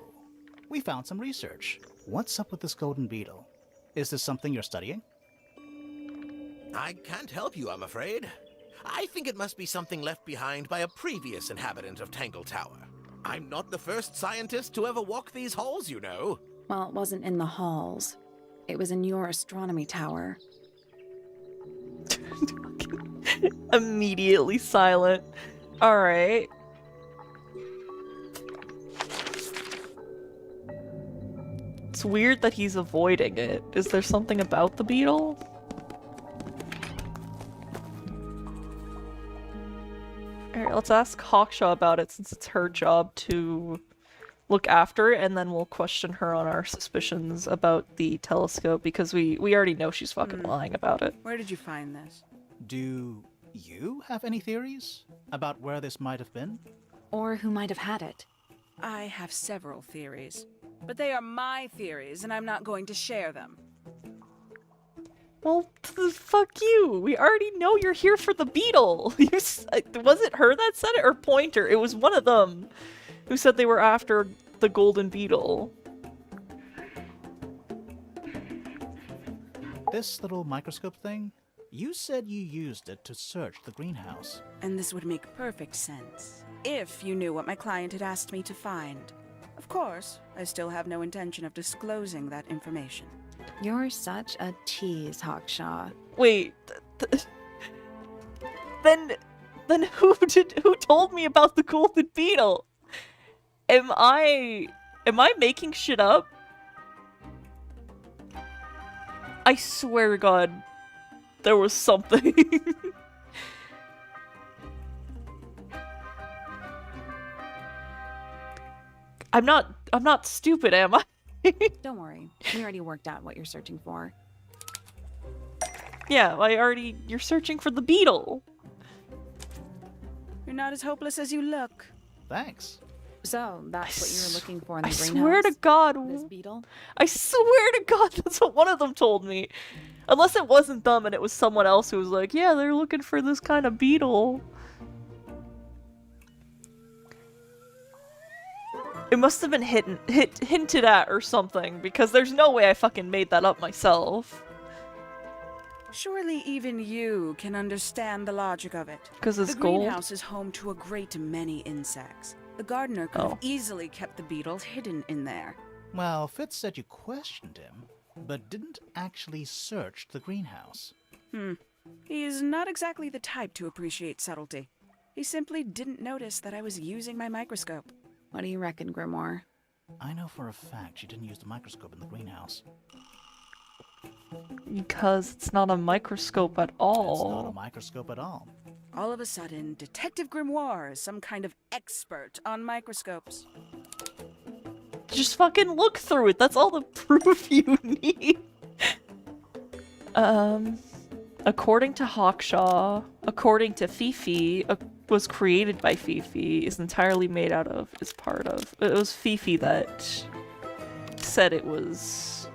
Speaker 3: we found some research. What's up with this golden beetle? Is this something you're studying?
Speaker 11: I can't help you, I'm afraid. I think it must be something left behind by a previous inhabitant of Tangle Tower. I'm not the first scientist to ever walk these halls, you know.
Speaker 5: Well, it wasn't in the halls. It was in your astronomy tower.
Speaker 1: Immediately silent. Alright. It's weird that he's avoiding it. Is there something about the beetle? Alright, let's ask Hawkshaw about it since it's her job to look after it, and then we'll question her on our suspicions about the telescope because we already know she's fucking lying about it.
Speaker 8: Where did you find this?
Speaker 3: Do you have any theories about where this might have been?
Speaker 5: Or who might have had it.
Speaker 8: I have several theories, but they are my theories, and I'm not going to share them.
Speaker 1: Well, fuck you. We already know you're here for the beetle. Was it her that said it or Pointer? It was one of them who said they were after the golden beetle.
Speaker 3: This little microscope thing? You said you used it to search the greenhouse.
Speaker 8: And this would make perfect sense, if you knew what my client had asked me to find. Of course, I still have no intention of disclosing that information.
Speaker 5: You're such a tease, Hawkshaw.
Speaker 1: Wait, then who told me about the golden beetle? Am I making shit up? I swear to God, there was something. I'm not stupid, am I?
Speaker 5: Don't worry. We already worked out what you're searching for.
Speaker 1: Yeah, you're searching for the beetle.
Speaker 8: You're not as hopeless as you look.
Speaker 3: Thanks.
Speaker 5: So, that's what you were looking for in the
Speaker 1: I
Speaker 5: greenhouse?
Speaker 1: swear to God.
Speaker 5: This beetle?
Speaker 1: I swear to God, that's what one of them told me. Unless it wasn't them and it was someone else who was like, yeah, they're looking for this kind of beetle. It must have been hinted at or something, because there's no way I fucking made that up myself.
Speaker 8: Surely even you can understand the logic of it.
Speaker 1: Because it's
Speaker 8: the
Speaker 1: gold?
Speaker 8: greenhouse is home to a great many insects. The gardener could have easily kept the beetle hidden in there.
Speaker 3: Well, Fitz said you questioned him, but didn't actually search the greenhouse.
Speaker 8: He is not exactly the type to appreciate subtlety. He simply didn't notice that I was using my microscope.
Speaker 5: What do you reckon, Grimoire?
Speaker 3: I know for a fact she didn't use the microscope in the greenhouse.
Speaker 1: Because it's not a microscope at all.
Speaker 3: It's not a microscope at all.
Speaker 8: All of a sudden, Detective Grimoire is some kind of expert on microscopes.
Speaker 1: Just fucking look through it. That's all the proof you need. According to Hawkshaw, according to Fifi, was created by Fifi, is entirely made out of, is part of. It was Fifi that said it was.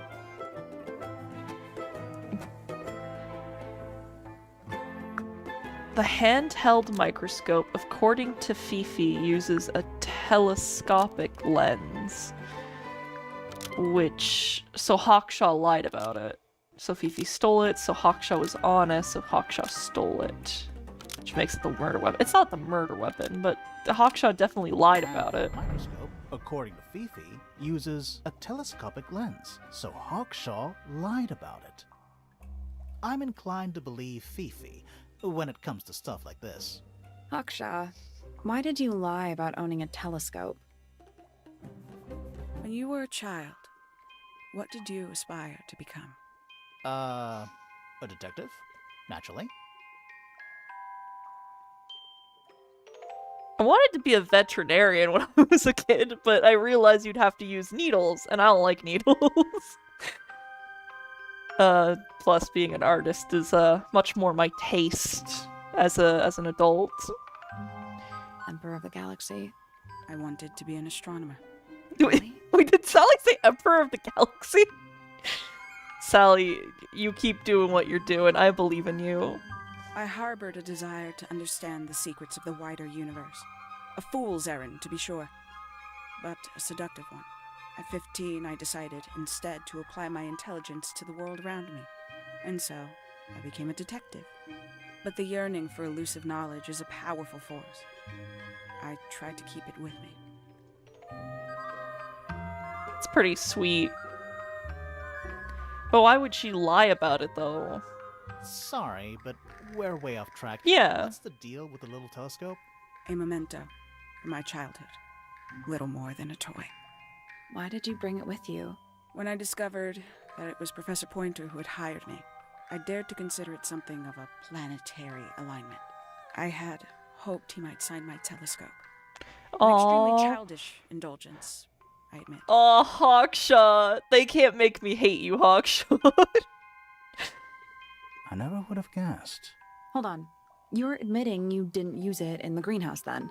Speaker 1: The handheld microscope, according to Fifi, uses a telescopic lens. So Hawkshaw lied about it. So Fifi stole it, so Hawkshaw was honest, so Hawkshaw stole it. Which makes it the murder weapon. It's not the murder weapon, but Hawkshaw definitely lied about it.
Speaker 3: The microscope, according to Fifi, uses a telescopic lens, so Hawkshaw lied about it. I'm inclined to believe Fifi when it comes to stuff like this.
Speaker 5: Hawkshaw, why did you lie about owning a telescope?
Speaker 8: When you were a child, what did you aspire to become?
Speaker 3: A detective, naturally.
Speaker 1: I wanted to be a veterinarian when I was a kid, but I realized you'd have to use needles, and I don't like needles. Plus being an artist is much more my taste as an adult.
Speaker 5: Emperor of the Galaxy.
Speaker 8: I wanted to be an astronomer.
Speaker 1: Wait, did Sally say Emperor of the Galaxy? Sally, you keep doing what you're doing. I believe in you.
Speaker 8: I harbored a desire to understand the secrets of the wider universe. A fool's errand, to be sure, but a seductive one. At 15, I decided instead to apply my intelligence to the world around me, and so I became a detective. But the yearning for elusive knowledge is a powerful force. I tried to keep it with me.
Speaker 1: It's pretty sweet. But why would she lie about it, though?
Speaker 3: Sorry, but we're way off track.
Speaker 1: Yeah.
Speaker 3: What's the deal with the little telescope?
Speaker 8: A memento from my childhood. Little more than a toy.
Speaker 5: Why did you bring it with you?
Speaker 8: When I discovered that it was Professor Pointer who had hired me, I dared to consider it something of a planetary alignment. I had hoped he might sign my telescope. An extremely childish indulgence, I admit.
Speaker 1: Oh, Hawkshaw. They can't make me hate you, Hawkshaw.
Speaker 3: I never would have guessed.
Speaker 5: Hold on. You're admitting you didn't use it in the greenhouse then?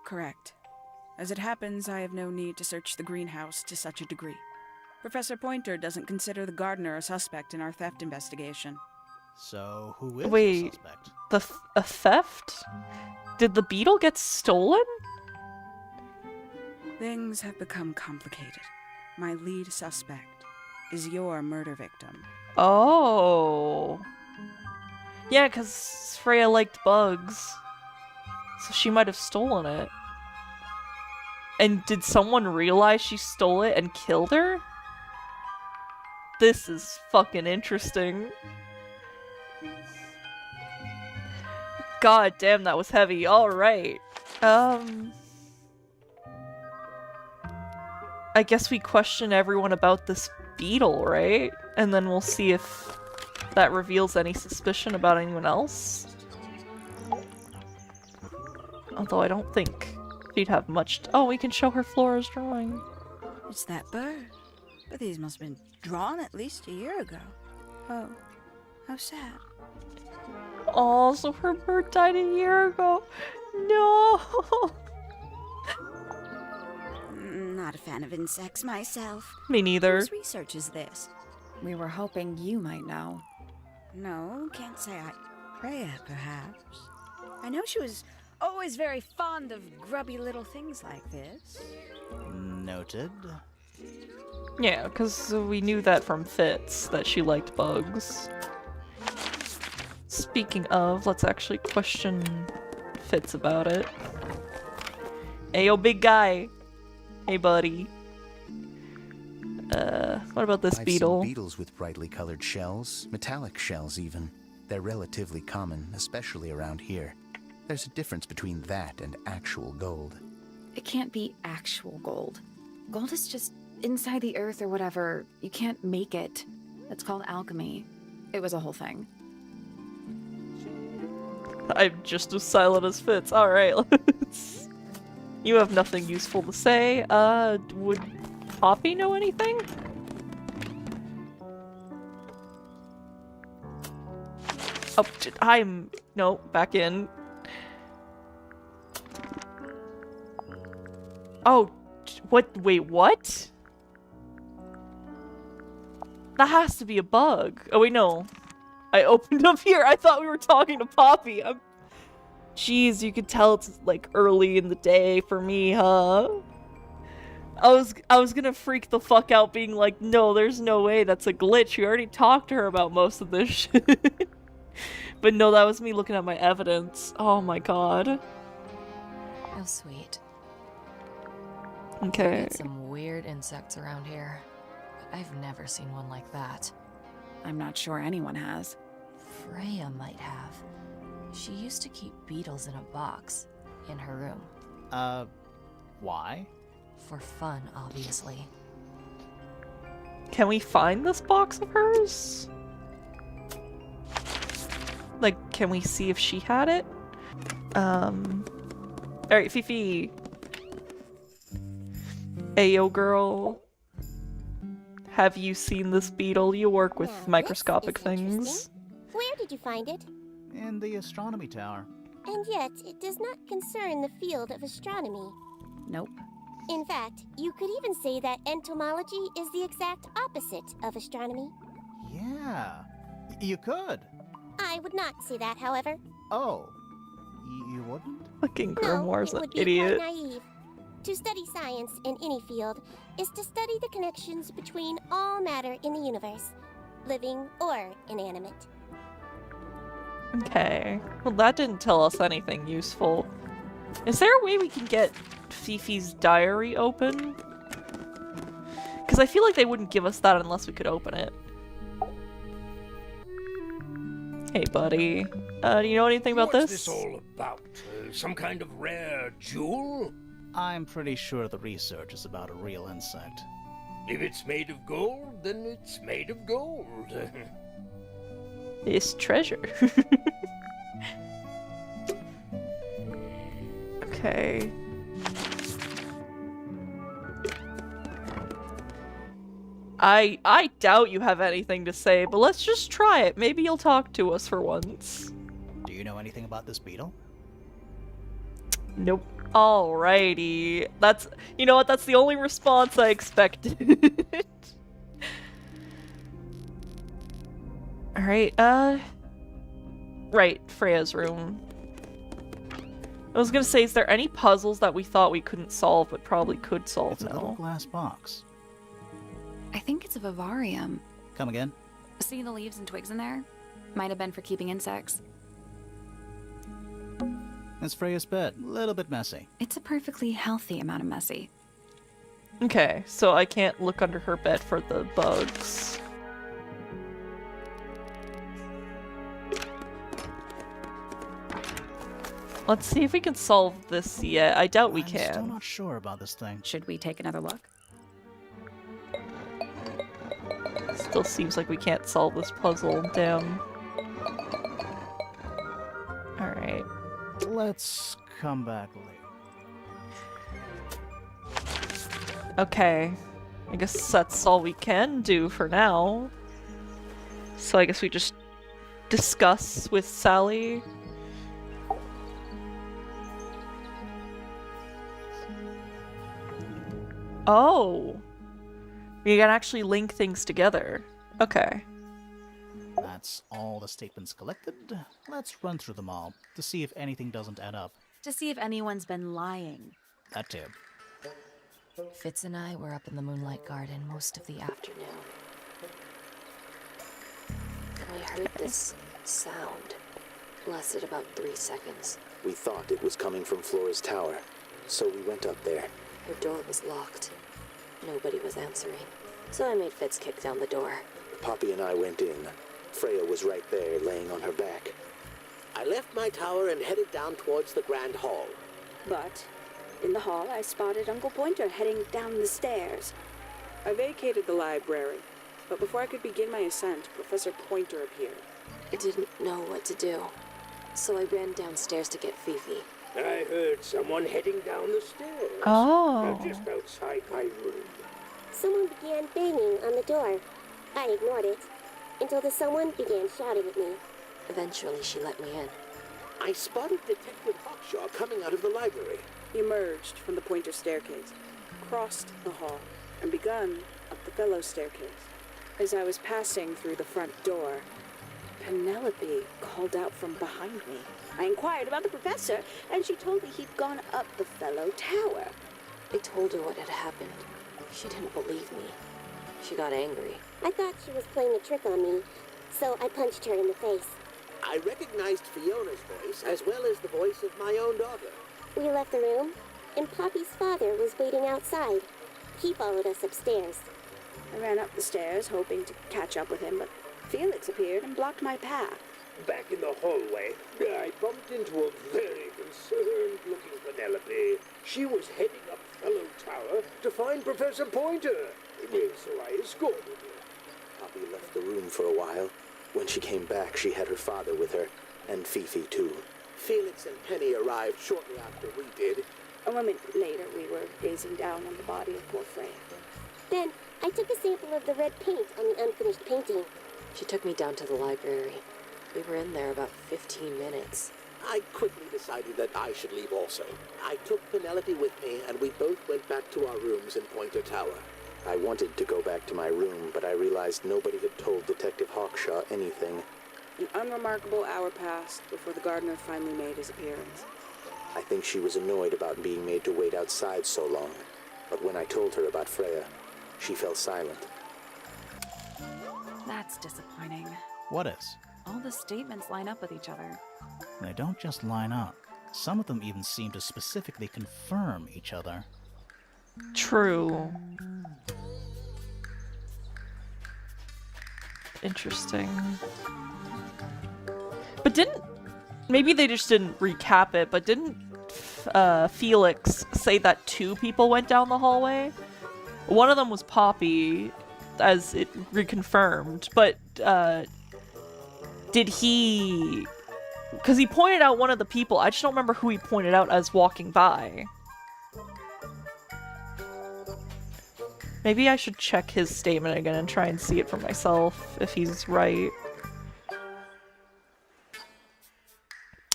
Speaker 8: Correct. As it happens, I have no need to search the greenhouse to such a degree. Professor Pointer doesn't consider the gardener a suspect in our theft investigation.
Speaker 3: So, who is
Speaker 1: Wait,
Speaker 3: the suspect?
Speaker 1: A theft? Did the beetle get stolen?
Speaker 8: Things have become complicated. My lead suspect is your murder victim.
Speaker 1: Oh. Yeah, because Freya liked bugs. So she might have stolen it. And did someone realize she stole it and killed her? This is fucking interesting. God damn, that was heavy. Alright. I guess we question everyone about this beetle, right? And then we'll see if that reveals any suspicion about anyone else. Although I don't think she'd have much oh, we can show her Flora's drawing.
Speaker 6: It's that bird. But these must have been drawn at least a year ago. Oh, how sad.
Speaker 1: Oh, so her bird died a year ago. No.
Speaker 6: Not a fan of insects myself.
Speaker 1: Me neither.
Speaker 6: Whose research is this?
Speaker 5: We were hoping you might know.
Speaker 6: No, can't say I... Freya, perhaps. I know she was always very fond of grubby little things like this.
Speaker 3: Noted.
Speaker 1: Yeah, because we knew that from Fitz, that she liked bugs. Speaking of, let's actually question Fitz about it. Ayo, big guy. Hey, buddy. What about this beetle?
Speaker 9: I've seen beetles with brightly colored shells, metallic shells even. They're relatively common, especially around here. There's a difference between that and actual gold.
Speaker 5: It can't be actual gold. Gold is just inside the earth or whatever. You can't make it. It's called alchemy. It was a whole thing.
Speaker 1: I'm just as silent as Fitz. Alright, let's... You have nothing useful to say. Would Poppy know anything? Oh, I'm... No, back in. Oh, what? Wait, what? That has to be a bug. Oh, wait, no. I opened up here. I thought we were talking to Poppy. Jeez, you could tell it's like early in the day for me, huh? I was gonna freak the fuck out being like, no, there's no way, that's a glitch. You already talked to her about most of this shit. But no, that was me looking at my evidence. Oh my god.
Speaker 7: Oh, sweet.
Speaker 1: Okay.
Speaker 7: Get some weird insects around here, but I've never seen one like that.
Speaker 5: I'm not sure anyone has.
Speaker 7: Freya might have. She used to keep beetles in a box in her room.
Speaker 3: Why?
Speaker 7: For fun, obviously.
Speaker 1: Can we find this box of hers? Like, can we see if she had it? Alright, Fifi. Ayo, girl. Have you seen this beetle? You work with
Speaker 10: Now,
Speaker 1: microscopic
Speaker 10: this is
Speaker 1: things.
Speaker 10: interesting. Where did you find it?
Speaker 3: In the astronomy tower.
Speaker 10: And yet, it does not concern the field of astronomy.
Speaker 5: Nope.
Speaker 10: In fact, you could even say that entomology is the exact opposite of astronomy.
Speaker 3: Yeah, you could.
Speaker 10: I I would not say that, however.
Speaker 3: Oh, you wouldn't?
Speaker 1: Fucking
Speaker 10: No,
Speaker 1: Grimoire's
Speaker 10: it
Speaker 1: an
Speaker 10: would be
Speaker 1: idiot.
Speaker 10: quite naive. To study science in any field is to study the connections between all matter in the universe, living or inanimate.
Speaker 1: Okay. Well, that didn't tell us anything useful. Is there a way we can get Fifi's diary open? Because I feel like they wouldn't give us that unless we could open it. Hey, buddy. Do you know anything about
Speaker 4: What's
Speaker 1: this?
Speaker 4: this all about? Some kind of rare jewel?
Speaker 3: I'm pretty sure the research is about a real insect.
Speaker 4: If it's made of gold, then it's made of gold.
Speaker 1: It's treasure. Okay. I doubt you have anything to say, but let's just try it. Maybe you'll talk to us for once.
Speaker 3: Do you know anything about this beetle?
Speaker 1: Nope. Alrighty. That's, you know what, that's the only response I expected. Alright, right, Freya's room. I was gonna say, is there any puzzles that we thought we couldn't solve but probably could solve
Speaker 3: It's a little
Speaker 1: now?
Speaker 3: glass box.
Speaker 5: I think it's a vivarium.
Speaker 3: Come again?
Speaker 5: See the leaves and twigs in there? Might have been for keeping insects.
Speaker 3: It's Freya's bed. A little bit messy.
Speaker 5: It's a perfectly healthy amount of messy.
Speaker 1: Okay, so I can't look under her bed for the bugs. Let's see if we can solve this yet. I doubt we
Speaker 3: I'm
Speaker 1: can.
Speaker 3: still not sure about this thing.
Speaker 5: Should we take another look?
Speaker 1: Still seems like we can't solve this puzzle. Damn. Alright.
Speaker 3: Let's come back later.
Speaker 1: Okay. I guess that's all we can do for now. So I guess we just discuss with Sally. Oh! We can actually link things together. Okay.
Speaker 3: That's all the statements collected. Let's run through them all to see if anything doesn't add up.
Speaker 5: To see if anyone's been lying.
Speaker 3: That too.
Speaker 7: Fitz and I were up in the Moonlight Garden most of the afternoon. And we heard this sound. Lasted about 3 seconds.
Speaker 9: We thought it was coming from Flora's tower, so we went up there.
Speaker 7: Her door was locked. Nobody was answering. So I made Fitz kick down the door.
Speaker 9: Poppy and I went in. Freya was right there, laying on her back.
Speaker 11: I left my tower and headed down towards the Grand Hall.
Speaker 12: But in the hall, I spotted Uncle Pointer heading down the stairs. I vacated the library, but before I could begin my ascent, Professor Pointer appeared.
Speaker 7: I didn't know what to do. So I ran downstairs to get Fifi.
Speaker 4: I heard someone heading down the stairs.
Speaker 1: Oh.
Speaker 4: Just outside my room.
Speaker 10: Someone began banging on the door. I ignored it until the someone began shouting at me.
Speaker 7: Eventually, she let me in.
Speaker 11: I spotted Detective Hawkshaw coming out of the library.
Speaker 12: He emerged from the Pointer staircase, crossed the hall, and begun up the fellow staircase. As I was passing through the front door, Penelope called out from behind me. I inquired about the professor, and she told me he'd gone up the fellow tower.
Speaker 7: I told her what had happened. She didn't believe me. She got angry.
Speaker 10: I thought she was playing a trick on me, so I punched her in the face.
Speaker 11: I recognized Fiona's voice as well as the voice of my own daughter.
Speaker 10: We left the room, and Poppy's father was waiting outside. He followed us upstairs.
Speaker 12: I ran up the stairs, hoping to catch up with him, but Felix appeared and blocked my path.
Speaker 4: Back in the hallway, I bumped into a very concerned-looking Penelope. She was heading up Fellow Tower to find Professor Pointer, so I escorted her.
Speaker 9: Poppy left the room for a while. When she came back, she had her father with her, and Fifi too.
Speaker 11: Felix and Penny arrived shortly after we did.
Speaker 12: A moment later, we were gazing down on the body of poor Freya.
Speaker 10: Then I took a sample of the red paint on the unfinished painting.
Speaker 7: She took me down to the library. We were in there about 15 minutes.
Speaker 11: I quickly decided that I should leave also. I took Penelope with me, and we both went back to our rooms in Pointer Tower.
Speaker 9: I wanted to go back to my room, but I realized nobody had told Detective Hawkshaw anything.
Speaker 12: An unremarkable hour passed before the gardener finally made his appearance.
Speaker 13: I think she was annoyed about being made to wait outside so long. But when I told her about Freya, she fell silent.
Speaker 5: That's disappointing.
Speaker 3: What is?
Speaker 5: All the statements line up with each other.
Speaker 3: They don't just line up. Some of them even seem to specifically confirm each other.
Speaker 1: True. Interesting. But didn't... Maybe they just didn't recap it, but didn't Felix say that 2 people went down the hallway? One of them was Poppy, as it reconfirmed, but did he... Because he pointed out one of the people, I just don't remember who he pointed out as walking by. Maybe I should check his statement again and try and see it for myself, if he's right.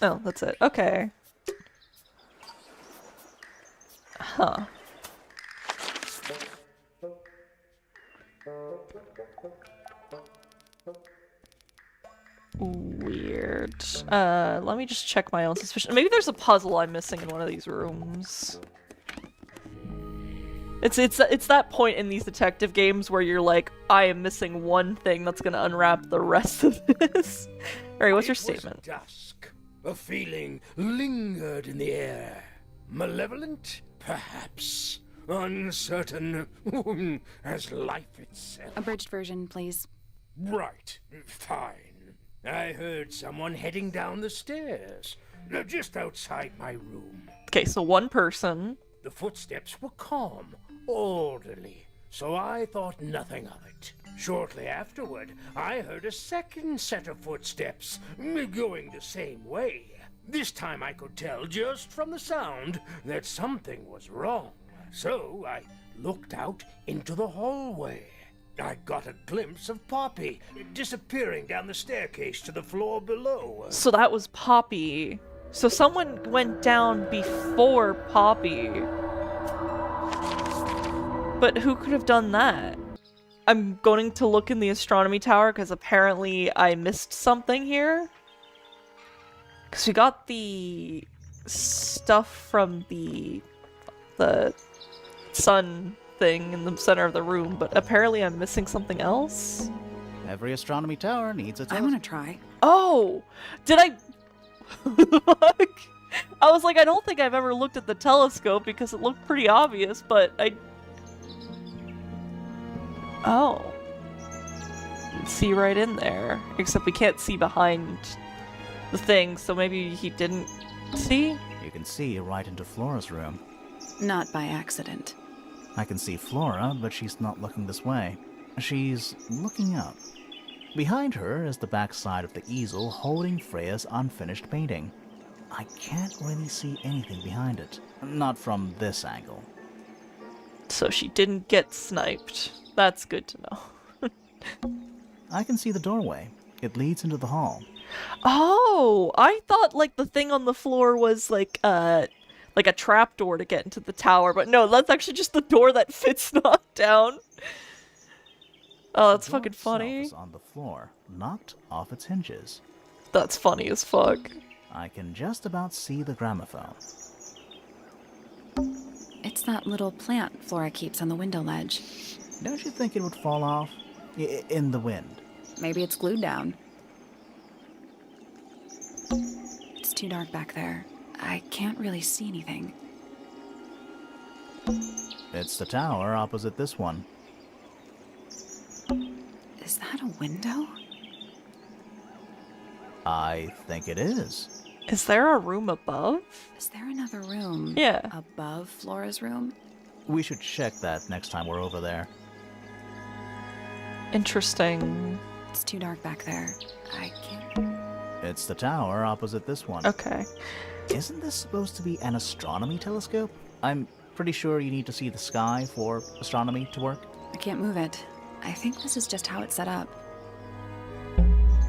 Speaker 1: Oh, that's it. Okay. Huh. Weird. Let me just check my own suspicion. Maybe there's a puzzle I'm missing in one of these rooms. It's that point in these detective games where you're like, I am missing one thing that's gonna unwrap the rest of this. Alright, what's your statement?
Speaker 4: It was dusk. A feeling lingered in the air. Malevolent? Perhaps. Uncertain as life itself.
Speaker 5: Abridged version, please.
Speaker 4: Right. Fine. I heard someone heading down the stairs, just outside my room.
Speaker 1: Okay, so one person.
Speaker 4: The footsteps were calm, orderly, so I thought nothing of it. Shortly afterward, I heard a second set of footsteps, going the same way. This time I could tell just from the sound that something was wrong. So I looked out into the hallway. I got a glimpse of Poppy disappearing down the staircase to the floor below.
Speaker 1: So that was Poppy. So someone went down before Poppy. But who could have done that? I'm going to look in the astronomy tower because apparently I missed something here. Because we got the stuff from the sun thing in the center of the room, but apparently I'm missing something else.
Speaker 3: Every astronomy tower needs a
Speaker 5: I want to try.
Speaker 1: Oh! Did I... Fuck? I was like, I don't think I've ever looked at the telescope because it looked pretty obvious, but I... Oh. See right in there. Except we can't see behind the thing, so maybe he didn't see?
Speaker 3: You can see right into Flora's room.
Speaker 5: Not by accident.
Speaker 3: I can see Flora, but she's not looking this way. She's looking up. Behind her is the backside of the easel holding Freya's unfinished painting. I can't really see anything behind it. Not from this angle.
Speaker 1: So she didn't get sniped. That's good to know.
Speaker 3: I can see the doorway. It leads into the hall.
Speaker 1: Oh! I thought, like, the thing on the floor was, like a trapdoor to get into the tower, but no, that's actually just the door that Fitz knocked down. Oh, that's fucking funny.
Speaker 3: Is on the floor, knocked off its hinges.
Speaker 1: That's funny as fuck.
Speaker 3: I can just about see the gramophone.
Speaker 5: It's that little plant Flora keeps on the window ledge.
Speaker 3: Don't you think it would fall off? In the wind.
Speaker 5: Maybe it's glued down. It's too dark back there. I can't really see anything.
Speaker 3: It's the tower opposite this one.
Speaker 5: Is that a window?
Speaker 3: I think it is.
Speaker 1: Is there a room above?
Speaker 5: Is there another room?
Speaker 1: Yeah.
Speaker 5: Above Flora's room?
Speaker 3: We should check that next time we're over there.
Speaker 1: Interesting.
Speaker 5: It's too dark back there. I can't...
Speaker 3: It's the tower opposite this one.
Speaker 1: Okay.
Speaker 3: Isn't this supposed to be an astronomy telescope? I'm pretty sure you need to see the sky for astronomy to work.
Speaker 5: I can't move it. I think this is just how it's set up.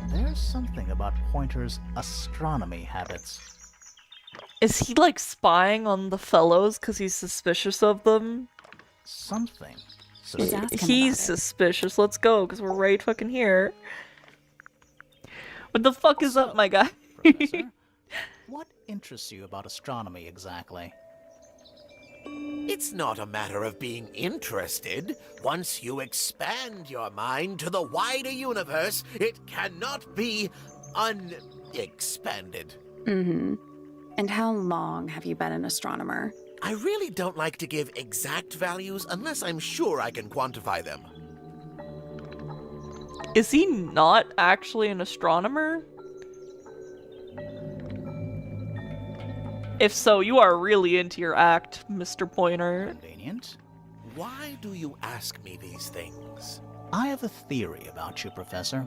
Speaker 3: There's something about Pointer's astronomy habits.
Speaker 1: Is he, like, spying on the fellows because he's suspicious of them?
Speaker 3: Something.
Speaker 5: Let's ask him
Speaker 1: He's
Speaker 5: about it.
Speaker 1: suspicious. Let's go, because we're right fucking here. What the fuck is up, my guy?
Speaker 3: Professor, what interests you about astronomy exactly?
Speaker 11: It's not a matter of being interested. Once you expand your mind to the wider universe, it cannot be unexpanded.
Speaker 5: Mm-hmm. And how long have you been an astronomer?
Speaker 11: I really don't like to give exact values unless I'm sure I can quantify them.
Speaker 1: Is he not actually an astronomer? If so, you are really into your act, Mr. Pointer.
Speaker 3: Convenient.
Speaker 11: Why do you ask me these things?
Speaker 3: I have a theory about you, Professor.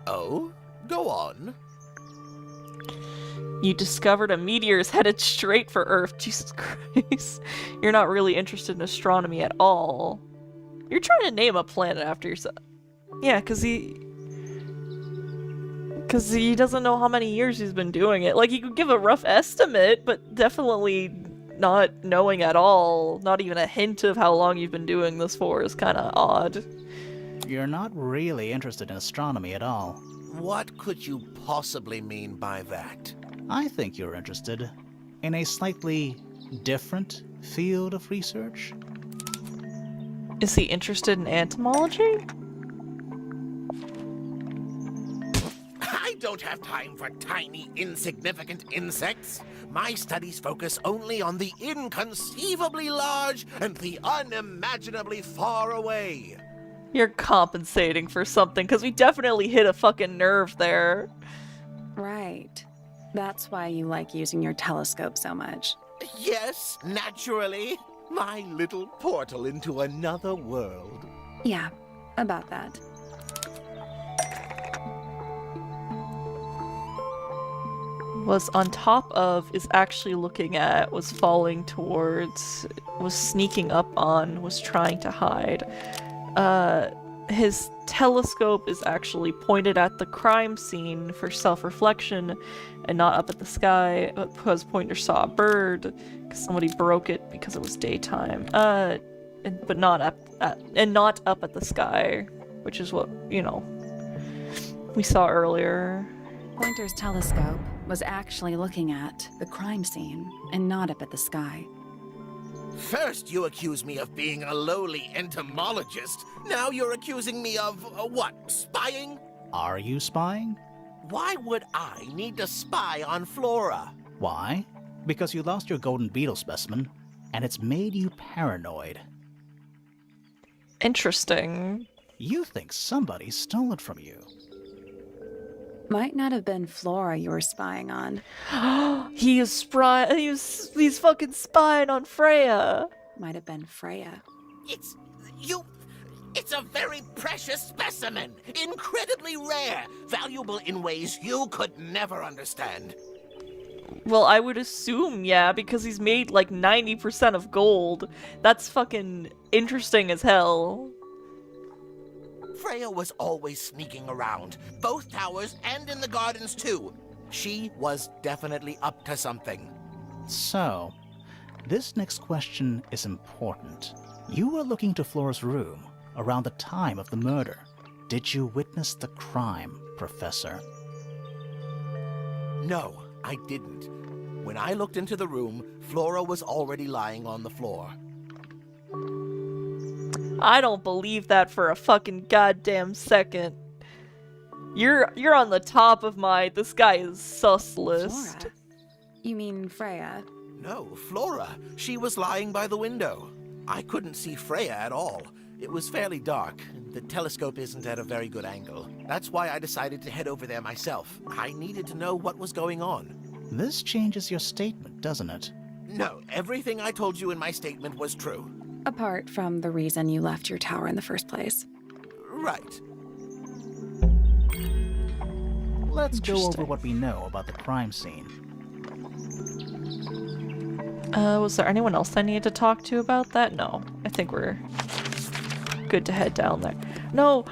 Speaker 11: Oh? Go on.
Speaker 1: You discovered a meteor is headed straight for Earth. Jesus Christ. You're not really interested in astronomy at all. You're trying to name a planet after yourself. Yeah, because he doesn't know how many years he's been doing it. Like, he could give a rough estimate, but definitely not knowing at all, not even a hint of how long you've been doing this for is kind of odd.
Speaker 3: You're not really interested in astronomy at all.
Speaker 11: What could you possibly mean by that?
Speaker 3: I think you're interested in a slightly different field of research.
Speaker 1: Is he interested in entomology?
Speaker 11: I don't have time for tiny, insignificant insects. My studies focus only on the inconceivably large and the unimaginably far away.
Speaker 1: You're compensating for something, because we definitely hit a fucking nerve there.
Speaker 5: Right. That's why you like using your telescope so much.
Speaker 11: Yes, naturally. My little portal into another world.
Speaker 5: Yeah, about that.
Speaker 1: Was on top of, is actually looking at, was falling towards, was sneaking up on, was trying to hide. His telescope is actually pointed at the crime scene for self-reflection and not up at the sky, because Pointer saw a bird, because somebody broke it because it was daytime. But not up at the sky, which is what, you know, we saw earlier.
Speaker 5: Pointer's telescope was actually looking at the crime scene and not up at the sky.
Speaker 11: First you accuse me of being a lowly entomologist. Now you're accusing me of, what, spying?
Speaker 3: Are you spying?
Speaker 11: Why would I need to spy on Flora?
Speaker 3: Why? Because you lost your golden beetle specimen, and it's made you paranoid.
Speaker 1: Interesting.
Speaker 3: You think somebody stole it from you.
Speaker 5: Might not have been Flora you were spying on.
Speaker 1: He's fucking spying on Freya.
Speaker 5: Might have been Freya.
Speaker 11: It's a very precious specimen, incredibly rare, valuable in ways you could never understand.
Speaker 1: Well, I would assume, yeah, because he's made like 90% of gold. That's fucking interesting as hell.
Speaker 11: Freya was always sneaking around, both towers and in the gardens too. She was definitely up to something.
Speaker 3: So, this next question is important. You were looking to Flora's room around the time of the murder. Did you witness the crime, Professor?
Speaker 11: No, I didn't. When I looked into the room, Flora was already lying on the floor.
Speaker 1: I don't believe that for a fucking goddamn second. You're on the top of my this guy is sus list.
Speaker 5: Flora? You mean Freya?
Speaker 11: No, Flora. She was lying by the window. I couldn't see Freya at all. It was fairly dark. The telescope isn't at a very good angle. That's why I decided to head over there myself. I needed to know what was going on.
Speaker 3: This changes your statement, doesn't it?
Speaker 11: No, everything I told you in my statement was true.
Speaker 5: Apart from the reason you left your tower in the first place.
Speaker 11: Right.
Speaker 3: Let's go over what we know about the crime scene.
Speaker 1: Was there anyone else I needed to talk to about that? No. I think we're good to head down there. No!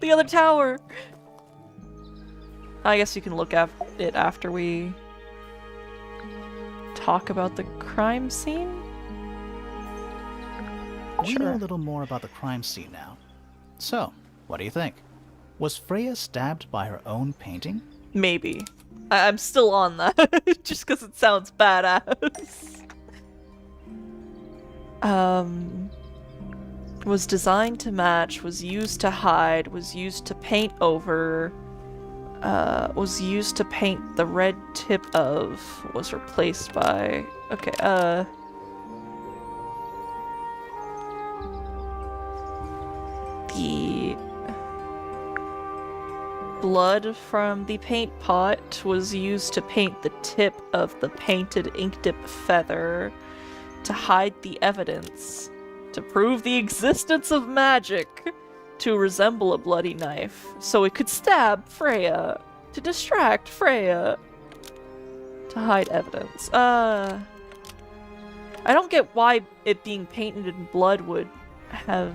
Speaker 1: The other tower! I guess you can look at it after we talk about the crime scene?
Speaker 3: We know a little more about the crime scene now. So, what do you think? Was Freya stabbed by her own painting?
Speaker 1: Maybe. I'm still on that, just because it sounds badass. Was designed to match, was used to hide, was used to paint over, was used to paint the red tip of, was replaced by, okay, the blood from the paint pot was used to paint the tip of the painted ink dip feather to hide the evidence, to prove the existence of magic, to resemble a bloody knife, so it could stab Freya, to distract Freya, to hide evidence. I don't get why it being painted in blood would have...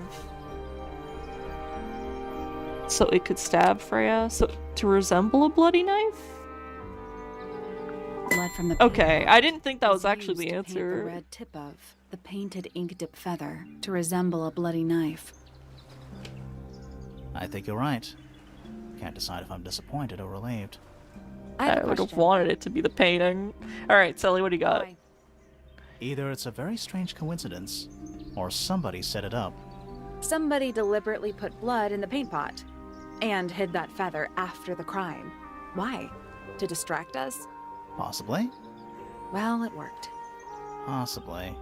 Speaker 1: So it could stab Freya? So to resemble a bloody knife?
Speaker 5: Blood from the
Speaker 1: okay, I didn't think that was actually the answer.
Speaker 5: The red tip of the painted ink dip feather to resemble a bloody knife.
Speaker 3: I think you're right. Can't decide if I'm disappointed or relieved.
Speaker 1: I would have wanted it to be the painting. Alright, Sally, what do you got?
Speaker 3: Either it's a very strange coincidence, or somebody set it up.
Speaker 5: Somebody deliberately put blood in the paint pot and hid that feather after the crime. Why? To distract us?
Speaker 3: Possibly.
Speaker 5: Well, it worked.
Speaker 3: Possibly.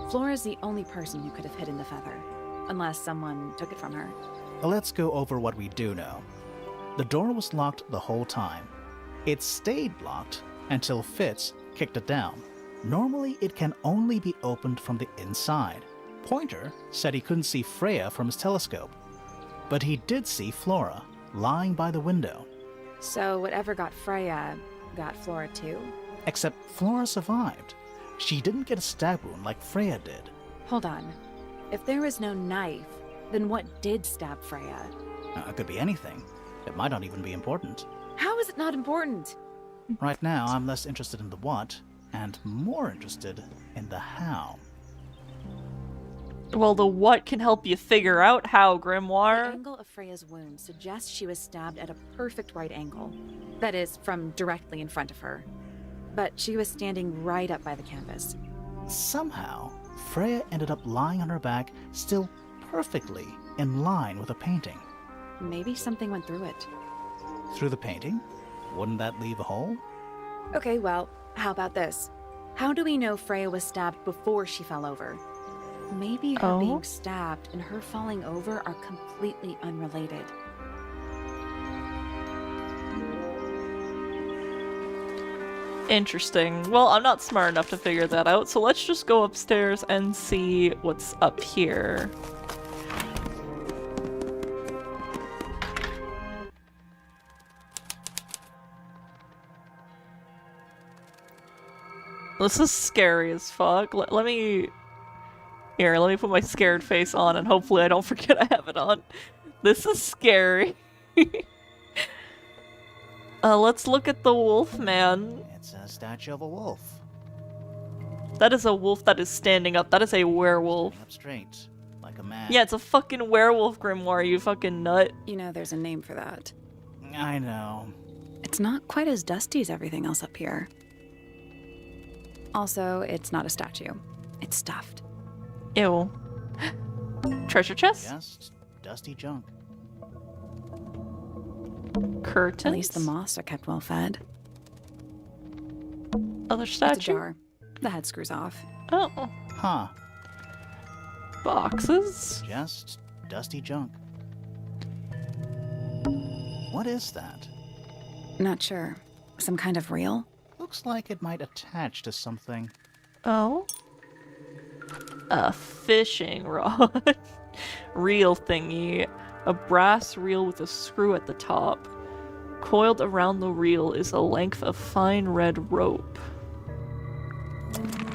Speaker 5: Flora's the only person who could have hidden the feather, unless someone took it from her.
Speaker 3: Let's go over what we do know. The door was locked the whole time. It stayed locked until Fitz kicked it down. Normally, it can only be opened from the inside. Pointer said he couldn't see Freya from his telescope, but he did see Flora lying by the window.
Speaker 5: So whatever got Freya got Flora too?
Speaker 3: Except Flora survived. She didn't get a stab wound like Freya did.
Speaker 5: Hold on. If there was no knife, then what did stab Freya?
Speaker 3: It could be anything. It might not even be important.
Speaker 5: How is it not important?
Speaker 3: Right now, I'm less interested in the what, and more interested in the how.
Speaker 1: Well, the what can help you figure out how, Grimoire.
Speaker 5: The angle of Freya's wound suggests she was stabbed at a perfect right angle. That is, from directly in front of her. But she was standing right up by the canvas.
Speaker 3: Somehow, Freya ended up lying on her back, still perfectly in line with the painting.
Speaker 5: Maybe something went through it.
Speaker 3: Through the painting? Wouldn't that leave a hole?
Speaker 5: Okay, well, how about this? How do we know Freya was stabbed before she fell over? Maybe her being stabbed and her falling over are completely unrelated.
Speaker 1: Interesting. Well, I'm not smart enough to figure that out, so let's just go upstairs and see what's up here. This is scary as fuck. Let me put my scared face on and hopefully I don't forget I have it on. This is scary. Let's look at the wolf man.
Speaker 3: It's a statue of a wolf.
Speaker 1: That is a wolf that is standing up. That is a werewolf.
Speaker 3: Standing up straight, like a man.
Speaker 1: Yeah, it's a fucking werewolf, Grimoire, you fucking nut.
Speaker 5: You know, there's a name for that.
Speaker 3: I know.
Speaker 5: It's not quite as dusty as everything else up here. Also, it's not a statue. It's stuffed.
Speaker 1: Ew. Treasure chest?
Speaker 3: Just dusty junk.
Speaker 1: Curtains?
Speaker 5: At least the moths are kept well fed.
Speaker 1: Other statue?
Speaker 5: It's a jar. The head screws off.
Speaker 1: Oh.
Speaker 3: Huh.
Speaker 1: Boxes?
Speaker 3: Just dusty junk. What is that?
Speaker 5: Not sure. Some kind of reel?
Speaker 3: Looks like it might attach to something.
Speaker 1: Oh? A fishing rod. Reel thingy. A brass reel with a screw at the top. Coiled around the reel is a length of fine red rope.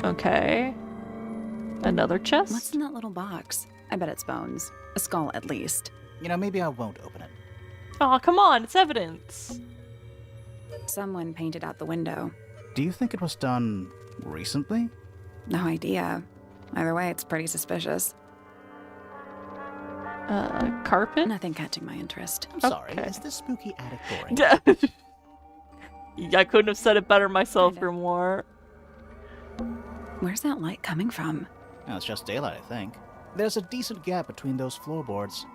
Speaker 1: Okay. Another chest?
Speaker 5: What's in that little box? I bet it's bones. A skull, at least.
Speaker 3: You know, maybe I won't open it.
Speaker 1: Aw, come on, it's evidence.
Speaker 5: Someone painted out the window.
Speaker 3: Do you think it was done recently?
Speaker 5: No idea. Either way, it's pretty suspicious.
Speaker 1: Carpet?
Speaker 5: Nothing catching my interest.
Speaker 3: I'm sorry,
Speaker 1: Okay.
Speaker 3: is this spooky attic boring?
Speaker 1: I couldn't have said it better myself,
Speaker 5: Kinda.
Speaker 1: Grimoire.
Speaker 5: Where's that light coming from?
Speaker 3: No, it's just daylight, I think. There's a decent gap between those floorboards.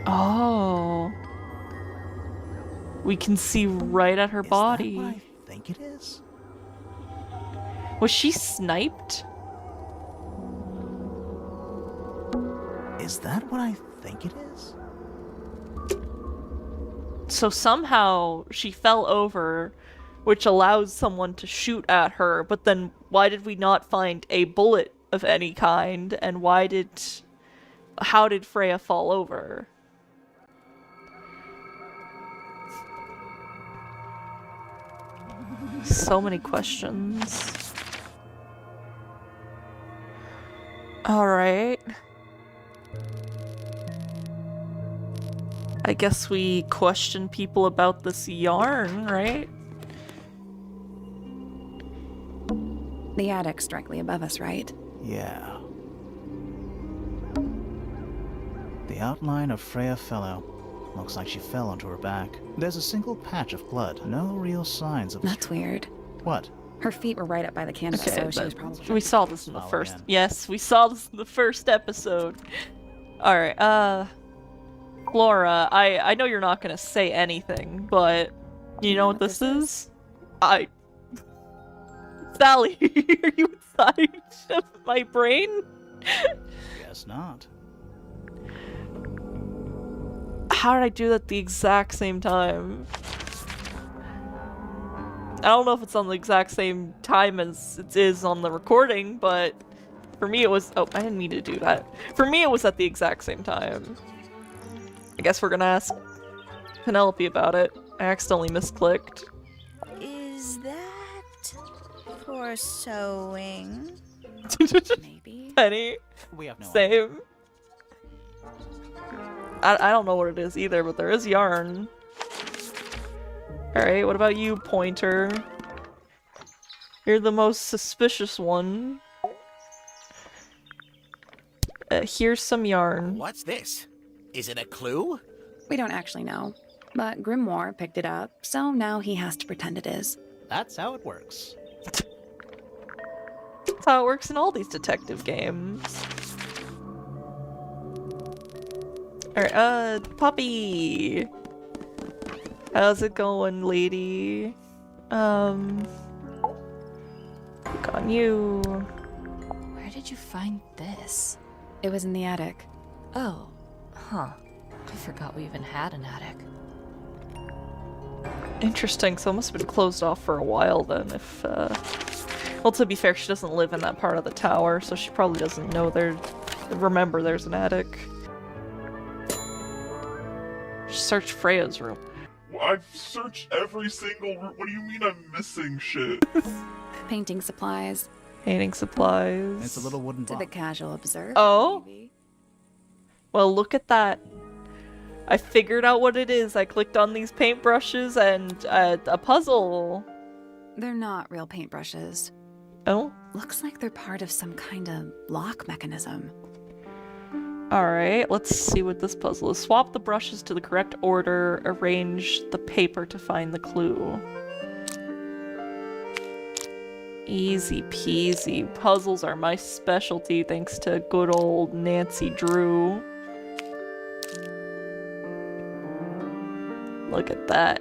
Speaker 1: Oh. We can see right at her body.
Speaker 3: Is that what I think it is?
Speaker 1: Was she sniped?
Speaker 3: Is that what I think it is?
Speaker 1: So somehow she fell over, which allows someone to shoot at her, but then why did we not find a bullet of any kind? And how did Freya fall over? So many questions. Alright. I guess we question people about this yarn, right?
Speaker 5: The attic's directly above us, right?
Speaker 3: Yeah. The outline of Freya Fellow. Looks like she fell onto her back. There's a single patch of blood. No real signs of...
Speaker 5: That's weird.
Speaker 3: What?
Speaker 5: Her feet were right up by the canvas, so she was probably...
Speaker 1: We saw this in the
Speaker 3: Smile
Speaker 1: first...
Speaker 3: again.
Speaker 1: Yes, we saw this in the first episode. Alright, Flora, I know you're not gonna say anything, but you know what this is? Sally, are you inside of my brain?
Speaker 3: Guess not.
Speaker 1: How did I do that at the exact same time? I don't know if it's on the exact same time as it is on the recording, but for me it was... Oh, I didn't mean to do that. For me it was at the exact same time. I guess we're gonna ask Penelope about it. I accidentally misclicked.
Speaker 6: Is that for sewing?
Speaker 5: Maybe.
Speaker 1: Penny.
Speaker 3: We have no idea.
Speaker 1: Same. I don't know what it is either, but there is yarn. Alright, what about you, Pointer? You're the most suspicious one. Here's some yarn.
Speaker 11: What's this? Is it a clue?
Speaker 5: We don't actually know. But Grimoire picked it up, so now he has to pretend it is.
Speaker 3: That's how it works.
Speaker 1: That's how it works in all these detective games. Alright, Poppy! How's it going, lady? Look on you.
Speaker 7: Where did you find this?
Speaker 5: It was in the attic.
Speaker 7: Oh, huh. I forgot we even had an attic.
Speaker 1: Interesting, so it must have been closed off for a while then, if, Well, to be fair, she doesn't live in that part of the tower, so she probably doesn't know remember there's an attic. Search Freya's room.
Speaker 14: I've searched every single room. What do you mean I'm missing shit?
Speaker 5: Painting supplies.
Speaker 1: Painting supplies.
Speaker 3: It's a little wooden
Speaker 5: To
Speaker 3: box.
Speaker 5: the casual observer.
Speaker 1: Oh?
Speaker 5: Maybe.
Speaker 1: Well, look at that. I figured out what it is. I clicked on these paintbrushes and a puzzle.
Speaker 5: They're not real paintbrushes.
Speaker 1: Oh?
Speaker 5: Looks like they're part of some kind of lock mechanism.
Speaker 1: Alright, let's see what this puzzle is. Swap the brushes to the correct order. Arrange the paper to find the clue. Easy peasy. Puzzles are my specialty thanks to good old Nancy Drew. Look at that.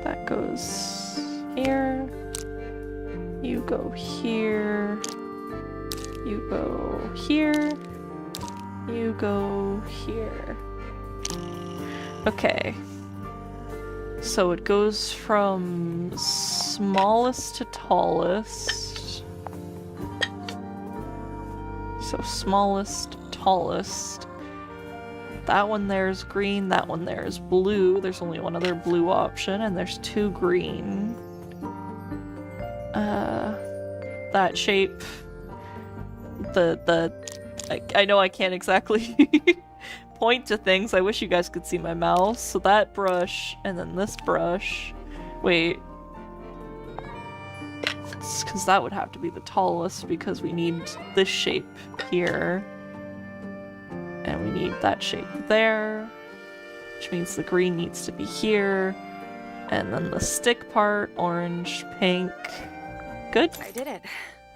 Speaker 1: That goes here. You go here. You go here. You go here. Okay. So it goes from smallest to tallest. So smallest, tallest. That one there's green, that one there's blue. There's only one other blue option, and there's two green. That shape. I know I can't exactly point to things. I wish you guys could see my mouse. So that brush, and then this brush. Wait. Because that would have to be the tallest, because we need this shape here. And we need that shape there. Which means the green needs to be here. And then the stick part, orange, pink. Good?
Speaker 5: I did it.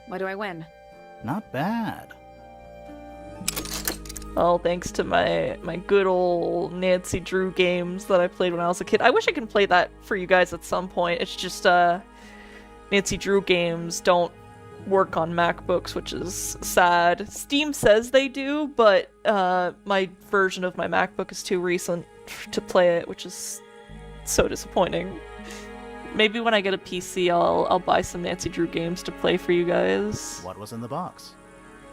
Speaker 5: What do I win?
Speaker 3: Not bad.
Speaker 1: All thanks to my good old Nancy Drew games that I played when I was a kid. I wish I could play that for you guys at some point. It's just, Nancy Drew games don't work on MacBooks, which is sad. Steam says they do, but my version of my MacBook is too recent to play it, which is so disappointing. Maybe when I get a PC, I'll buy some Nancy Drew games to play for you guys.
Speaker 3: What was in the box?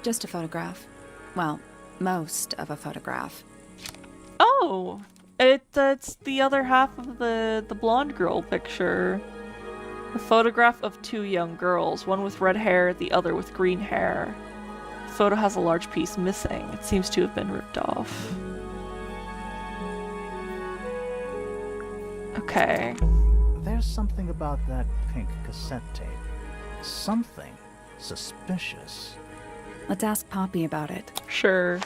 Speaker 5: Just a photograph. Well, most of a photograph.
Speaker 1: Oh! It's the other half of the blonde girl picture. A photograph of two young girls, one with red hair, the other with green hair. The photo has a large piece missing. It seems to have been ripped off. Okay.
Speaker 3: There's something about that pink cassette tape. Something suspicious.
Speaker 5: Let's ask Poppy about it.
Speaker 1: Sure.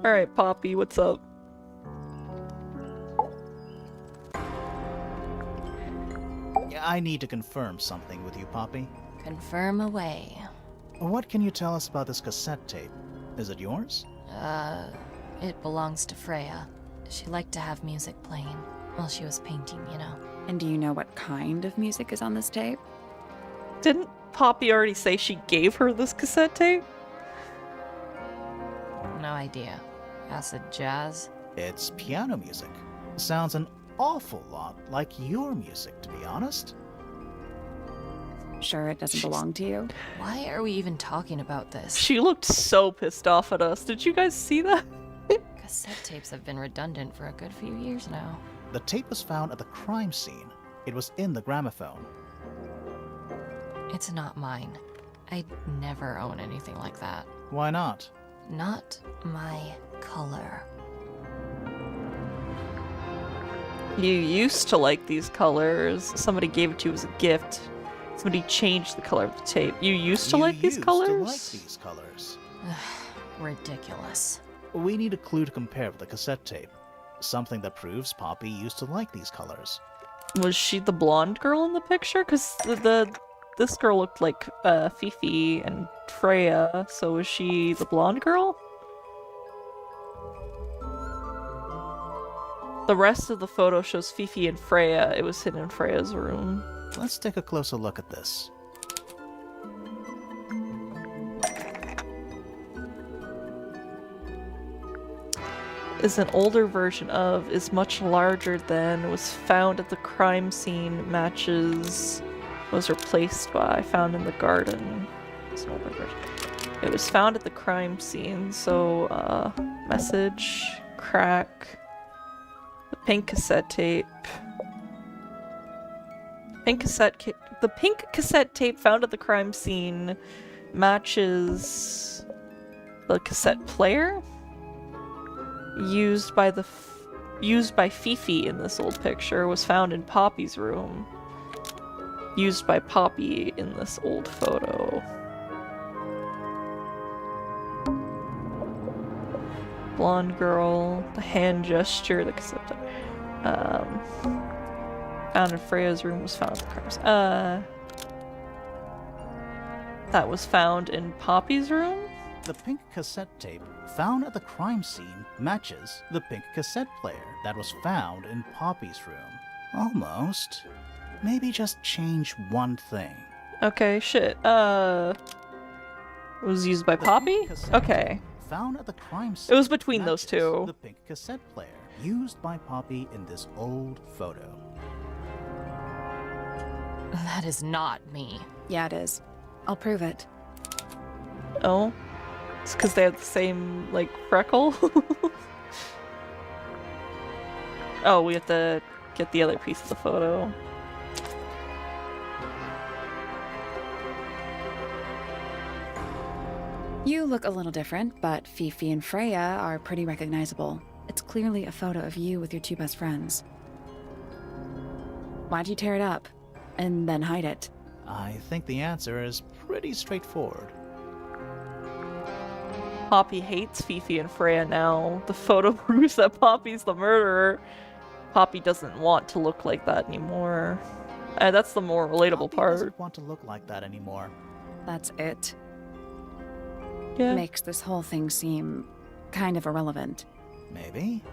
Speaker 1: Alright, Poppy, what's up?
Speaker 3: I need to confirm something with you, Poppy.
Speaker 7: Confirm away.
Speaker 3: What can you tell us about this cassette tape? Is it yours?
Speaker 7: It belongs to Freya. She liked to have music playing while she was painting, you know.
Speaker 5: And do you know what kind of music is on this tape?
Speaker 1: Didn't Poppy already say she gave her this cassette tape?
Speaker 7: No idea. Acid jazz?
Speaker 3: It's piano music. Sounds an awful lot like your music, to be honest.
Speaker 5: Sure it doesn't belong to you?
Speaker 7: Why are we even talking about this?
Speaker 1: She looked so pissed off at us. Did you guys see that?
Speaker 7: Cassette tapes have been redundant for a good few years now.
Speaker 3: The tape was found at the crime scene. It was in the gramophone.
Speaker 7: It's not mine. I'd never own anything like that.
Speaker 3: Why not?
Speaker 7: Not my color.
Speaker 1: You used to like these colors. Somebody gave it to you as a gift. Somebody changed the color of the tape. You used to like these colors?
Speaker 3: You used to like these colors.
Speaker 7: Ridiculous.
Speaker 3: We need a clue to compare with the cassette tape. Something that proves Poppy used to like these colors.
Speaker 1: Was she the blonde girl in the picture? Because this girl looked like Fifi and Freya, so was she the blonde girl? The rest of the photo shows Fifi and Freya. It was hidden in Freya's room.
Speaker 3: Let's take a closer look at this.
Speaker 1: Is an older version of, is much larger than, was found at the crime scene, matches, was replaced by, found in the garden. It's an older version. It was found at the crime scene, so, message, crack, the pink cassette tape. The pink cassette tape found at the crime scene matches the cassette player used by Fifi in this old picture, was found in Poppy's room. Used by Poppy in this old photo. Blonde girl, the hand gesture, the cassette. Found in Freya's room was found at the crime scene. That was found in Poppy's room?
Speaker 3: The pink cassette tape found at the crime scene matches the pink cassette player that was found in Poppy's room. Almost. Maybe just change one thing.
Speaker 1: Okay, shit. It was used by Poppy? Okay.
Speaker 3: Found at the crime scene.
Speaker 1: It was between those two.
Speaker 3: The pink cassette player used by Poppy in this old photo.
Speaker 7: That is not me.
Speaker 5: Yeah, it is. I'll prove it.
Speaker 1: Oh? It's because they have the same, like, freckle? Oh, we have to get the other piece of the photo.
Speaker 5: You look a little different, but Fifi and Freya are pretty recognizable. It's clearly a photo of you with your two best friends. Why'd you tear it up and then hide it?
Speaker 3: I think the answer is pretty straightforward.
Speaker 1: Poppy hates Fifi and Freya now. The photo proves that Poppy's the murderer. Poppy doesn't want to look like that anymore. That's the more relatable
Speaker 3: Poppy
Speaker 1: part.
Speaker 3: doesn't want to look like that anymore.
Speaker 5: That's it.
Speaker 1: Yeah.
Speaker 5: Makes this whole thing seem kind of irrelevant.
Speaker 3: Maybe.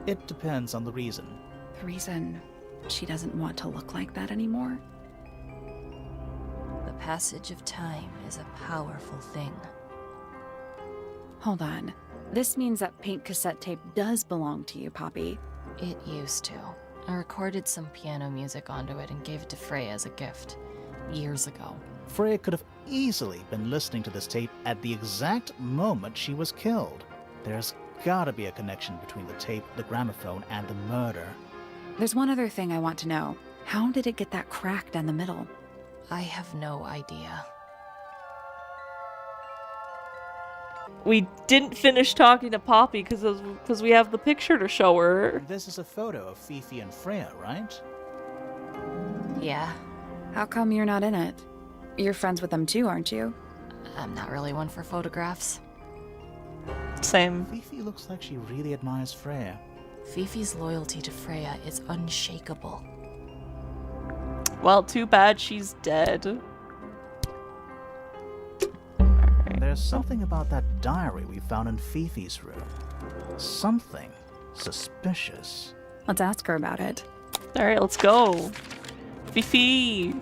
Speaker 3: It depends on the reason.
Speaker 5: The reason she doesn't want to look like that anymore?
Speaker 7: The passage of time is a powerful thing.
Speaker 5: Hold on. This means that pink cassette tape does belong to you, Poppy.
Speaker 7: It used to. I recorded some piano music onto it and gave it to Freya as a gift. Years ago.
Speaker 3: Freya could have easily been listening to this tape at the exact moment she was killed. There's gotta be a connection between the tape, the gramophone, and the murder.
Speaker 5: There's one other thing I want to know. How did it get that crack down the middle?
Speaker 7: I have no idea.
Speaker 1: We didn't finish talking to Poppy because we have the picture to show her.
Speaker 3: This is a photo of Fifi and Freya, right?
Speaker 7: Yeah.
Speaker 5: How come you're not in it? You're friends with them too, aren't you?
Speaker 7: I'm not really one for photographs.
Speaker 1: Same.
Speaker 3: Fifi looks like she really admires Freya.
Speaker 7: Fifi's loyalty to Freya is unshakable.
Speaker 1: Well, too bad she's dead.
Speaker 3: There's something about that diary we found in Fifi's room. Something suspicious.
Speaker 5: Let's ask her about it.
Speaker 1: Alright, let's go. Fifi!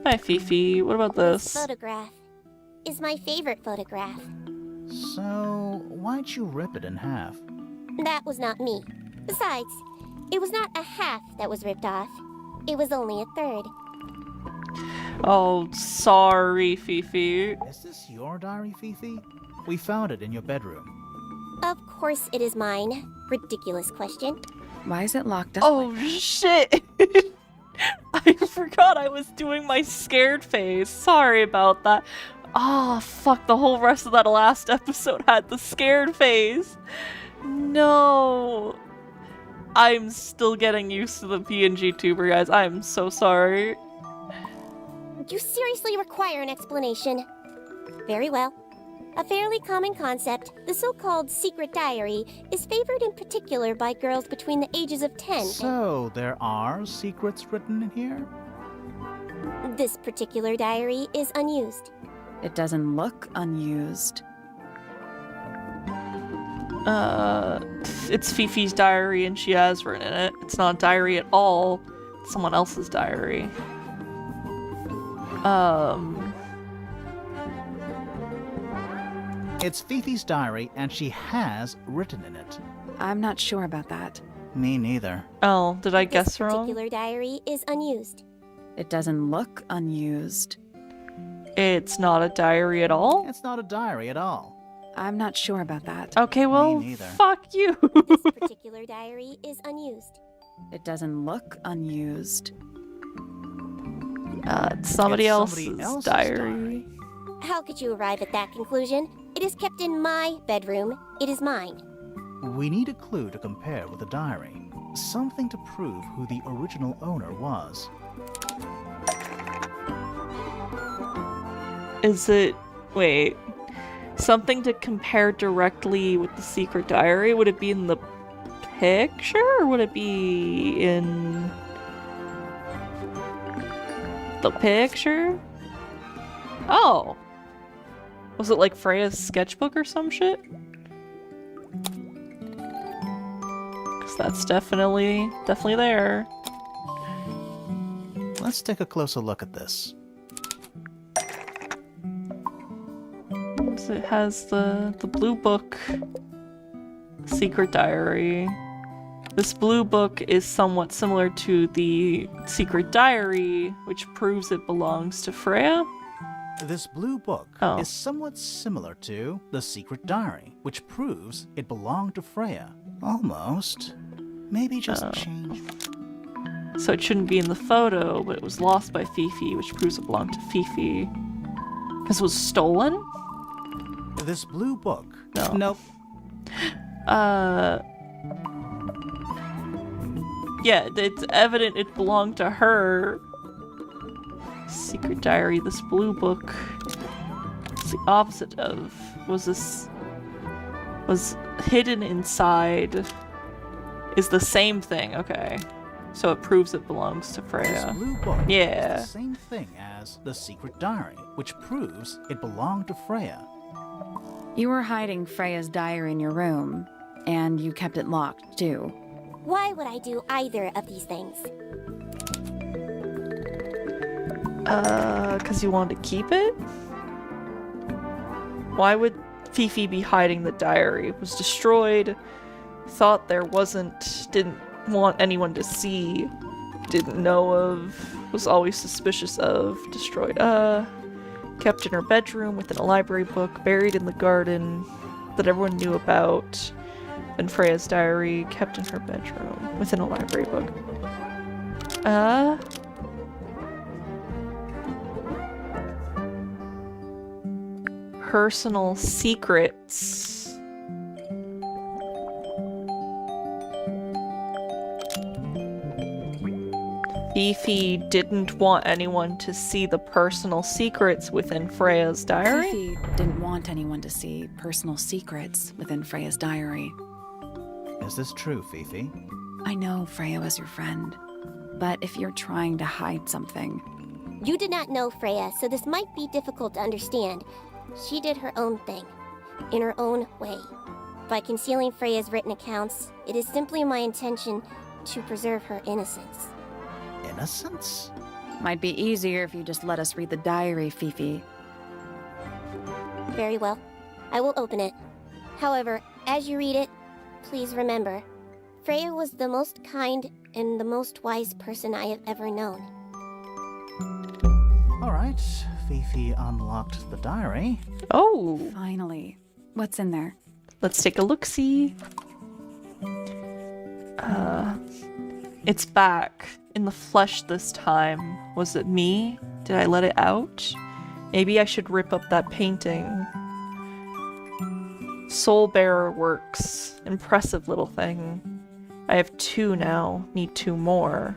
Speaker 1: Hi, Fifi. What about this?
Speaker 10: Photograph is my favorite photograph.
Speaker 3: So, why'd you rip it in half?
Speaker 10: That was not me. Besides, it was not a half that was ripped off. It was only a third.
Speaker 1: Oh, sorry, Fifi.
Speaker 3: Is this your diary, Fifi? We found it in your bedroom.
Speaker 10: Of course it is mine. Ridiculous question.
Speaker 5: Why is it locked up?
Speaker 1: Oh, shit! I forgot I was doing my scared face. Sorry about that. Oh, fuck, the whole rest of that last episode had the scared face. No. I'm still getting used to the PNG tuber, guys. I'm so sorry.
Speaker 10: You seriously require an explanation. Very well. A fairly common concept, the so-called secret diary, is favored in particular by girls between the ages of 10.
Speaker 3: So, there are secrets written in here?
Speaker 10: This particular diary is unused.
Speaker 5: It doesn't look unused.
Speaker 1: It's Fifi's diary and she has written in it. It's not a diary at all. It's someone else's diary.
Speaker 3: It's Fifi's diary and she has written in it.
Speaker 5: I'm not sure about that.
Speaker 3: Me neither.
Speaker 1: Oh, did I guess
Speaker 10: This
Speaker 1: wrong?
Speaker 10: particular diary is unused.
Speaker 5: It doesn't look unused.
Speaker 1: It's not a diary at all?
Speaker 3: It's not a diary at all.
Speaker 5: I'm not sure about that.
Speaker 1: Okay, well,
Speaker 3: neither.
Speaker 1: fuck you.
Speaker 10: This particular diary is unused.
Speaker 5: It doesn't look unused.
Speaker 1: It's somebody
Speaker 3: It's
Speaker 1: else's,
Speaker 3: somebody else's
Speaker 1: diary.
Speaker 10: How could you arrive at that conclusion? It is kept in my bedroom. It is mine.
Speaker 3: We need a clue to compare with the diary. Something to prove who the original owner was.
Speaker 1: Is it... wait. Something to compare directly with the secret diary? Would it be in the picture? Or would it be in... the picture? Oh. Was it like Freya's sketchbook or some shit? Because that's definitely there.
Speaker 3: Let's take a closer look at this.
Speaker 1: So it has the blue book, secret diary. This blue book is somewhat similar to the secret diary, which proves it belongs to Freya.
Speaker 3: This blue book is somewhat similar to the secret diary, which proves it belonged to Freya. Almost. Maybe just change.
Speaker 1: So it shouldn't be in the photo, but it was lost by Fifi, which proves it belonged to Fifi. Because it was stolen?
Speaker 3: This blue book.
Speaker 1: No.
Speaker 3: Nope.
Speaker 1: Yeah, it's evident it belonged to her. Secret diary, this blue book. It's the opposite of. Was hidden inside. Is the same thing, okay. So it proves it belongs to Freya.
Speaker 3: This blue book
Speaker 1: Yeah.
Speaker 3: is the same thing as the secret diary, which proves it belonged to Freya.
Speaker 5: You were hiding Freya's diary in your room, and you kept it locked, too.
Speaker 10: Why would I do either of these things?
Speaker 1: 'Cause you wanted to keep it? Why would Fifi be hiding the diary? It was destroyed. Thought there wasn't, didn't want anyone to see, didn't know of, was always suspicious of, destroyed. Kept in her bedroom within a library book, buried in the garden that everyone knew about. And Freya's diary, kept in her bedroom within a library book. Personal secrets. Fifi didn't want anyone to see the personal secrets within Freya's diary?
Speaker 5: Fifi didn't want anyone to see personal secrets within Freya's diary.
Speaker 3: Is this true, Fifi?
Speaker 5: I know Freya was your friend, but if you're trying to hide something...
Speaker 10: You did not know Freya, so this might be difficult to understand. She did her own thing, in her own way. By concealing Freya's written accounts, it is simply my intention to preserve her innocence.
Speaker 3: Innocence?
Speaker 5: Might be easier if you just let us read the diary, Fifi.
Speaker 10: Very well. I will open it. However, as you read it, please remember, Freya was the most kind and the most wise person I have ever known.
Speaker 3: Alright, Fifi unlocked the diary.
Speaker 1: Oh!
Speaker 5: Finally. What's in there?
Speaker 1: Let's take a look-see. It's back. In the flesh this time. Was it me? Did I let it out? Maybe I should rip up that painting. Soul Bearer Works. Impressive little thing. I have 2 now. Need 2 more.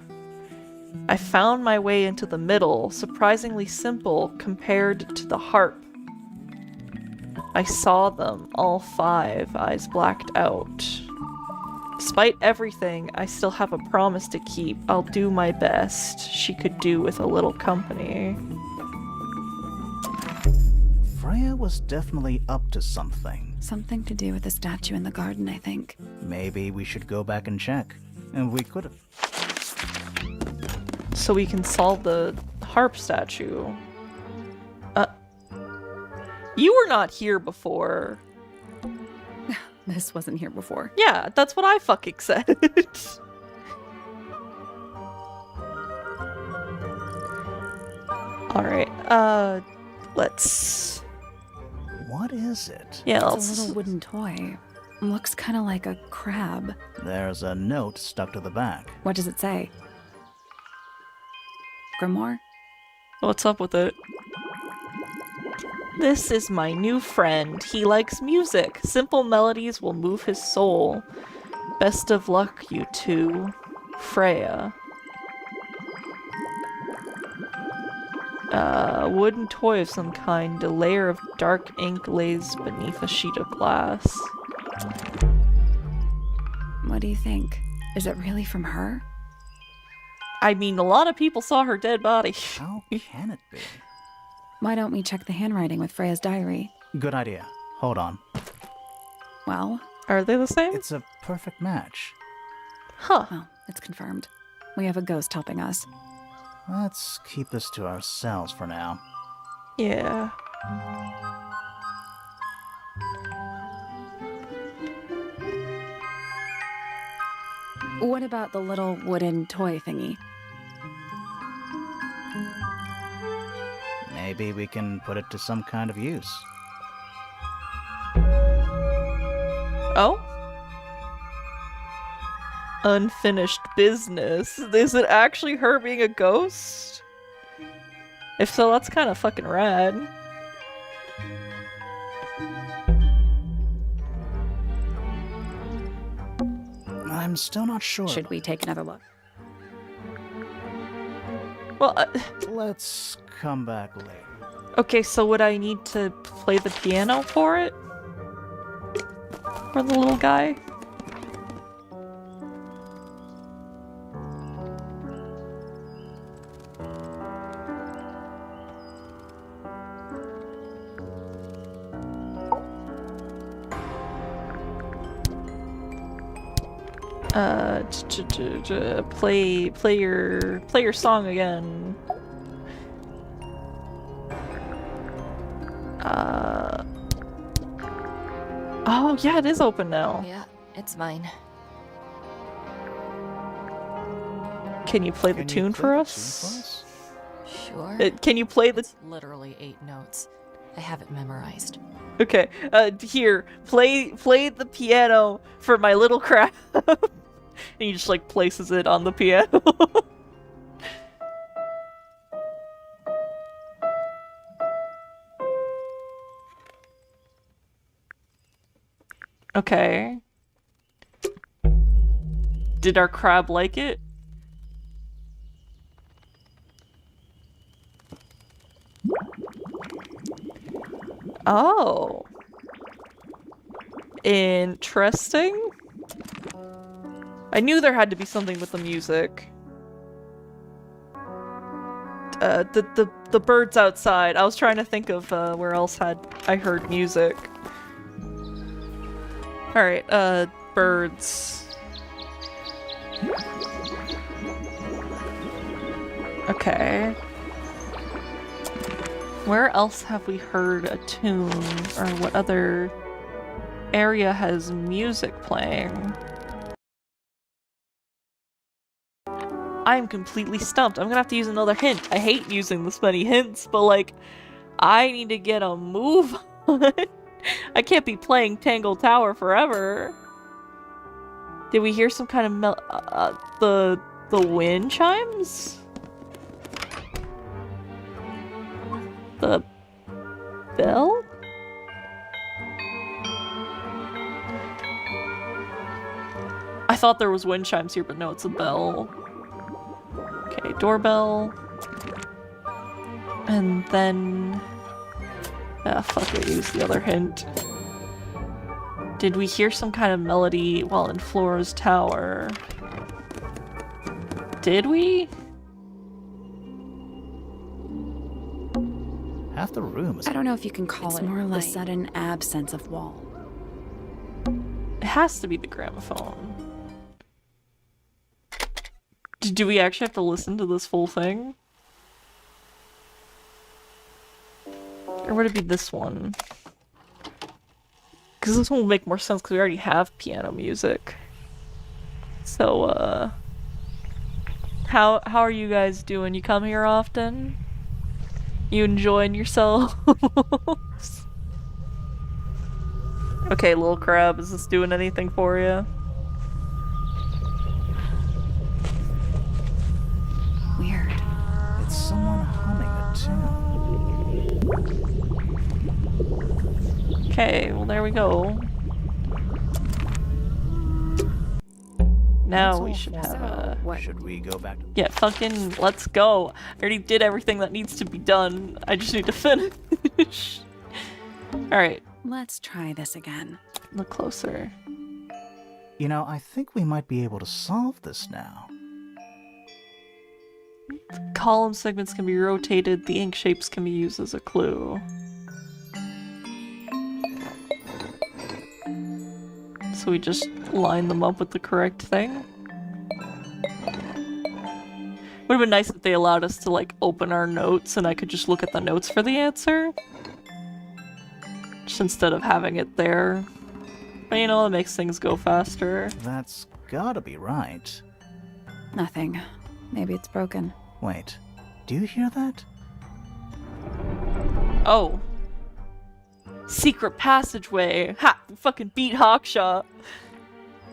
Speaker 1: I found my way into the middle, surprisingly simple compared to the harp. I saw them, all 5, eyes blacked out. Despite everything, I still have a promise to keep. I'll do my best. She could do with a little company.
Speaker 3: Freya was definitely up to something.
Speaker 5: Something to do with the statue in the garden, I think.
Speaker 3: Maybe we should go back and check. And we could have.
Speaker 1: So we can solve the harp statue. You were not here before.
Speaker 5: This wasn't here before.
Speaker 1: Yeah, that's what I fucking said. Alright, let's...
Speaker 3: What is it?
Speaker 1: Yeah,
Speaker 5: It's a little wooden toy. Looks kind of like a crab.
Speaker 3: There's a note stuck to the back.
Speaker 5: What does it say? Grimoire?
Speaker 1: What's up with it? This is my new friend. He likes music. Simple melodies will move his soul. Best of luck, you two. Freya. Wooden toy of some kind. A layer of dark ink lays beneath a sheet of glass.
Speaker 5: What do you think? Is it really from her?
Speaker 1: I mean, a lot of people saw her dead body.
Speaker 3: How can it be?
Speaker 5: Why don't we check the handwriting with Freya's diary?
Speaker 3: Good idea. Hold on.
Speaker 5: Well?
Speaker 1: Are they the same?
Speaker 3: It's a perfect match.
Speaker 1: Huh.
Speaker 5: Well, it's confirmed. We have a ghost helping us.
Speaker 3: Let's keep this to ourselves for now.
Speaker 1: Yeah.
Speaker 5: What about the little wooden toy thingy?
Speaker 3: Maybe we can put it to some kind of use.
Speaker 1: Oh? Unfinished business. Is it actually her being a ghost? If so, that's kind of fucking rad.
Speaker 3: I'm still not sure.
Speaker 5: Should we take another look?
Speaker 1: Well,
Speaker 3: Let's come back later.
Speaker 1: okay, so would I need to play the piano for it? For the little guy? Play your song again. Oh yeah, it is open now.
Speaker 7: Yeah, it's mine.
Speaker 1: Can you play the tune for us?
Speaker 7: Sure.
Speaker 1: Can you play the?
Speaker 7: It's literally 8 notes. I have it memorized.
Speaker 1: Okay. Here, play the piano for my little crab. And he just like places it on the piano. Okay. Did our crab like it? Oh. Interesting. I knew there had to be something with the music. The birds outside. I was trying to think of where else I heard music. Alright, birds. Okay. Where else have we heard a tune? Or what other area has music playing? I'm completely stumped. I'm gonna have to use another hint. I hate using this many hints, but like, I need to get a move on. I can't be playing Tangle Tower forever. Did we hear some kind of the wind chimes? The bell? I thought there was wind chimes here, but no, it's a bell. Okay, doorbell. And then... ah, fuck it, use the other hint. Did we hear some kind of melody while in Flora's tower? Did we?
Speaker 3: Half the room is...
Speaker 5: I don't know if you can call it more like the sudden absence of wall.
Speaker 1: It has to be the gramophone. Do we actually have to listen to this full thing? Or would it be this one? Because this one will make more sense because we already have piano music. So, how are you guys doing? You come here often? You enjoying yourselves? Okay, little crab, is this doing anything for you?
Speaker 5: Weird.
Speaker 3: It's someone humming a tune.
Speaker 1: Okay, well there we go. Now we should have a...
Speaker 3: Should we go back to...
Speaker 1: yeah, fucking let's go. I already did everything that needs to be done. I just need to finish. Alright.
Speaker 5: Let's try this again.
Speaker 1: Look closer.
Speaker 3: You know, I think we might be able to solve this now.
Speaker 1: Column segments can be rotated. The ink shapes can be used as a clue. So we just line them up with the correct thing. Would have been nice if they allowed us to like open our notes and I could just look at the notes for the answer. Just instead of having it there. But you know, it makes things go faster.
Speaker 3: That's gotta be right.
Speaker 5: Nothing. Maybe it's broken.
Speaker 3: Wait, do you hear that?
Speaker 1: Oh. Secret passageway. Ha! We fucking beat Hawkshaw.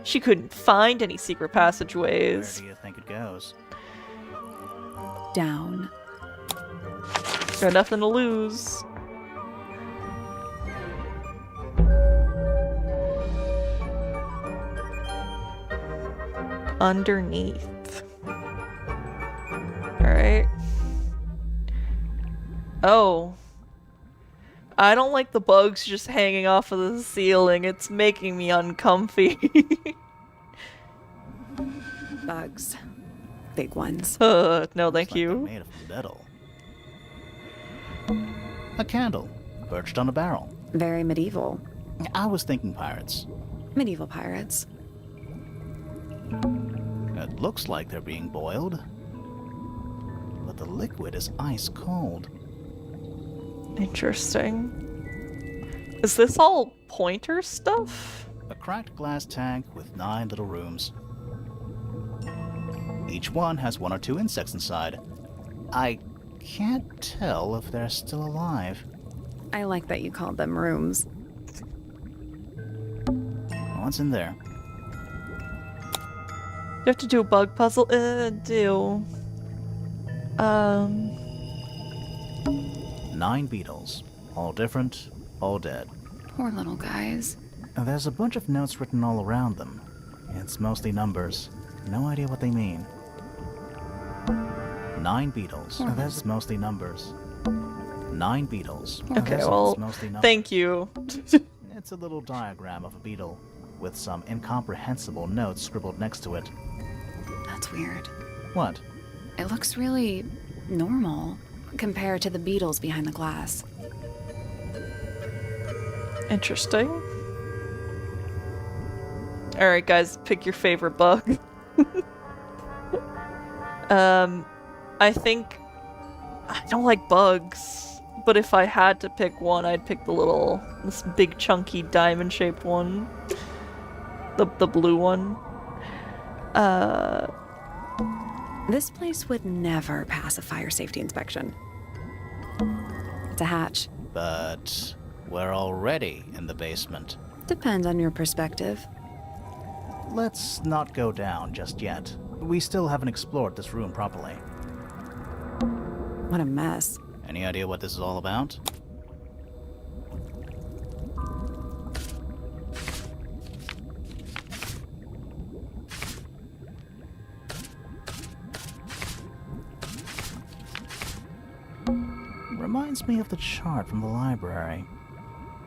Speaker 1: She couldn't find any secret passageways.
Speaker 3: Where do you think it goes?
Speaker 8: Down.
Speaker 1: Got nothing to lose. Underneath. Alright. Oh. I don't like the bugs just hanging off of the ceiling. It's making me uncomfy.
Speaker 8: Bugs. Big ones.
Speaker 1: No, thank
Speaker 3: Looks like
Speaker 1: you.
Speaker 3: they're made of metal. A candle, perched on a barrel.
Speaker 5: Very medieval.
Speaker 3: I was thinking pirates.
Speaker 5: Medieval pirates.
Speaker 3: It looks like they're being boiled. But the liquid is ice cold.
Speaker 1: Interesting. Is this all pointer stuff?
Speaker 3: A cracked glass tank with 9 little rooms. Each one has 1 or 2 insects inside. I can't tell if they're still alive.
Speaker 5: I like that you called them rooms.
Speaker 3: What's in there?
Speaker 1: You have to do a bug puzzle? Do.
Speaker 3: 9 beetles. All different, all dead.
Speaker 5: Poor little guys.
Speaker 3: And there's a bunch of notes written all around them. It's mostly numbers. No idea what they mean. 9 beetles. And there's mostly numbers. 9 beetles. And
Speaker 1: Okay,
Speaker 3: there's
Speaker 1: well,
Speaker 3: mostly numbers.
Speaker 1: thank you.
Speaker 3: It's a little diagram of a beetle, with some incomprehensible notes scribbled next to it.
Speaker 5: That's weird.
Speaker 3: What?
Speaker 5: It looks really normal compared to the beetles behind the glass.
Speaker 1: Interesting. Alright, guys, pick your favorite bug. I think... I don't like bugs, but if I had to pick one, I'd pick this big chunky diamond-shaped one. The blue one.
Speaker 5: This place would never pass a fire safety inspection. It's a hatch.
Speaker 3: But we're already in the basement.
Speaker 5: Depends on your perspective.
Speaker 3: Let's not go down just yet. We still haven't explored this room properly.
Speaker 5: What a mess.
Speaker 3: Any idea what this is all about? Reminds me of the chart from the library.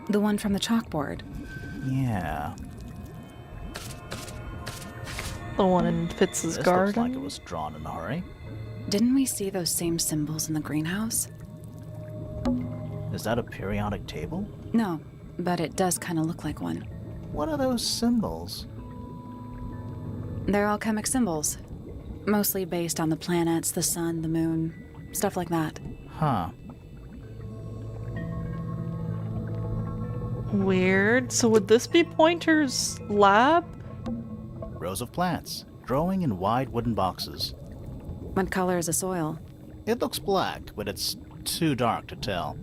Speaker 5: The one from the chalkboard.
Speaker 3: Yeah.
Speaker 1: The one in Fitz's
Speaker 3: This
Speaker 1: garden.
Speaker 3: looks like it was drawn in a hurry.
Speaker 5: Didn't we see those same symbols in the greenhouse?
Speaker 3: Is that a periodic table?
Speaker 5: No, but it does kind of look like one.
Speaker 3: What are those symbols?
Speaker 5: They're alchemic symbols. Mostly based on the planets, the sun, the moon, stuff like that.
Speaker 3: Huh.
Speaker 1: Weird. So would this be Pointer's lab?
Speaker 3: Rows of plants, growing in wide wooden boxes.
Speaker 5: What color is the soil?
Speaker 3: It looks black, but it's too dark to tell.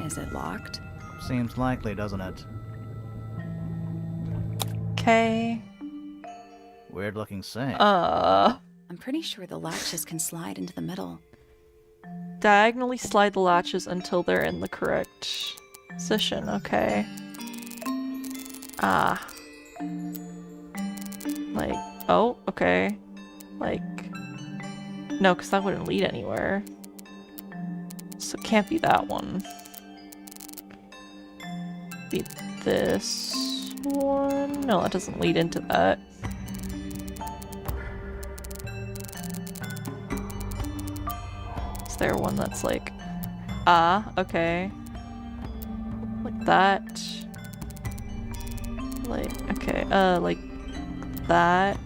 Speaker 5: Is it locked?
Speaker 3: Seems likely, doesn't it?
Speaker 1: Okay.
Speaker 3: Weird looking sink.
Speaker 5: I'm pretty sure the latches can slide into the middle.
Speaker 1: Diagonally slide the latches until they're in the correct position. Okay. Like, oh, okay. Like, no, because that wouldn't lead anywhere. So it can't be that one. Be this one. No, that doesn't lead into that. Is there one that's like, okay. Like that. Like, okay, like that.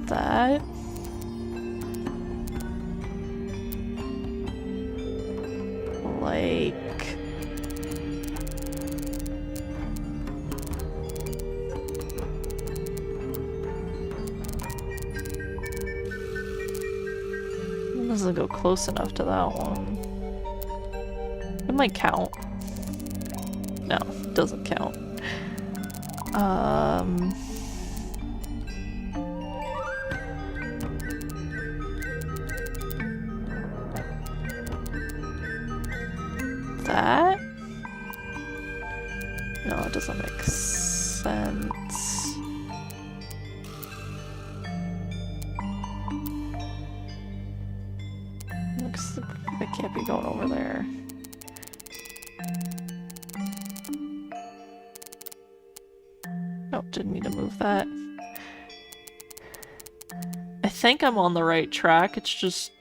Speaker 1: That. Like... Doesn't go close enough to that one. It might count. No, it doesn't count. That? No, it doesn't make sense. Looks like I can't be going over there. Oh, didn't mean to move that. I think I'm on the right track, it's just...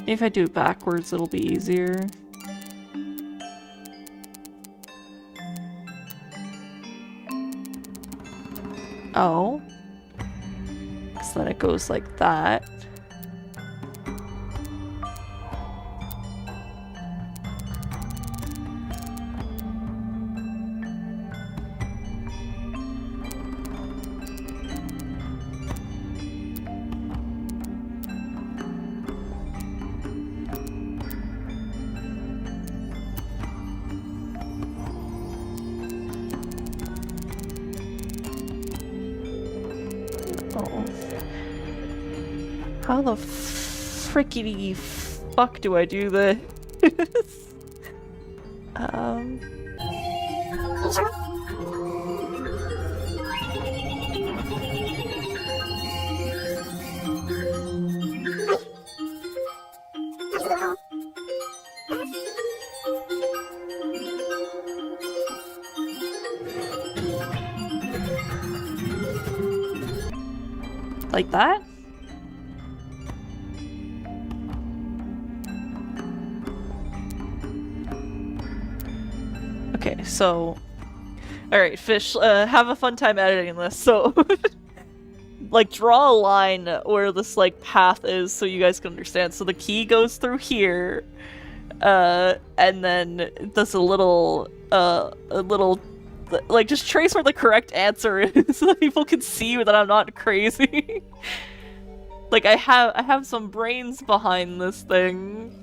Speaker 1: If I do it backwards, it'll be easier. Oh. So then it goes like that. How the frickety fuck do I do this? Like that? Okay, so... Alright, Fish, have a fun time editing this, so... like, draw a line where this, like, path is so you guys can understand. So the key goes through here, and then does a little, like, just trace where the correct answer is so that people can see that I'm not crazy. Like, I have some brains behind this thing.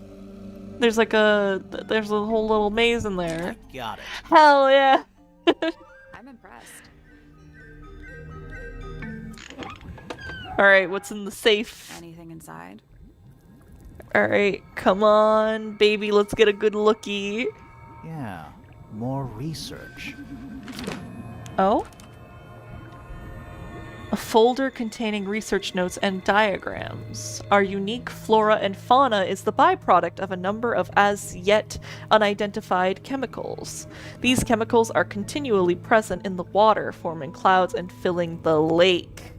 Speaker 1: There's like there's a whole little maze in there.
Speaker 3: Got it.
Speaker 1: Hell yeah.
Speaker 5: I'm impressed.
Speaker 1: Alright, what's in the safe?
Speaker 5: Anything inside?
Speaker 1: Alright, come on, baby, let's get a good looky.
Speaker 3: Yeah, more research.
Speaker 1: Oh? A folder containing research notes and diagrams. Our unique flora and fauna is the byproduct of a number of as yet unidentified chemicals. These chemicals are continually present in the water, forming clouds and filling the lake,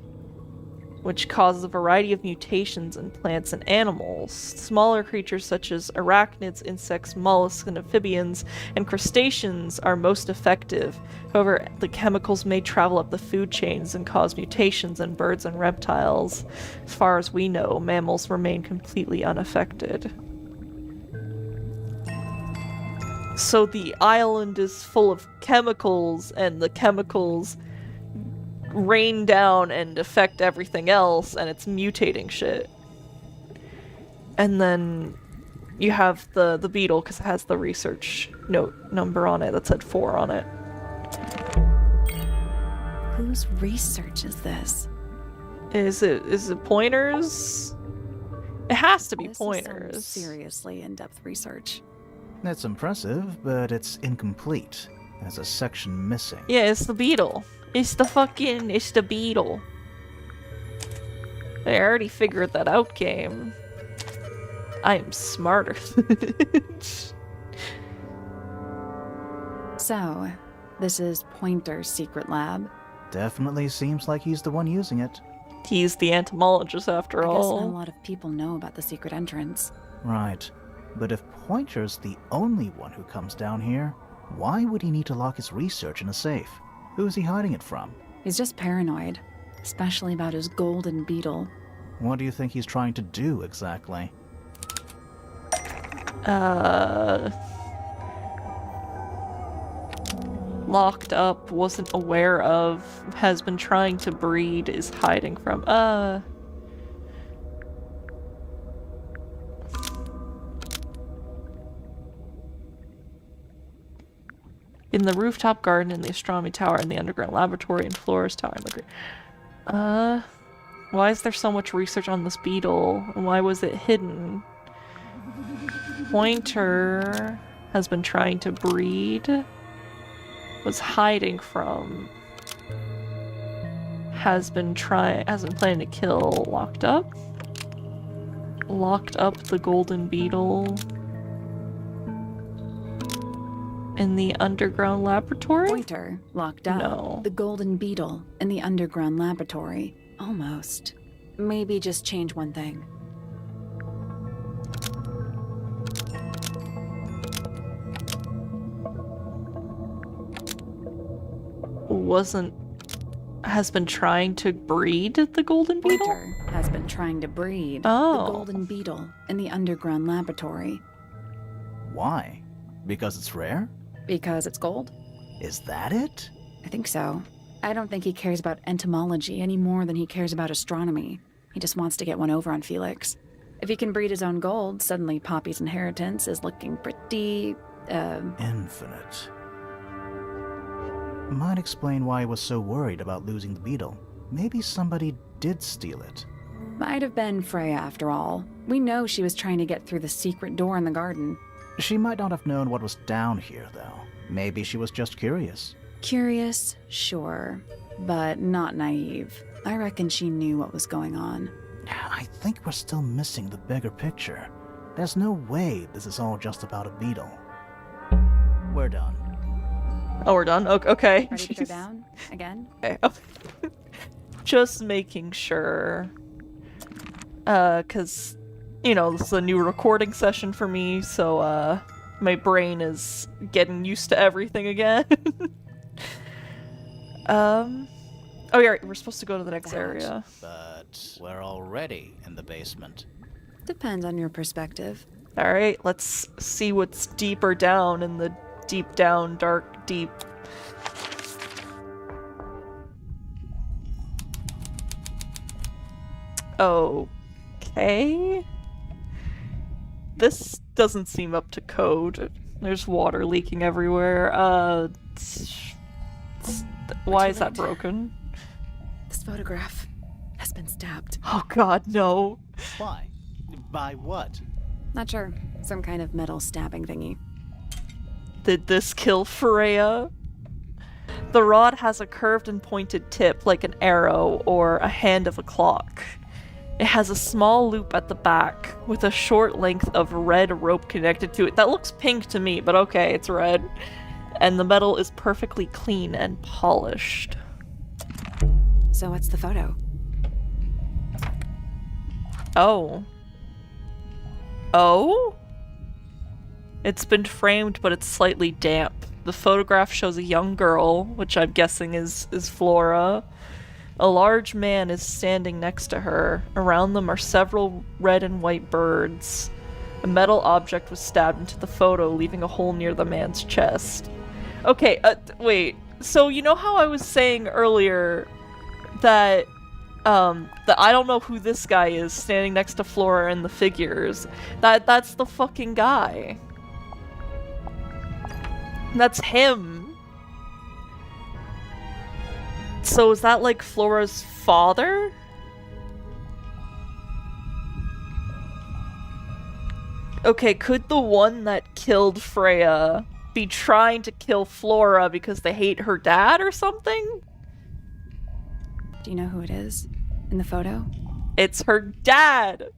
Speaker 1: which causes a variety of mutations in plants and animals. Smaller creatures such as arachnids, insects, mollusks, and amphibians, and crustaceans are most effective. However, the chemicals may travel up the food chains and cause mutations in birds and reptiles. As far as we know, mammals remain completely unaffected. So the island is full of chemicals, and the chemicals rain down and affect everything else, and it's mutating shit. And then you have the beetle, because it has the research note number on it that said 4 on it.
Speaker 5: Whose research is this?
Speaker 1: Is it Pointer's? It has to be
Speaker 5: This is
Speaker 1: Pointer's.
Speaker 5: some seriously in-depth research.
Speaker 3: That's impressive, but it's incomplete. There's a section missing.
Speaker 1: Yeah, it's the beetle. It's the beetle. I already figured that out, game. I am smarter.
Speaker 5: So, this is Pointer's secret lab.
Speaker 3: Definitely seems like he's the one using it.
Speaker 1: He's the entomologist after
Speaker 5: I guess
Speaker 1: all.
Speaker 5: not a lot of people know about the secret entrance.
Speaker 3: Right. But if Pointer's the only one who comes down here, why would he need to lock his research in a safe? Who is he hiding it from?
Speaker 5: He's just paranoid, especially about his golden beetle.
Speaker 3: What do you think he's trying to do
Speaker 1: locked up, wasn't aware of, has been trying to breed, is hiding from. In the rooftop garden, in the astronomy tower, in the underground laboratory, in Flora's tower. Why is there so much research on this beetle? Why was it hidden? Pointer has been trying to breed. Was hiding from. Hasn't been planning to kill. Locked up? Locked up the golden beetle. In the underground laboratory?
Speaker 5: Pointer, locked up.
Speaker 1: No.
Speaker 5: The golden beetle in the underground laboratory. Almost. Maybe just change one thing.
Speaker 1: Has been trying to breed the golden beetle?
Speaker 5: Pointer has been trying to breed
Speaker 1: the
Speaker 5: golden beetle in the underground laboratory.
Speaker 3: Why? Because it's rare?
Speaker 5: Because it's gold?
Speaker 3: Is that it?
Speaker 5: I think so. I don't think he cares about entomology any more than he cares about astronomy. He just wants to get one over on Felix. If he can breed his own gold, suddenly Poppy's inheritance is looking pretty,
Speaker 3: Infinite. Might explain why he was so worried about losing the beetle. Maybe somebody did steal it.
Speaker 5: Might have been Freya after all. We know she was trying to get through the secret door in the garden.
Speaker 3: She might not have known what was down here, though. Maybe she was just curious.
Speaker 5: Curious, sure, but not naive. I reckon she knew what was going on.
Speaker 3: I think we're still missing the bigger picture. There's no way this is all just about a beetle. We're done.
Speaker 1: Oh, we're done? Okay.
Speaker 5: Ready to go down? Again?
Speaker 1: Okay. Just making sure. 'Cause, you know, this is a new recording session for me, so, my brain is getting used to everything again. Oh, yeah, right, we're supposed to go to the next area.
Speaker 3: But we're already in the basement.
Speaker 5: Depends on your perspective.
Speaker 1: Alright, let's see what's deeper down in the deep down, dark, deep. Okay. This doesn't seem up to code. There's water leaking everywhere. Why is that broken?
Speaker 5: This photograph has been stabbed.
Speaker 1: Oh god, no.
Speaker 3: Why? By what?
Speaker 5: Not sure. Some kind of metal stabbing thingy.
Speaker 1: Did this kill Freya? The rod has a curved and pointed tip like an arrow or a hand of a clock. It has a small loop at the back with a short length of red rope connected to it. That looks pink to me, but okay, it's red. And the metal is perfectly clean and polished.
Speaker 5: So what's the photo?
Speaker 1: Oh. Oh? It's been framed, but it's slightly damp. The photograph shows a young girl, which I'm guessing is Flora. A large man is standing next to her. Around them are several red and white birds. A metal object was stabbed into the photo, leaving a hole near the man's chest. Okay, wait. So you know how I was saying earlier that I don't know who this guy is standing next to Flora in the figures. That's the fucking guy. That's him. So is that like Flora's father? Okay, could the one that killed Freya be trying to kill Flora because they hate her dad or something?
Speaker 5: Do you know who it is in the photo?
Speaker 1: It's her dad!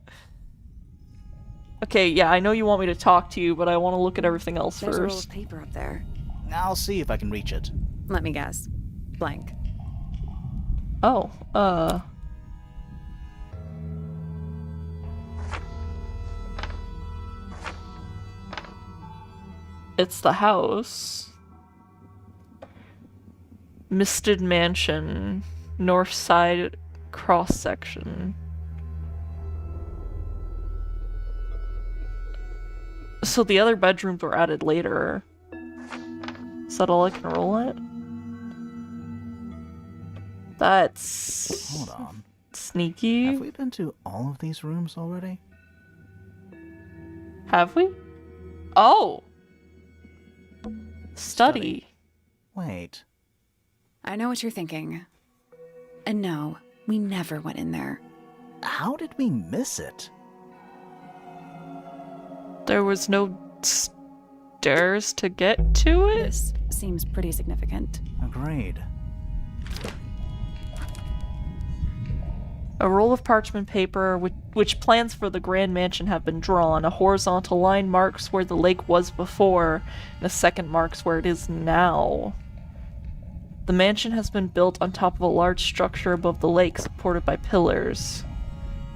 Speaker 1: Okay, yeah, I know you want me to talk to you, but I want to look at everything else
Speaker 5: There's
Speaker 1: first.
Speaker 5: a roll of paper up there.
Speaker 3: I'll see if I can reach it.
Speaker 5: Let me guess. Blank.
Speaker 1: Oh, it's the house. Misted Mansion. North side cross section. So the other bedrooms were added later. Is that all I can roll it? That's...
Speaker 3: Hold on.
Speaker 1: sneaky.
Speaker 3: Have we been to all of these rooms already?
Speaker 1: Have we? Oh! Study.
Speaker 3: Wait.
Speaker 5: I know what you're thinking. And no, we never went in there.
Speaker 3: How did we miss it?
Speaker 1: There was no stairs to get to it?
Speaker 5: This seems pretty significant.
Speaker 3: Agreed.
Speaker 1: A roll of parchment paper, which plans for the Grand Mansion have been drawn. A horizontal line marks where the lake was before, and a second marks where it is now. The mansion has been built on top of a large structure above the lake, supported by pillars.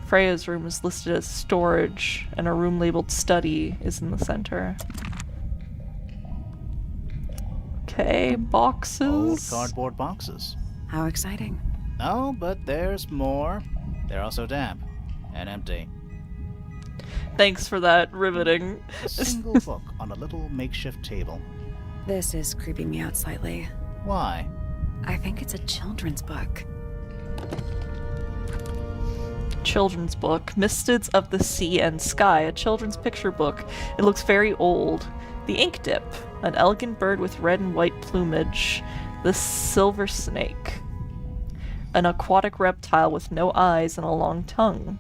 Speaker 1: Freya's room is listed as storage, and a room labeled study is in the center. Okay, boxes.
Speaker 3: Old cardboard boxes.
Speaker 5: How exciting.
Speaker 3: Oh, but there's more. They're also damp and empty.
Speaker 1: Thanks for that riveting.
Speaker 3: A single book on a little makeshift table.
Speaker 5: This is creeping me out slightly.
Speaker 3: Why?
Speaker 5: I think it's a children's book.
Speaker 1: Children's book. Mistids of the Sea and Sky, a children's picture book. It looks very old. The Ink Dip, an elegant bird with red and white plumage. The Silver Snake, an aquatic reptile with no eyes and a long tongue.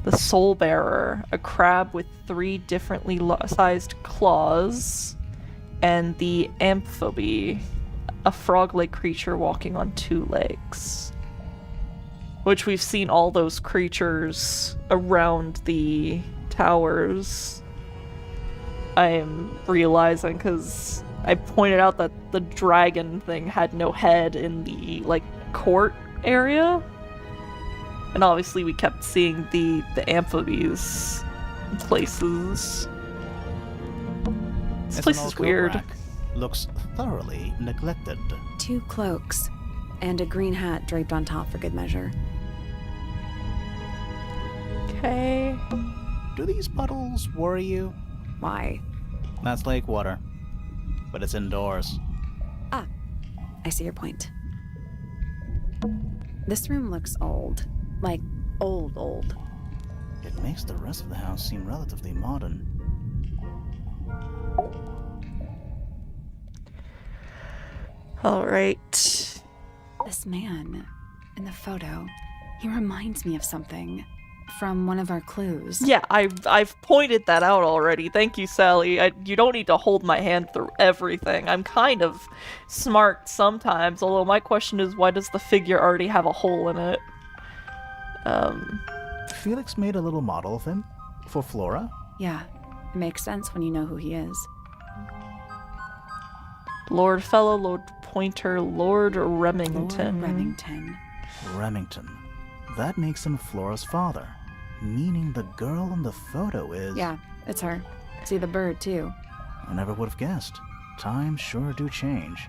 Speaker 1: The Soul Bearer, a crab with 3 differently sized claws. And the Amphiby, a frog-like creature walking on 2 legs. Which we've seen all those creatures around the towers. I am realizing because I pointed out that the dragon thing had no head in the, like, court area. And obviously we kept seeing the amphibies in places. This place is weird.
Speaker 3: Rack. Looks thoroughly neglected.
Speaker 5: 2 cloaks, and a green hat draped on top for good measure.
Speaker 1: Okay.
Speaker 3: Do these puddles worry you?
Speaker 5: Why?
Speaker 3: That's lake water. But it's indoors.
Speaker 5: Ah, I see your point. This room looks old. Like, old.
Speaker 3: It makes the rest of the house seem relatively modern.
Speaker 1: Alright.
Speaker 5: This man in the photo, he reminds me of something from one of our clues.
Speaker 1: Yeah, I've pointed that out already. Thank you, Sally. You don't need to hold my hand through everything. I'm kind of smart sometimes, although my question is, why does the figure already have a hole in it?
Speaker 3: Felix made a little model of him for Flora.
Speaker 5: Yeah, it makes sense when you know who he is.
Speaker 1: Lord Fellow, Lord Pointer, Lord Remington.
Speaker 5: Lord Remington.
Speaker 3: Remington. That makes him Flora's father. Meaning the girl in the photo is...
Speaker 5: Yeah, it's her. See the bird, too.
Speaker 3: I never would have guessed. Times sure do change.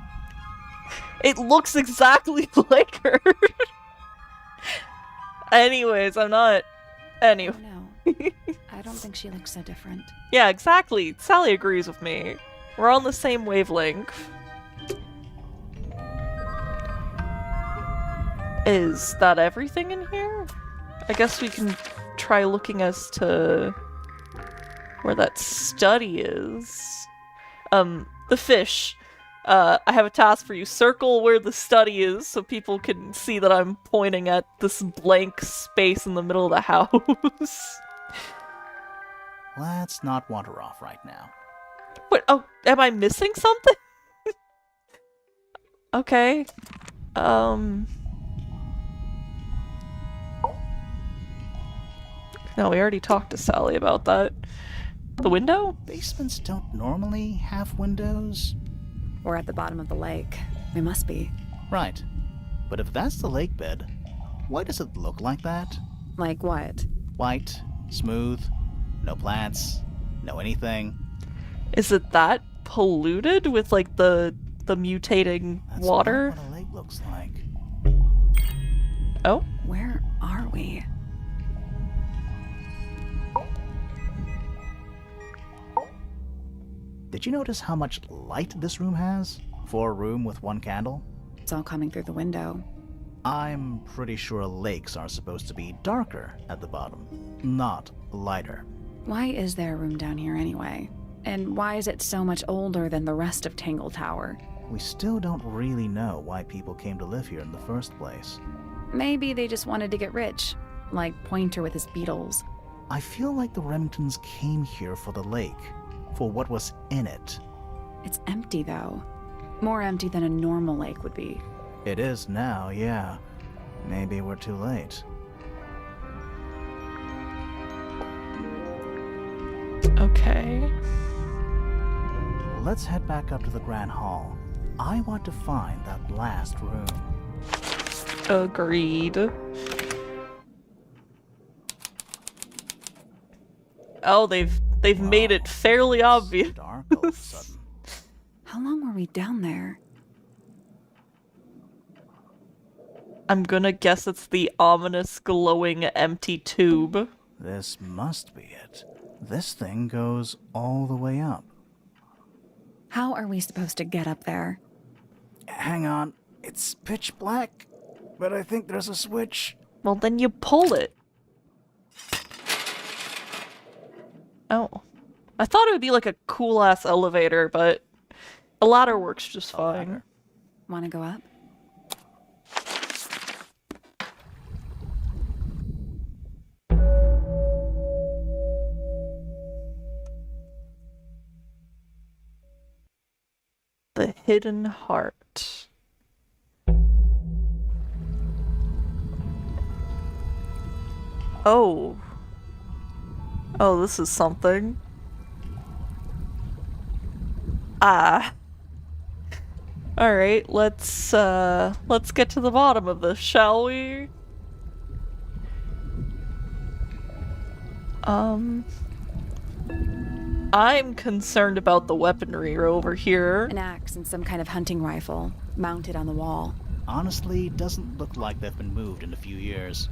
Speaker 1: It looks exactly like her. Anyways, I'm not... Anyway.
Speaker 5: No, I don't think she looks so different.
Speaker 1: Yeah, exactly. Sally agrees with me. We're on the same wavelength. Is that everything in here? I guess we can try looking as to where that study is. The fish. I have a task for you. Circle where the study is so people can see that I'm pointing at this blank space in the middle of the house.
Speaker 3: Let's not wander off right now.
Speaker 1: Wait, oh, am I missing something? Okay. No, we already talked to Sally about that. The window?
Speaker 3: Basements don't normally have windows.
Speaker 5: We're at the bottom of the lake. We must be.
Speaker 3: Right. But if that's the lake bed, why does it look like that?
Speaker 5: Like what?
Speaker 3: White, smooth, no plants, no anything.
Speaker 1: Is it that polluted with, like, the mutating
Speaker 3: That's
Speaker 1: water?
Speaker 3: not what a lake looks like.
Speaker 1: Oh?
Speaker 5: Where are we?
Speaker 3: Did you notice how much light this room has? For a room with one candle?
Speaker 5: It's all coming through the window.
Speaker 3: I'm pretty sure lakes are supposed to be darker at the bottom, not lighter.
Speaker 5: Why is there a room down here anyway? And why is it so much older than the rest of Tangle Tower?
Speaker 3: We still don't really know why people came to live here in the first place.
Speaker 5: Maybe they just wanted to get rich, like Pointer with his beetles.
Speaker 3: I feel like the Remingtons came here for the lake, for what was in it.
Speaker 5: It's empty, though. More empty than a normal lake would be.
Speaker 3: It is now, yeah. Maybe we're too late.
Speaker 1: Okay.
Speaker 3: Let's head back up to the Grand Hall. I want to find that last room.
Speaker 1: Agreed. Oh, they've made it fairly obvious.
Speaker 3: Dark all of a sudden.
Speaker 5: How long were we down there?
Speaker 1: I'm gonna guess it's the ominous glowing empty tube.
Speaker 3: This must be it. This thing goes all the way up.
Speaker 5: How are we supposed to get up there?
Speaker 3: Hang on. It's pitch black, but I think there's a switch.
Speaker 1: Well, then you pull it. Oh. I thought it would be like a cool-ass elevator, but a ladder works just fine.
Speaker 5: Want to go up?
Speaker 1: The Hidden Heart. Oh. Oh, this is something. Ah. Alright, let's get to the bottom of this, shall we? I'm concerned about the weaponry over here.
Speaker 5: An axe and some kind of hunting rifle, mounted on the wall.
Speaker 3: Honestly, doesn't look like they've been moved in a few years.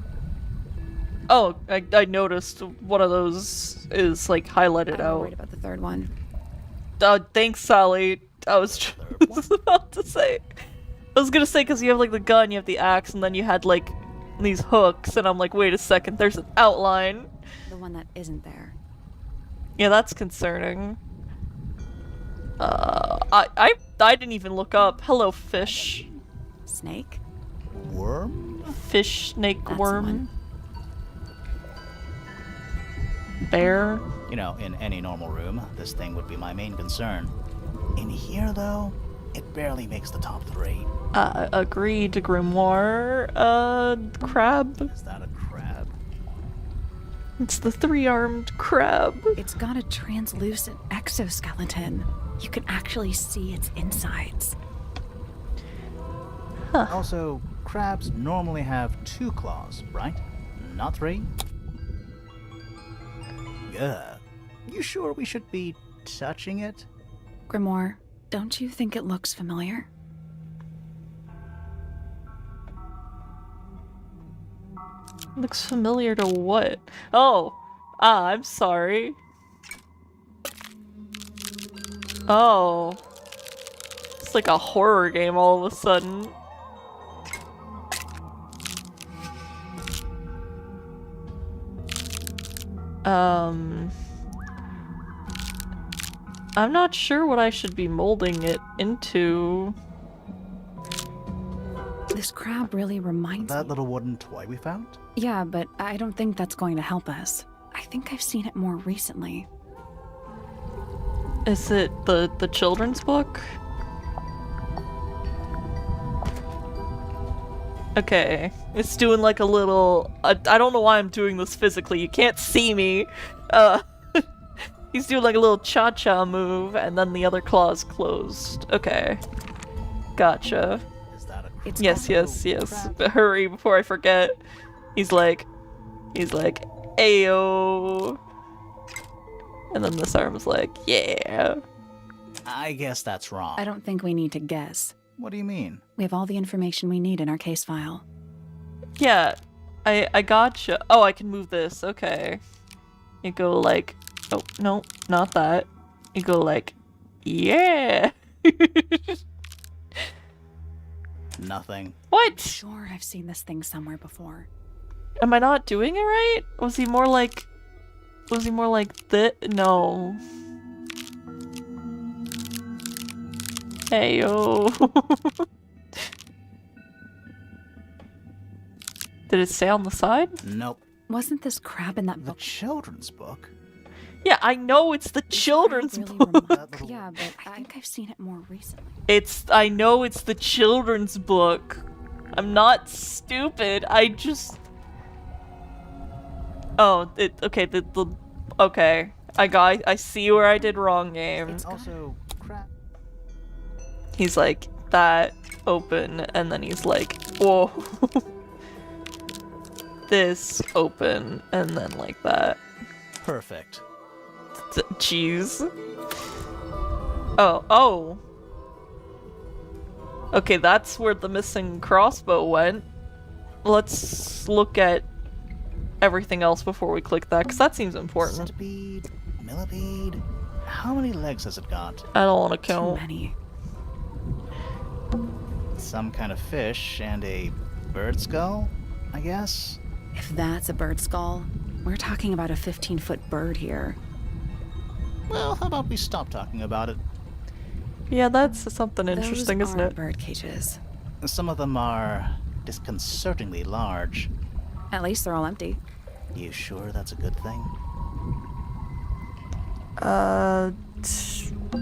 Speaker 1: Oh, I noticed one of those is, like, highlighted
Speaker 5: I'm
Speaker 1: out.
Speaker 5: worried about the third one.
Speaker 1: Thanks, Sally. I was just about to say. I was gonna say, because you have, like, the gun, you have the axe, and then you had, like, these hooks, and I'm like, wait a second, there's an outline.
Speaker 5: The one that isn't there.
Speaker 1: Yeah, that's concerning. I didn't even look up. Hello, fish.
Speaker 5: Snake?
Speaker 3: Worm?
Speaker 1: Fish, snake,
Speaker 5: That's the
Speaker 1: worm.
Speaker 5: one.
Speaker 1: Bear.
Speaker 3: You know, in any normal room, this thing would be my main concern. In here, though, it barely makes the top 3.
Speaker 1: Agreed, grimoire. Crab.
Speaker 3: Is that a crab?
Speaker 1: It's the 3-armed crab.
Speaker 5: It's got a translucent exoskeleton. You can actually see its insides.
Speaker 1: Huh.
Speaker 3: Also, crabs normally have 2 claws, right? Not 3? You sure we should be touching it?
Speaker 5: Grimoire, don't you think it looks familiar?
Speaker 1: Looks familiar to what? Oh. I'm sorry. Oh. It's like a horror game all of a sudden. I'm not sure what I should be molding it into.
Speaker 5: This crab really reminds me.
Speaker 3: That little wooden toy we found?
Speaker 5: Yeah, but I don't think that's going to help us. I think I've seen it more recently.
Speaker 1: Is it the children's book? Okay, it's doing like a little... I don't know why I'm doing this physically, you can't see me. He's doing like a little cha-cha move, and then the other claw's closed. Okay. Gotcha. Yes. But hurry before I forget. He's like, ayo. And then this arm's like, yeah.
Speaker 3: I guess that's wrong.
Speaker 5: I don't think we need to guess.
Speaker 3: What do you mean?
Speaker 5: We have all the information we need in our case file.
Speaker 1: Yeah, I gotcha. Oh, I can move this. Okay. You go like, oh, no, not that. You go like Yeah.
Speaker 3: Nothing.
Speaker 1: What?
Speaker 5: Sure, I've seen this thing somewhere before.
Speaker 1: Am I not doing it right? Was he more like the no. Heyo. Did it say on the side?
Speaker 3: Nope.
Speaker 5: Wasn't this crab in that
Speaker 3: The
Speaker 5: book?
Speaker 3: children's book?
Speaker 1: Yeah, I know it's the children's book.
Speaker 5: Yeah, but I think I've seen it more recently.
Speaker 1: I know it's the children's book. I'm not stupid. I just okay, okay. I see where I did wrong, game.
Speaker 3: It's also crap.
Speaker 1: He's like that open and then he's like, whoa. This open and then like that.
Speaker 3: Perfect.
Speaker 1: Jeez. Oh. Okay, that's where the missing crossbow went. Let's look at everything else before we click that, because that seems important.
Speaker 3: Centipede, millipede. How many legs has it got?
Speaker 1: I don't want to count.
Speaker 5: Too many.
Speaker 3: Some kind of fish and a bird skull, I guess?
Speaker 5: If that's a bird skull, we're talking about a 15-foot bird here.
Speaker 3: Well, how about we stop talking about it?
Speaker 1: Yeah, that's something interesting,
Speaker 5: Those
Speaker 1: isn't
Speaker 5: aren't
Speaker 1: it?
Speaker 5: bird cages.
Speaker 3: Some of them are disconcertingly large.
Speaker 5: At least they're all empty.
Speaker 3: You sure that's a good thing?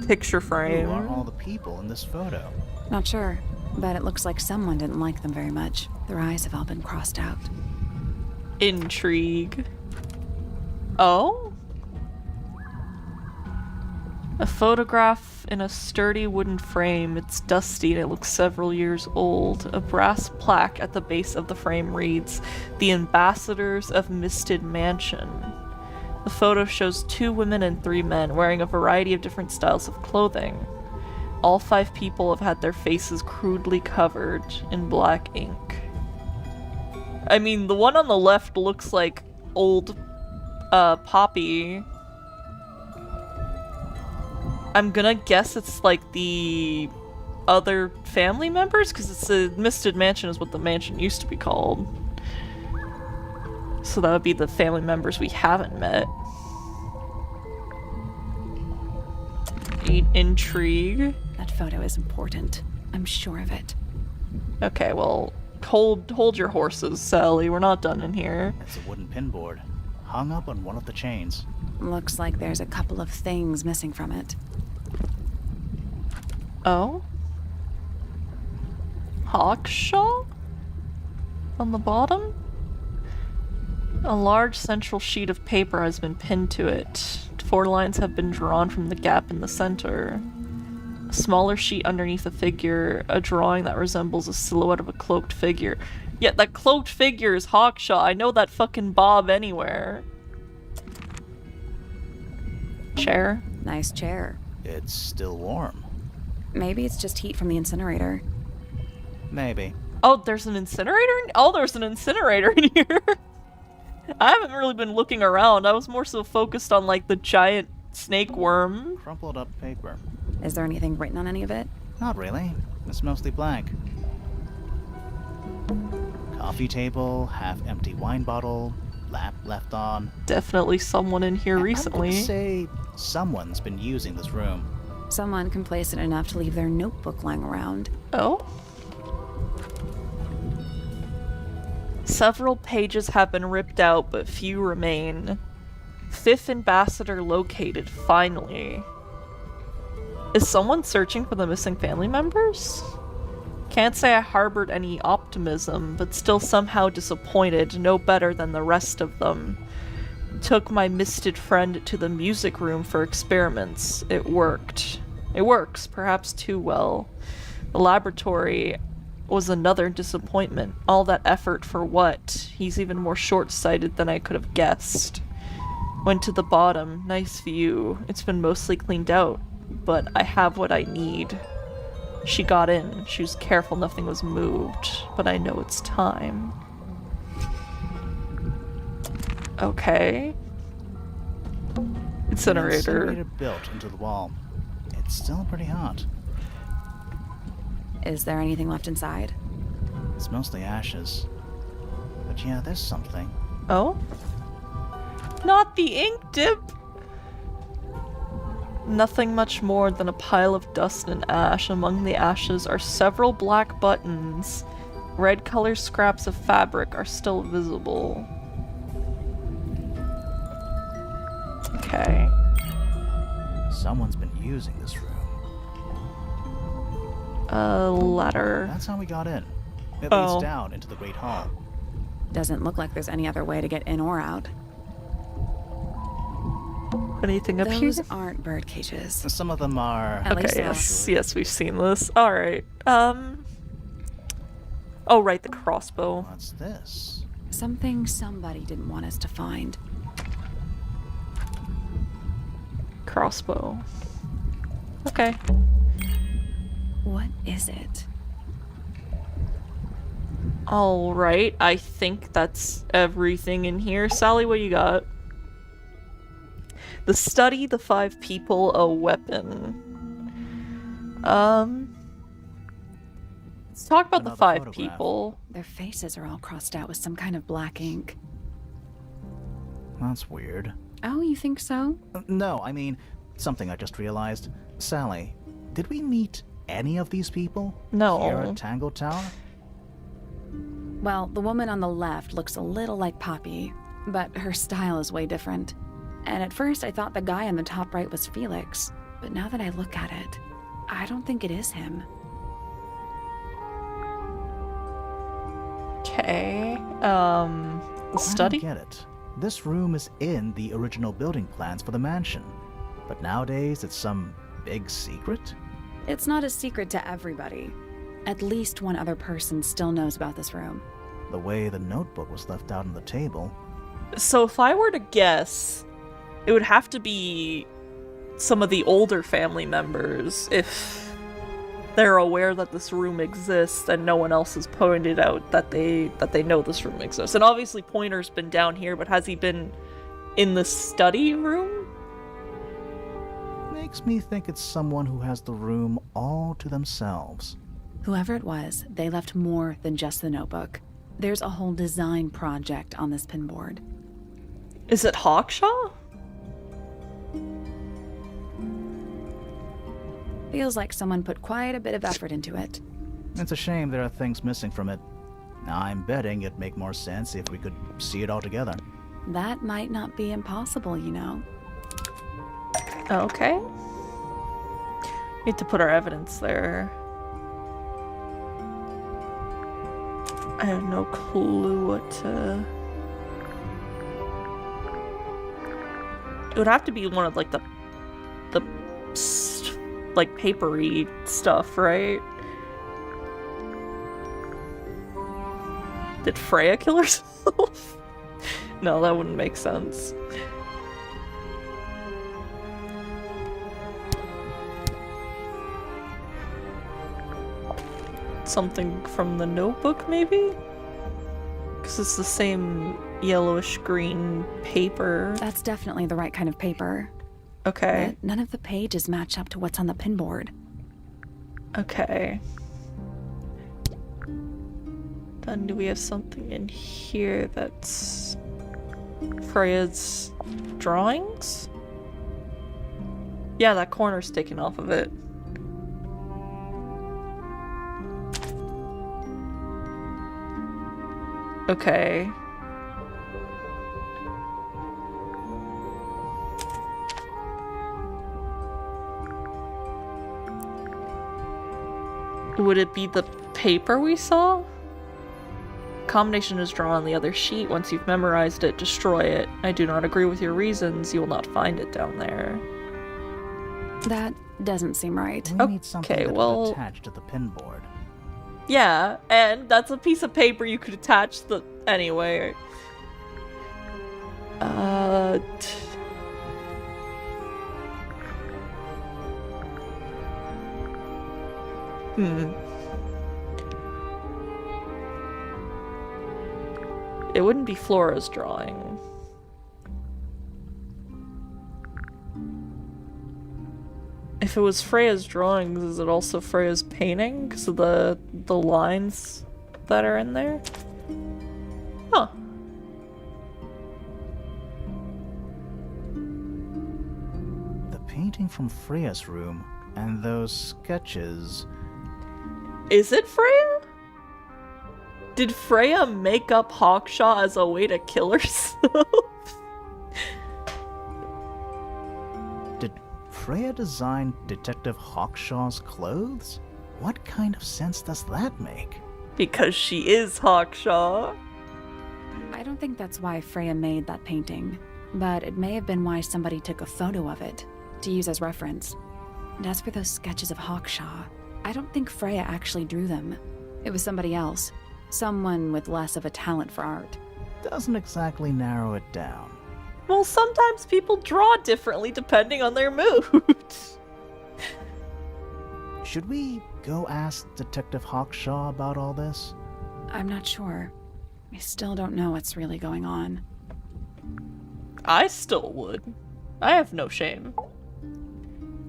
Speaker 1: Picture frame.
Speaker 3: Who are all the people in this photo?
Speaker 5: Not sure, but it looks like someone didn't like them very much. Their eyes have all been crossed out.
Speaker 1: Intrigue. Oh? A photograph in a sturdy wooden frame. It's dusty and it looks several years old. A brass plaque at the base of the frame reads, "The Ambassadors of Misted Mansion." The photo shows 2 women and 3 men wearing a variety of different styles of clothing. All 5 people have had their faces crudely covered in black ink. I mean, the one on the left looks like old Poppy. I'm gonna guess it's like the other family members, because it's a Misted Mansion is what the mansion used to be called. So that would be the family members we haven't met. Intrigue.
Speaker 5: That photo is important. I'm sure of it.
Speaker 1: Okay, well, hold your horses, Sally. We're not done in here.
Speaker 3: It's a wooden pinboard, hung up on one of the chains.
Speaker 5: Looks like there's a couple of things missing from it.
Speaker 1: Oh? Hawkshaw? On the bottom? A large central sheet of paper has been pinned to it. 4 lines have been drawn from the gap in the center. A smaller sheet underneath a figure, a drawing that resembles a silhouette of a cloaked figure. Yeah, that cloaked figure is Hawkshaw. I know that fucking Bob anywhere. Chair?
Speaker 5: Nice chair.
Speaker 3: It's still warm.
Speaker 5: Maybe it's just heat from the incinerator.
Speaker 3: Maybe.
Speaker 1: Oh, there's an incinerator? Oh, there's an incinerator in here. I haven't really been looking around. I was more so focused on, like, the giant snake worm.
Speaker 3: Crumpled up paper.
Speaker 5: Is there anything written on any of it?
Speaker 3: Not really. It's mostly blank. Coffee table, half-empty wine bottle, lamp left on.
Speaker 1: Definitely someone in here recently.
Speaker 3: I would say someone's been using this room.
Speaker 5: Someone complacent enough to leave their notebook lying around.
Speaker 1: Oh? Several pages have been ripped out, but few remain. 5th ambassador located, finally. Is someone searching for the missing family members? Can't say I harbored any optimism, but still somehow disappointed, no better than the rest of them. Took my misted friend to the music room for experiments. It worked. It works, perhaps too well. The laboratory was another disappointment. All that effort for what? He's even more short-sighted than I could have guessed. Went to the bottom. Nice view. It's been mostly cleaned out, but I have what I need. She got in. She was careful nothing was moved, but I know it's time. Okay. Incinerator.
Speaker 3: An incinerator built into the wall. it's still pretty hot.
Speaker 8: Is there anything left inside?
Speaker 3: It's mostly ashes. But yeah, there's something.
Speaker 1: Oh? Not the ink dip! Nothing much more than a pile of dust and ash. Among the ashes are several black buttons. Red colored scraps of fabric are still visible. Okay.
Speaker 3: Someone's been using this room.
Speaker 1: A ladder.
Speaker 3: That's how we got in. It
Speaker 1: Oh.
Speaker 3: leads down into the Great Hall.
Speaker 8: Doesn't look like there's any other way to get in or out.
Speaker 1: Anything up here?
Speaker 8: Those aren't bird cages.
Speaker 3: Some of them are...
Speaker 8: At least
Speaker 1: Okay,
Speaker 8: not.
Speaker 1: yes, yes, we've seen this. Alright, oh, right, the crossbow.
Speaker 3: What's this?
Speaker 8: Something somebody didn't want us to find.
Speaker 1: Crossbow. Okay.
Speaker 8: What is it?
Speaker 1: Alright, I think that's everything in here. Sally, what you got? The study, the 5 people, a weapon. Let's talk about the
Speaker 3: Another
Speaker 1: 5
Speaker 3: photograph.
Speaker 1: people.
Speaker 8: Their faces are all crossed out with some kind of black ink.
Speaker 3: That's weird.
Speaker 8: Oh, you think so?
Speaker 3: No, I mean, something I just realized. Sally, did we meet any of these people?
Speaker 1: No.
Speaker 3: Here at Tangle Tower?
Speaker 8: Well, the woman on the left looks a little like Poppy, but her style is way different. And at first I thought the guy on the top right was Felix, but now that I look at it, I don't think it is him.
Speaker 1: Okay. The
Speaker 3: I
Speaker 1: study?
Speaker 3: don't get it. This room is in the original building plans for the mansion. But nowadays it's some big secret?
Speaker 8: It's not a secret to everybody. At least one other person still knows about this room.
Speaker 3: The way the notebook was left out on the table.
Speaker 1: So if I were to guess, it would have to be some of the older family members if they're aware that this room exists and no one else has pointed out that they know this room exists. And obviously Pointer's been down here, but has he been in the study room?
Speaker 3: Makes me think it's someone who has the room all to themselves.
Speaker 8: Whoever it was, they left more than just the notebook. There's a whole design project on this pinboard.
Speaker 1: Is it Hawkshaw?
Speaker 8: Feels like someone put quite a bit of effort into it.
Speaker 3: It's a shame there are things missing from it. I'm betting it'd make more sense if we could see it all together.
Speaker 8: That might not be impossible, you know.
Speaker 1: Okay. Need to put our evidence there. I have no clue what to... It would have to be one of like the like papery stuff, right? Did Freya kill herself? No, that wouldn't make sense. Something from the notebook, maybe? Because it's the same yellowish green paper.
Speaker 8: That's definitely the right kind of paper.
Speaker 1: Okay.
Speaker 8: But none of the pages match up to what's on the pinboard.
Speaker 1: Okay. Then do we have something in here that's Freya's drawings? Yeah, that corner's taken off of it. Okay. Would it be the paper we saw? Combination is drawn on the other sheet. Once you've memorized it, destroy it. I do not agree with your reasons. You will not find it down there.
Speaker 8: That doesn't seem right.
Speaker 3: We need something
Speaker 1: Okay,
Speaker 3: that
Speaker 1: well...
Speaker 3: could attach to the pinboard.
Speaker 1: Yeah, and that's a piece of paper you could attach the... Anyway. It wouldn't be Flora's drawing. If it was Freya's drawings, is it also Freya's painting? Because of the lines that are in there? Huh.
Speaker 3: The painting from Freya's room and those sketches.
Speaker 1: Is it Freya? Did Freya make up Hawkshaw as a way to kill herself?
Speaker 3: Did Freya design Detective Hawkshaw's clothes? What kind of sense does that make?
Speaker 1: Because she is Hawkshaw.
Speaker 5: I don't think that's why Freya made that painting, but it may have been why somebody took a photo of it to use as reference. And as for those sketches of Hawkshaw, I don't think Freya actually drew them. It was somebody else. Someone with less of a talent for art.
Speaker 3: Doesn't exactly narrow it down.
Speaker 1: Well, sometimes people draw differently depending on their mood.
Speaker 3: Should we go ask Detective Hawkshaw about all this?
Speaker 5: I'm not sure. I still don't know what's really going on.
Speaker 1: I still would. I have no shame.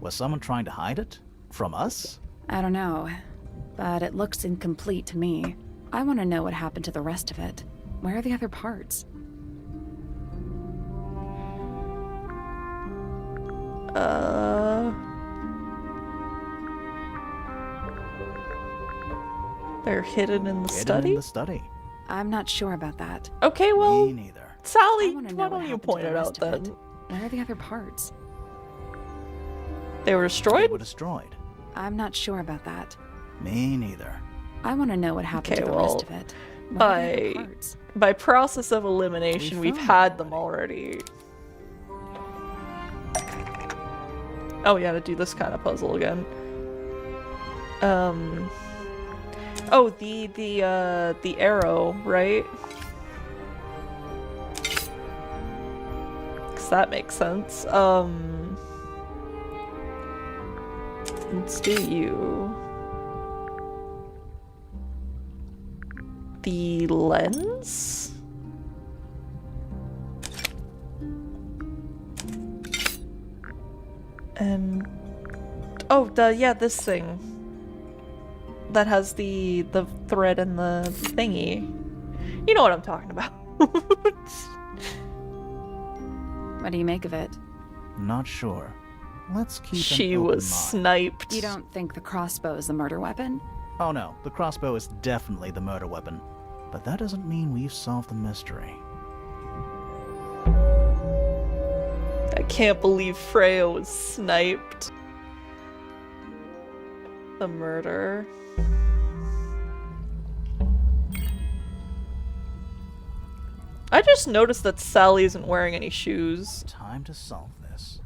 Speaker 3: Was someone trying to hide it? From us?
Speaker 5: I don't know, but it looks incomplete to me. I want to know what happened to the rest of it. Where are the other parts?
Speaker 1: They're hidden in the
Speaker 3: Hidden
Speaker 1: study?
Speaker 3: in the study.
Speaker 5: I'm not sure about that.
Speaker 1: Okay, well,
Speaker 3: Me neither.
Speaker 1: Sally,
Speaker 5: I wanna know
Speaker 1: why
Speaker 5: what
Speaker 1: don't you
Speaker 5: happened to
Speaker 1: point
Speaker 5: the
Speaker 1: it out
Speaker 5: rest of
Speaker 1: then?
Speaker 5: it. Where are the other parts?
Speaker 1: They were
Speaker 3: They
Speaker 1: destroyed?
Speaker 3: were destroyed.
Speaker 5: I'm not sure about that.
Speaker 3: Me neither.
Speaker 5: I want to know what happened
Speaker 1: Okay,
Speaker 5: to the
Speaker 1: well,
Speaker 5: rest of it. Where are the other
Speaker 1: by
Speaker 5: parts?
Speaker 1: by process of elimination, we've
Speaker 3: found
Speaker 1: had them already. Oh yeah, to do this kind of puzzle again. Oh, the arrow, right? 'Cause that makes sense. Let's do you. The lens? And oh, this thing that has the thread and the thingy. You know what I'm talking about.
Speaker 5: What do you make of it?
Speaker 3: Not sure. Let's keep
Speaker 1: She
Speaker 3: an open
Speaker 1: was
Speaker 3: mind.
Speaker 1: sniped.
Speaker 5: You don't think the crossbow is the murder weapon?
Speaker 3: Oh no, the crossbow is definitely the murder weapon. But that doesn't mean we've solved the mystery.
Speaker 1: I can't believe Freya was sniped. The murder. I just noticed that Sally isn't wearing any shoes.
Speaker 3: Time to solve this.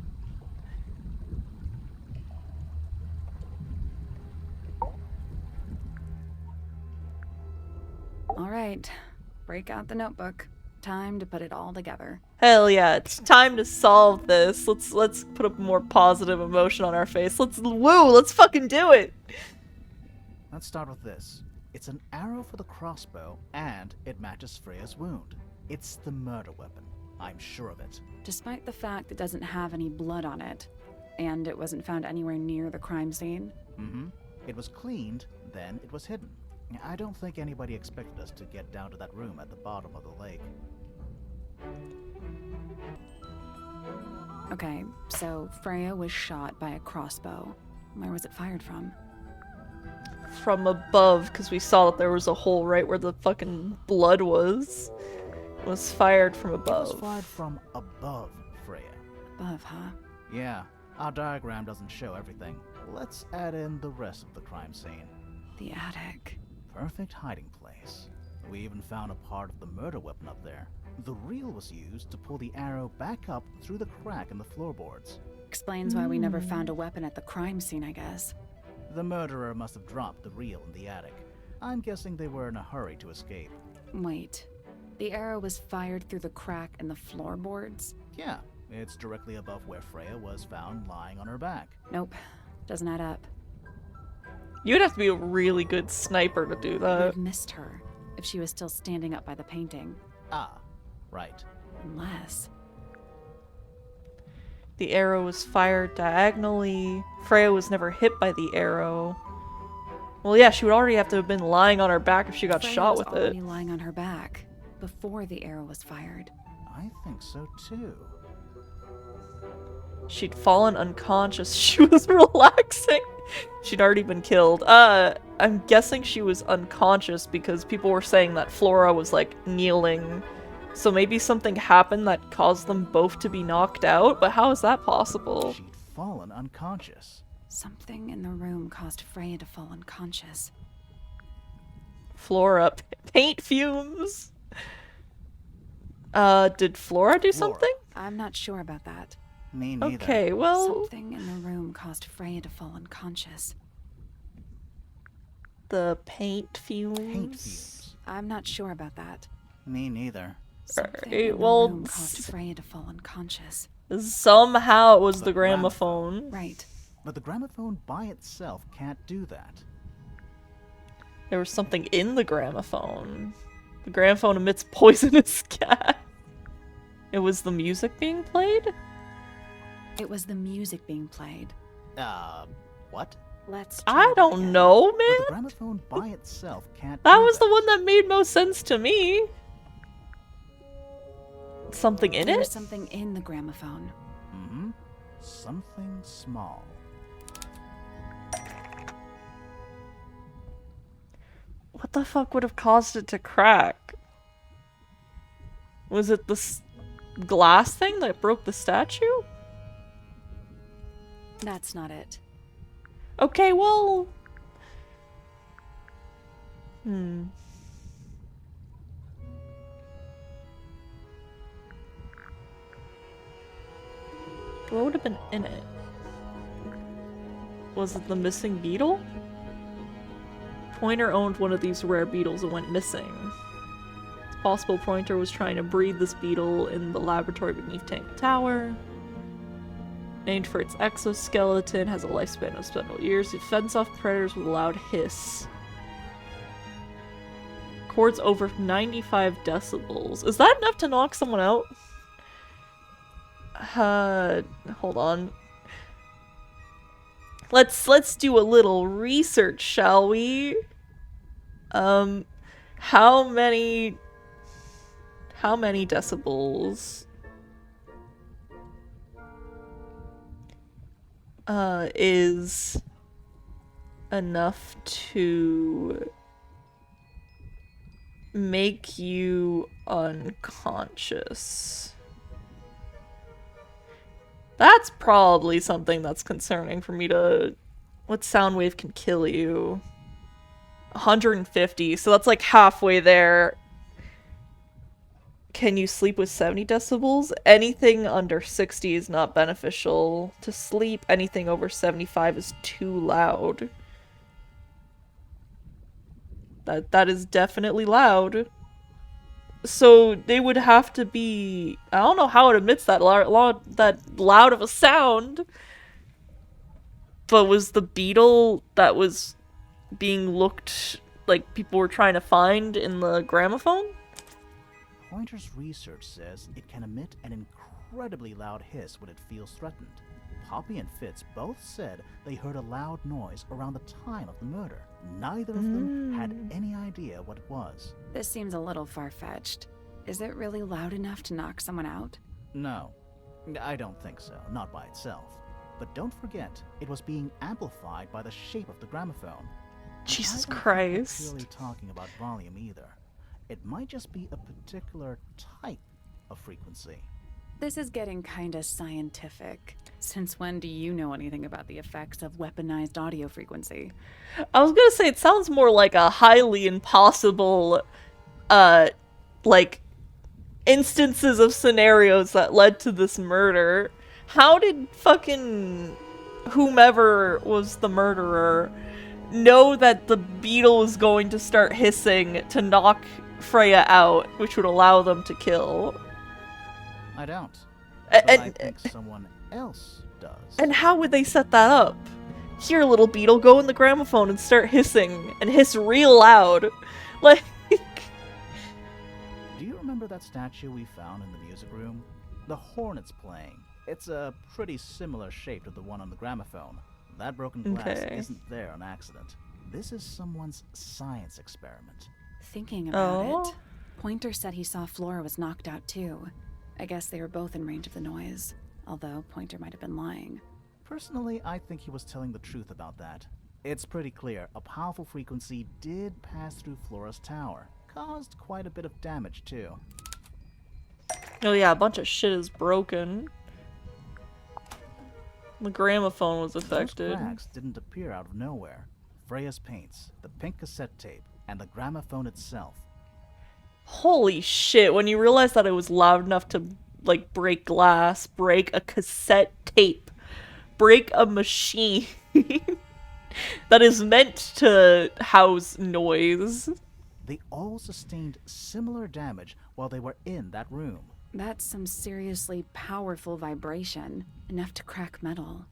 Speaker 5: All right, break out the notebook. Time to put it all together.
Speaker 1: Hell yeah, it's time to solve this. Let's put a more positive emotion on our face. Let's fucking do it.
Speaker 3: Let's start with this. It's an arrow for the crossbow, and it matches Freya's wound. It's the murder weapon. I'm sure of it.
Speaker 5: Despite the fact it doesn't have any blood on it, and it wasn't found anywhere near the crime scene.
Speaker 3: Mm-hmm. It was cleaned, then it was hidden. I don't think anybody expected us to get down to that room at the bottom of the lake.
Speaker 5: Okay, so Freya was shot by a crossbow. Where was it fired from?
Speaker 1: From above, because we saw that there was a hole right where the fucking blood was. It was fired from above.
Speaker 3: It was fired from above, Freya.
Speaker 5: Above, huh?
Speaker 3: Yeah, our diagram doesn't show everything. Let's add in the rest of the crime scene.
Speaker 5: The attic.
Speaker 3: Perfect hiding place. We even found a part of the murder weapon up there. The reel was used to pull the arrow back up through the crack in the floorboards.
Speaker 5: Explains why we never found a weapon at the crime scene, I guess.
Speaker 3: The murderer must have dropped the reel in the attic. I'm guessing they were in a hurry to escape.
Speaker 5: Wait, the arrow was fired through the crack in the floorboards?
Speaker 3: Yeah, it's directly above where Freya was found lying on her back.
Speaker 5: Nope, doesn't add up.
Speaker 1: You'd have to be a really good sniper to do
Speaker 5: Would
Speaker 1: that.
Speaker 5: have missed her if she was still standing up by the painting.
Speaker 3: Ah, right.
Speaker 5: Unless...
Speaker 1: The arrow was fired diagonally. Freya was never hit by the arrow. Well, yeah, she would already have to have been lying on her back if she got
Speaker 5: Freya
Speaker 1: shot
Speaker 5: was
Speaker 1: with it.
Speaker 5: already lying on her back before the arrow was fired.
Speaker 3: I think so too.
Speaker 1: She'd fallen unconscious. She was relaxing. She'd already been killed. I'm guessing she was unconscious because people were saying that Flora was, like, kneeling. So maybe something happened that caused them both to be knocked out, but how is that possible?
Speaker 3: She'd fallen unconscious.
Speaker 5: Something in the room caused Freya to fall unconscious.
Speaker 1: Flora. Paint fumes! Did Flora do something?
Speaker 5: I'm not sure about that.
Speaker 3: Me neither.
Speaker 1: Okay, well...
Speaker 5: Something in the room caused Freya to fall unconscious.
Speaker 1: The paint fumes?
Speaker 3: Paint fumes.
Speaker 5: I'm not sure about that.
Speaker 3: Me neither.
Speaker 5: Something in the
Speaker 1: well,
Speaker 5: room caused Freya to fall unconscious.
Speaker 1: Somehow it was the gramophone.
Speaker 5: Right.
Speaker 3: But the gramophone by itself can't do that.
Speaker 1: There was something in the gramophone. The gramophone emits poisonous gas. It was the music being played?
Speaker 5: It was the music being played.
Speaker 3: What?
Speaker 5: Let's
Speaker 1: I don't know, man.
Speaker 3: But the gramophone by itself can't
Speaker 1: That
Speaker 3: do
Speaker 1: was the one that made most sense to me. Something in
Speaker 5: There's
Speaker 1: it?
Speaker 5: something in the gramophone.
Speaker 3: Mm-hmm. Something small.
Speaker 1: What the fuck would have caused it to crack? Was it the glass thing that broke the statue?
Speaker 5: That's not it.
Speaker 1: Okay, well... What would have been in it? Was it the missing beetle? Pointer owned one of these rare beetles and went missing. It's possible Pointer was trying to breed this beetle in the laboratory beneath Tangle Tower. Named for its exoskeleton, has a lifespan of several years. It fends off predators with a loud hiss. Records over 95 decibels. Is that enough to knock someone out? Hold on. Let's do a little research, shall we? How many decibels is enough to make you unconscious? That's probably something that's concerning for me to... What sound wave can kill you? 150, so that's like halfway there. Can you sleep with 70 decibels? Anything under 60 is not beneficial to sleep. Anything over 75 is too loud. That is definitely loud. So they would have to be... I don't know how it emits that loud of a sound. But was the beetle that was being looked... like people were trying to find in the gramophone?
Speaker 3: Pointer's research says it can emit an incredibly loud hiss when it feels threatened. Poppy and Fitz both said they heard a loud noise around the time of the murder. Neither of them had any idea what it was.
Speaker 5: This seems a little far-fetched. Is it really loud enough to knock someone out?
Speaker 3: No, I don't think so, not by itself. But don't forget, it was being amplified by the shape of the gramophone.
Speaker 1: Jesus
Speaker 3: I don't
Speaker 1: Christ.
Speaker 3: think we're really talking about volume either. It might just be a particular type of frequency.
Speaker 5: This is getting kinda scientific. Since when do you know anything about the effects of weaponized audio frequency?
Speaker 1: I was gonna say, it sounds more like a highly impossible, like, instances of scenarios that led to this murder. How did fucking whomever was the murderer know that the beetle was going to start hissing to knock Freya out, which would allow them to kill?
Speaker 3: I don't. But I think someone else does.
Speaker 1: And how would they set that up? Here, little beetle, go in the gramophone and start hissing, and hiss real loud. Like...
Speaker 3: Do you remember that statue we found in the music room? The hornet's playing. It's a pretty similar shape to the one on the gramophone. That broken glass
Speaker 1: Okay.
Speaker 3: isn't there on accident. This is someone's science experiment.
Speaker 5: Thinking about
Speaker 1: Oh.
Speaker 5: it, Pointer said he saw Flora was knocked out too. I guess they were both in range of the noise, although Pointer might have been lying.
Speaker 3: Personally, I think he was telling the truth about that. It's pretty clear a powerful frequency did pass through Flora's tower. Caused quite a bit of damage too.
Speaker 1: Oh yeah, a bunch of shit is broken. The gramophone was affected.
Speaker 3: Those cracks didn't appear out of nowhere. Freya's paints, the pink cassette tape, and the gramophone itself.
Speaker 1: Holy shit, when you realize that it was loud enough to, like, break glass, break a cassette tape, break a machine that is meant to house noise.
Speaker 3: They all sustained similar damage while they were in that room.
Speaker 5: That's some seriously powerful vibration. Enough to crack metal.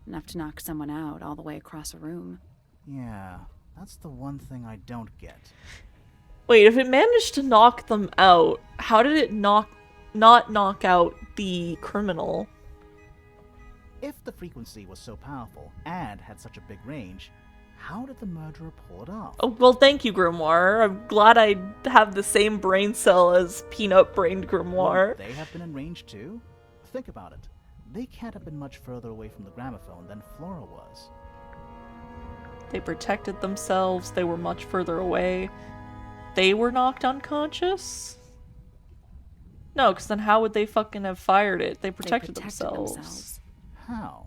Speaker 5: Enough to knock someone out all the way across a room.
Speaker 3: Yeah, that's the one thing I don't get.
Speaker 1: Wait, if it managed to knock them out, how did it not knock out the criminal?
Speaker 3: If the frequency was so powerful and had such a big range, how did the murderer pull it off?
Speaker 1: Oh, well, thank you, Grimoire. I'm glad I have the same brain cell as peanut-brained Grimoire.
Speaker 3: Wouldn't they have been in range too? Think about it. They can't have been much further away from the gramophone than Flora was.
Speaker 1: They protected themselves. They were much further away. They were knocked unconscious? No, because then how would they fucking have fired it? They protected themselves.
Speaker 3: How?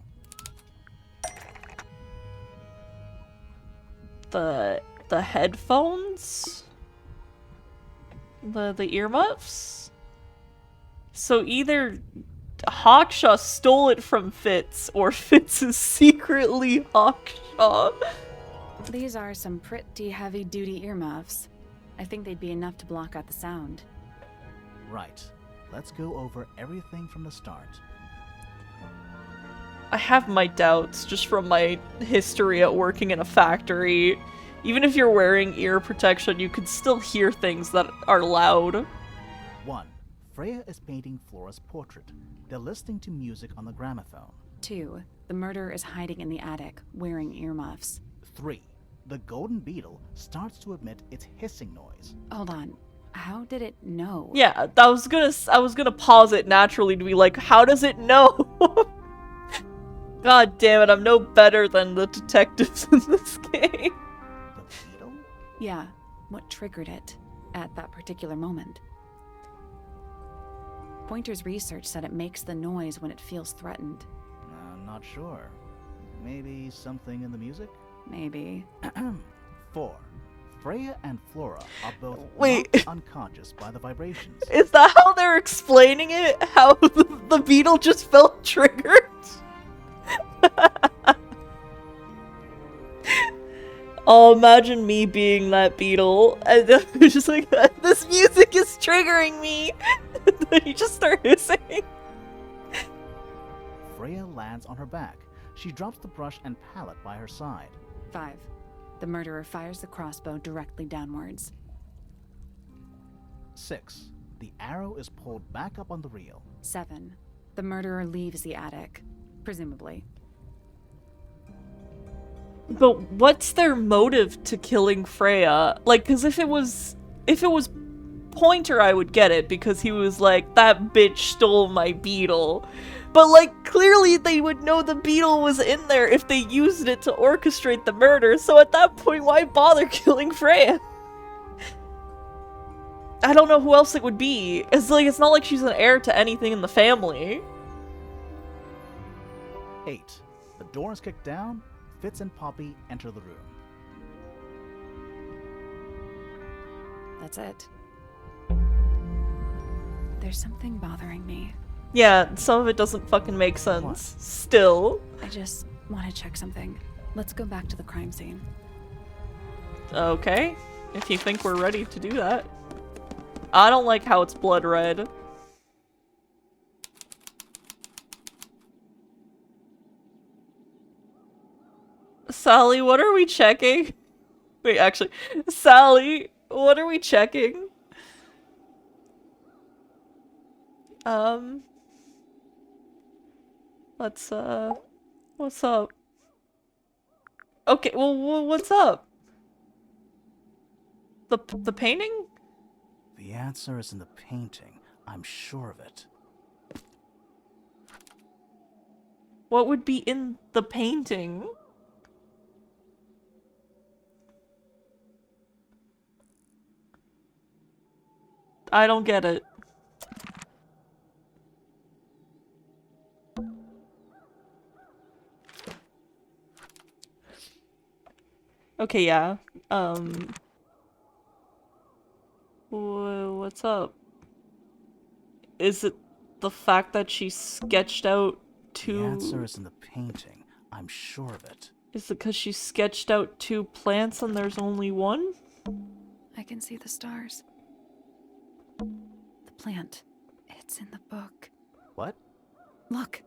Speaker 1: The headphones? The earmuffs? So either Hawkshaw stole it from Fitz, or Fitz is secretly Hawkshaw.
Speaker 5: These are some pretty heavy-duty earmuffs. I think they'd be enough to block out the sound.
Speaker 3: Right. Let's go over everything from the start.
Speaker 1: I have my doubts just from my history at working in a factory. Even if you're wearing ear protection, you can still hear things that are loud.
Speaker 3: 1. Freya is painting Flora's portrait. They're listening to music on the gramophone.
Speaker 5: 2. The murderer is hiding in the attic, wearing earmuffs.
Speaker 3: 3. The golden beetle starts to emit its hissing noise.
Speaker 5: Hold on. How did it know?
Speaker 1: Yeah, I was gonna pause it naturally to be like, how does it know? God damn it, I'm no better than the detectives in this game.
Speaker 3: The beetle?
Speaker 5: Yeah. What triggered it at that particular moment? Pointer's research said it makes the noise when it feels threatened.
Speaker 3: I'm not sure. Maybe something in the music?
Speaker 5: Maybe.
Speaker 3: 4. Freya and Flora are both
Speaker 1: Wait.
Speaker 3: knocked unconscious by the vibrations.
Speaker 1: Is that how they're explaining it? How the beetle just felt triggered? Oh, imagine me being that beetle, and then you're just like, this music is triggering me! And then you just start hissing.
Speaker 3: Freya lands on her back. She drops the brush and palette by her side.
Speaker 5: 5. The murderer fires the crossbow directly downwards.
Speaker 3: 6. The arrow is pulled back up on the reel.
Speaker 5: 7. The murderer leaves the attic, presumably.
Speaker 1: But what's their motive to killing Freya? Like, because if it was Pointer, I would get it, because he was like, that bitch stole my beetle. But, like, clearly they would know the beetle was in there if they used it to orchestrate the murder, so at that point, why bother killing Freya? I don't know who else it would be. It's like, it's not like she's an heir to anything in the family.
Speaker 3: 8. The door is kicked down. Fitz and Poppy enter the room.
Speaker 5: That's it. There's something bothering me.
Speaker 1: Yeah, some of it doesn't fucking make sense. Still.
Speaker 5: I just want to check something. Let's go back to the crime scene.
Speaker 1: Okay, if you think we're ready to do that. I don't like how it's blood red. Sally, what are we checking? Wait, actually, Sally, what are we checking? Let's, what's up? Okay, well, what's up? The painting?
Speaker 3: The answer is in the painting. I'm sure of it.
Speaker 1: What would be in the painting? I don't get it. Okay, yeah. What's up? Is it the fact that she sketched out two...
Speaker 3: The answer is in the painting. I'm sure of it.
Speaker 1: Is it because she sketched out two plants and there's only one?
Speaker 5: I can see the stars. The plant. It's in the book.
Speaker 3: What?
Speaker 5: Look.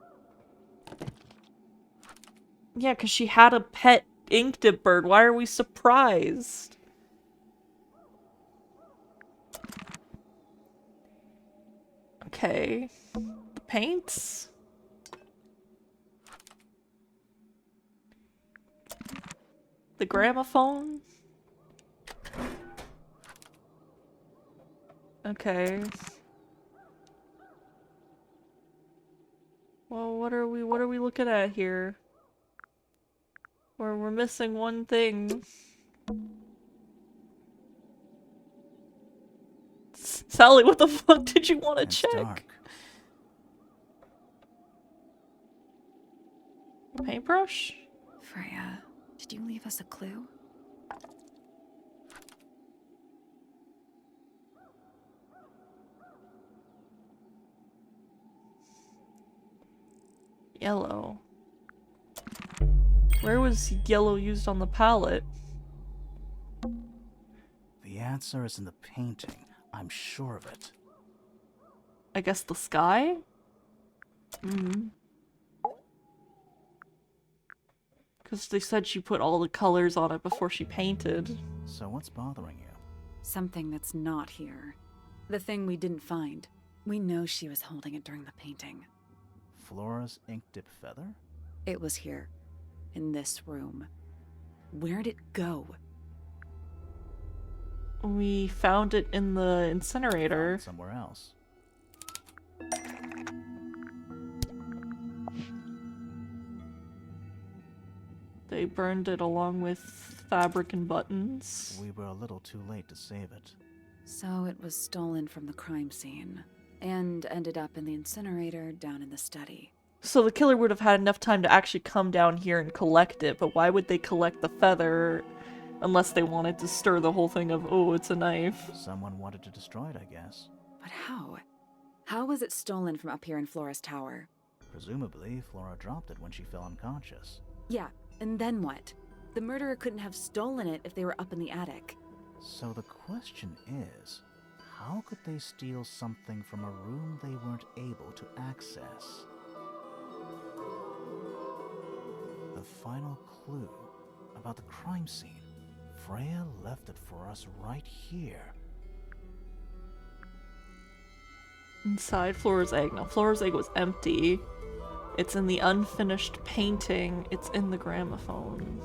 Speaker 1: Yeah, because she had a pet ink dip bird. Why are we surprised? Okay. The paints? The gramophone? Okay. Well, what are we looking at here? We're missing one thing. Sally, what the fuck did you want to check?
Speaker 3: Dark.
Speaker 1: Paintbrush?
Speaker 5: Freya, did you leave us a clue?
Speaker 1: Yellow. Where was yellow used on the palette?
Speaker 3: The answer is in the painting. I'm sure of it.
Speaker 1: I guess the sky? Because they said she put all the colors on it before she painted.
Speaker 3: So what's bothering you?
Speaker 5: Something that's not here. The thing we didn't find. We know she was holding it during the painting.
Speaker 3: Flora's ink dip feather?
Speaker 5: It was here. In this room. Where'd it go?
Speaker 1: We found it in the incinerator.
Speaker 3: Somewhere else.
Speaker 1: They burned it along with fabric and buttons.
Speaker 3: We were a little too late to save it.
Speaker 5: So it was stolen from the crime scene. And ended up in the incinerator down in the study.
Speaker 1: So the killer would have had enough time to actually come down here and collect it, but why would they collect the feather unless they wanted to stir the whole thing of, oh, it's a knife?
Speaker 3: Someone wanted to destroy it, I guess.
Speaker 5: But how? How was it stolen from up here in Flora's tower?
Speaker 3: Presumably, Flora dropped it when she fell unconscious.
Speaker 5: Yeah, and then what? The murderer couldn't have stolen it if they were up in the attic.
Speaker 3: So the question is, how could they steal something from a room they weren't able to access? The final clue about the crime scene. Freya left it for us right here.
Speaker 1: Inside Flora's egg. Now, Flora's egg was empty. It's in the unfinished painting. It's in the gramophone.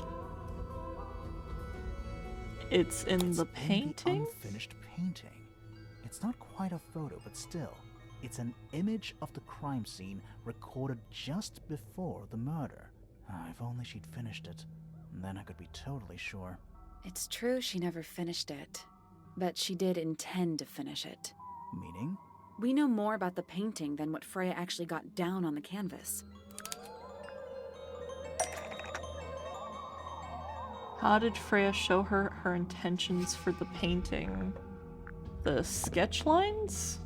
Speaker 1: It's in the painting?
Speaker 3: The unfinished painting. It's not quite a photo, but still, it's an image of the crime scene recorded just before the murder. If only she'd finished it, then I could be totally sure.
Speaker 5: It's true she never finished it, but she did intend to finish it.
Speaker 3: Meaning?
Speaker 5: We know more about the painting than what Freya actually got down on the canvas.
Speaker 1: How did Freya show her intentions for the painting? The sketch lines?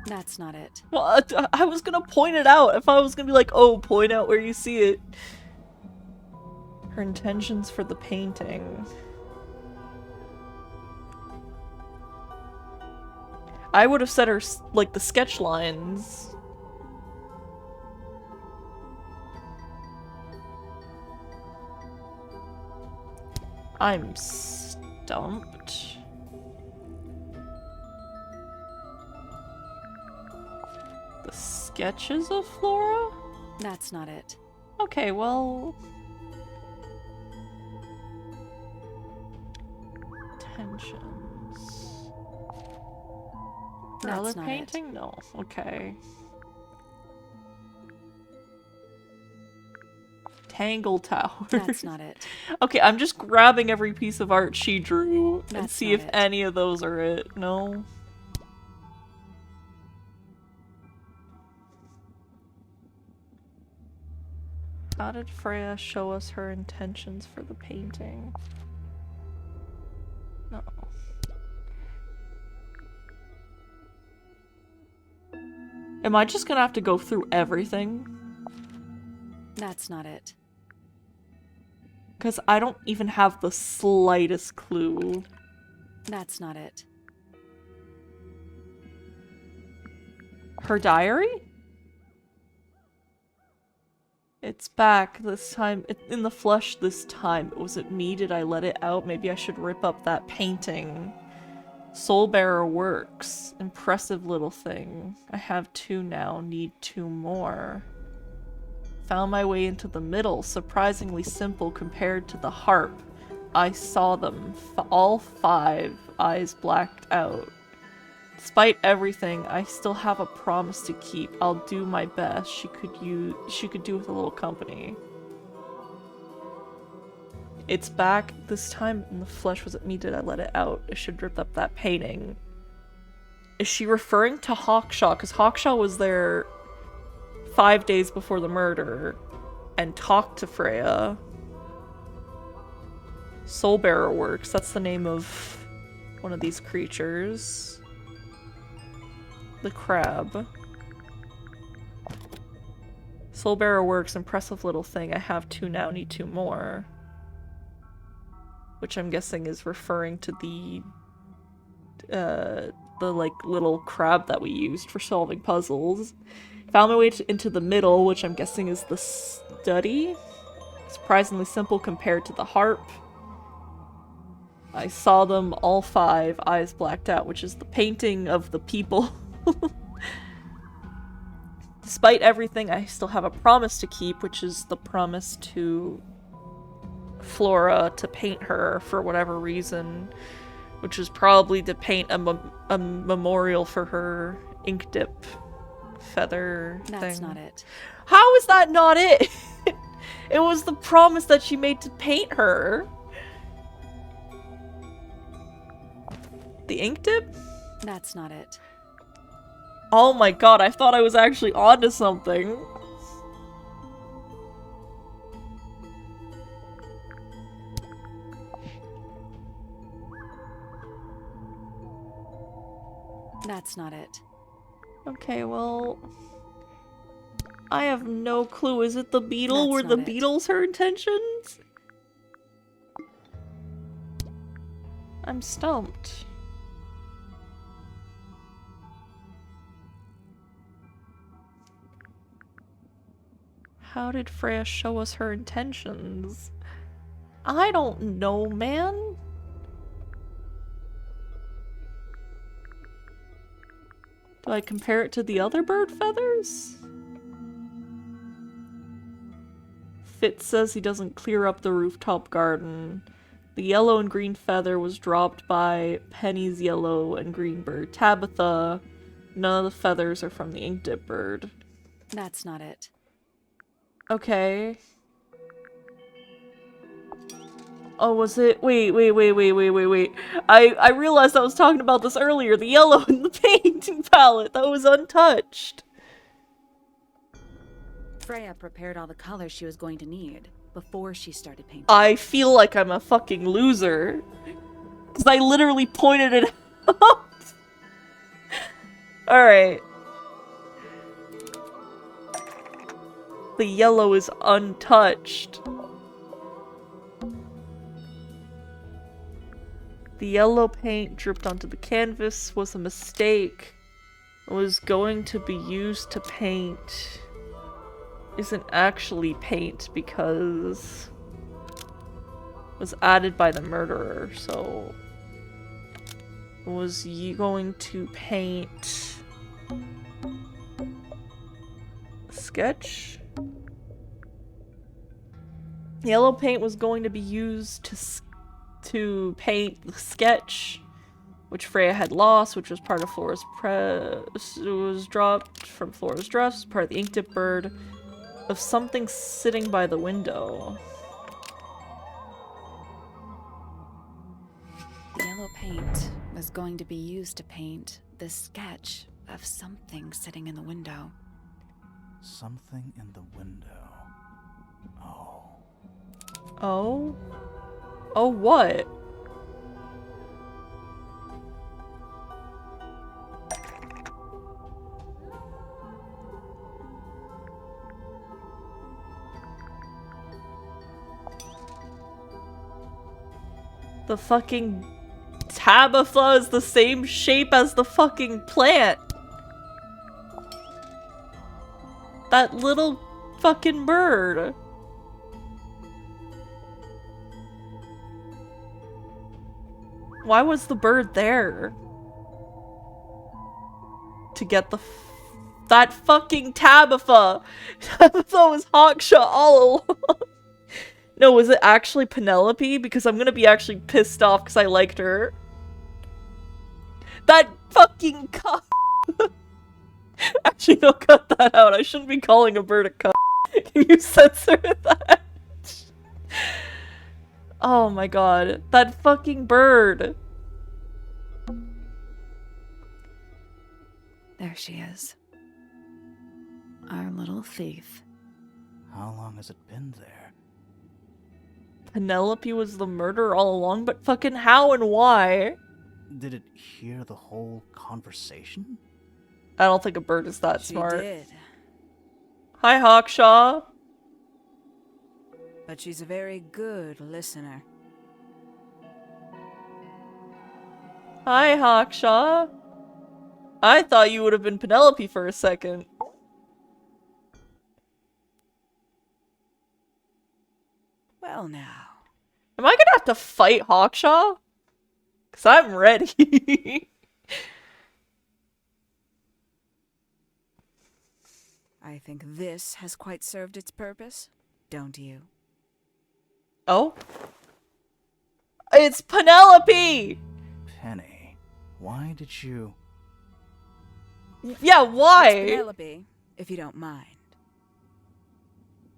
Speaker 5: That's not it.
Speaker 1: Well, I was gonna point it out. If I was gonna be like, oh, point out where you see it. Her intentions for the painting. I would have said her, like, the sketch lines. I'm stumped. The sketches of Flora?
Speaker 5: That's not it.
Speaker 1: Okay, well... Tensions... Another
Speaker 5: That's not
Speaker 1: painting? No. Okay. Tangle Tower.
Speaker 5: That's not it.
Speaker 1: Okay, I'm just grabbing every piece of art she drew and
Speaker 5: That's
Speaker 1: see
Speaker 5: not
Speaker 1: if
Speaker 5: it.
Speaker 1: any of those are it. No? How did Freya show us her intentions for the painting? No. Am I just gonna have to go through everything?
Speaker 5: That's not it.
Speaker 1: Because I don't even have the slightest clue.
Speaker 5: That's not it.
Speaker 1: Her diary? It's back this time. In the flesh this time. Was it me? Did I let it out? Maybe I should rip up that painting. Soulbearer works. Impressive little thing. I have 2 now. Need 2 more. Found my way into the middle. Surprisingly simple compared to the harp. I saw them. All 5. Eyes blacked out. Despite everything, I still have a promise to keep. I'll do my best. She could do with a little company. It's back. This time in the flesh. Was it me? Did I let it out? I should rip up that painting. Is she referring to Hawkshaw? Because Hawkshaw was there 5 days before the murder and talked to Freya. Soulbearer works. That's the name of one of these creatures. The crab. Soulbearer works. Impressive little thing. I have 2 now. Need 2 more. Which I'm guessing is referring to the like little crab that we used for solving puzzles. Found my way into the middle, which I'm guessing is the study. Surprisingly simple compared to the harp. I saw them all 5, eyes blacked out, which is the painting of the people. Despite everything, I still have a promise to keep, which is the promise to Flora to paint her for whatever reason, which is probably to paint a memorial for her ink dip feather thing.
Speaker 5: That's not it.
Speaker 1: How is that not it? It was the promise that she made to paint her. The ink dip?
Speaker 5: That's not it.
Speaker 1: Oh my god, I thought I was actually onto something.
Speaker 5: That's not it.
Speaker 1: Okay, well... I have no clue. Is it the beetle? Were the beetles her intentions? I'm stumped. How did Freya show us her intentions? I don't know, man. Do I compare it to the other bird feathers? Fitz says he doesn't clear up the rooftop garden. The yellow and green feather was dropped by Penny's yellow and green bird. Tabitha, none of the feathers are from the ink dip bird.
Speaker 5: That's not it.
Speaker 1: Okay. Oh, was it? Wait. I realized I was talking about this earlier. The yellow in the painting palette that was untouched.
Speaker 5: Freya prepared all the colors she was going to need before she started painting.
Speaker 1: I feel like I'm a fucking loser. Because I literally pointed it out. Alright. The yellow is untouched. The yellow paint dripped onto the canvas was a mistake. It was going to be used to paint. Isn't actually paint because it was added by the murderer, so was you going to paint sketch? Yellow paint was going to be used to paint the sketch, which Freya had lost, which was part of Flora's it was dropped from Flora's dress, part of the ink dip bird, of something sitting by the window.
Speaker 5: The yellow paint was going to be used to paint the sketch of something sitting in the window.
Speaker 3: Something in the window. Oh.
Speaker 1: Oh? Oh, what? The fucking Tabitha is the same shape as the fucking plant. That little fucking bird. Why was the bird there? To get that fucking Tabitha. Tabitha was Hawkshaw all along. No, was it actually Penelope? Because I'm gonna be actually pissed off because I liked her. That fucking cunt. Actually, no, cut that out. I shouldn't be calling a bird a cunt. Can you censor that? Oh my god. That fucking bird.
Speaker 5: There she is. Our little thief.
Speaker 3: How long has it been there?
Speaker 1: Penelope was the murderer all along, but fucking how and why?
Speaker 3: Did it hear the whole conversation?
Speaker 1: I don't think a bird is that smart.
Speaker 8: She did.
Speaker 1: Hi, Hawkshaw.
Speaker 8: But she's a very good listener.
Speaker 1: Hi, Hawkshaw. I thought you would have been Penelope for a second.
Speaker 8: Well now.
Speaker 1: Am I gonna have to fight Hawkshaw? Cause I'm ready.
Speaker 8: I think this has quite served its purpose, don't you?
Speaker 1: Oh? It's Penelope!
Speaker 3: Penny, why did you...
Speaker 1: Yeah, why?
Speaker 8: It's Penelope, if you don't mind.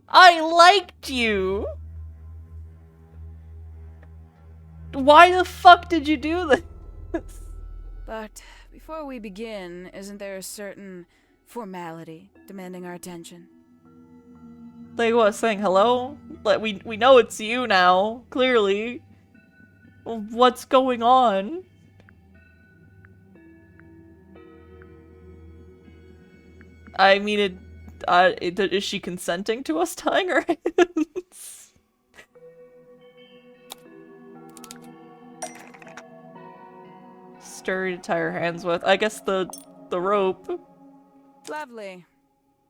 Speaker 1: I liked you! Why the fuck did you do this?
Speaker 8: But before we begin, isn't there a certain formality demanding our attention?
Speaker 1: Like what, saying hello? Like we know it's you now, clearly. What's going on? I mean, is she consenting to us tying her hands? Sturdy to tie her hands with. I guess the rope.
Speaker 8: Lovely.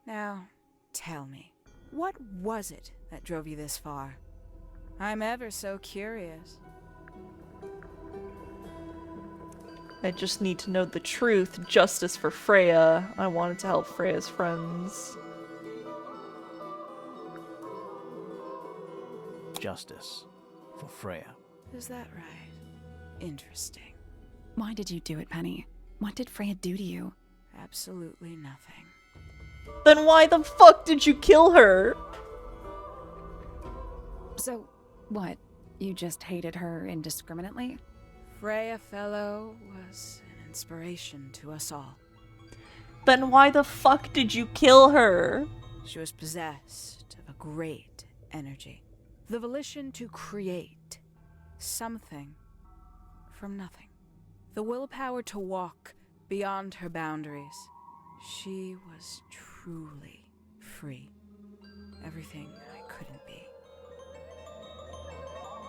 Speaker 8: Now, tell me, what was it that drove you this far? I'm ever so curious.
Speaker 1: I just need to know the truth. Justice for Freya. I wanted to help Freya's friends.
Speaker 3: Justice for Freya.
Speaker 8: Is that right? Interesting.
Speaker 5: Why did you do it, Penny? What did Freya do to you?
Speaker 8: Absolutely nothing.
Speaker 1: Then why the fuck did you kill her?
Speaker 5: So, what? You just hated her indiscriminately?
Speaker 8: Freya Fellow was an inspiration to us all.
Speaker 1: Then why the fuck did you kill her?
Speaker 8: She was possessed of a great energy. The volition to create something from nothing. The willpower to walk beyond her boundaries. She was truly free. Everything I couldn't be.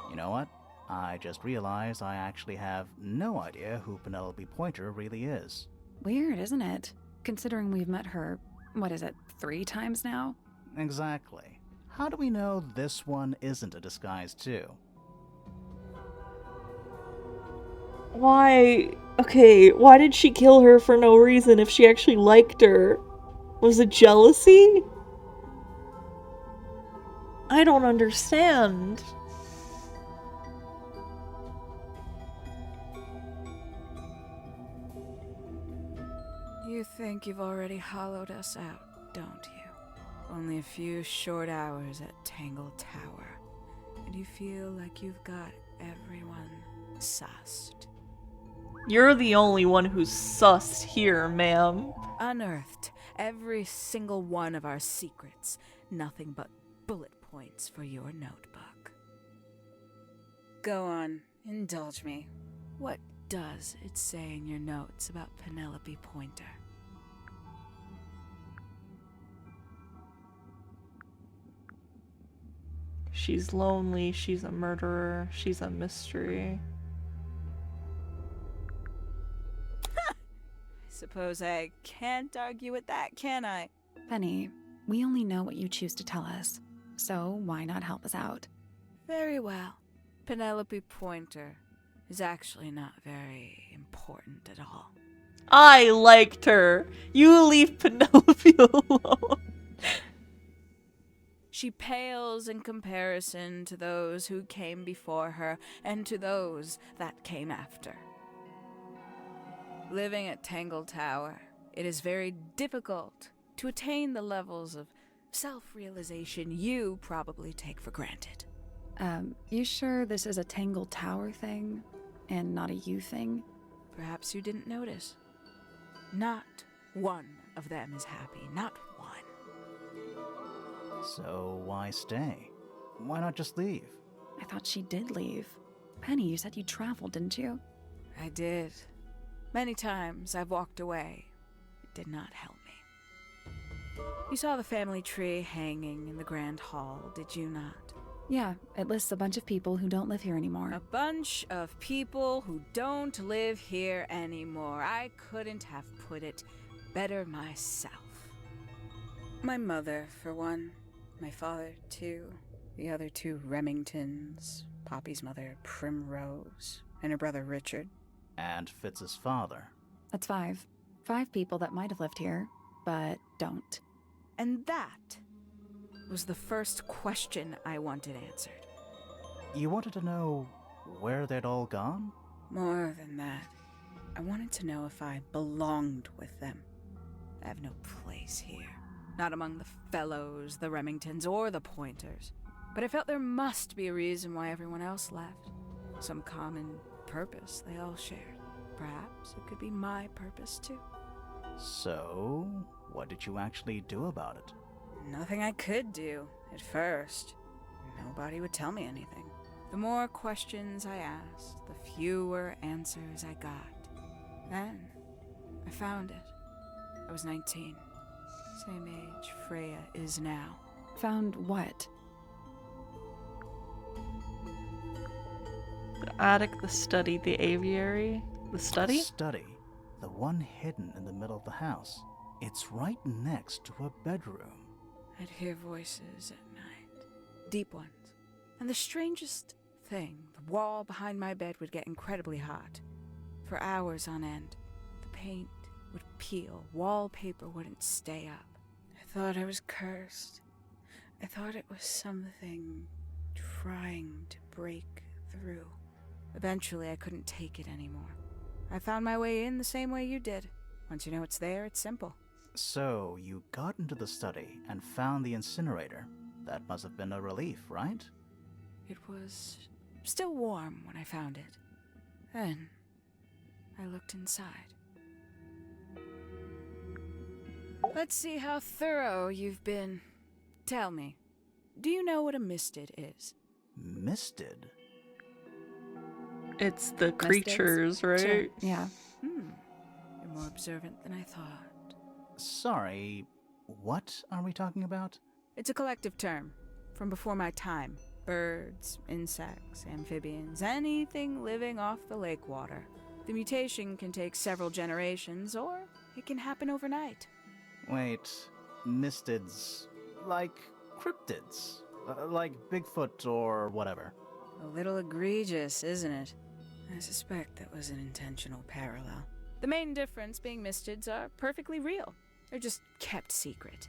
Speaker 3: You know what? I just realized I actually have no idea who Penelope Pointer really is.
Speaker 5: Weird, isn't it? Considering we've met her, what is it, 3 times now?
Speaker 3: Exactly. How do we know this one isn't a disguise too?
Speaker 1: Why? Okay, why did she kill her for no reason if she actually liked her? Was it jealousy? I don't understand.
Speaker 8: You think you've already hollowed us out, don't you? Only a few short hours at Tangle Tower, and you feel like you've got everyone sussed.
Speaker 1: You're the only one who's sussed here, ma'am.
Speaker 8: Unearthed every single one of our secrets. Nothing but bullet points for your notebook. Go on, indulge me. What does it say in your notes about Penelopey Pointer?
Speaker 1: She's lonely, she's a murderer, she's a mystery.
Speaker 8: Suppose I can't argue with that, can I?
Speaker 5: Penny, we only know what you choose to tell us, so why not help us out?
Speaker 8: Very well. Penelopey Pointer is actually not very important at all.
Speaker 1: I liked her. You leave Penelope alone.
Speaker 8: She pales in comparison to those who came before her and to those that came after. Living at Tangle Tower, it is very difficult to attain the levels of self-realization you probably take for granted.
Speaker 5: You sure this is a Tangle Tower thing and not a you thing?
Speaker 8: Perhaps you didn't notice. Not one of them is happy, not one.
Speaker 3: So why stay? Why not just leave?
Speaker 5: I thought she did leave. Penny, you said you traveled, didn't you?
Speaker 8: I did. Many times I've walked away. It did not help me. You saw the family tree hanging in the Grand Hall, did you not?
Speaker 5: Yeah, it lists a bunch of people who don't live here anymore.
Speaker 8: A bunch of people who don't live here anymore. I couldn't have put it better myself. My mother, for one. My father, too. The other two Remingtons. Poppy's mother, Primrose. And her brother, Richard.
Speaker 3: And Fitz's father.
Speaker 5: That's 5. 5 people that might have lived here, but don't.
Speaker 8: And that was the first question I wanted answered.
Speaker 3: You wanted to know where they'd all gone?
Speaker 8: More than that, I wanted to know if I belonged with them. I have no place here. Not among the Fellows, the Remingtons, or the Pointers. But I felt there must be a reason why everyone else left. Some common purpose they all shared. Perhaps it could be my purpose, too.
Speaker 3: So, what did you actually do about it?
Speaker 8: Nothing I could do, at first. Nobody would tell me anything. The more questions I asked, the fewer answers I got. Then, I found it. I was 19. Same age Freya is now.
Speaker 5: Found what?
Speaker 1: The attic, the study, the aviary. The study?
Speaker 3: The study. The one hidden in the middle of the house. It's right next to a bedroom.
Speaker 8: I'd hear voices at night. Deep ones. And the strangest thing, the wall behind my bed would get incredibly hot. For hours on end. The paint would peel. Wallpaper wouldn't stay up. I thought I was cursed. I thought it was something trying to break through. Eventually, I couldn't take it anymore. I found my way in the same way you did. Once you know it's there, it's simple.
Speaker 3: So, you got into the study and found the incinerator. That must have been a relief, right?
Speaker 8: It was still warm when I found it. Then, I looked inside. Let's see how thorough you've been. Tell me, do you know what a misted is?
Speaker 3: Misted?
Speaker 1: It's the creatures, right?
Speaker 5: Sure. Yeah.
Speaker 8: You're more observant than I thought.
Speaker 3: Sorry, what are we talking about?
Speaker 8: It's a collective term, from before my time. Birds, insects, amphibians, anything living off the lake water. The mutation can take several generations, or it can happen overnight.
Speaker 3: Wait, mistids, like cryptids, like Bigfoot or whatever.
Speaker 8: A little egregious, isn't it? I suspect that was an intentional parallel. The main difference being mistids are perfectly real. They're just kept secret.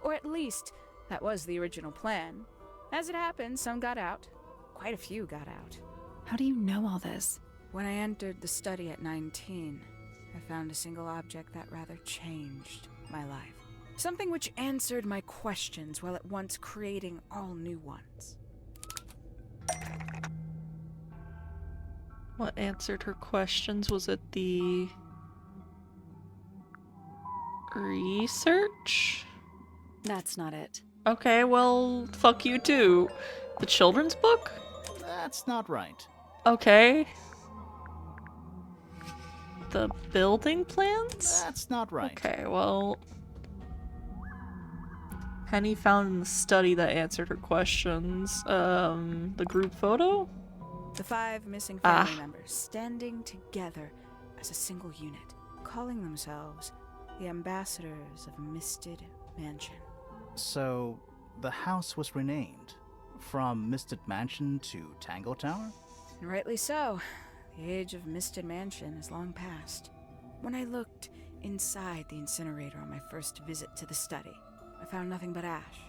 Speaker 8: Or at least, that was the original plan. As it happened, some got out. Quite a few got out.
Speaker 5: How do you know all this?
Speaker 8: When I entered the study at 19, I found a single object that rather changed my life. Something which answered my questions while at once creating all new ones.
Speaker 1: What answered her questions? Was it the research?
Speaker 5: That's not it.
Speaker 1: Okay, well, fuck you too. The children's book?
Speaker 3: That's not right.
Speaker 1: Okay. The building plans?
Speaker 3: That's not right.
Speaker 1: Okay, well... Penny found in the study that answered her questions. The group photo?
Speaker 8: The 5 missing family members standing together as a single unit, calling themselves the ambassadors of Misted Mansion.
Speaker 3: So, the house was renamed from Misted Mansion to Tangle Tower?
Speaker 8: And rightly so. The age of Misted Mansion is long past. When I looked inside the incinerator on my first visit to the study, I found nothing but ash.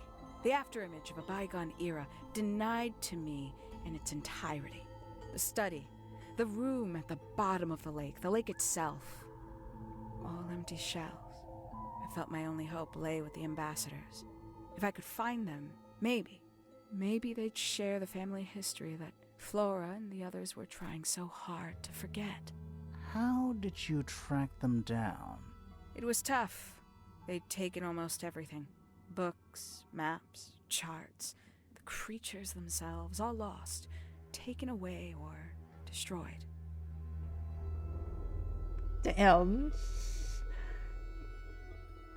Speaker 8: The afterimage of a bygone era denied to me in its entirety. The study, the room at the bottom of the lake itself, all empty shells. I felt my only hope lay with the ambassadors. If I could find them, maybe they'd share the family history that Flora and the others were trying so hard to forget.
Speaker 3: How did you track them down?
Speaker 8: It was tough. They'd taken almost everything. Books, maps, charts, the creatures themselves, all lost, taken away or destroyed.
Speaker 1: Damn.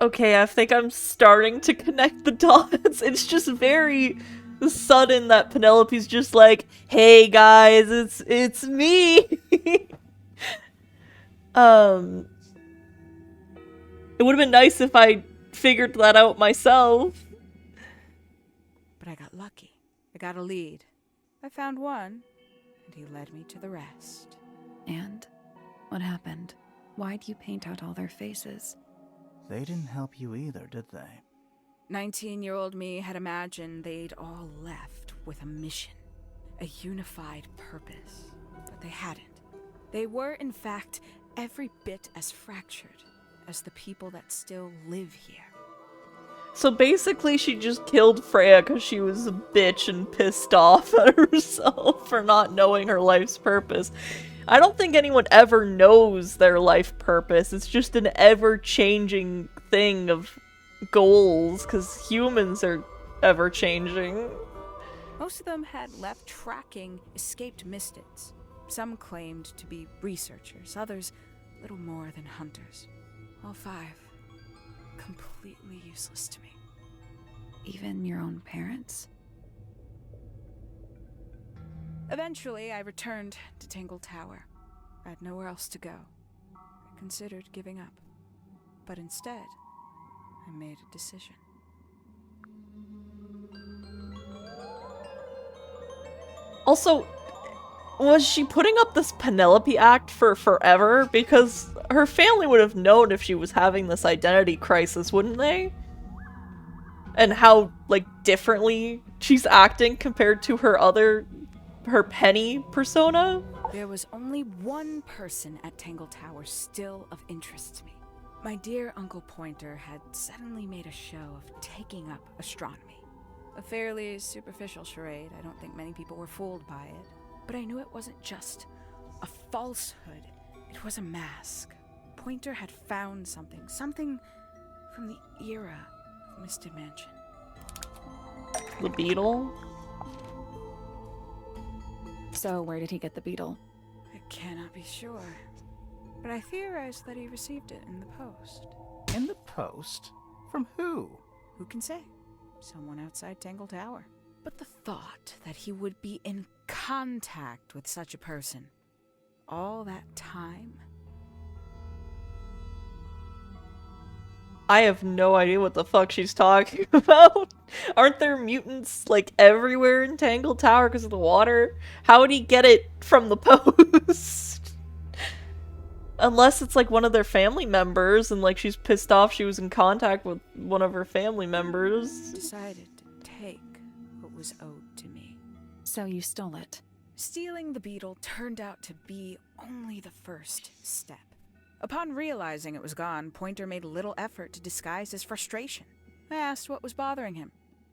Speaker 1: Okay, I think I'm starting to connect the dots. It's just very sudden that Penelope's just like, "Hey guys, it's me." It would have been nice if I figured that out myself.
Speaker 8: But I got lucky. I got a lead. I found one, and he led me to the rest.
Speaker 5: And? What happened? Why'd you paint out all their faces?
Speaker 3: They didn't help you either, did they?
Speaker 8: 19-year-old me had imagined they'd all left with a mission, a unified purpose, but they hadn't. They were, in fact, every bit as fractured as the people that still live here.
Speaker 1: So basically she just killed Freya because she was a bitch and pissed off at herself for not knowing her life's purpose. I don't think anyone ever knows their life purpose. It's just an ever-changing thing of goals, because humans are ever-changing.
Speaker 8: Most of them had left tracking escaped mystics. Some claimed to be researchers, others little more than hunters. All 5 completely useless to me.
Speaker 5: Even your own parents?
Speaker 8: Eventually, I returned to Tangle Tower. I had nowhere else to go. I considered giving up. But instead, I made a decision.
Speaker 1: Also, was she putting up this Penelope act for forever? Because her family would have known if she was having this identity crisis, wouldn't they? And how, like, differently she's acting compared to her Penny persona?
Speaker 8: There was only one person at Tangle Tower still of interest to me. My dear Uncle Pointer had suddenly made a show of taking up astronomy. A fairly superficial charade. I don't think many people were fooled by it. But I knew it wasn't just a falsehood. It was a mask. Pointer had found something from the era of Misted Mansion.
Speaker 1: The beetle?
Speaker 5: So where did he get the beetle?
Speaker 8: I cannot be sure. But I theorize that he received it in the post.
Speaker 3: In the post? From who?
Speaker 8: Who can say? Someone outside Tangle Tower. But the thought that he would be in contact with such a person all that time?
Speaker 1: I have no idea what the fuck she's talking about. Aren't there mutants, like, everywhere in Tangle Tower because of the water? How would he get it from the post? Unless it's, like, one of their family members and, like, she's pissed off she was in contact with one of her family members.
Speaker 8: Decided to take what was owed to me.
Speaker 5: So you stole it.
Speaker 8: Stealing the beetle turned out to be only the first step. Upon realizing it was gone, Pointer made little effort to disguise his frustration. I asked what was bothering him.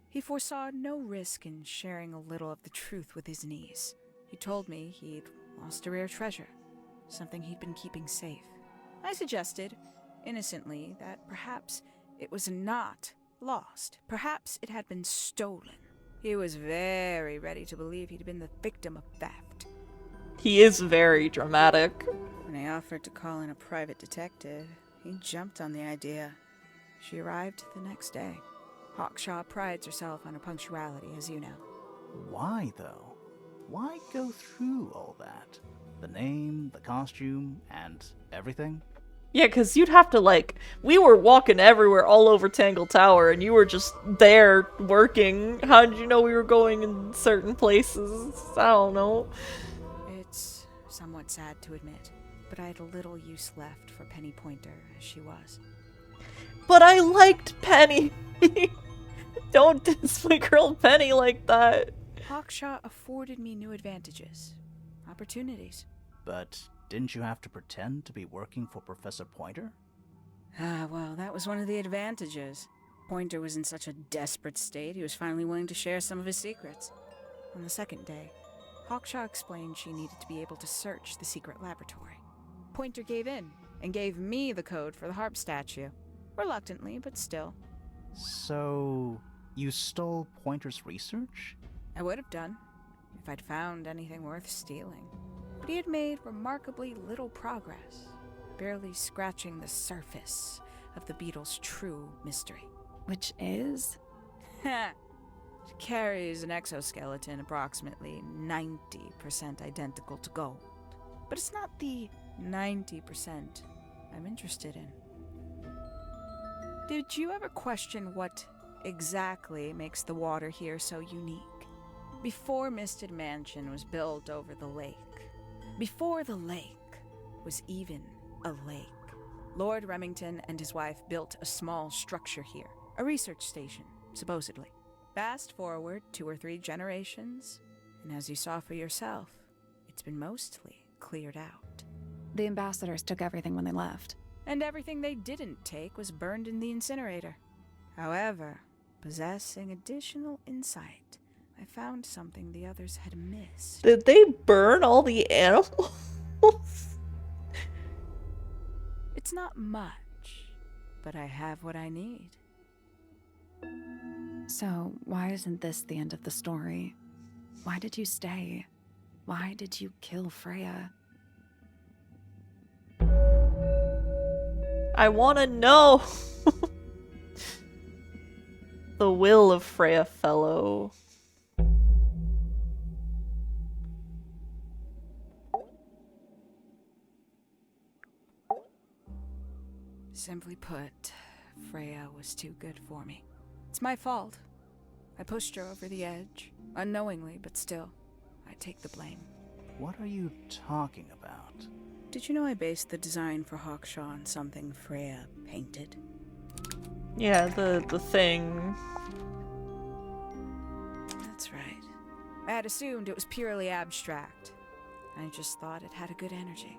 Speaker 8: He foresaw no risk in sharing a little of the truth with his niece. He told me he'd lost a rare treasure, something he'd been keeping safe. I suggested, innocently, that perhaps it was not lost. Perhaps it had been stolen. He was very ready to believe he'd been the victim of theft.
Speaker 1: He is very dramatic.
Speaker 8: When I offered to call in a private detective, he jumped on the idea. She arrived the next day. Hawkshaw prides herself on her punctuality, as you know.
Speaker 3: Why, though? Why go through all that? The name, the costume, and everything?
Speaker 1: Yeah, because you'd have to, like, we were walking everywhere all over Tangle Tower, and you were just there working. How did you know we were going in certain places? I don't know.
Speaker 8: It's somewhat sad to admit, but I had a little use left for Penny Pointer as she was.
Speaker 1: But I liked Penny! Don't diss my girl Penny like that.
Speaker 8: Hawkshaw afforded me new advantages, opportunities.
Speaker 3: But didn't you have to pretend to be working for Professor Pointer?
Speaker 8: Well, that was one of the advantages. Pointer was in such a desperate state, he was finally willing to share some of his secrets. On the second day, Hawkshaw explained she needed to be able to search the secret laboratory. Pointer gave in, and gave me the code for the harp statue. Reluctantly, but still.
Speaker 3: So, you stole Pointer's research?
Speaker 8: I would have done, if I'd found anything worth stealing. But he had made remarkably little progress, barely scratching the surface of the beetle's true mystery.
Speaker 5: Which is?
Speaker 8: It carries an exoskeleton approximately 90% identical to gold. But it's not the 90% I'm interested in. Did you ever question what exactly makes the water here so unique? Before Misted Mansion was built over the lake, before the lake was even a lake, Lord Remington and his wife built a small structure here, a research station, supposedly. Fast forward 2 or 3 generations, and as you saw for yourself, it's been mostly cleared out.
Speaker 5: The ambassadors took everything when they left.
Speaker 8: And everything they didn't take was burned in the incinerator. However, possessing additional insight, I found something the others had missed.
Speaker 1: Did they burn all the animals?
Speaker 8: It's not much, but I have what I need.
Speaker 5: So, why isn't this the end of the story? Why did you stay? Why did you kill Freya?
Speaker 1: I want to know. The will of Freya Fellow.
Speaker 8: Simply put, Freya was too good for me. It's my fault. I pushed her over the edge, unknowingly, but still, I take the blame.
Speaker 3: What are you talking about?
Speaker 8: Did you know I based the design for Hawkshaw on something Freya painted?
Speaker 1: Yeah, the thing.
Speaker 8: That's right. I had assumed it was purely abstract. I just thought it had a good energy.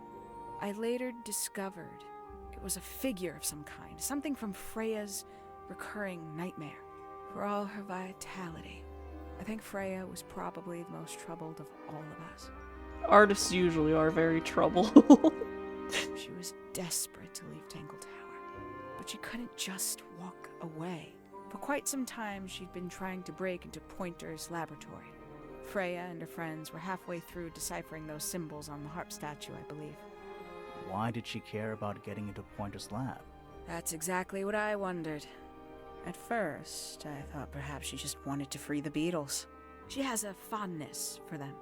Speaker 8: I later discovered it was a figure of some kind, something from Freya's recurring nightmare. For all her vitality, I think Freya was probably the most troubled of all of us.
Speaker 1: Artists usually are very troubled.
Speaker 8: She was desperate to leave Tangle Tower, but she couldn't just walk away. For quite some time, she'd been trying to break into Pointer's laboratory. Freya and her friends were halfway through deciphering those symbols on the harp statue, I believe.
Speaker 3: Why did she care about getting into Pointer's lab?
Speaker 8: That's exactly what I wondered. At first, I thought perhaps she just wanted to free the beetles. She has a fondness for them.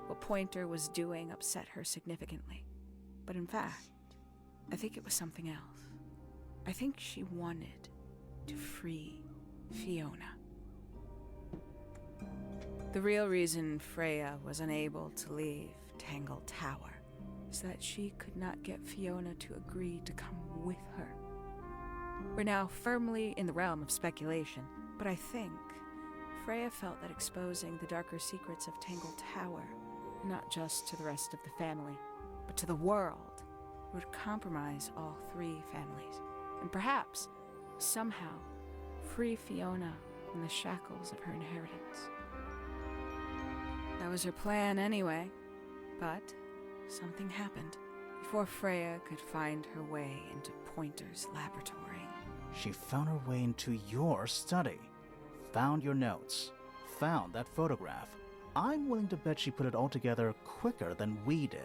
Speaker 8: What Pointer was doing upset her significantly. But in fact, I think it was something else. I think she wanted to free Fiona. The real reason Freya was unable to leave Tangle Tower is that she could not get Fiona to agree to come with her. We're now firmly in the realm of speculation, but I think Freya felt that exposing the darker secrets of Tangle Tower, not just to the rest of the family, but to the world, would compromise all 3 families, and perhaps, somehow, free Fiona from the shackles of her inheritance. That was her plan anyway, but something happened before Freya could find her way into Pointer's laboratory.
Speaker 3: She found her way into your study, found your notes, found that photograph. I'm willing to bet she put it all together quicker than we did.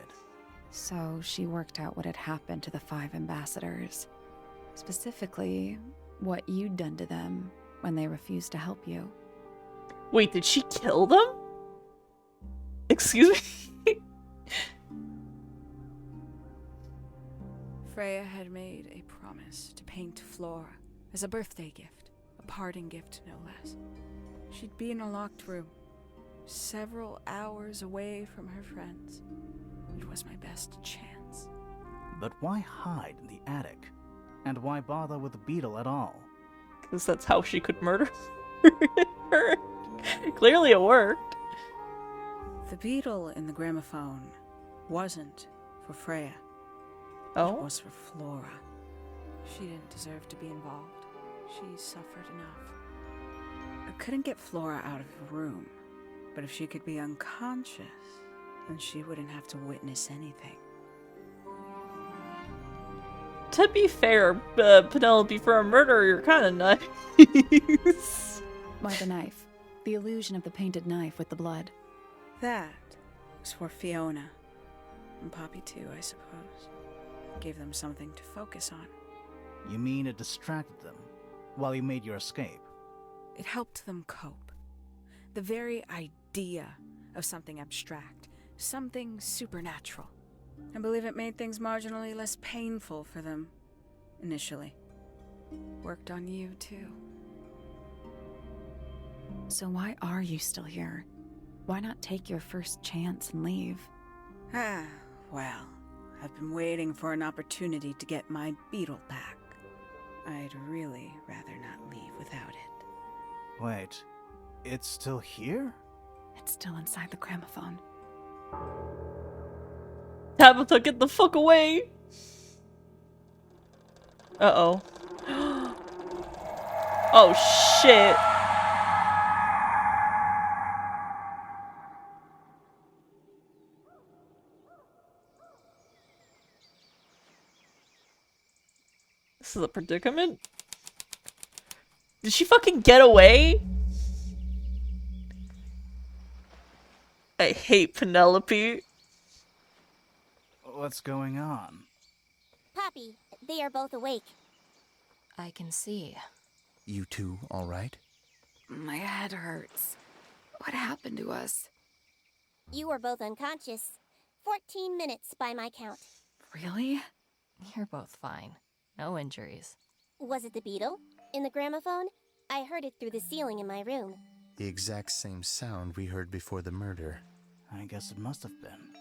Speaker 5: So she worked out what had happened to the 5 ambassadors. Specifically, what you'd done to them when they refused to help you.
Speaker 1: Wait, did she kill them? Excuse me?
Speaker 8: Freya had made a promise to paint Flora as a birthday gift, a parting gift no less. She'd be in a locked room, several hours away from her friends. It was my best chance.
Speaker 3: But why hide in the attic? And why bother with the beetle at all?
Speaker 1: Because that's how she could murder her. Clearly it worked.
Speaker 8: The beetle in the gramophone wasn't for Freya.
Speaker 1: Oh?
Speaker 8: It was for Flora. She didn't deserve to be involved. She suffered enough. I couldn't get Flora out of the room, but if she could be unconscious, then she wouldn't have to witness anything.
Speaker 1: To be fair, Penelope, for a murderer, you're kind of nice.
Speaker 5: Why the knife? The illusion of the painted knife with the blood.
Speaker 8: That was for Fiona. And Poppy too, I suppose. Gave them something to focus on.
Speaker 3: You mean it distracted them while you made your escape?
Speaker 8: It helped them cope. The very idea of something abstract, something supernatural. I believe it made things marginally less painful for them, initially. Worked on you, too.
Speaker 5: So why are you still here? Why not take your first chance and leave?
Speaker 8: Ah, well, I've been waiting for an opportunity to get my beetle back. I'd really rather not leave without it.
Speaker 3: Wait, it's still here?
Speaker 5: It's still inside the gramophone.
Speaker 1: Tabitha, get the fuck away! Uh-oh. Oh, shit. This is a predicament? Did she fucking get away? I hate Penelope.
Speaker 3: What's going on?
Speaker 10: Poppy, they are both awake.
Speaker 7: I can see.
Speaker 9: You two all right?
Speaker 5: My head hurts. What happened to us?
Speaker 10: You were both unconscious. 14 minutes by my count.
Speaker 5: Really?
Speaker 7: You're both fine. No injuries.
Speaker 10: Was it the beetle? In the gramophone? I heard it through the ceiling in my room.
Speaker 9: The exact same sound we heard before the murder.
Speaker 3: I guess it must have been.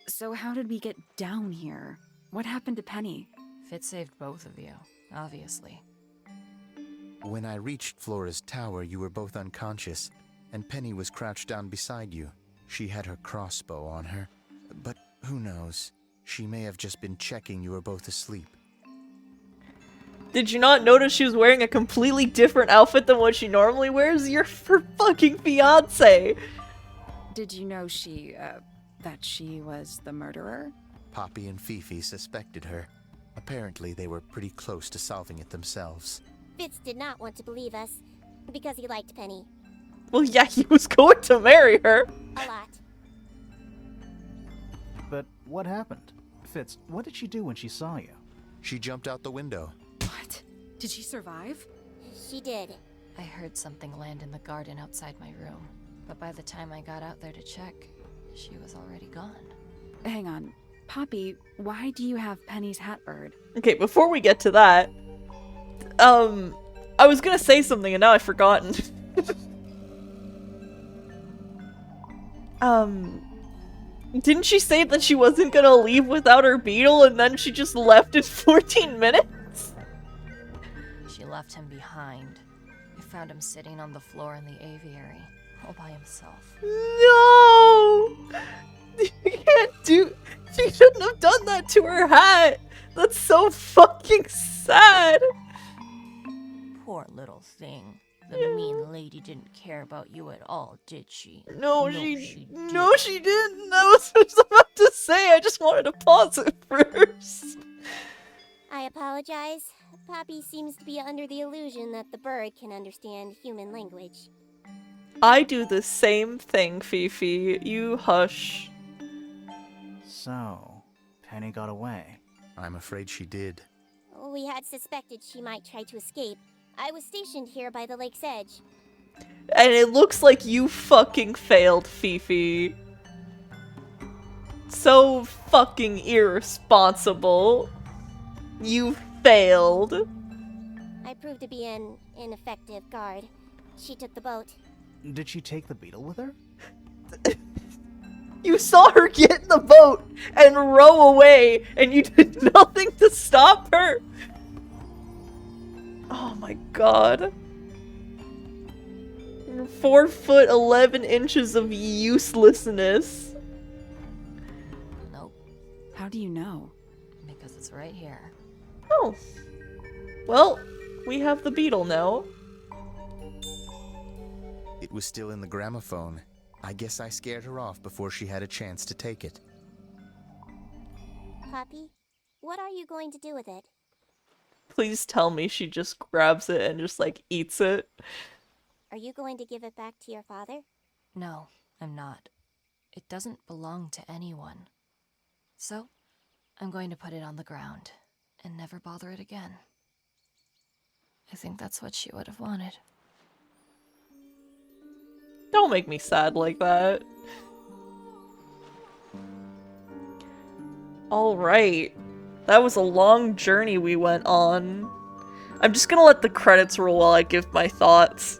Speaker 5: So how did we get down here? What happened to Penny?
Speaker 7: Fitz saved both of you, obviously.
Speaker 9: When I reached Flora's tower, you were both unconscious, and Penny was crouched down beside you. She had her crossbow on her, but who knows? She may have just been checking you were both asleep.
Speaker 1: Did you not notice she was wearing a completely different outfit than what she normally wears? You're her fucking fiance!
Speaker 5: Did you know that she was the murderer?
Speaker 9: Poppy and Fifi suspected her. Apparently, they were pretty close to solving it themselves.
Speaker 10: Fitz did not want to believe us, because he liked Penny.
Speaker 1: Well, yeah, he was going to marry her.
Speaker 10: A lot.
Speaker 3: But what happened? Fitz, what did she do when she saw you?
Speaker 9: She jumped out the window.
Speaker 5: What? Did she survive?
Speaker 10: She did.
Speaker 7: I heard something land in the garden outside my room, but by the time I got out there to check, she was already gone.
Speaker 5: Hang on. Poppy, why do you have Penny's hat bird?
Speaker 1: Okay, before we get to that, I was gonna say something and now I've forgotten. Didn't she say that she wasn't gonna leave without her beetle and then she just left in 14 minutes?
Speaker 7: She left him behind. If found him sitting on the floor in the aviary, all by himself.
Speaker 1: No! You can't do... She shouldn't have done that to her hat! That's so fucking sad!
Speaker 7: Poor little thing. The mean lady didn't care about you at all, did she?
Speaker 1: No, she didn't! I was just about to say, I just wanted to pause it first.
Speaker 10: I apologize. Poppy seems to be under the illusion that the bird can understand human language.
Speaker 1: I do the same thing, Fifi. You hush.
Speaker 3: So, Penny got away.
Speaker 9: I'm afraid she did.
Speaker 10: We had suspected she might try to escape. I was stationed here by the lake's edge.
Speaker 1: And it looks like you fucking failed, Fifi. So fucking irresponsible. You failed.
Speaker 10: I proved to be an ineffective guard. She took the boat.
Speaker 3: Did she take the beetle with her?
Speaker 1: You saw her get in the boat and row away, and you did nothing to stop her? Oh my god. 4 foot 11 inches of uselessness.
Speaker 7: Nope.
Speaker 5: How do you know?
Speaker 7: Because it's right here.
Speaker 1: Oh. Well, we have the beetle now.
Speaker 9: It was still in the gramophone. I guess I scared her off before she had a chance to take it.
Speaker 10: Poppy, what are you going to do with it?
Speaker 1: Please tell me she just grabs it and just, like, eats it.
Speaker 10: Are you going to give it back to your father?
Speaker 7: No, I'm not. It doesn't belong to anyone. So, I'm going to put it on the ground and never bother it again. I think that's what she would have wanted.
Speaker 1: Don't make me sad like that. Alright. That was a long journey we went on. I'm just gonna let the credits roll while I give my thoughts.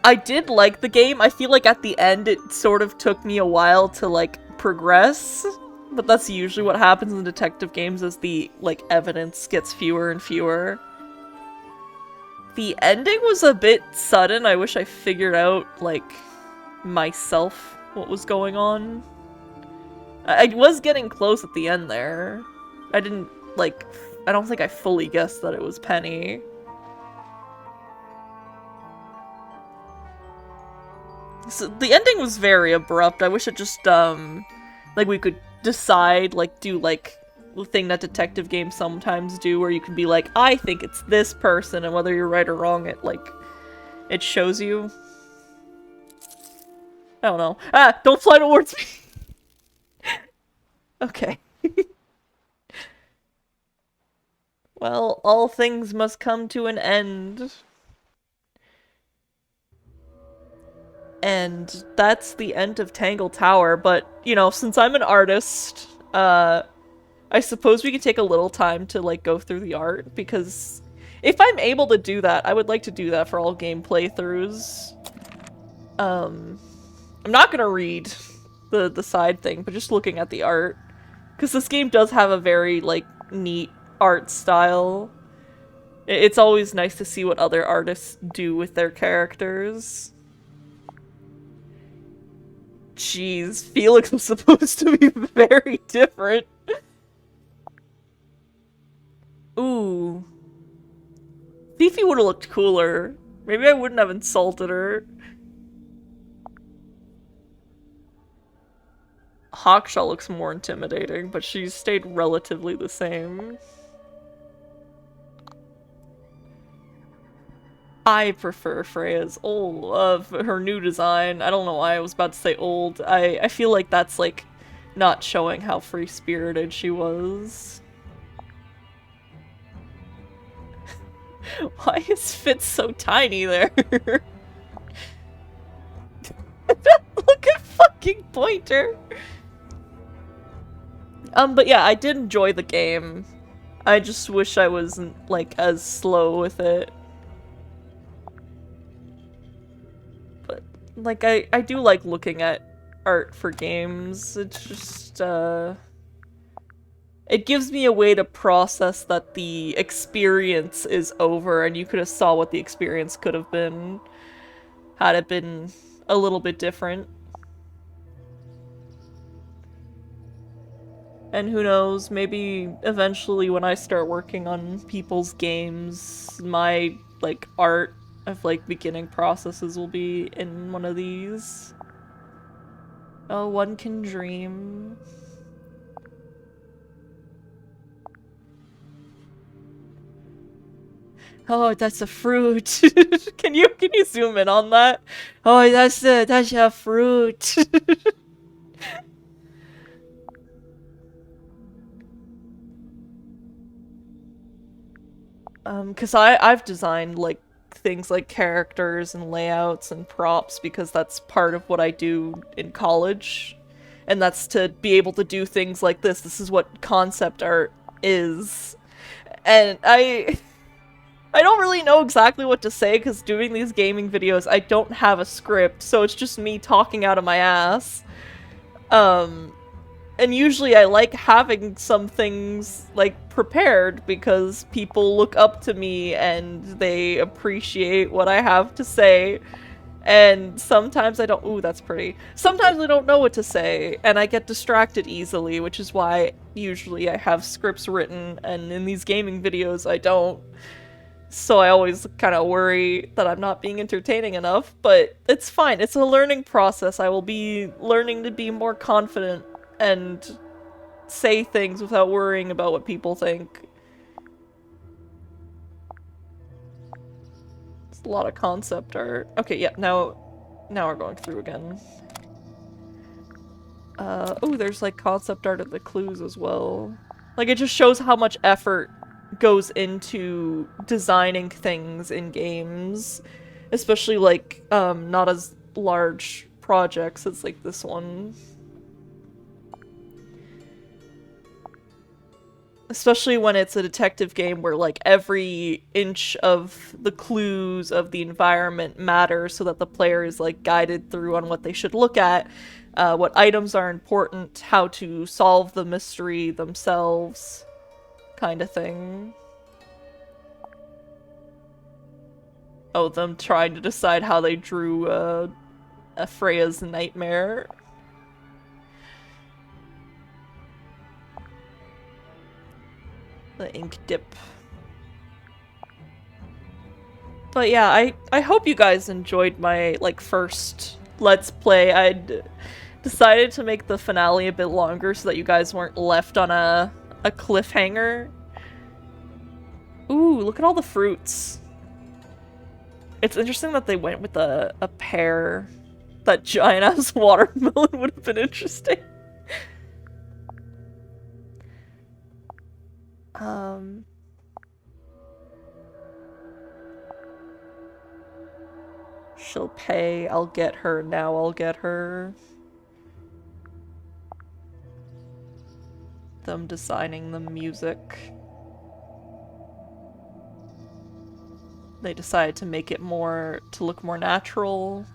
Speaker 1: I did like the game. I feel like at the end it sort of took me a while to, like, progress. But that's usually what happens in detective games as the, like, evidence gets fewer and fewer. The ending was a bit sudden. I wish I figured out, like, myself what was going on. I was getting close at the end there. I didn't, like, I don't think I fully guessed that it was Penny. So the ending was very abrupt. I wish it just, like, we could decide, like, do, like, the thing that detective games sometimes do where you can be like, I think it's this person, and whether you're right or wrong, it, like, it shows you. I don't know. Ah! Don't fly towards me! Okay. Well, all things must come to an end. And that's the end of Tangle Tower, but, you know, since I'm an artist, I suppose we could take a little time to, like, go through the art, because if I'm able to do that, I would like to do that for all game playthroughs. I'm not gonna read the side thing, but just looking at the art. Because this game does have a very, like, neat art style. It's always nice to see what other artists do with their characters. Jeez, Felix was supposed to be very different. Ooh. Fifi would have looked cooler. Maybe I wouldn't have insulted her. Hawkshaw looks more intimidating, but she's stayed relatively the same. I prefer Freya's her new design. I don't know why I was about to say old. I feel like that's, like, not showing how free-spirited she was. Why is Fitz so tiny there? Look at fucking Pointer! But yeah, I did enjoy the game. I just wish I wasn't, like, as slow with it. But, like, I do like looking at art for games. It's just, it gives me a way to process that the experience is over, and you could have saw what the experience could have been had it been a little bit different. And who knows, maybe eventually when I start working on people's games, my, like, art of, like, beginning processes will be in one of these. Oh, one can dream. Oh, that's a fruit. Can you zoom in on that? Oh, that's a fruit. Cause I've designed like things like characters and layouts and props because that's part of what I do in college. And that's to be able to do things like this. This is what concept art is. And I don't really know exactly what to say because doing these gaming videos, I don't have a script, so it's just me talking out of my ass. And usually I like having some things, like, prepared because people look up to me and they appreciate what I have to say. And sometimes I don't- ooh, that's pretty. Sometimes I don't know what to say, and I get distracted easily, which is why usually I have scripts written, and in these gaming videos I don't. So I always kind of worry that I'm not being entertaining enough, but it's fine. It's a learning process. I will be learning to be more confident and say things without worrying about what people think. It's a lot of concept art. Okay, yeah, now we're going through again. Oh, there's like concept art of the clues as well. Like, it just shows how much effort goes into designing things in games. Especially like, not as large projects as like this one. Especially when it's a detective game where, like, every inch of the clues of the environment matters so that the player is, like, guided through on what they should look at, what items are important, how to solve the mystery themselves, kind of thing. Oh, them trying to decide how they drew, a Freya's nightmare. The ink dip. But yeah, I hope you guys enjoyed my, like, first Let's Play. I'd decided to make the finale a bit longer so that you guys weren't left on a cliffhanger. Ooh, look at all the fruits. It's interesting that they went with a pear. That giant-ass watermelon would have been interesting. She'll pay, I'll get her, now I'll get her. Them designing the music. They decided to make it to look more natural.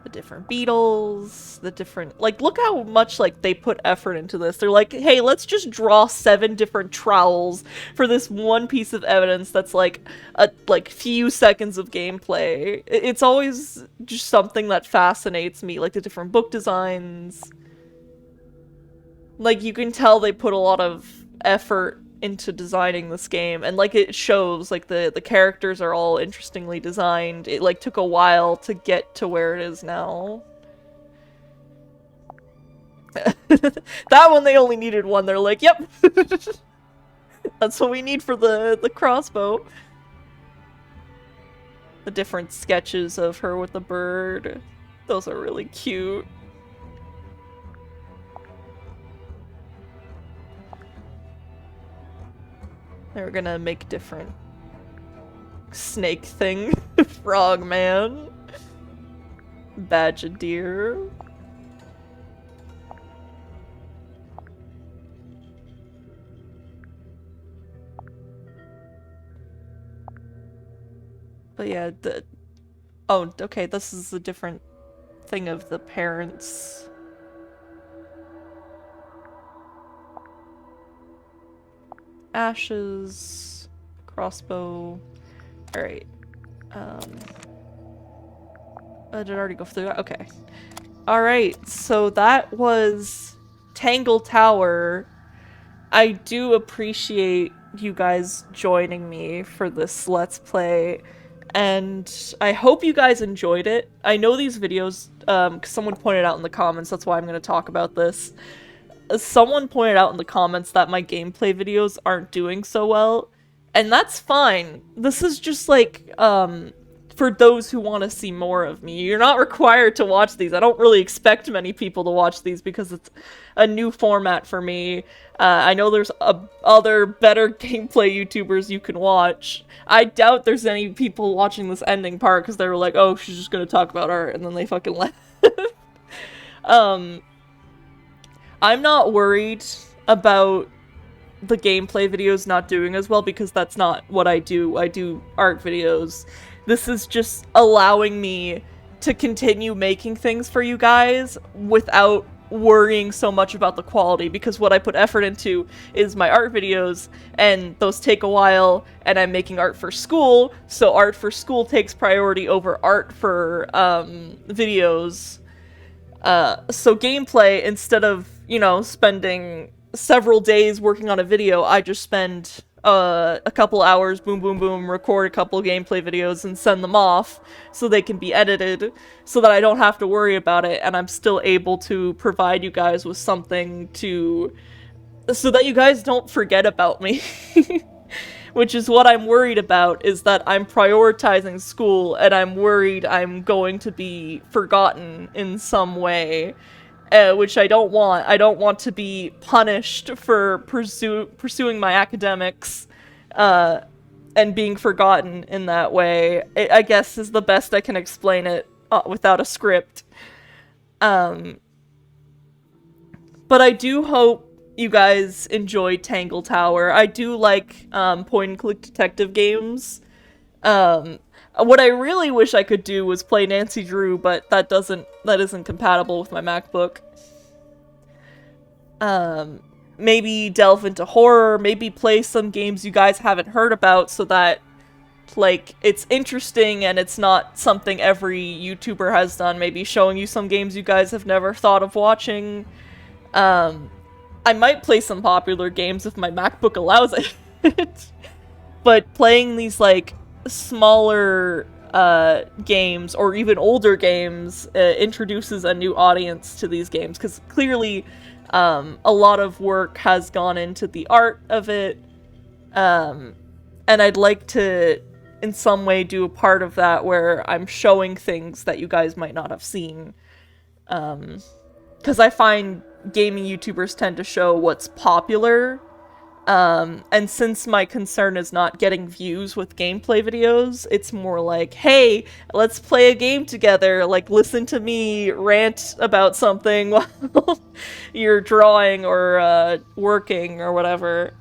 Speaker 1: The different beetles, the different, like, look how much, like, they put effort into this. They're like, hey, let's just draw 7 different trowels for this one piece of evidence that's, like, a, few seconds of gameplay. It's always just something that fascinates me, like the different book designs. Like, you can tell they put a lot of effort into designing this game, and like it shows, like the characters are all interestingly designed. It like took a while to get to where it is now. That one they only needed one. They're like, yep. That's what we need for the crossbow. The different sketches of her with the bird. Those are really cute. They're gonna make different snake thing. Frog man. Badge of deer. But yeah, oh, okay, this is a different thing of the parents. ashes, crossbow. Alright. Did I already go through that? Okay. Alright, so that was Tangle Tower. I do appreciate you guys joining me for this Let's Play, and I hope you guys enjoyed it. I know these videos, because someone pointed out in the comments, that's why I'm going to talk about this. Someone pointed out in the comments that my gameplay videos aren't doing so well, and that's fine. This is just like, for those who want to see more of me. You're not required to watch these. I don't really expect many people to watch these because it's a new format for me. I know there's other better gameplay YouTubers you can watch. I doubt there's any people watching this ending part because they were like, oh, she's just gonna talk about art, and then they fucking left. I'm not worried about the gameplay videos not doing as well because that's not what I do. I do art videos. This is just allowing me to continue making things for you guys without worrying so much about the quality, because what I put effort into is my art videos, and those take a while, and I'm making art for school, so art for school takes priority over art for videos. So gameplay, instead of, you know, spending several days working on a video, I just spend a couple hours, boom, boom, boom, record a couple gameplay videos and send them off so they can be edited so that I don't have to worry about it, and I'm still able to provide you guys with something so that you guys don't forget about me. Which is what I'm worried about, is that I'm prioritizing school and I'm worried I'm going to be forgotten in some way. Which I don't want. I don't want to be punished for pursuing my academics and being forgotten in that way. I guess is the best I can explain it without a script. But I do hope you guys enjoyed Tangle Tower. I do like point-and-click detective games. What I really wish I could do was play Nancy Drew, but that isn't compatible with my MacBook. Maybe delve into horror, maybe play some games you guys haven't heard about so that, like, it's interesting and it's not something every YouTuber has done. Maybe showing you some games you guys have never thought of watching. I might play some popular games if my MacBook allows it. But playing these, like, smaller games or even older games introduces a new audience to these games, because clearly a lot of work has gone into the art of it, and I'd like to in some way do a part of that where I'm showing things that you guys might not have seen, because I find gaming YouTubers tend to show what's popular. And since my concern is not getting views with gameplay videos, it's more like, hey, let's play a game together, like, listen to me rant about something while you're drawing or, working or whatever.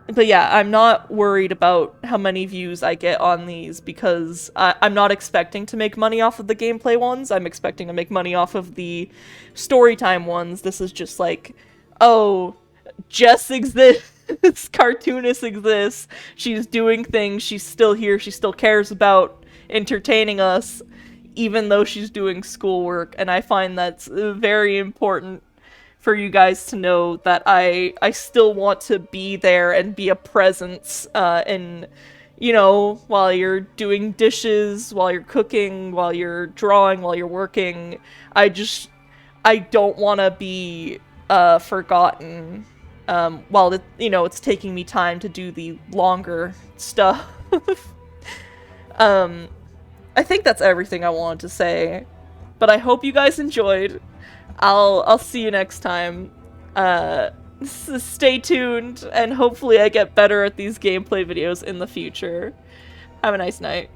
Speaker 1: But yeah, I'm not worried about how many views I get on these, because I'm not expecting to make money off of the gameplay ones. I'm expecting to make money off of the storytime ones. This is just like, oh, Jess exists, cartoonist exists, she's doing things, she's still here, she still cares about entertaining us, even though she's doing schoolwork, and I find that's very important for you guys to know, that I still want to be there and be a presence, in, you know, while you're doing dishes, while you're cooking, while you're drawing, while you're working. I don't want to be forgotten, while it's taking me time to do the longer stuff. I think that's everything I wanted to say, but I hope you guys enjoyed. I'll see you next time. Stay tuned, and hopefully I get better at these gameplay videos in the future. Have a nice night.